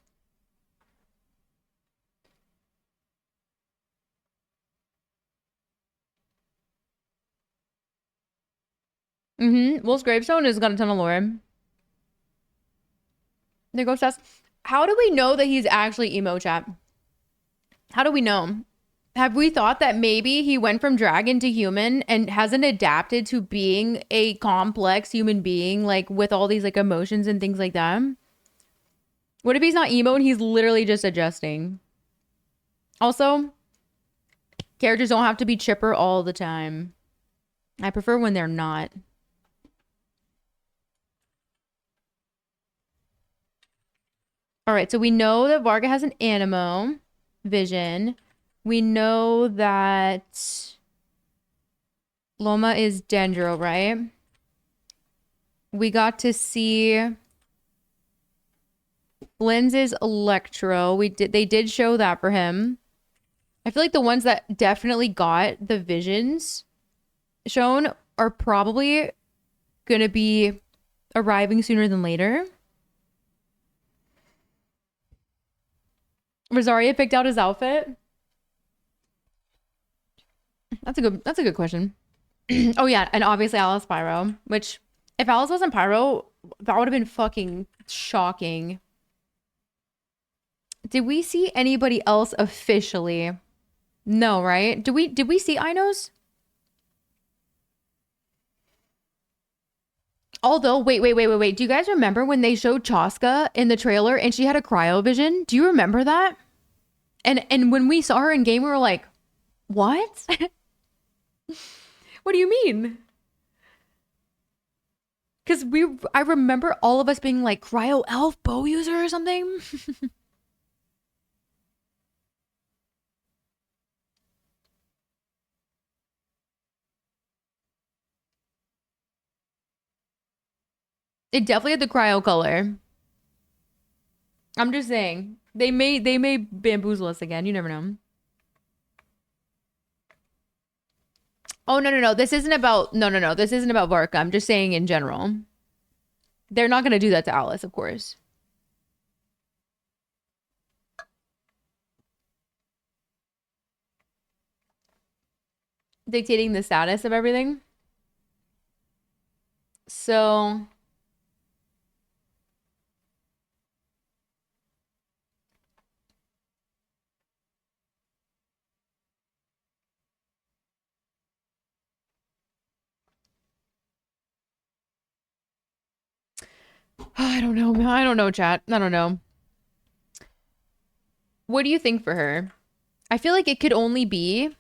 Wolf's Gravestone has got a ton of lore. There goes Tess. How do we know that he's actually emo, chat? How do we know? Have we thought that maybe he went from dragon to human and hasn't adapted to being a complex human being, like with all these like emotions and things like that? What if he's not emo and he's literally just adjusting? Also, characters don't have to be chipper all the time. I prefer when they're not. All right, so we know that Varga has an animo vision. We know that Loma is Dendro, right? We got to see Lynn's is Electro. They did show that for him. I feel like the ones that definitely got the visions shown are probably gonna be arriving sooner than later. Rosaria picked out his outfit. That's a good question. Oh yeah, and obviously Alice Pyro, which if Alice wasn't Pyro, that would have been fucking shocking. Did we see anybody else officially? No, right? Did we see Inos? Although, wait. Do you guys remember when they showed Chaska in the trailer and she had a cryo vision? Do you remember that? And when we saw her in game, we were like, what? What do you mean? Because I remember all of us being like, cryo elf bow user or something. It definitely had the cryo color. I'm just saying. They may bamboozle us again. You never know. Oh no. This isn't about no. This isn't about Varka. I'm just saying in general. They're not gonna do that to Alice, of course. Dictating the status of everything. So I don't know, man. I don't know, chat. I don't know. What do you think for her? I feel like it could only be.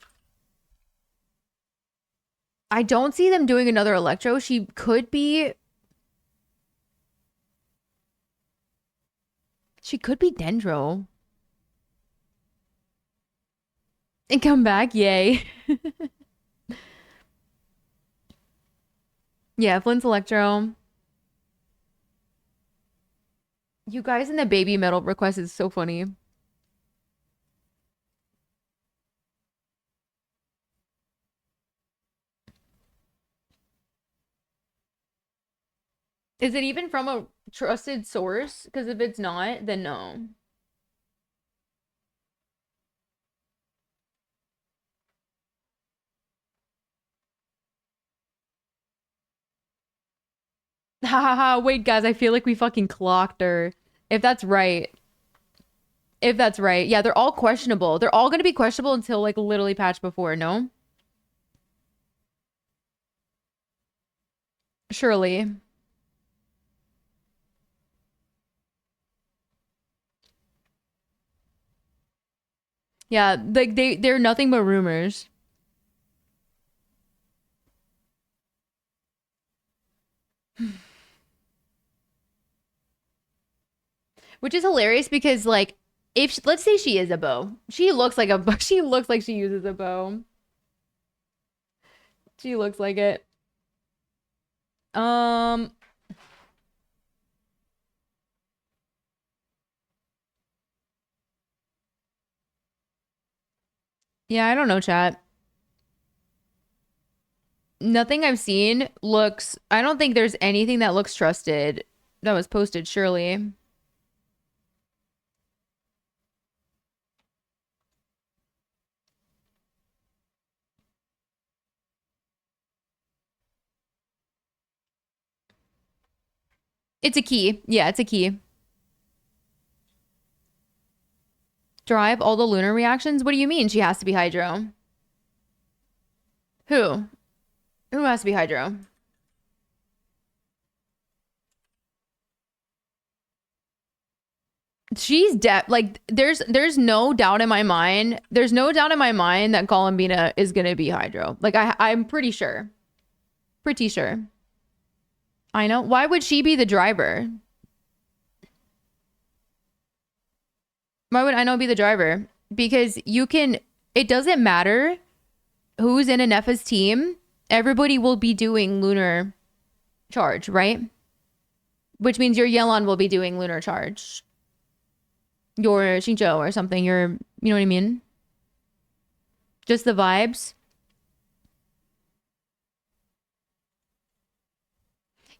I don't see them doing another Electro. She could be. She could be Dendro. And come back. Yay. Yeah, Flint's Electro. You guys in the baby metal request is so funny. Is it even from a trusted source? Because if it's not, then no. Ha ha ha. Wait, guys, I feel like we fucking clocked her. If that's right. If that's right. Yeah, they're all questionable. They're all going to be questionable until like literally patch before, no? Surely. Yeah, like they're nothing but rumors. Which is hilarious because like if let's say she is a bow. She looks like a bow. She looks like she uses a bow. She looks like it. Um yeah, I don't know, chat. Nothing I've seen looks I don't think there's anything that looks trusted that was posted, surely. It's a key. Yeah, it's a key. Drive all the lunar reactions? What do you mean she has to be Hydro? Who? Who has to be Hydro? She's like there's no doubt in my mind. There's no doubt in my mind that Columbina is gonna be Hydro. Like I'm pretty sure. Pretty sure. I know. Why would she be the driver? Why would I know be the driver? Because you can, it doesn't matter who's in Anefa's team. Everybody will be doing lunar charge, right? Which means your Yelan will be doing lunar charge. Your Xingzhou or something. You know what I mean? Just the vibes.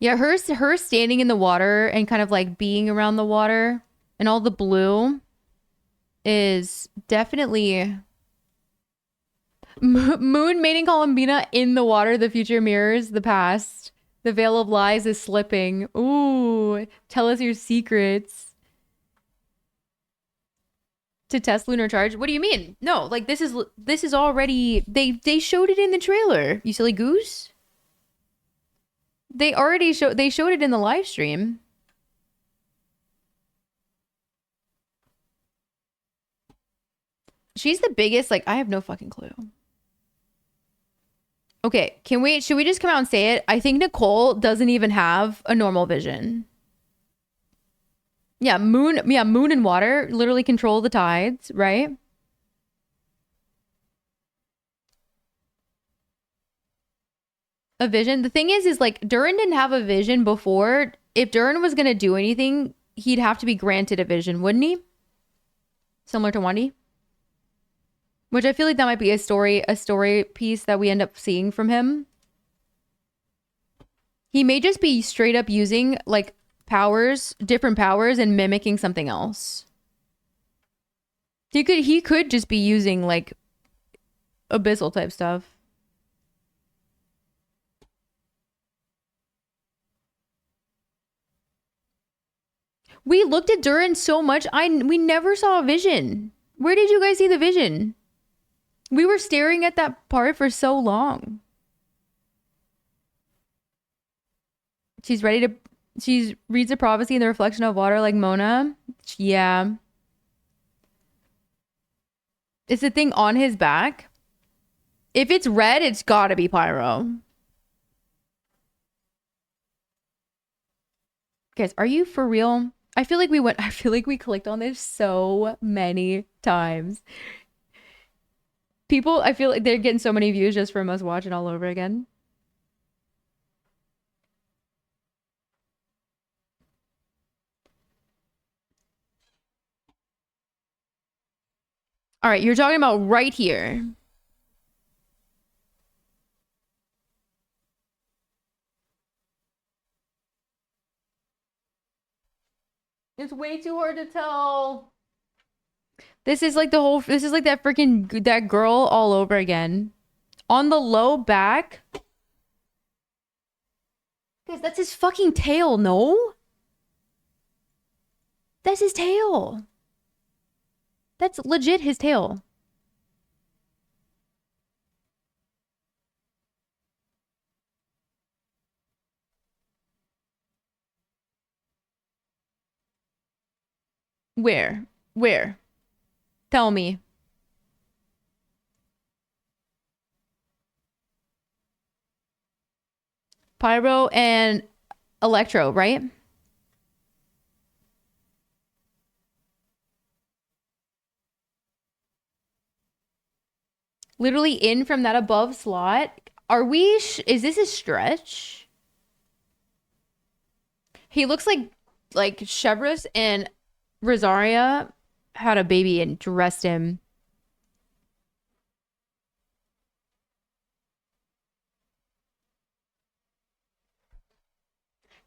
Yeah, her standing in the water and kind of like being around the water and all the blue is definitely Moon mating Columbina in the water. The future mirrors the past. The veil of lies is slipping. Ooh, tell us your secrets. To test lunar charge? What do you mean? No, like this is already they showed it in the trailer. You silly goose. They showed it in the live stream. She's the biggest, like I have no fucking clue. Okay, should we just come out and say it? I think Nicole doesn't even have a normal vision. Yeah, moon and water literally control the tides, right? A vision. The thing is like Durin didn't have a vision before. If Durin was gonna do anything, he'd have to be granted a vision, wouldn't he? Similar to Wendy. Which I feel like that might be a story piece that we end up seeing from him. He may just be straight up using like different powers and mimicking something else. He could just be using like abyssal type stuff. We looked at Durin so much, we never saw a vision. Where did you guys see the vision? We were staring at that part for so long. She reads a prophecy in the reflection of water like Mona. Yeah. Is the thing on his back? If it's red, it's gotta be Pyro. Guys, are you for real? I feel like we clicked on this so many times. People, I feel like they're getting so many views just from us watching all over again. All right, you're talking about right here. It's way too hard to tell. This is like that freaking that girl all over again. On the low back. Guys, that's his fucking tail, no? That's his tail. That's legit his tail. Where? Where? Tell me. Pyro and Electro, right? Literally in from that above slot. Are we... is this a stretch? He looks like Chevrolet and Rosaria had a baby and dressed him.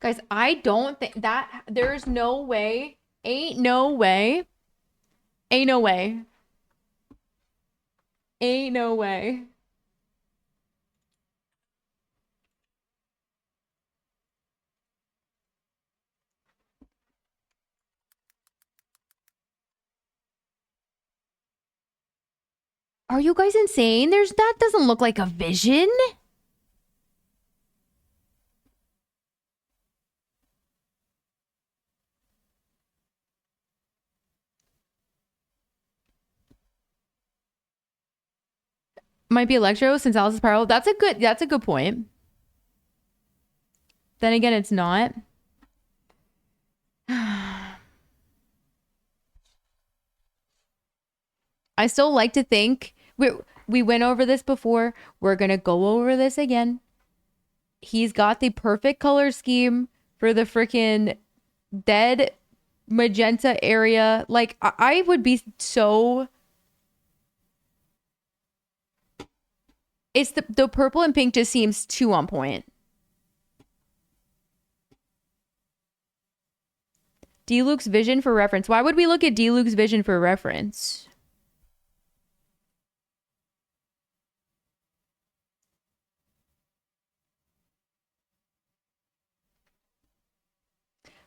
Guys, I don't think that there's no way. Ain't no way. Ain't no way. Ain't no way. Are you guys insane? That doesn't look like a vision. Might be Electro since Alice is powerful. That's a good point. Then again, it's not. I still like to think we went over this before. We're gonna go over this again. He's got the perfect color scheme for the freaking dead magenta area. Like I would be so. It's the purple and pink just seems too on point. D-Luke's vision for reference. Why would we look at D-Luke's vision for reference?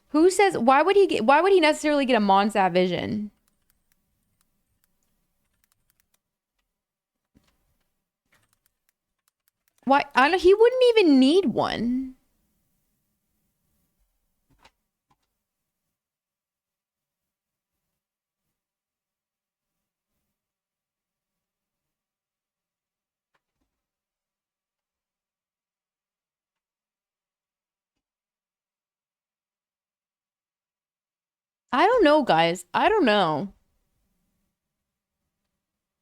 Who says why would he necessarily get a Mondstadt vision? Why I don't he wouldn't even need one. I don't know, guys. I don't know.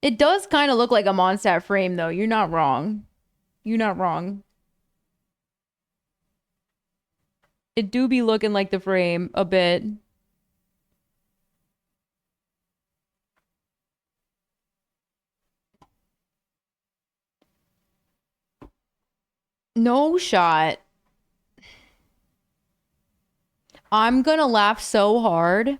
It does kind of look like a Mondstadt frame, though. You're not wrong. You're not wrong. It do be looking like the frame a bit. No shot. I'm gonna laugh so hard.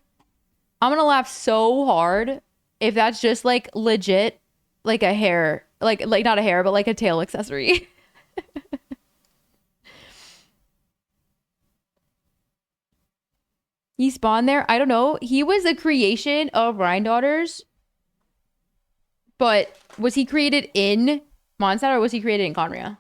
I'm gonna laugh so hard if that's just like legit, like a hair, like not a hair, but like a tail accessory. He spawned there. I don't know. He was a creation of Rhine Daughters, but was he created in Mondstadt or was he created in Conria?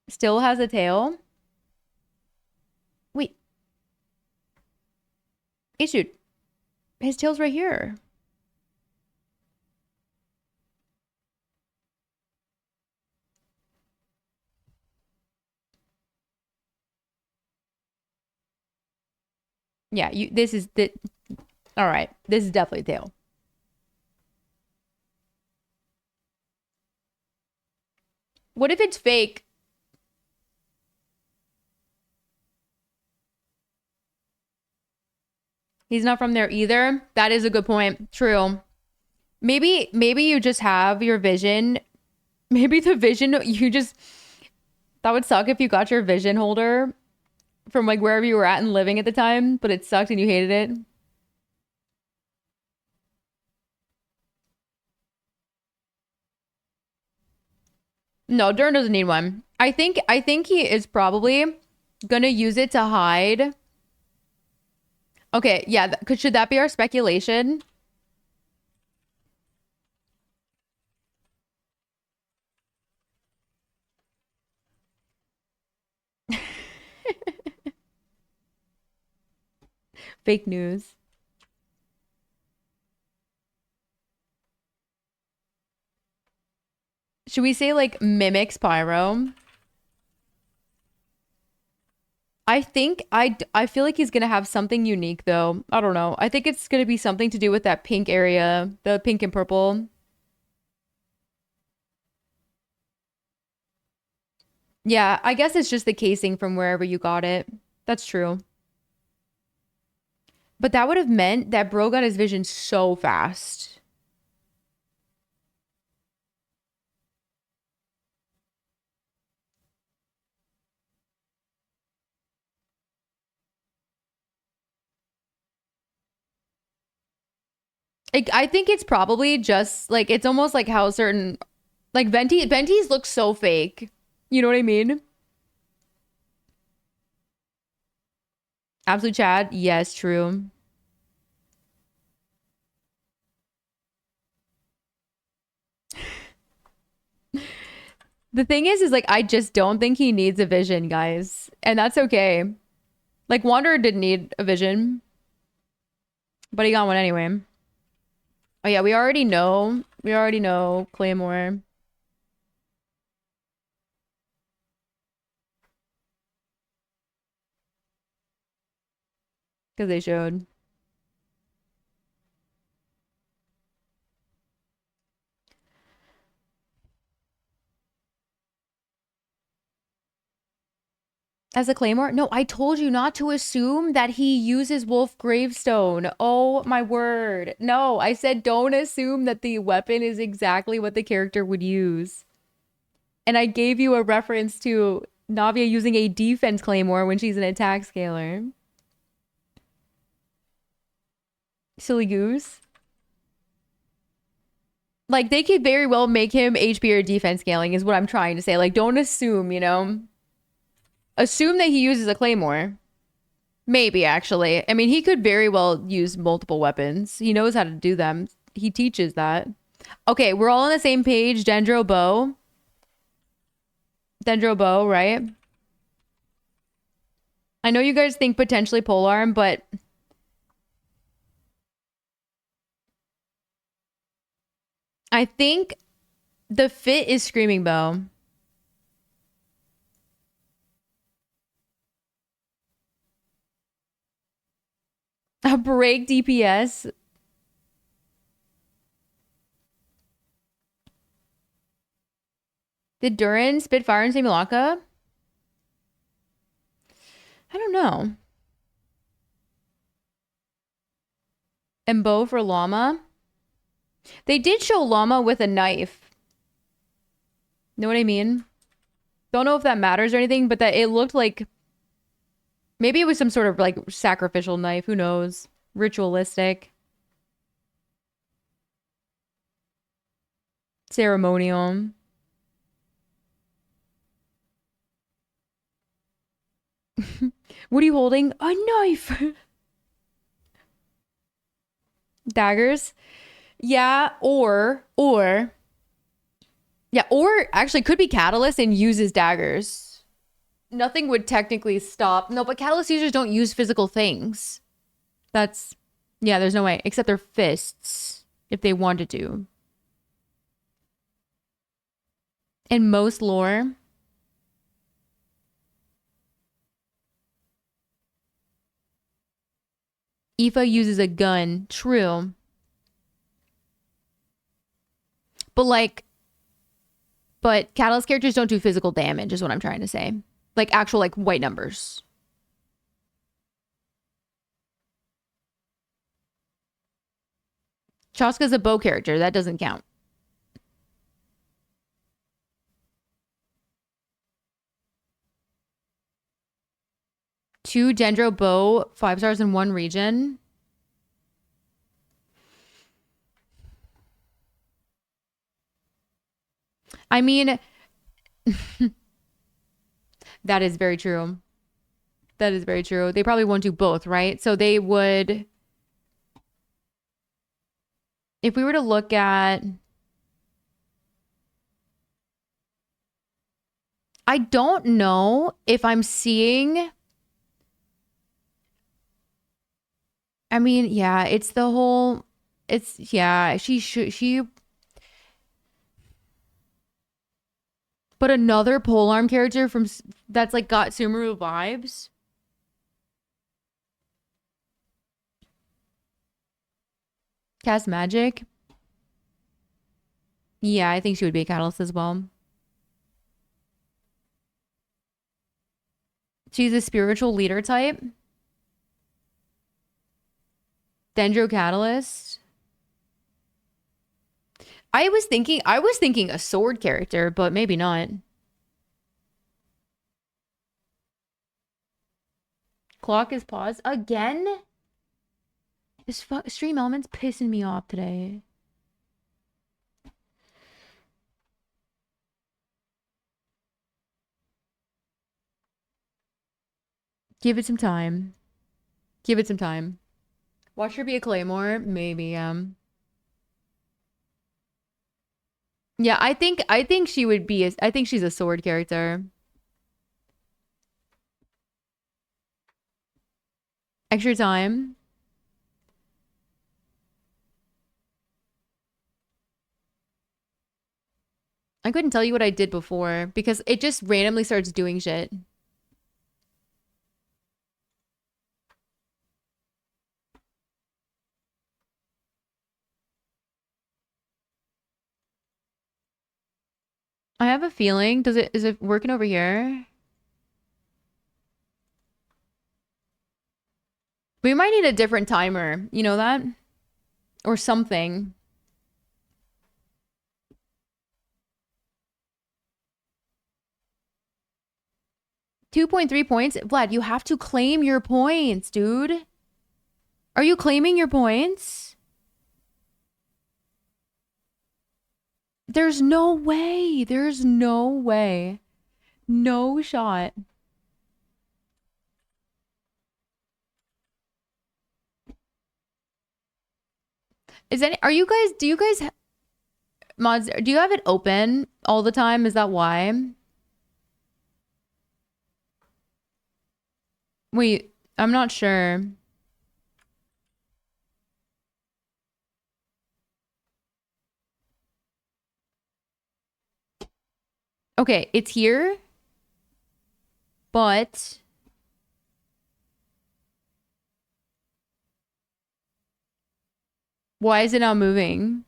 Still has a tail. Wait, issued. His tail's right here. Yeah, this is the all right. This is definitely a tail. What if it's fake? He's not from there either. That is a good point. True. Maybe you just have your vision. Maybe the vision you just that would suck if you got your vision holder from like wherever you were at and living at the time, but it sucked and you hated it. No, Dern doesn't need one. I think he is probably gonna use it to hide. Okay, yeah, should that be our speculation? Fake news. Should we say like mimics Pyro? I feel like he's gonna have something unique though. I don't know. I think it's gonna be something to do with that pink area, the pink and purple. Yeah, I guess it's just the casing from wherever you got it. That's true. But that would have meant that bro got his vision so fast. I think it's probably just like it's almost like how certain like Venti's look so fake. You know what I mean? Absolute Chad. Yes, true. The thing is like I just don't think he needs a vision, guys. And that's okay. Like Wanderer didn't need a vision, but he got one anyway. Oh yeah, we already know. We already know Claymore. Because they showed. As a Claymore? No, I told you not to assume that he uses Wolf Gravestone. Oh my word. No, I said don't assume that the weapon is exactly what the character would use. And I gave you a reference to Navia using a defense Claymore when she's an attack scaler. Silly goose. Like, they could very well make him HP or defense scaling is what I'm trying to say. Like, don't assume, you know? Assume that he uses a Claymore. Maybe, actually. I mean, he could very well use multiple weapons. He knows how to do them. He teaches that. Okay, we're all on the same page. Dendro bow. Dendro bow, right? I know you guys think potentially polearm, but I think the fit is screaming bow. A break DPS. Did Durin spit fire in Simulacra? I don't know. And bow for llama. They did show llama with a knife. Know what I mean? Don't know if that matters or anything, but that it looked like maybe it was some sort of like sacrificial knife. Who knows? Ritualistic. Ceremonial. What are you holding? A knife. Daggers. Yeah, yeah, or actually could be Catalyst and uses daggers. Nothing would technically stop. No, but Catalyst users don't use physical things. That's, yeah, there's no way. Except their fists, if they wanted to. In most lore, Aoife uses a gun. True. But like, but Catalyst characters don't do physical damage, is what I'm trying to say. Like actual like white numbers. Chaska's a bow character. That doesn't count. Two Dendro bow, 5 stars in one region. I mean, that is very true. That is very true. They probably won't do both, right? So they would, if we were to look at, I don't know if I'm seeing, I mean, yeah, it's the whole, it's, yeah, but another polearm character from, that's like got Sumeru vibes. Cast magic. Yeah, I think she would be a catalyst as well. She's a spiritual leader type. Dendro Catalyst. I was thinking a sword character, but maybe not. Clock is paused again. This stream element's pissing me off today. Give it some time. Give it some time. Watch her be a Claymore, maybe. Yeah, I think she would be. I think she's a sword character. Extra time. I couldn't tell you what I did before because it just randomly starts doing shit. I have a feeling. Is it working over here? We might need a different timer. You know that? Or something. .3 points? Vlad, you have to claim your points, dude. Are you claiming your points? There's no way. There's no way. No shot. Are you guys, do you guys, mods, do you have it open all the time? Is that why? Wait, I'm not sure. Okay, it's here. But why is it not moving?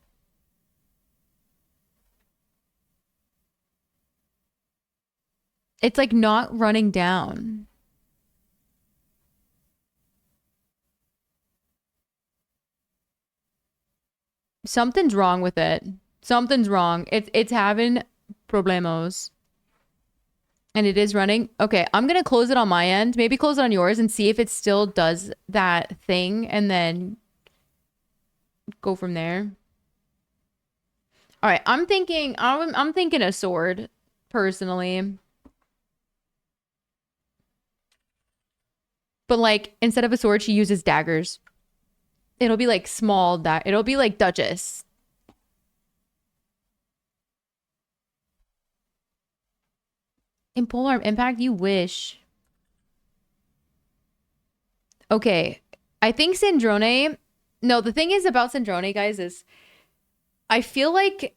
It's like not running down. Something's wrong with it. Something's wrong. It's having problemos. And it is running. Okay, I'm gonna close it on my end. Maybe close it on yours and see if it still does that thing and then go from there. All right, I'm thinking a sword personally. But like instead of a sword, she uses daggers. It'll be like small it'll be like Duchess. In polearm impact, you wish. Okay. I think Syndrome. No, the thing is about Syndrome, guys, is I feel like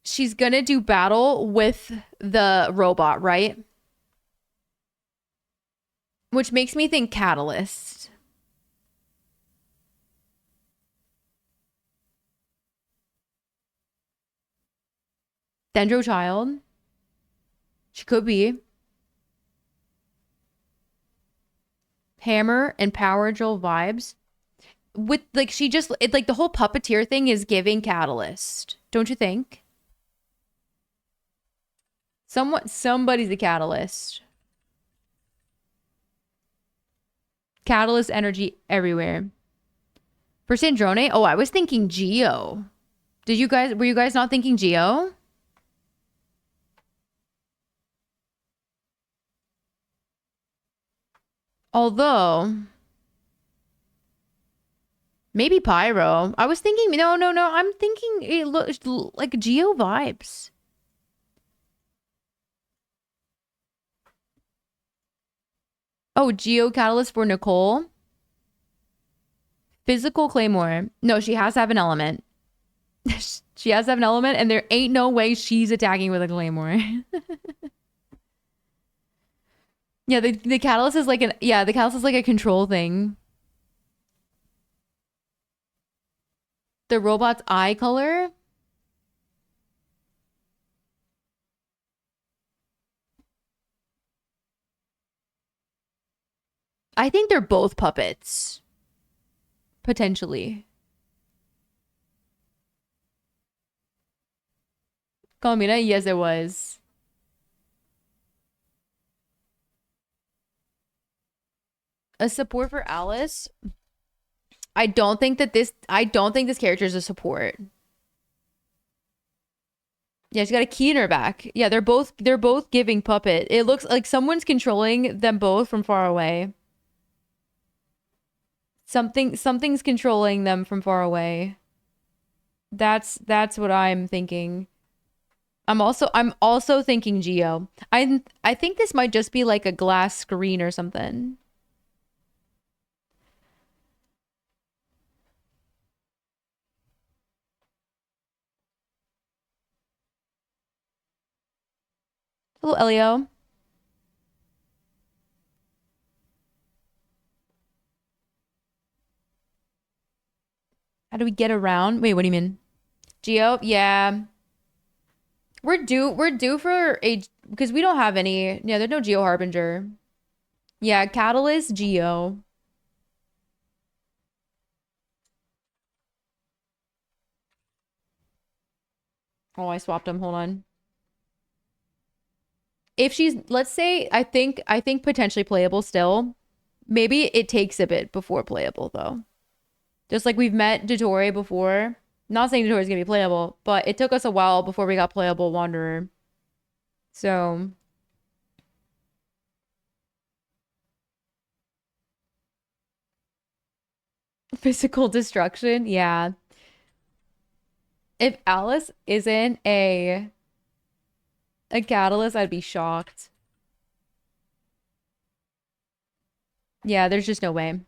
she's gonna do battle with the robot, right? Which makes me think Catalyst. Dendro Child. She could be. Hammer and Power Joel vibes. With like it's like the whole puppeteer thing is giving Catalyst. Don't you think? Somebody's a catalyst. Catalyst energy everywhere. For Sandrone? Oh, I was thinking Geo. Were you guys not thinking Geo? Although, maybe Pyro. I was thinking, no. I'm thinking it looks like Geo vibes. Oh, Geo Catalyst for Nicole. Physical Claymore. No, she has to have an element. She has to have an element, and there ain't no way she's attacking with a Claymore. Yeah, the Catalyst is like the Catalyst is like a control thing. The robot's eye color. I think they're both puppets. Potentially. Colmina, yes, it was. A support for Alice. I don't think this character is a support. Yeah, she's got a key in her back. Yeah, they're both giving puppet. It looks like someone's controlling them both from far away. Something's controlling them from far away. That's what I'm thinking. I'm also thinking Geo. I think this might just be like a glass screen or something. Hello, Elio. How do we get around? Wait, what do you mean? Geo? Yeah. We're due for a because we don't have any. Yeah, there's no Geo Harbinger. Yeah, Catalyst Geo. Oh, I swapped them. Hold on. If she's, let's say, I think potentially playable still. Maybe it takes a bit before playable though. Just like we've met Dottore before. Not saying Dottore's gonna be playable, but it took us a while before we got playable Wanderer. So physical destruction, yeah. If Alice isn't a catalyst, I'd be shocked. Yeah, there's just no way.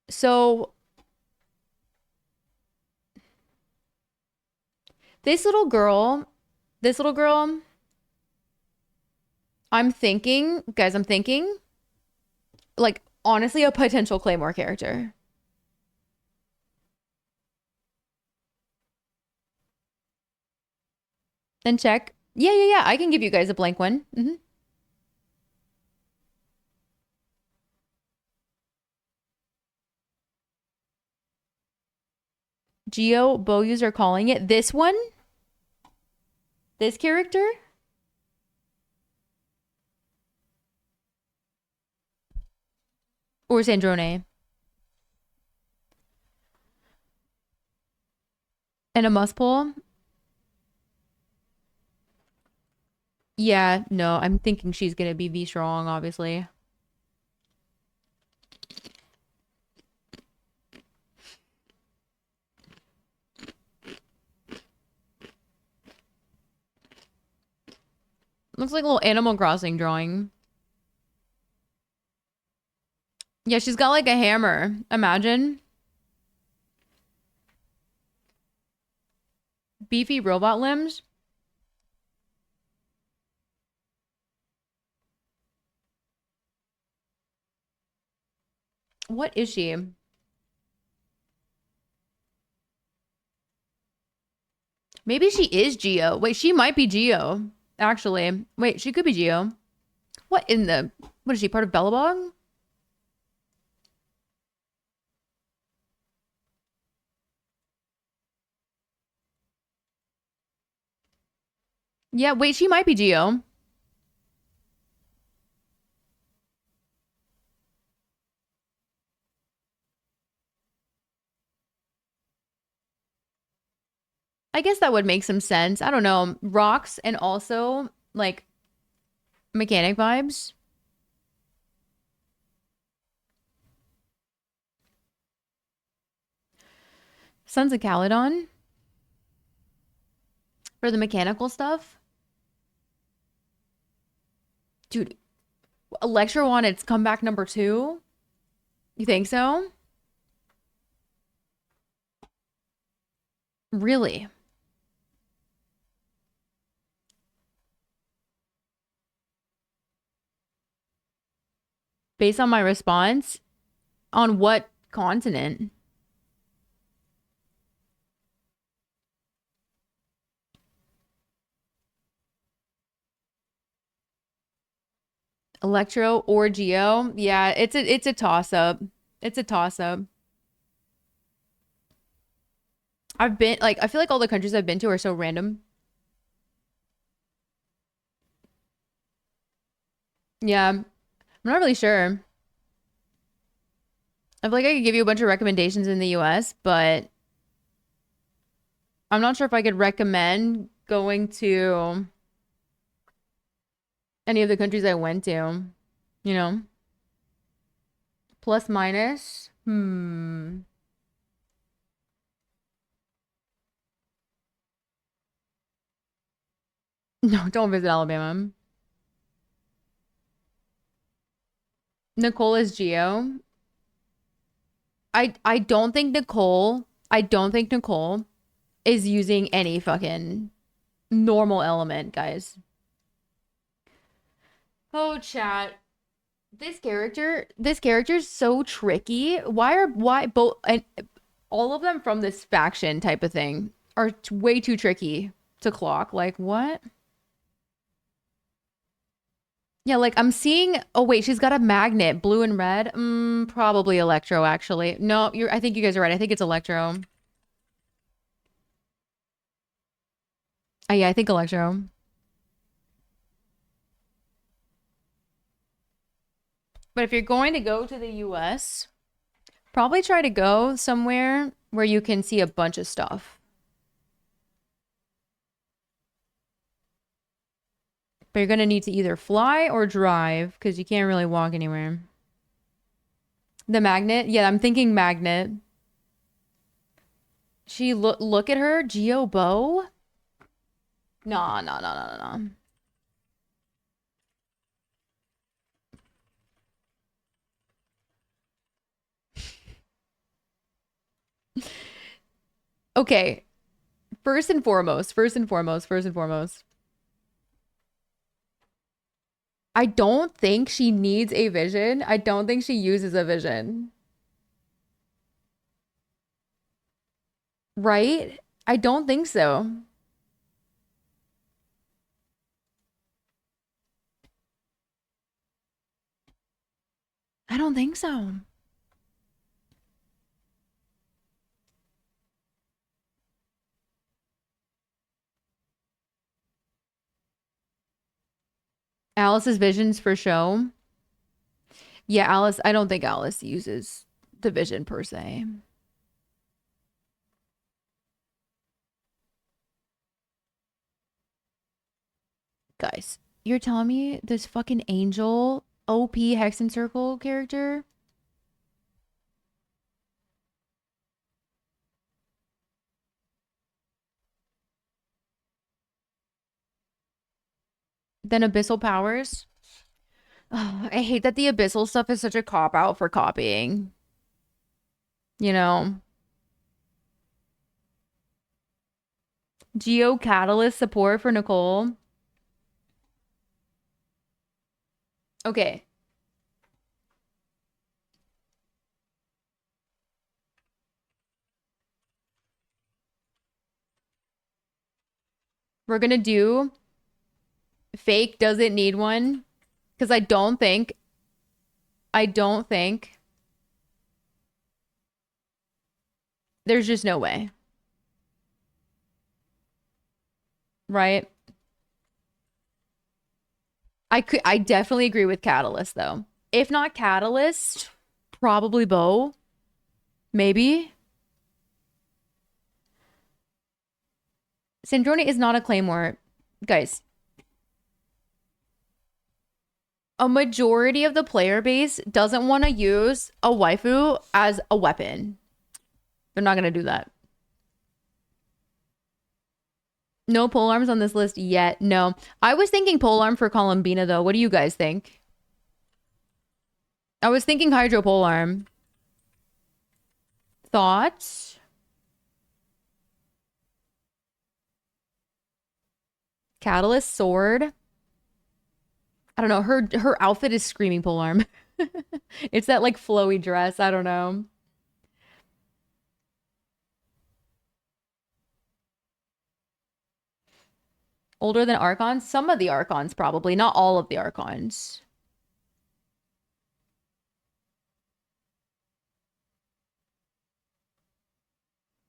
So this little girl, this little girl, I'm thinking, guys, I'm thinking, like, honestly, a potential Claymore character. Then check. Yeah, yeah, yeah. I can give you guys a blank one. Geo bow user calling it. This one? This character? Or Sandrone? And a must pull? Yeah, no, I'm thinking she's gonna be V strong, obviously. Looks like a little Animal Crossing drawing. Yeah, she's got like a hammer. Imagine. Beefy robot limbs. What is she? Maybe she is Geo. Wait, she might be Geo. Actually. Wait, she could be Geo. What in the... What is she, part of Bellabong? Yeah, wait, she might be Geo. I guess that would make some sense. I don't know. Rocks and also, like, mechanic vibes. Sons of Caledon for the mechanical stuff. Dude, Electro on its comeback number 2. You think so? Really? Based on my response, on what continent? Electro or Geo. Yeah, it's a toss up. It's a toss up. I've been like I feel like all the countries I've been to are so random. Yeah, I'm not really sure. I feel like I could give you a bunch of recommendations in the US, but I'm not sure if I could recommend going to any of the countries I went to, you know? Plus minus. Hmm. No, don't visit Alabama. Nicole is Geo. I don't think Nicole is using any fucking normal element, guys. Oh, chat. This character's so tricky. Why both and all of them from this faction type of thing are way too tricky to clock. Like what? Yeah, like I'm seeing. Oh wait, she's got a magnet, blue and red. Probably Electro actually. No, I think you guys are right. I think it's Electro. Yeah, I think Electro. But if you're going to go to the US, probably try to go somewhere where you can see a bunch of stuff. But you're gonna need to either fly or drive because you can't really walk anywhere. The magnet? Yeah, I'm thinking magnet. She look at her, Geo Bow? No, no, no, no, no, no. Okay, first and foremost. I don't think she needs a vision. I don't think she uses a vision. Right? I don't think so. I don't think so. Alice's visions for show. Yeah, Alice, I don't think Alice uses the vision per se. Guys, you're telling me this fucking angel OP Hexen Circle character? Then Abyssal Powers? Ugh, I hate that the Abyssal stuff is such a cop out for copying. You know? Geo Catalyst support for Nicole. Okay. We're gonna do fake doesn't need one. Because I don't think there's just no way. Right? I definitely agree with Catalyst though. If not Catalyst, probably Bow. Maybe. Sandrone is not a claymore. Guys, a majority of the player base doesn't want to use a waifu as a weapon. They're not going to do that. No pole arms on this list yet. No. I was thinking pole arm for Columbina though. What do you guys think? I was thinking hydro pole arm. Thoughts? Catalyst sword. I don't know. Her outfit is screaming pole arm. It's that like flowy dress. I don't know. Older than Archons? Some of the Archons probably, not all of the Archons.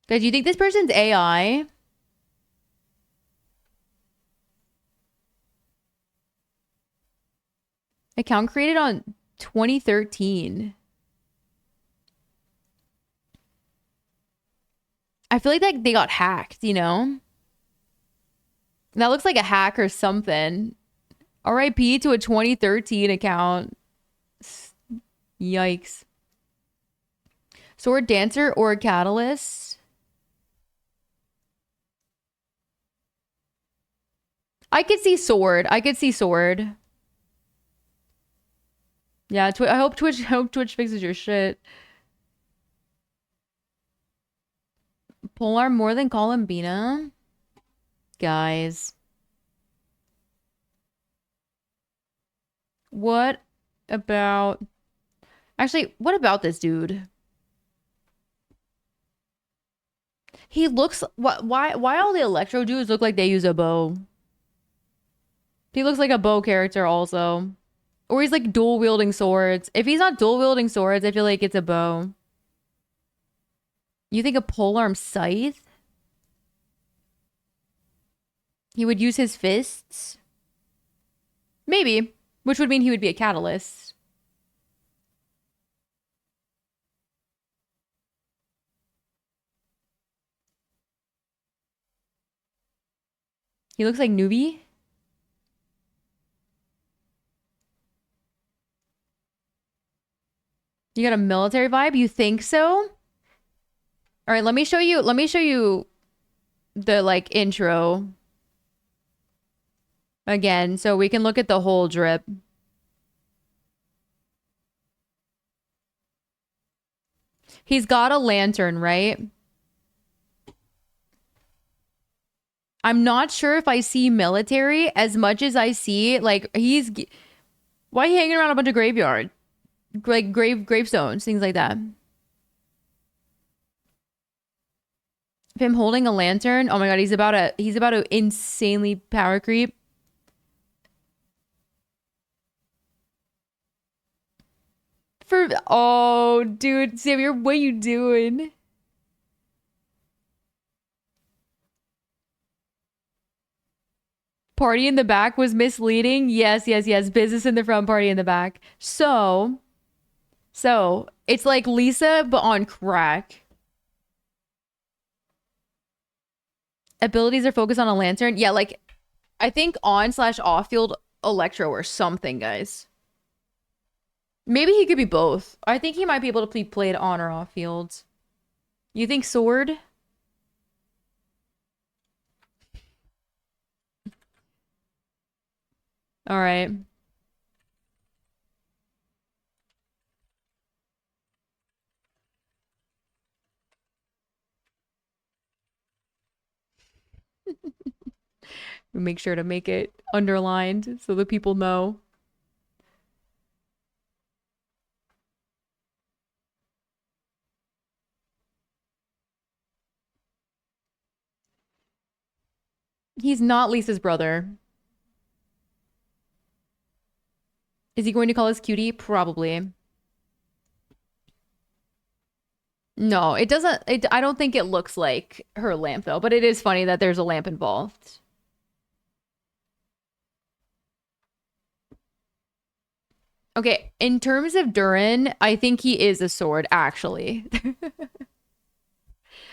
Guys, do you think this person's AI? Account created on 2013. I feel like they got hacked, you know? That looks like a hack or something. RIP to a 2013 account. Yikes. Sword Dancer or a Catalyst? I could see Sword. I could see Sword. Yeah, I hope Twitch fixes your shit. Polar more than Columbina? Guys. What about... Actually, what about this dude? He looks... Why all the Electro dudes look like they use a bow? He looks like a bow character also. Or he's like dual wielding swords. If he's not dual wielding swords, I feel like it's a bow. You think a polearm scythe? He would use his fists? Maybe. Which would mean he would be a catalyst. He looks like Newbie. You got a military vibe? You think so? All right, let me show you the like intro again so we can look at the whole drip. He's got a lantern, right? I'm not sure if I see military as much as I see like why are you hanging around a bunch of graveyard? Like gravestones, things like that. If him holding a lantern, oh my god, he's about to insanely power creep. Oh dude, Xavier, what are you doing? Party in the back was misleading. Yes. Business in the front, party in the back. So it's like Lisa, but on crack. Abilities are focused on a lantern. Yeah, like I think on/off field Electro or something, guys. Maybe he could be both. I think he might be able to be played on or off field. You think sword? All right. We make sure to make it underlined so that people know. He's not Lisa's brother. Is he going to call us cutie? Probably. No, it doesn't. I don't think it looks like her lamp though, but it is funny that there's a lamp involved. Okay, in terms of Durin, I think he is a sword, actually.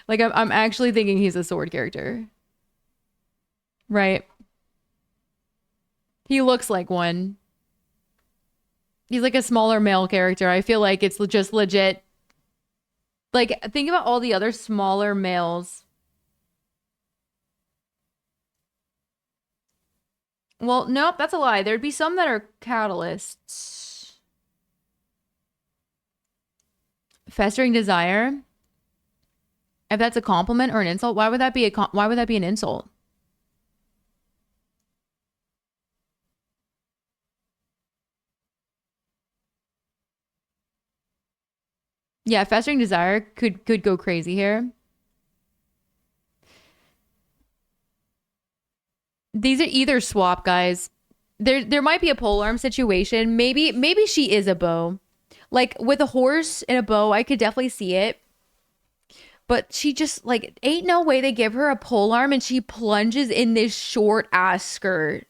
Like, I'm actually thinking he's a sword character. Right. He looks like one. He's like a smaller male character. I feel like it's just legit. Like, think about all the other smaller males. Well, nope, that's a lie. There'd be some that are catalysts. Festering desire. If that's a compliment or an insult, why would that be why would that be an insult? Yeah, festering desire could go crazy here. These are either swap, guys. There might be a polearm situation. Maybe she is a bow. Like with a horse and a bow, I could definitely see it. But she just like ain't no way they give her a pole arm and she plunges in this short ass skirt.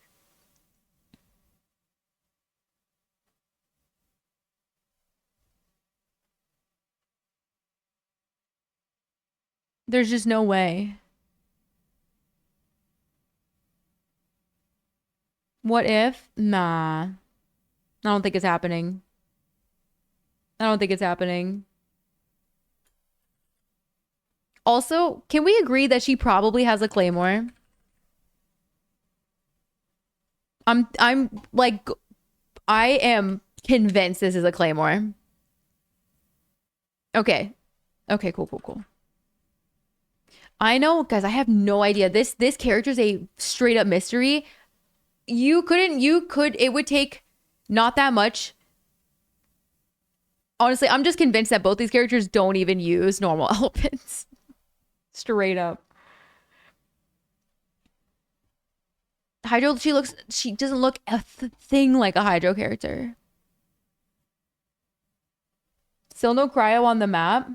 There's just no way. What if? Nah. I don't think it's happening. I don't think it's happening. Also, can we agree that she probably has a claymore? I'm like I am convinced this is a claymore. Okay. Okay, cool, cool, cool. I know, guys, I have no idea. This character is a straight up mystery. It would take not that much. Honestly, I'm just convinced that both these characters don't even use normal elephants. Straight up. Hydro, she doesn't look a thing like a Hydro character. Still no cryo on the map.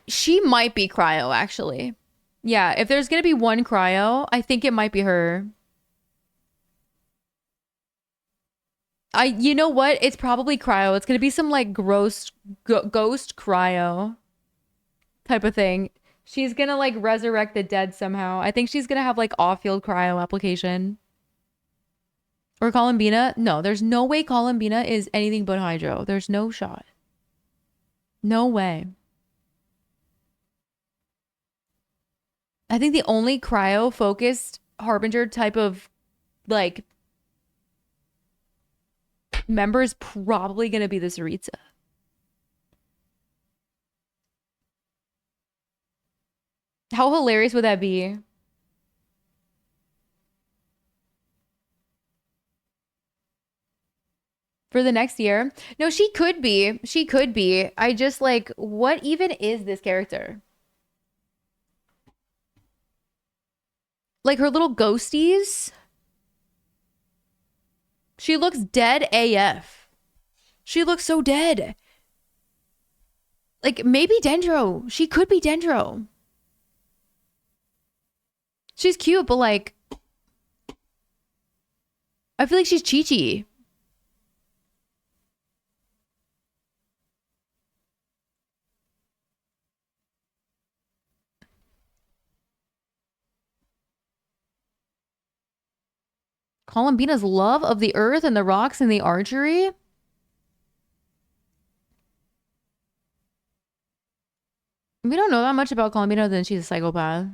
She might be cryo, actually. Yeah, if there's gonna be one cryo, I think it might be her. You know what? It's probably cryo. It's gonna be some like gross ghost cryo type of thing. She's gonna like resurrect the dead somehow. I think she's gonna have like off-field cryo application. Or Columbina? No, there's no way Columbina is anything but hydro. There's no shot. No way. I think the only cryo focused harbinger type of like member is probably gonna be the Saritsa. How hilarious would that be? For the next year? No, she could be. She could be. I just like, what even is this character? Like her little ghosties? She looks dead AF. She looks so dead. Like maybe Dendro. She could be Dendro. She's cute, but like, I feel like she's Chi-Chi. Columbina's love of the earth and the rocks and the archery. We don't know that much about Columbina other than she's a psychopath. A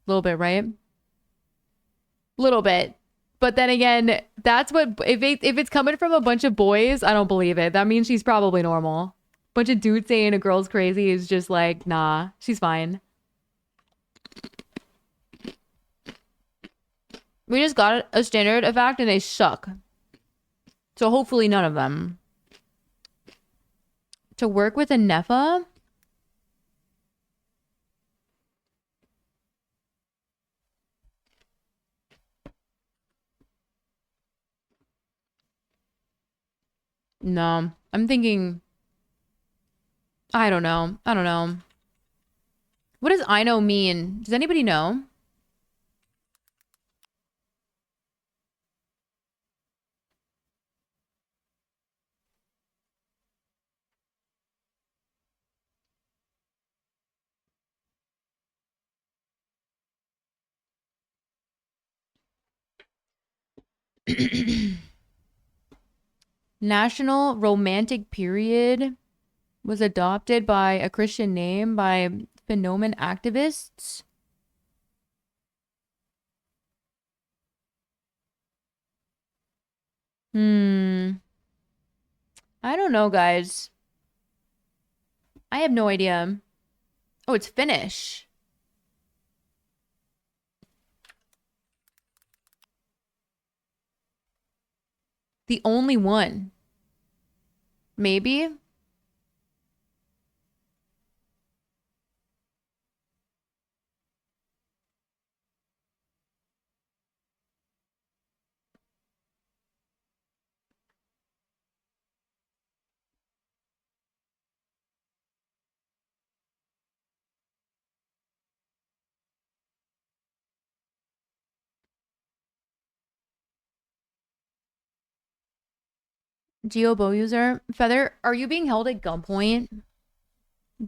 little bit, right? Little bit. But then again, that's what if it's coming from a bunch of boys, I don't believe it. That means she's probably normal. Bunch of dudes saying a girl's crazy is just like, nah, she's fine. We just got a standard effect and they suck. So hopefully none of them. To work with a Nepha? No. I'm thinking I don't know. I don't know. What does I know mean? Does anybody know? National Romantic Period was adopted by a Christian name by phenomenon activists. Hmm. I don't know, guys. I have no idea. Oh, it's Finnish. The only one. Maybe? Geo bow user. Feather, are you being held at gunpoint?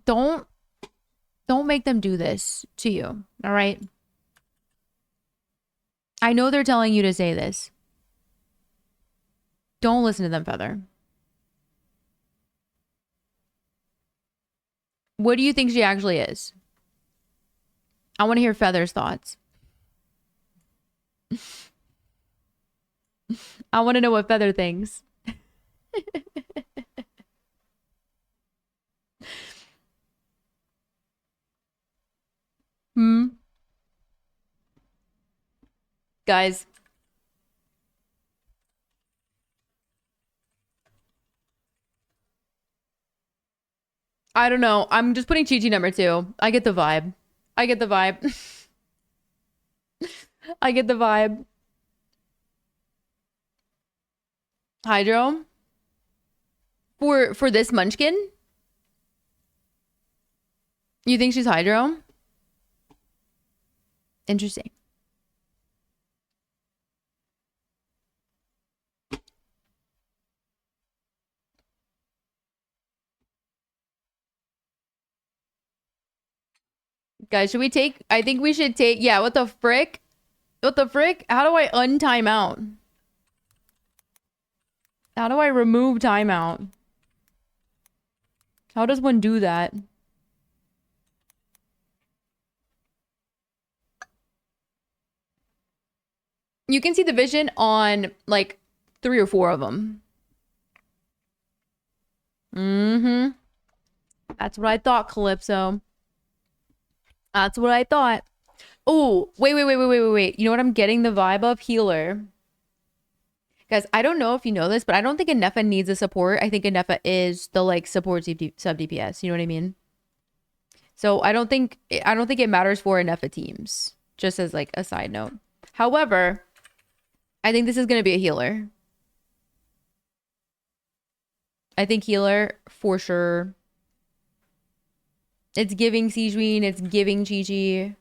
Don't make them do this to you. All right. I know they're telling you to say this. Don't listen to them, Feather. What do you think she actually is? I want to hear Feather's thoughts. I want to know what Feather thinks. Guys. I don't know. I'm just putting Chi-Chi number 2. I get the vibe. I get the vibe. I get the vibe. Hydro? For this munchkin? You think she's Hydro? Interesting. Guys, should we take... I think we should take... Yeah, what the frick? What the frick? How do I untime out? How do I remove timeout? How does one do that? You can see the vision on, like, 3 or 4 of them. Mm-hmm. That's what I thought, Calypso. That's what I thought. Oh, wait. You know what I'm getting the vibe of? Healer. Guys, I don't know if you know this, but I don't think Anefa needs a support. I think Anefa is the, like, support sub DPS. You know what I mean? So I don't think it matters for Anefa teams. Just as, like, a side note. However, I think this is going to be a healer. I think healer for sure. It's giving Sijuin. It's giving Chi-Chi.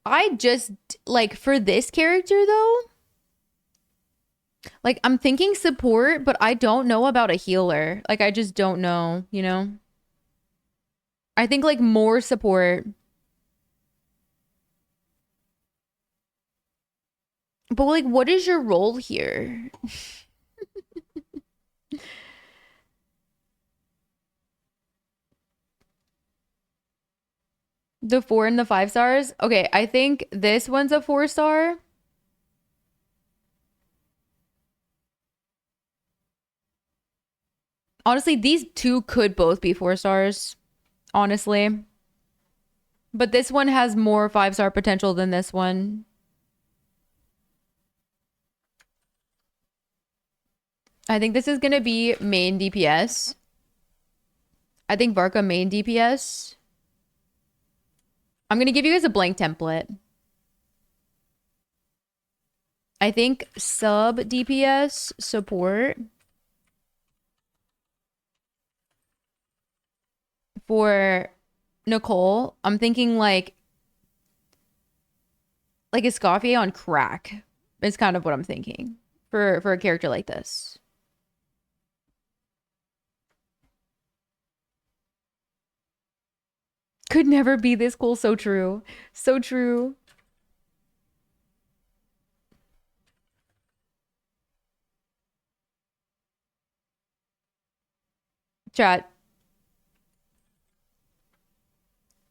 I just, like, for this character, though, like, I'm thinking support, but I don't know about a healer. Like, I just don't know, you know? I think, like, more support. But, like, what is your role here? The 4 and the 5 stars? Okay, I think this one's a 4-star. Honestly, these two could both be 4 stars. Honestly. But this one has more 5-star potential than this one. I think this is going to be main DPS. I think Varka main DPS. I'm going to give you guys a blank template. I think sub DPS support. For Nicole, I'm thinking like Escoffier on crack is kind of what I'm thinking for a character like this. Could never be this cool. So true. So true. Chat.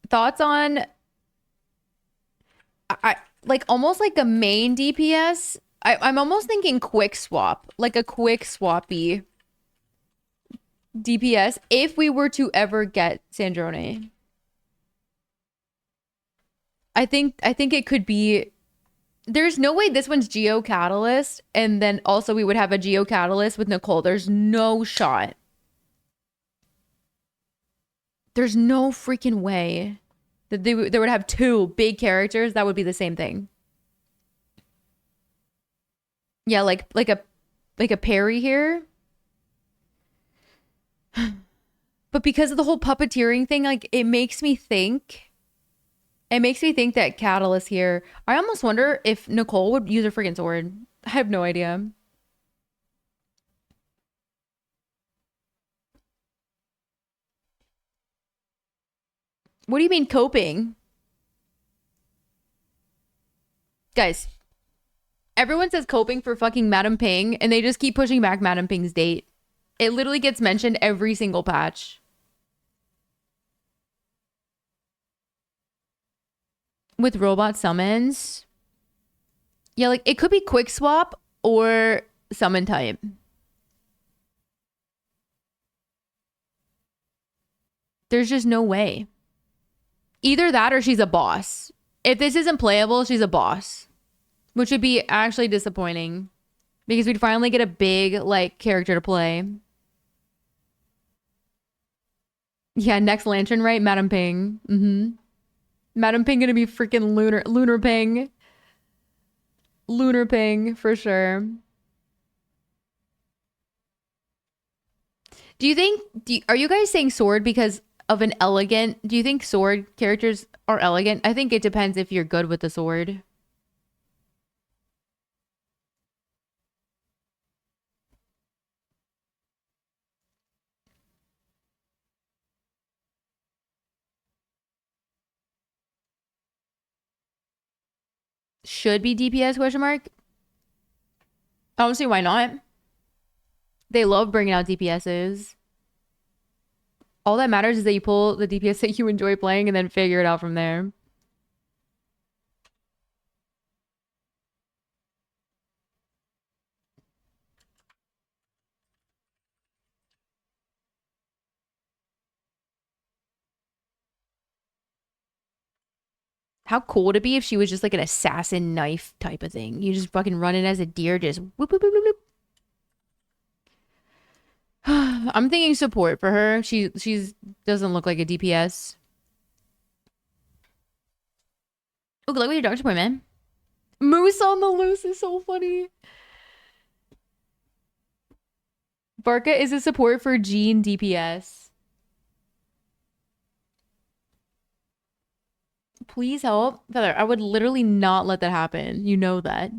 Thoughts on I like almost like a main DPS. I'm almost thinking quick swap, like a quick swappy DPS if we were to ever get Sandrone. I think it could be. There's no way this one's Geo Catalyst, and then also we would have a Geo Catalyst with Nicole. There's no shot. There's no freaking way that they would have 2 big characters that would be the same thing. Yeah, like a parry here. But because of the whole puppeteering thing, like it makes me think It makes me think that Catalyst here. I almost wonder if Nicole would use her freaking sword. I have no idea. What do you mean coping? Guys, everyone says coping for fucking Madam Ping, and they just keep pushing back Madam Ping's date. It literally gets mentioned every single patch. With robot summons. Yeah, like it could be quick swap or summon type. There's just no way. Either that or she's a boss. If this isn't playable, she's a boss. Which would be actually disappointing. Because we'd finally get a big, like, character to play. Yeah, next Lantern, right? Madam Ping. Madam Ping gonna be freaking Lunar Ping. Lunar Ping, for sure. Do you think, are you guys saying sword because of an elegant, do you think sword characters are elegant? I think it depends if you're good with the sword. Should be DPS question mark? I don't see why not. They love bringing out DPSs. All that matters is that you pull the DPS that you enjoy playing and then figure it out from there. How cool would it be if she was just like an assassin knife type of thing? You just fucking run in as a deer, just whoop, whoop, whoop, whoop, whoop. I'm thinking support for her. She's doesn't look like a DPS. Oh, good luck with your doctor's appointment. Moose on the loose is so funny. Barca is a support for Jean DPS. Please help. Feather, I would literally not let that happen. You know that.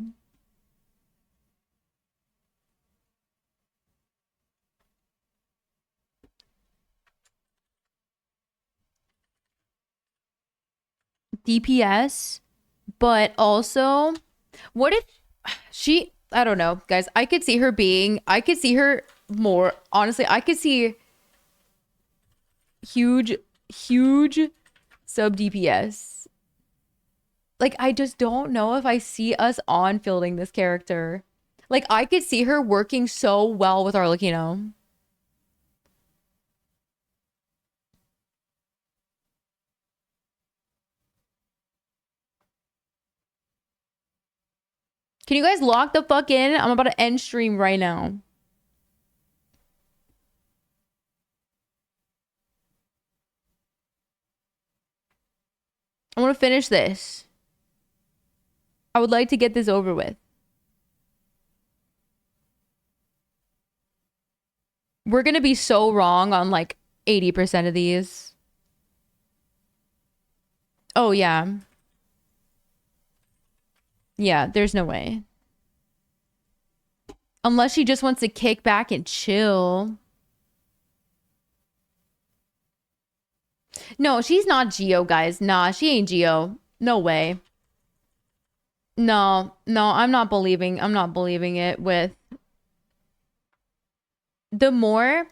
DPS, but also, what if she, I don't know, guys, I could see her more, honestly, I could see huge, huge sub DPS. Like, I just don't know if I see us on fielding this character. Like, I could see her working so well with Arlecchino. Can you guys lock the fuck in? I'm about to end stream right now. I want to finish this. I would like to get this over with. We're gonna be so wrong on like 80% of these. Oh, yeah. Yeah, there's no way. Unless she just wants to kick back and chill. No, she's not Geo, guys. Nah, she ain't Geo. No way. No, I'm not believing it with the more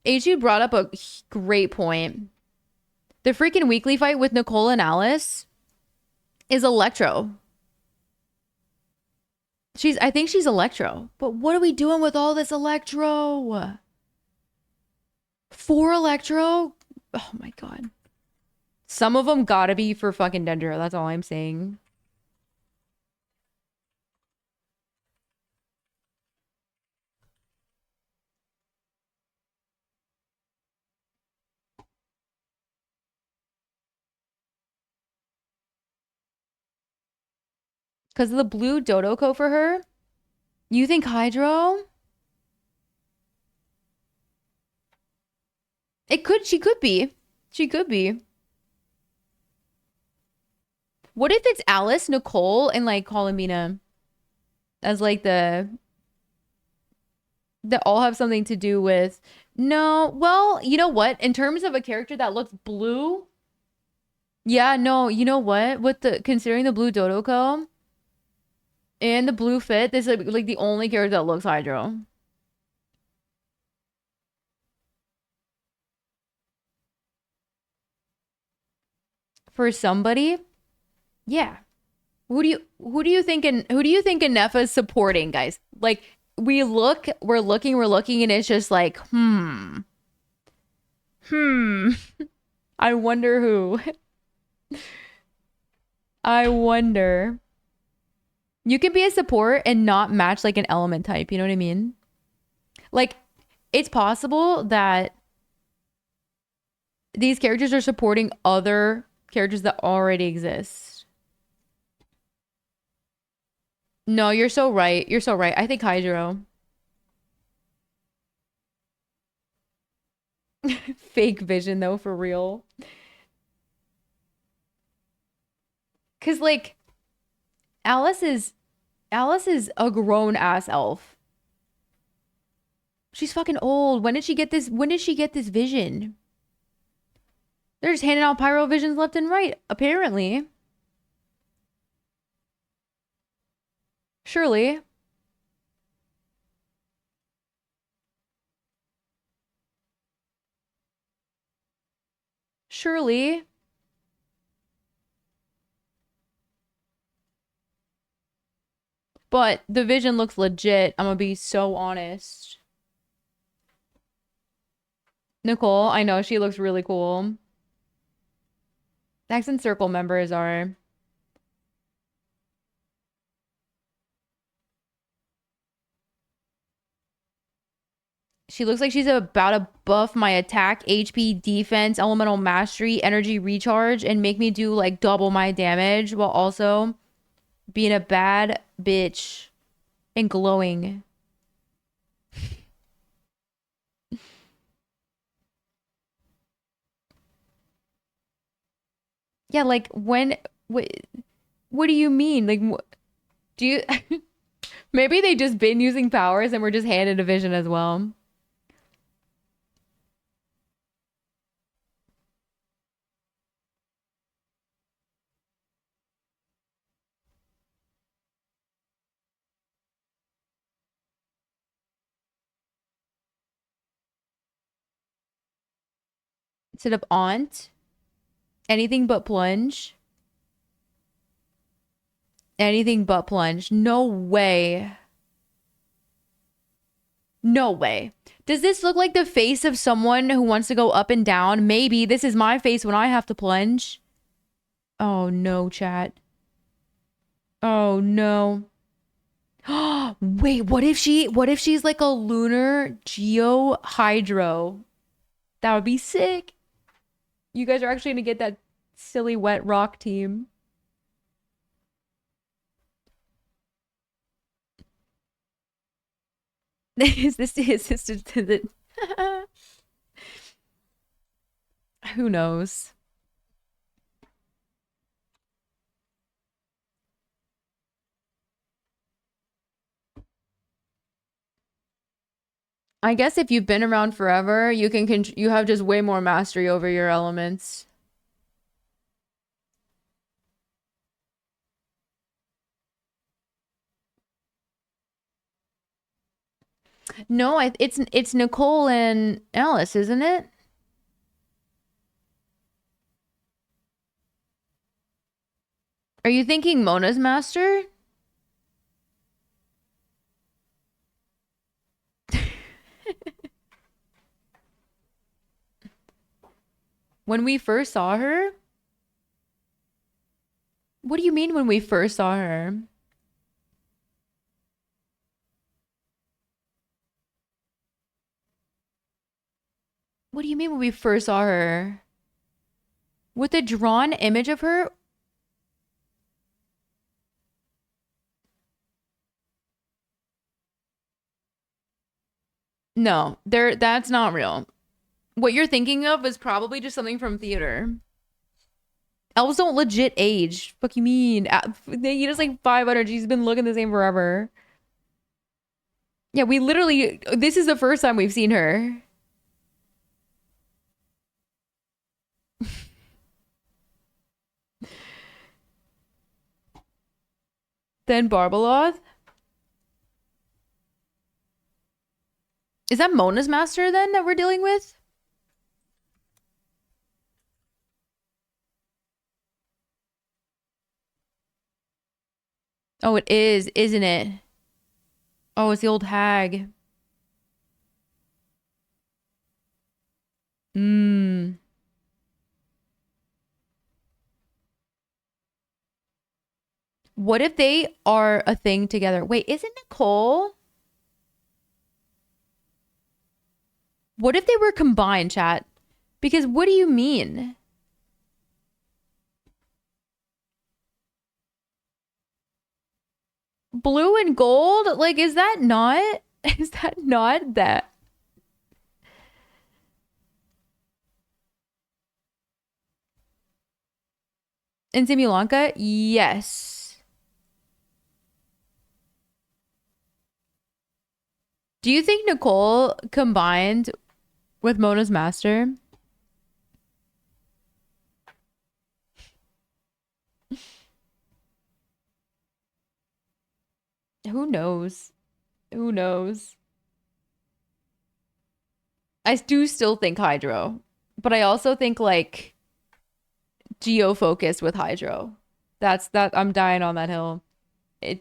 HU brought up a great point. The freaking weekly fight with Nicole and Alice is Electro. I think she's Electro. But what are we doing with all this Electro? 4 Electro? Oh my god. Some of them gotta be for fucking Dendro. That's all I'm saying. Because of the blue Dodoko for her? You think Hydro? She could be. She could be. What if it's Alice, Nicole, and like Colomina as like the that all have something to do with no, well, you know what? In terms of a character that looks blue, yeah, no, you know what? With the considering the blue Dodoko and the blue fit, this is like the only character that looks Hydro. For somebody, yeah. Who do you think Nefa's supporting, guys? Like we're looking, and it's just like, hmm. I wonder who. I wonder. You can be a support and not match like an element type, you know what I mean? Like it's possible that these characters are supporting other characters that already exist. No, you're so right. You're so right. I think Hydro. Fake vision though, for real. Cause like Alice is Alice is a grown ass elf. She's fucking old. When did she get this? When did she get this vision? They're just handing out pyro visions left and right, apparently. Surely. Surely. But the vision looks legit. I'm gonna be so honest. Nicole, I know she looks really cool. Accent Circle members are. She looks like she's about to buff my attack, HP, defense, elemental mastery, energy recharge, and make me do like double my damage while also being a bad bitch and glowing. Yeah, like when what do you mean? Like do you maybe they just been using powers and we're just handed a vision as well. Instead of aunt, anything but plunge. Anything but plunge. No way. No way. Does this look like the face of someone who wants to go up and down? Maybe this is my face when I have to plunge. Oh no, chat. Oh no. Wait, what if she's like a lunar geo hydro? That would be sick. You guys are actually gonna get that silly wet rock team. Is this the assistant to the who knows? I guess if you've been around forever, you have just way more mastery over your elements. No, it's Nicole and Alice, isn't it? Are you thinking Mona's master? When we first saw her? What do you mean when we first saw her? What do you mean when we first saw her? With a drawn image of her? No, that's not real. What you're thinking of was probably just something from theater. Elves don't legit age. Fuck you mean? He just like 500. She's been looking the same forever. Yeah, we literally, this is the first time we've seen her. Then Barbeloth. Is that Mona's master then that we're dealing with? Oh, it is, isn't it? Oh, it's the old hag. Mmm. What if they are a thing together? Wait, isn't Nicole? What if they were combined, chat? Because what do you mean? Blue and gold? Like, is that not? Is that not that? In Simulanka? Yes. Do you think Nicole combined with Mona's master? Who knows? Who knows? I do still think Hydro, but I also think like geo-focused with Hydro. That's that. I'm dying on that hill.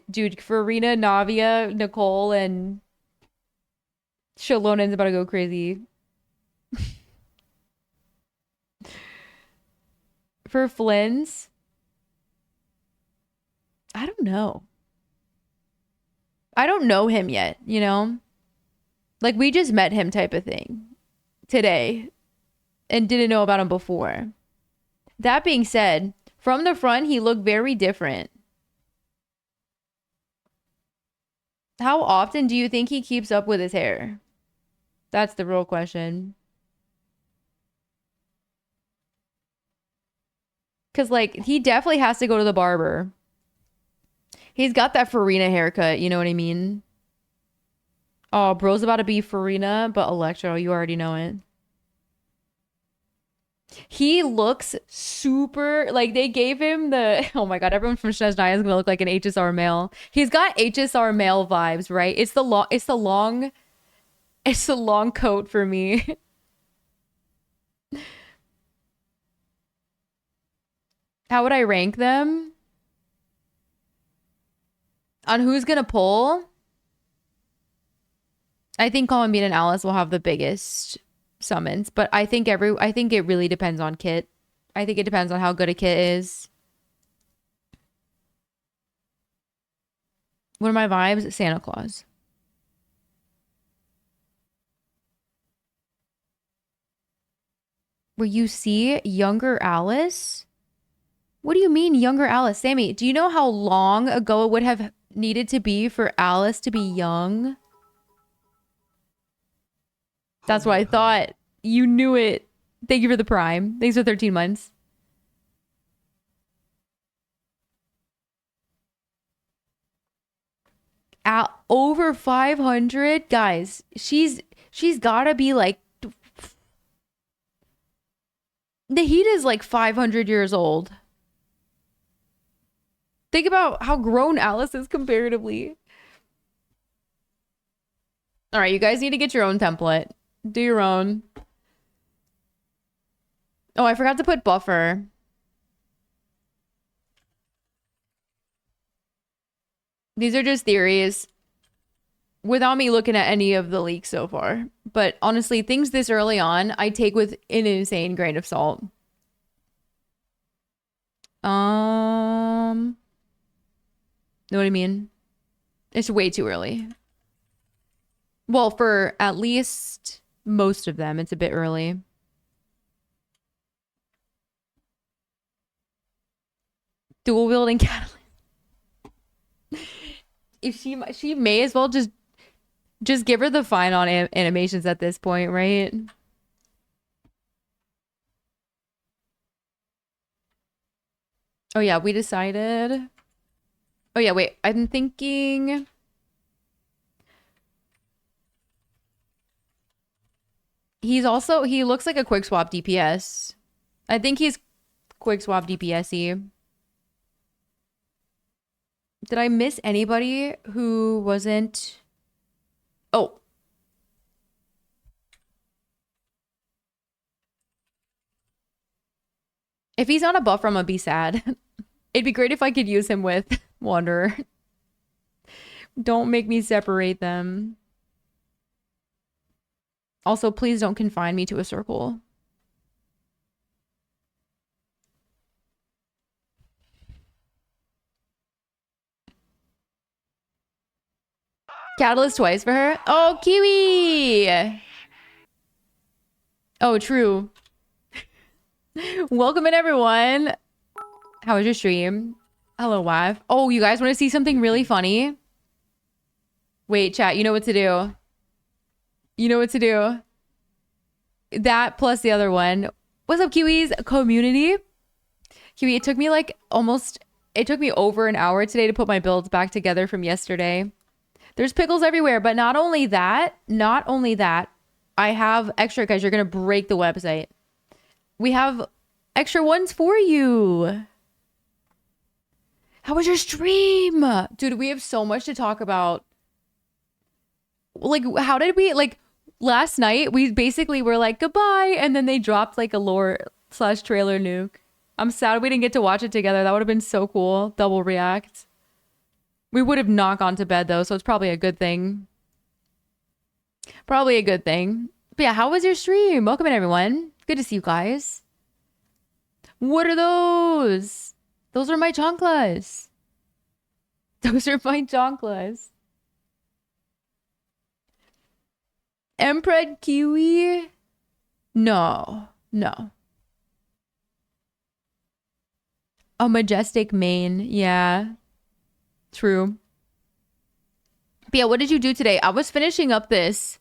Dude, Farina, Navia, Nicole, and Shalonen's about to go crazy. For Flynn's, I don't know. I don't know him yet, you know? Like we just met him type of thing today and didn't know about him before. That being said, from the front, he looked very different. How often do you think he keeps up with his hair? That's the real question. Because, like, he definitely has to go to the barber. He's got that Farina haircut, you know what I mean? Oh, bro's about to be Farina, but Electro, you already know it. He looks super, like, they gave him the, oh my God, everyone from Snezhnaya is gonna look like an HSR male. He's got HSR male vibes, right? It's the long coat for me. How would I rank them? On who's gonna pull? I think Columbine and Alice will have the biggest summons, but I think it really depends on Kit. I think it depends on how good a Kit is. What are my vibes? Santa Claus. Where you see younger Alice? What do you mean younger Alice? Sammy, do you know how long ago it would have needed to be for Alice to be young? That's what I thought. You knew it. Thank you for the prime. Thanks for 13 months. At over 500, guys. She's gotta be like Nahida is like 500 years old. Think about how grown Alice is comparatively. All right, you guys need to get your own template. Do your own. Oh, I forgot to put buffer. These are just theories without me looking at any of the leaks so far. But honestly, things this early on, I take with an insane grain of salt. Know what I mean? It's way too early. Well, for at least most of them, it's a bit early. Dual wielding catalyst. If she may as well just give her the fine on animations at this point, right? Oh yeah, we decided. Oh yeah, wait. I'm thinking. He looks like a quick swap DPS. I think he's quick swap DPS-y. Did I miss anybody who wasn't? Oh. If he's not a buffer, I'm gonna be sad. It'd be great if I could use him with Wanderer. Don't make me separate them. Also, please don't confine me to a circle. Catalyst twice for her. Oh, Kiwi! Oh, true. Welcome in, everyone. How was your stream? Hello, wife. Oh, you guys want to see something really funny? Wait, chat, you know what to do. You know what to do. That plus the other one. What's up, Kiwis? Community? Kiwi, it took me over an hour today to put my builds back together from yesterday. There's pickles everywhere, but not only that, I have extra, guys, you're going to break the website. We have extra ones for you. How was your stream? Dude, we have so much to talk about. Like, how did we, like, last night, we basically were like, goodbye, and then they dropped, like, a lore/trailer nuke. I'm sad we didn't get to watch it together. That would have been so cool. Double react. We would have not gone to bed, though, so it's probably a good thing. Probably a good thing. But yeah, how was your stream? Welcome in, everyone. Good to see you guys. What are those? Those are my chanclas. Those are my chanclas. Emperor Kiwi? No. No. A majestic mane. Yeah. True. But yeah, what did you do today? I was finishing up this.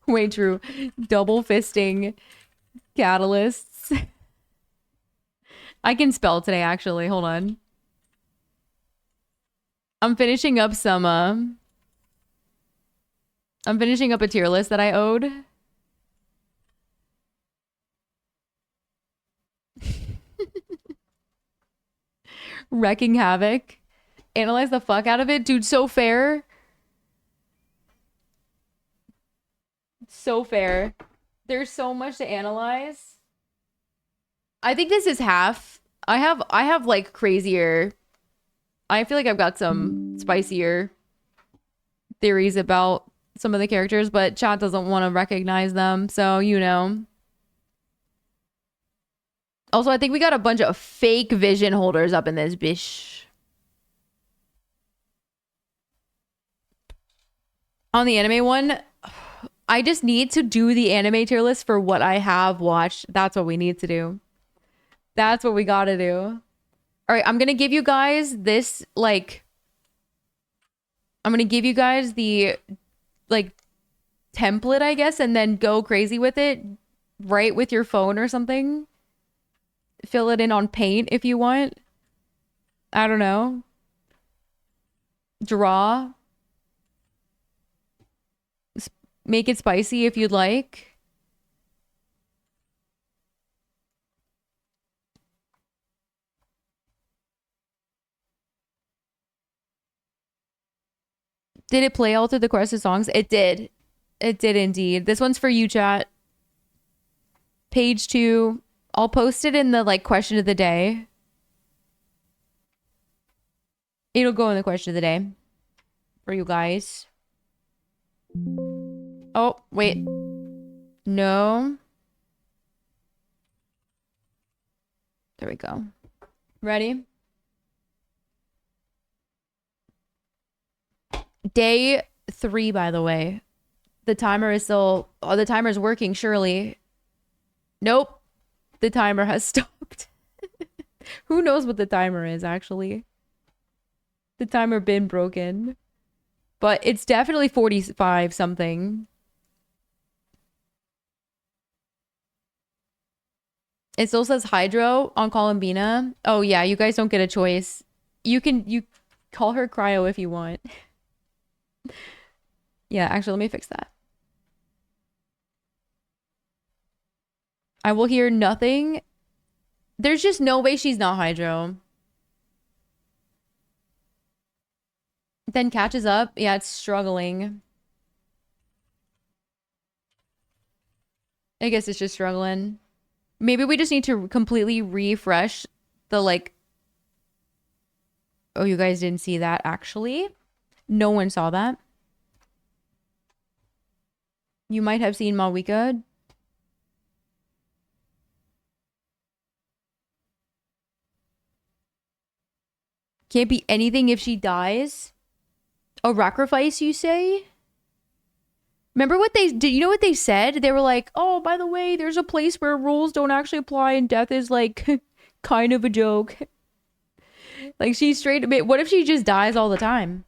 Way true. Double fisting catalysts. I can spell today, actually. Hold on. I'm finishing up some, I'm finishing up a tier list that I owed. Wrecking Havoc. Analyze the fuck out of it. Dude, so fair. So fair. There's so much to analyze. I think this is half. I have like crazier. I feel like I've got some spicier theories about some of the characters, but chat doesn't want to recognize them, so you know. Also, I think we got a bunch of fake vision holders up in this bish. On the anime one, I just need to do the anime tier list for what I have watched. That's what we need to do. That's what we gotta do. All right, I'm gonna give you guys this, like... I'm gonna give you guys the, like, template, I guess, and then go crazy with it. Right with your phone or something. Fill it in on paint if you want. I don't know. Draw. Make it spicy if you'd like. Did it play all through the chorus of songs? It did. It did indeed. This one's for you, chat. Page 2. I'll post it in the, like, question of the day. It'll go in the question of the day. For you guys. Oh, wait. No. There we go. Ready? Day 3, by the way. The timer is still... Oh, the timer's working, surely. Nope. The timer has stopped. Who knows what the timer is, actually? The timer been broken. But it's definitely 45 something. It still says Hydro on Columbina. Oh yeah, you guys don't get a choice. You call her Cryo if you want. Yeah, actually, let me fix that. I will hear nothing. There's just no way she's not Hydro. Then catches up. Yeah, it's struggling. I guess it's just struggling. Maybe we just need to completely refresh the like. Oh, you guys didn't see that actually. No one saw that. You might have seen Malwika. Can't be anything if she dies. A sacrifice, you say? Remember what they did? You know what they said? They were like, oh, by the way, there's a place where rules don't actually apply and death is like kind of a joke. Like she's straight. What if she just dies all the time?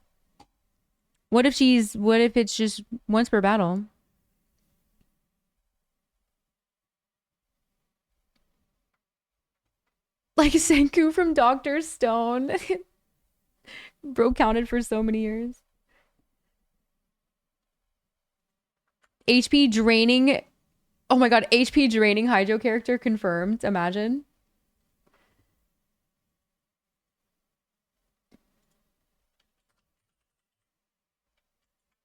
What if it's just once per battle? Like Senku from Dr. Stone. Bro counted for so many years. HP draining. Oh my god, HP draining Hydro character confirmed. Imagine.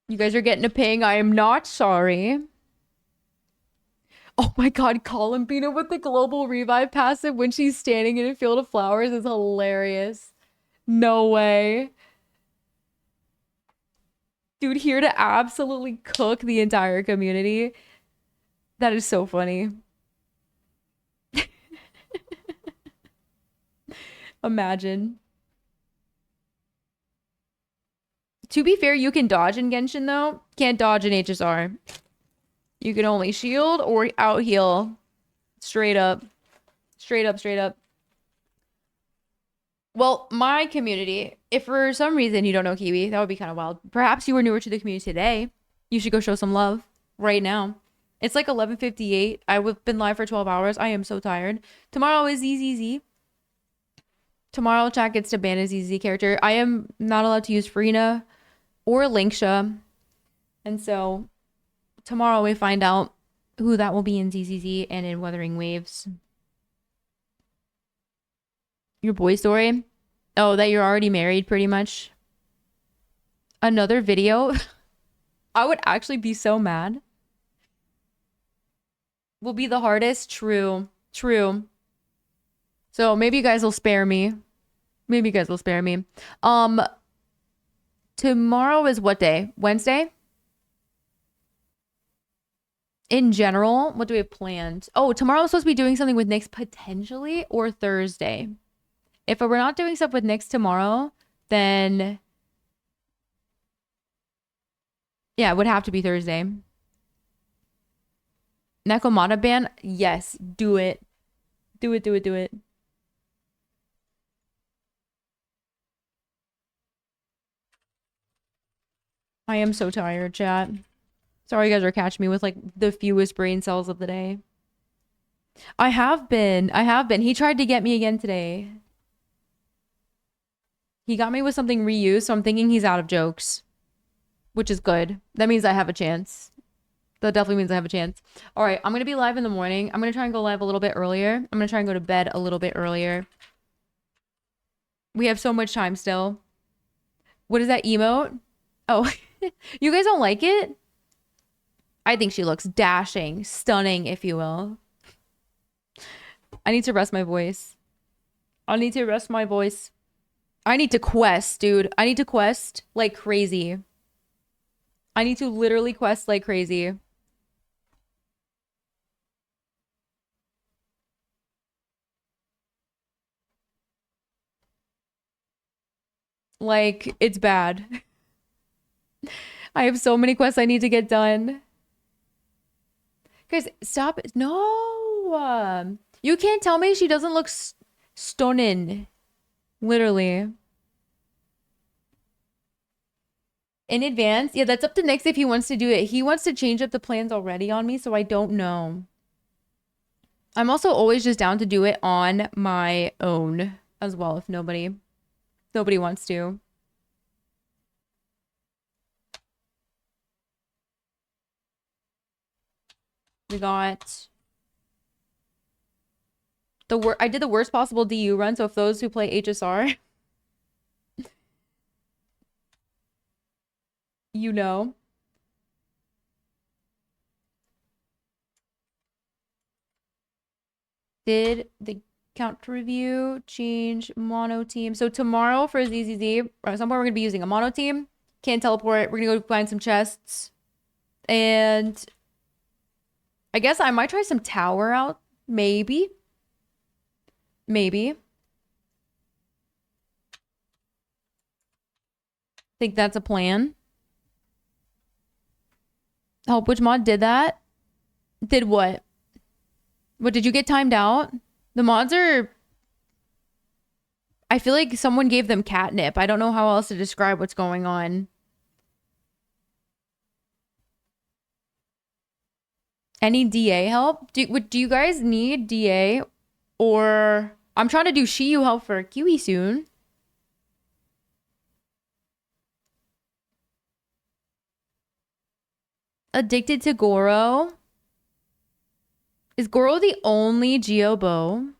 You guys are getting a ping. I am not sorry. Oh my god, Columbina with the global revive passive when she's standing in a field of flowers is hilarious. No way. Dude, here to absolutely cook the entire community. That is so funny. Imagine. To be fair, you can dodge in Genshin though. Can't dodge in HSR. You can only shield or out heal. Straight up. Straight up, straight up. Well, my community, if for some reason you don't know Kiwi, that would be kind of wild. Perhaps you were newer to the community today. You should go show some love right now. It's like 11:58. I've been live for 12 hours. I am so tired. Tomorrow is ZZZ. Tomorrow chat gets to ban a ZZ character. I am not allowed to use Farina or Linksha. And so tomorrow we find out who that will be in ZZZ and in Wuthering Waves. Your boy story? Oh, that you're already married pretty much. Another video? I would actually be so mad. Will be the hardest? True. True. So maybe you guys will spare me. Maybe you guys will spare me. Tomorrow is what day? Wednesday? In general, what do we have planned? Oh, tomorrow I'm supposed to be doing something with Nyx potentially, or Thursday. If we're not doing stuff with Nyx tomorrow, then yeah, it would have to be Thursday. Nekomata ban? Yes, do it. Do it, do it, do it. I am so tired, chat. Sorry you guys are catching me with like the fewest brain cells of the day. I have been. He tried to get me again today. He got me with something reused, so I'm thinking he's out of jokes. Which is good. That means I have a chance. That definitely means I have a chance. All right, I'm going to be live in the morning. I'm going to try and go live a little bit earlier. I'm going to try and go to bed a little bit earlier. We have so much time still. What is that emote? Oh, you guys don't like it? I think she looks dashing, stunning, if you will. I need to rest my voice. I need to rest my voice. I need to quest, dude. I need to quest like crazy. I need to literally quest like crazy. Like, it's bad. I have so many quests I need to get done. Guys, stop. No. You can't tell me she doesn't look stunning. Literally. In advance? Yeah, that's up to Nyx if he wants to do it. He wants to change up the plans already on me, so I don't know. I'm also always just down to do it on my own as well if nobody wants to. We got I did the worst possible DU run, so if those who play HSR, you know. Did the counter review change mono team? So tomorrow for ZZZ, at some point we're gonna be using a mono team. Can't teleport. We're gonna go find some chests. And I guess I might try some tower out. Maybe. Maybe. Think that's a plan. Help, which mod did that? Did what? What, did you get timed out? The mods are... I feel like someone gave them catnip. I don't know how else to describe what's going on. Any DA help? Do you guys need DA? Or... I'm trying to do Shiyu help for Kiwi soon. Addicted to Goro? Is Goro the only Geobo?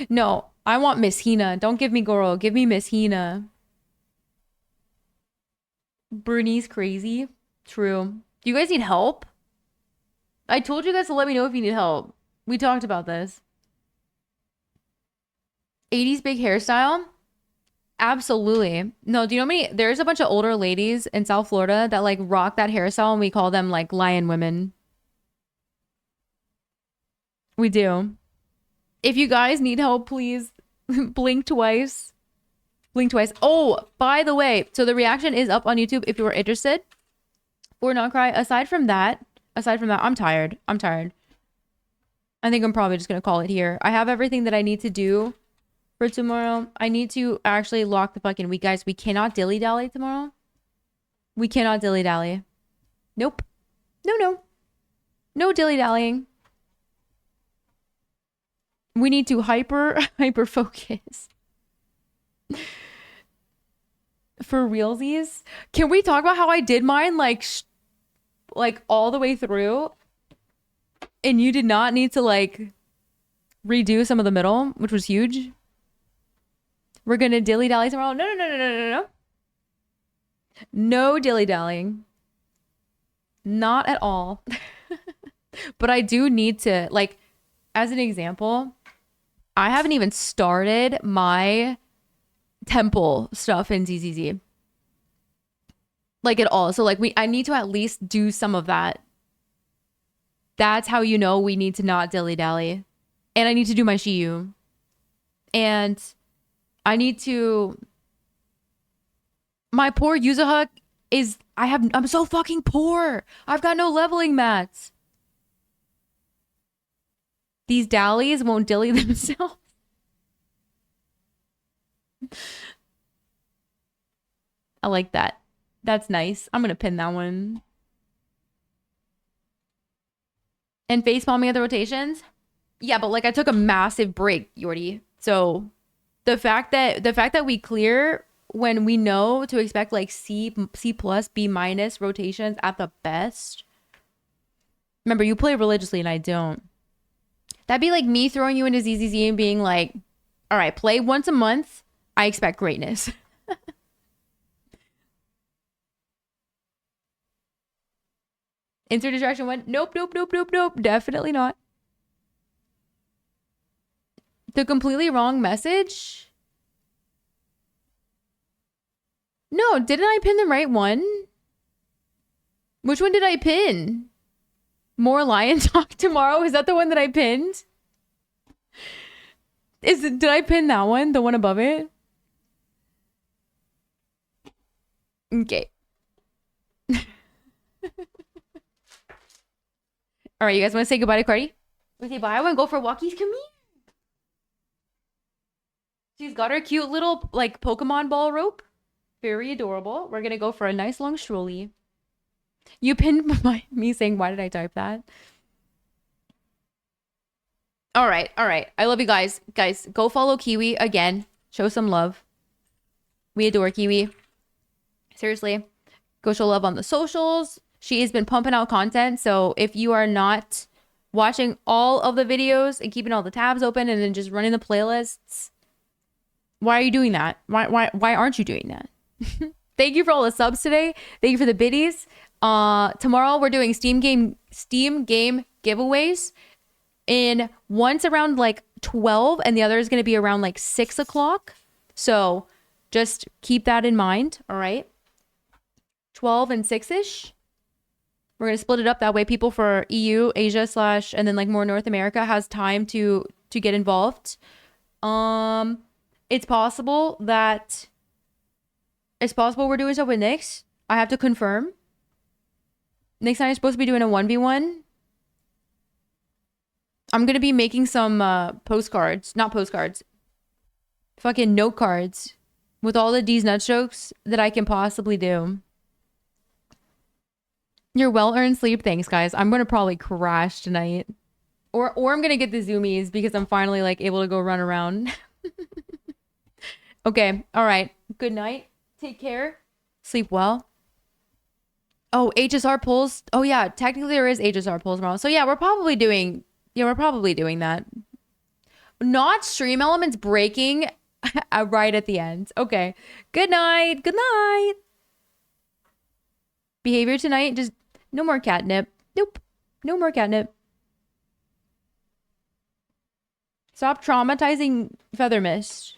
No, I want Miss Hina. Don't give me Goro. Give me Miss Hina. Bernie's crazy. True. Do you guys need help? I told you guys to let me know if you need help. We talked about this. 80s big hairstyle? Absolutely. No, do you know me? There's a bunch of older ladies in South Florida that like rock that hairstyle and we call them like lion women. We do. If you guys need help, please blink twice. Blink twice. Oh, by the way, so the reaction is up on YouTube if you were interested. For Not Cry. Aside from that, I'm tired. I'm tired. I think I'm probably just gonna call it here. I have everything that I need to do for tomorrow. I need to actually lock the fucking week, guys. We cannot dilly-dally tomorrow. We cannot dilly-dally. Nope. No. No dilly-dallying. We need to hyper focus. For realsies. Can we talk about how I did mine like all the way through? And you did not need to like redo some of the middle, which was huge. We're gonna dilly-dally tomorrow. No. No dilly-dallying. Not at all. But I do need to, like, as an example, I haven't even started my temple stuff in ZZZ. Like, at all. So, like, I need to at least do some of that. That's how you know we need to not dilly-dally. And I need to do my Shiyu. And I need to... My poor Yuzuha is... I'm so fucking poor. I've got no leveling mats. These dallies won't dilly themselves. I like that. That's nice. I'm gonna pin that one. And face palming at the rotations? Yeah, but like I took a massive break, Yordi. So the fact that we clear when we know to expect like C plus, B minus rotations at the best. Remember, you play religiously and I don't. That'd be like me throwing you into ZZZ and being like, all right, play once a month. I expect greatness. Insert distraction one. Nope. Definitely not. The completely wrong message? No, didn't I pin the right one? Which one did I pin? More lion talk tomorrow? Is that the one that I pinned? Did I pin that one? The one above it? Okay. All right, you guys want to say goodbye to Cardi? We say bye. I want to go for walkies. Come here. She's got her cute little like Pokemon ball rope. Very adorable. We're gonna go for a nice long strolly. You pinned me saying, why did I type that? All right, all right. I love you guys. Guys, go follow Kiwi again. Show some love. We adore Kiwi. Seriously. Go show love on the socials. She has been pumping out content. So if you are not watching all of the videos and keeping all the tabs open and then just running the playlists, why are you doing that? Why aren't you doing that? Thank you for all the subs today. Thank you for the biddies. Tomorrow we're doing Steam game giveaways. One's around like 12 and the other is going to be around like 6 o'clock. So just keep that in mind. All right. 12 and 6-ish. We're going to split it up that way. People for EU, Asia / and then like more North America has time to get involved. It's possible we're doing stuff with Nyx. I have to confirm. Nyx and I are supposed to be doing a 1v1. I'm going to be making some postcards. Not postcards. Fucking note cards. With all the D's nuts jokes that I can possibly do. Your well-earned sleep. Thanks, guys. I'm going to probably crash tonight. Or I'm going to get the zoomies because I'm finally like able to go run around. Okay. All right. Good night. Take care. Sleep well. Oh, HSR pulls. Oh, yeah. Technically, there is HSR pulls tomorrow. So, yeah, we're probably doing that. Not stream elements breaking right at the end. Okay. Good night. Good night. Behavior tonight. Just no more catnip. Nope. No more catnip. Stop traumatizing Feather Mist.